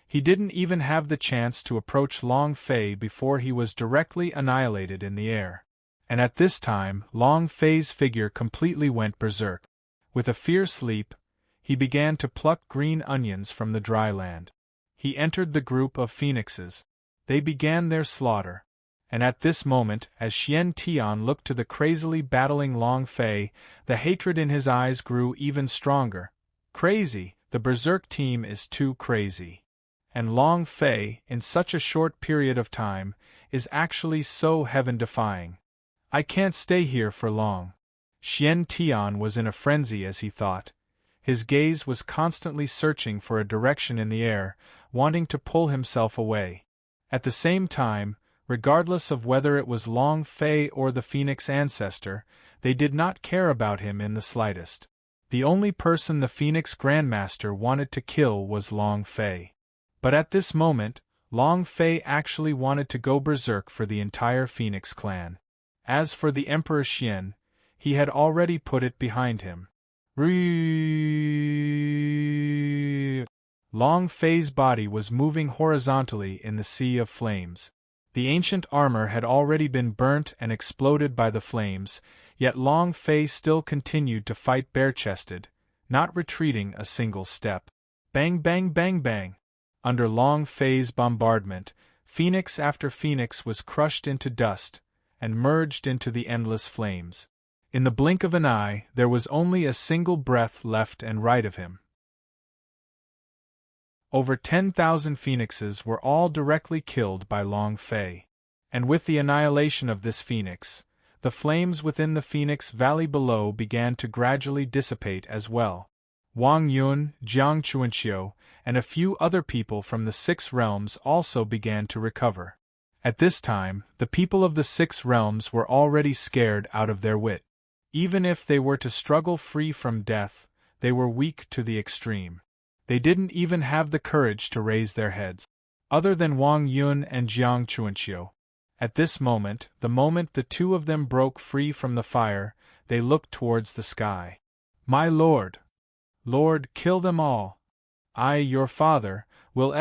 He didn't even have the chance to approach Long Fei before he was directly annihilated in the air. And at this time, Long Fei's figure completely went berserk. With a fierce leap, he began to pluck green onions from the dry land. He entered the group of phoenixes. They began their slaughter. And at this moment, as Xian Tian looked to the crazily battling Long Fei, the hatred in his eyes grew even stronger. Crazy, the berserk team is too crazy. And Long Fei, in such a short period of time, is actually so heaven-defying. I can't stay here for long. Xian Tian was in a frenzy as he thought. His gaze was constantly searching for a direction in the air, wanting to pull himself away. At the same time, regardless of whether it was Long Fei or the Phoenix ancestor, they did not care about him in the slightest. The only person the Phoenix Grandmaster wanted to kill was Long Fei. But at this moment, Long Fei actually wanted to go berserk for the entire Phoenix clan. As for the Emperor Xian, he had already put it behind him. Long Fei's body was moving horizontally in the sea of flames. The ancient armor had already been burnt and exploded by the flames, yet Long Fei still continued to fight bare-chested, not retreating a single step. Bang bang bang bang! Under Long Fei's bombardment, phoenix after phoenix was crushed into dust and merged into the endless flames. In the blink of an eye, there was only a single breath left and right of him. Over 10,000 phoenixes were all directly killed by Long Fei. And with the annihilation of this phoenix, the flames within the Phoenix Valley below began to gradually dissipate as well. Wang Yun, Jiang Chuanxiu, and a few other people from the 6 realms also began to recover. At this time, the people of the 6 realms were already scared out of their wit. Even if they were to struggle free from death, they were weak to the extreme. They didn't even have the courage to raise their heads. Other than Wang Yun and Jiang Chuanxiu. At this moment, the moment the 2 of them broke free from the fire, they looked towards the sky. My lord! Lord, kill them all! I, your father, will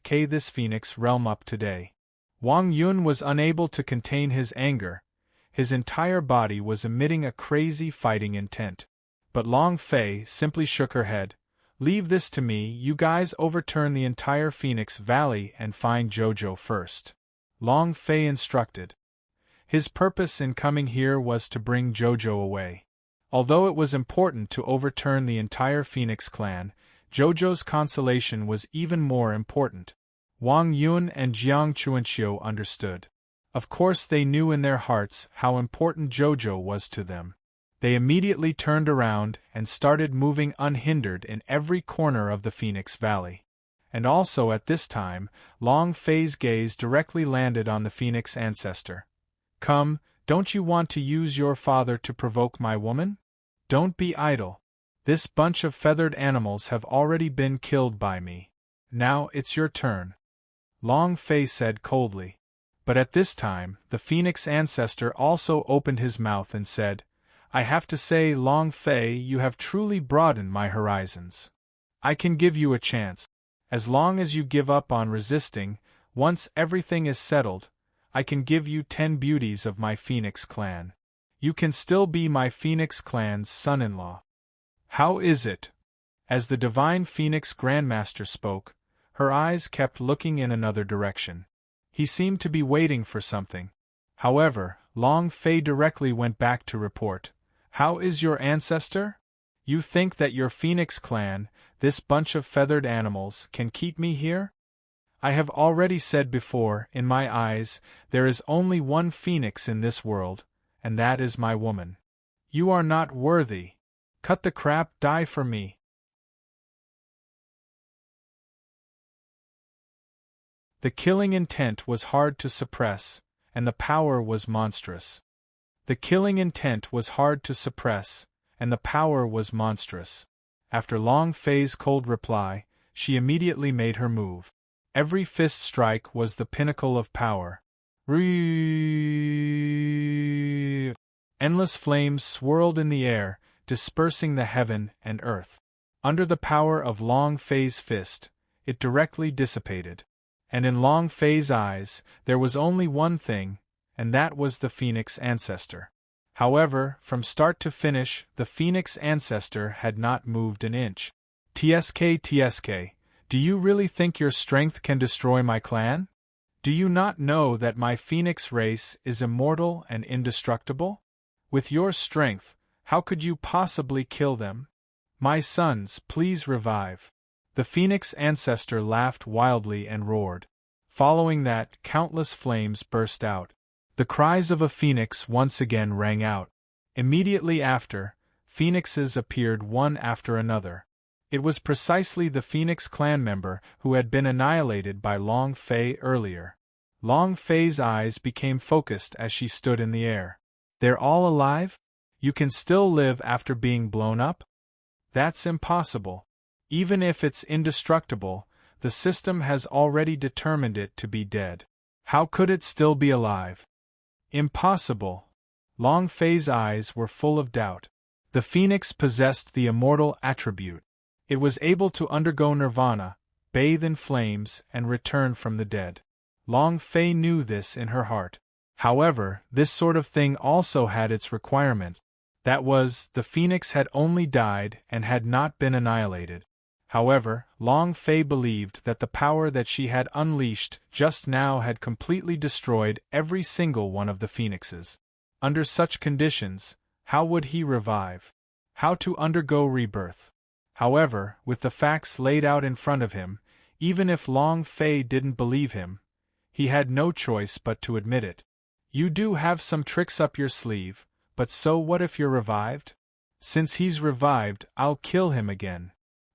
K this Phoenix realm up today. Wang Yun was unable to contain his anger. His entire body was emitting a crazy fighting intent. But Long Fei simply shook her head. Leave this to me, you guys overturn the entire Phoenix Valley and find Jojo first. Long Fei instructed. His purpose in coming here was to bring Jojo away. Although it was important to overturn the entire Phoenix clan, Jojo's consolation was even more important. Wang Yun and Jiang Chuanxiu understood. Of course they knew in their hearts how important Jojo was to them. They immediately turned around and started moving unhindered in every corner of the Phoenix Valley. And also at this time, Long Fei's gaze directly landed on the Phoenix ancestor. Come, don't you want to use your father to provoke my woman? Don't be idle. This bunch of feathered animals have already been killed by me. Now it's your turn. Long Fei said coldly. But at this time, the Phoenix ancestor also opened his mouth and said, I have to say, Long Fei, you have truly broadened my horizons. I can give you a chance. As long as you give up on resisting, once everything is settled, I can give you 10 beauties of my Phoenix clan. You can still be my Phoenix clan's son-in-law. How is it? As the Divine Phoenix Grandmaster spoke, her eyes kept looking in another direction. He seemed to be waiting for something. However, Long Fei directly went back to report. How is your ancestor? You think that your Phoenix clan, this bunch of feathered animals, can keep me here? I have already said before, in my eyes, there is only one Phoenix in this world, and that is my woman. You are not worthy. Cut the crap, die for me. The killing intent was hard to suppress, and the power was monstrous. The killing intent was hard to suppress, and the power was monstrous. After Long Fei's cold reply, she immediately made her move. Every fist strike was the pinnacle of power. Endless flames swirled in the air, dispersing the heaven and earth. Under the power of Long Fei's fist, it directly dissipated. And in Long Fei's eyes, there was only one thing, and that was the Phoenix ancestor. However, from start to finish, the Phoenix ancestor had not moved an inch. TSK, do you really think your strength can destroy my clan? Do you not know that my Phoenix race is immortal and indestructible? With your strength, how could you possibly kill them? My sons, please revive. The Phoenix ancestor laughed wildly and roared. Following that, countless flames burst out. The cries of a phoenix once again rang out. Immediately after, phoenixes appeared one after another. It was precisely the Phoenix clan member who had been annihilated by Long Fei earlier. Long Fei's eyes became focused as she stood in the air. They're all alive? You can still live after being blown up? That's impossible. Even if it's indestructible, the system has already determined it to be dead. How could it still be alive? Impossible. Long Fei's eyes were full of doubt. The Phoenix possessed the immortal attribute. It was able to undergo nirvana, bathe in flames, and return from the dead. Long Fei knew this in her heart. However, this sort of thing also had its requirement. That was, the Phoenix had only died and had not been annihilated. However, Long Fei believed that the power that she had unleashed just now had completely destroyed every single one of the phoenixes. Under such conditions, how would he revive? How to undergo rebirth? However, with the facts laid out in front of him, even if Long Fei didn't believe him, he had no choice but to admit it. You do have some tricks up your sleeve, but so what if you're revived? Since he's revived, I'll kill him again.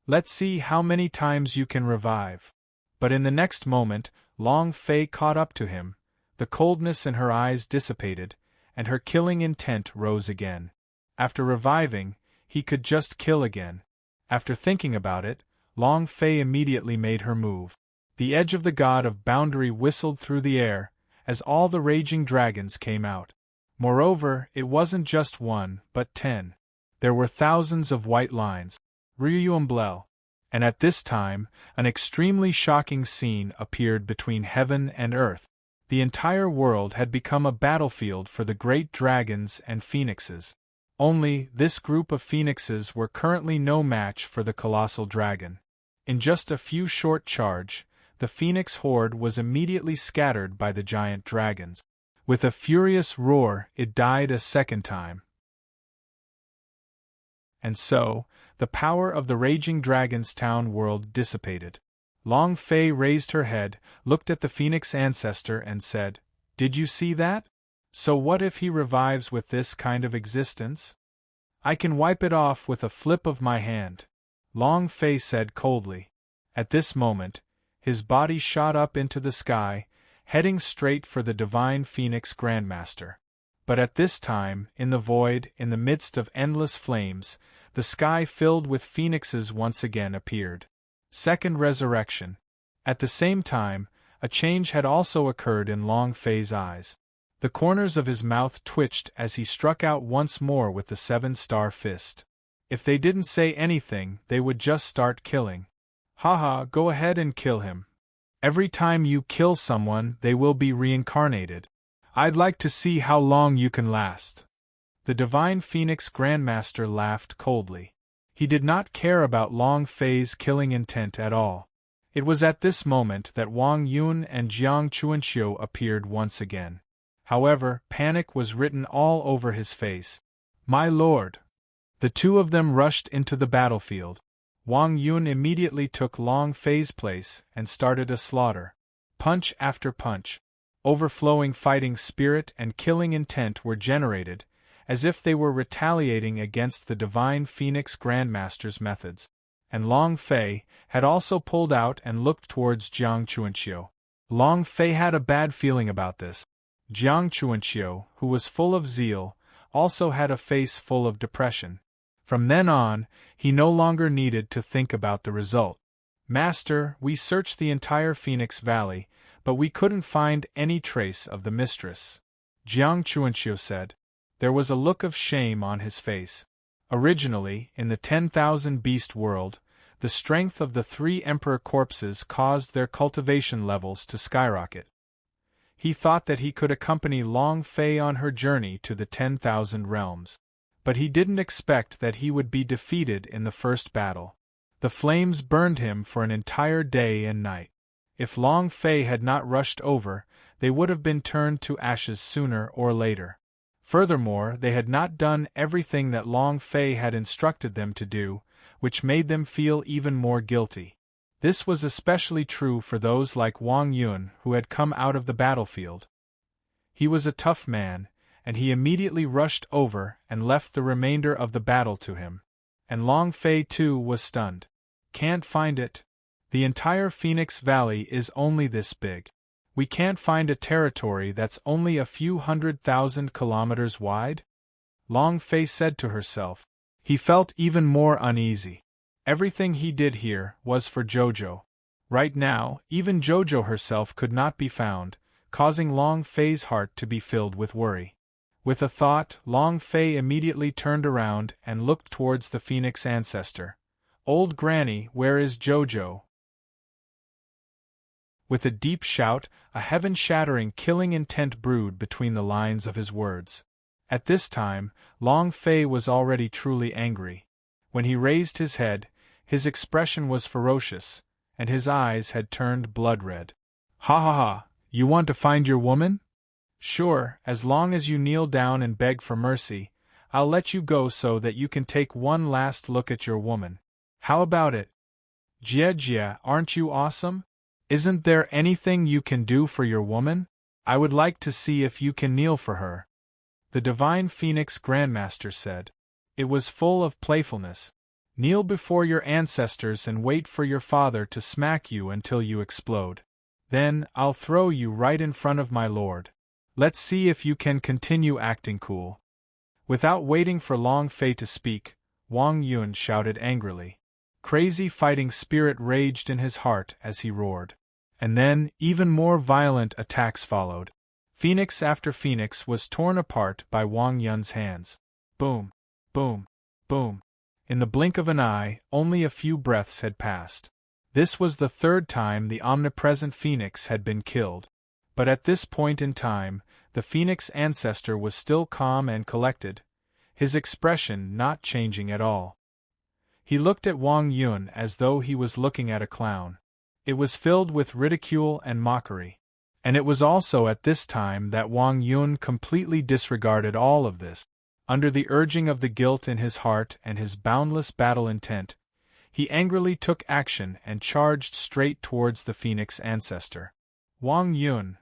Let's see how many times you can revive. But in the next moment, Long Fei caught up to him, the coldness in her eyes dissipated, and her killing intent rose again. After reviving, he could just kill again. After thinking about it, Long Fei immediately made her move. The edge of the god of boundary whistled through the air, as all the raging dragons came out. Moreover, it wasn't just one, but 10. There were thousands of white lines. Unveil. And at this time, an extremely shocking scene appeared between heaven and earth. The entire world had become a battlefield for the great dragons and phoenixes. Only, this group of phoenixes were currently no match for the colossal dragon. In just a few short charge, the phoenix horde was immediately scattered by the giant dragons. With a furious roar, it died a second time. And so, the power of the raging dragon's town world dissipated. Long Fei raised her head, looked at the phoenix ancestor and said, "Did you see that? So what if he revives with this kind of existence? I can wipe it off with a flip of my hand," Long Fei said coldly. At this moment, his body shot up into the sky, heading straight for the divine Phoenix Grandmaster. But at this time, in the void, in the midst of endless flames, the sky filled with phoenixes once again appeared. Second resurrection. At the same time, a change had also occurred in Long Fei's eyes. The corners of his mouth twitched as he struck out once more with the 7-star fist. If they didn't say anything, they would just start killing. Haha, go ahead and kill him. Every time you kill someone, they will be reincarnated. I'd like to see how long you can last. The Divine Phoenix Grandmaster laughed coldly. He did not care about Long Fei's killing intent at all. It was at this moment that Wang Yun and Jiang Chuanxiu appeared once again. However, panic was written all over his face. "My lord!" The two of them rushed into the battlefield. Wang Yun immediately took Long Fei's place and started a slaughter. Punch after punch. Overflowing fighting spirit and killing intent were generated, as if they were retaliating against the Divine Phoenix Grandmaster's methods. And Long Fei had also pulled out and looked towards Jiang Chuanxiu. Long Fei had a bad feeling about this. Jiang Chuanxiu, who was full of zeal, also had a face full of depression. From then on, he no longer needed to think about the result. "Master, we searched the entire Phoenix Valley, but we couldn't find any trace of the mistress," Jiang Chuanxiu said. There was a look of shame on his face. Originally, in the 10,000 beast world, the strength of the 3 emperor corpses caused their cultivation levels to skyrocket. He thought that he could accompany Long Fei on her journey to the 10,000 realms. But he didn't expect that he would be defeated in the first battle. The flames burned him for an entire day and night. If Long Fei had not rushed over, they would have been turned to ashes sooner or later. Furthermore, they had not done everything that Long Fei had instructed them to do, which made them feel even more guilty. This was especially true for those like Wang Yun who had come out of the battlefield. He was a tough man, and he immediately rushed over and left the remainder of the battle to him. And Long Fei too was stunned. "Can't find it. The entire Phoenix Valley is only this big. We can't find a territory that's only a few 100,000 kilometers wide?" Long Fei said to herself. He felt even more uneasy. Everything he did here was for Jojo. Right now, even Jojo herself could not be found, causing Long Fei's heart to be filled with worry. With a thought, Long Fei immediately turned around and looked towards the Phoenix ancestor. "Old Granny, where is Jojo?" With a deep shout, a heaven-shattering killing intent brewed between the lines of his words. At this time, Long Fei was already truly angry. When he raised his head, his expression was ferocious, and his eyes had turned blood-red. "Ha ha ha, you want to find your woman? Sure, as long as you kneel down and beg for mercy, I'll let you go so that you can take one last look at your woman. How about it? Jia, aren't you awesome? Isn't there anything you can do for your woman?" I would like to see if you can kneel for her. The Divine Phoenix Grandmaster said. It was full of playfulness. Kneel before your ancestors and wait for your father to smack you until you explode. Then, I'll throw you right in front of my lord. Let's see if you can continue acting cool. Without waiting for Long Fei to speak, Wang Yun shouted angrily. Crazy fighting spirit raged in his heart as he roared. And then, even more violent attacks followed. Phoenix after phoenix was torn apart by Wang Yun's hands. Boom, boom, boom. In the blink of an eye, only a few breaths had passed. This was the third time the omnipresent Phoenix had been killed. But at this point in time, the Phoenix ancestor was still calm and collected, his expression not changing at all. He looked at Wang Yun as though he was looking at a clown. It was filled with ridicule and mockery. And it was also at this time that Wang Yun completely disregarded all of this. Under the urging of the guilt in his heart and his boundless battle intent, he angrily took action and charged straight towards the Phoenix ancestor. Wang Yun!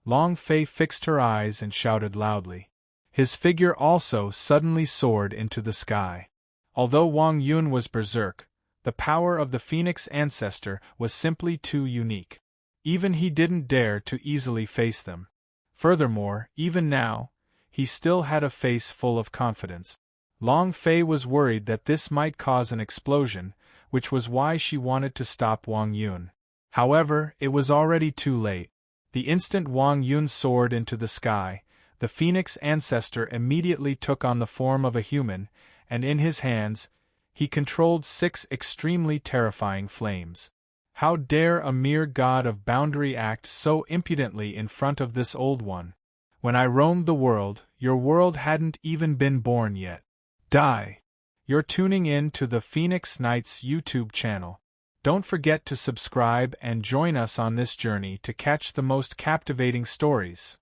Long Fei fixed her eyes and shouted loudly. His figure also suddenly soared into the sky. Although Wang Yun was berserk, the power of the Phoenix ancestor was simply too unique. Even he didn't dare to easily face them. Furthermore, even now, he still had a face full of confidence. Long Fei was worried that this might cause an explosion, which was why she wanted to stop Wang Yun. However, it was already too late. The instant Wang Yun soared into the sky, the Phoenix ancestor immediately took on the form of a human, and in his hands, he controlled 6 extremely terrifying flames. How dare a mere god of boundary act so impudently in front of this old one? When I roamed the world, your world hadn't even been born yet. Die! You're tuning in to the Phoenix Knights YouTube channel. Don't forget to subscribe and join us on this journey to catch the most captivating stories.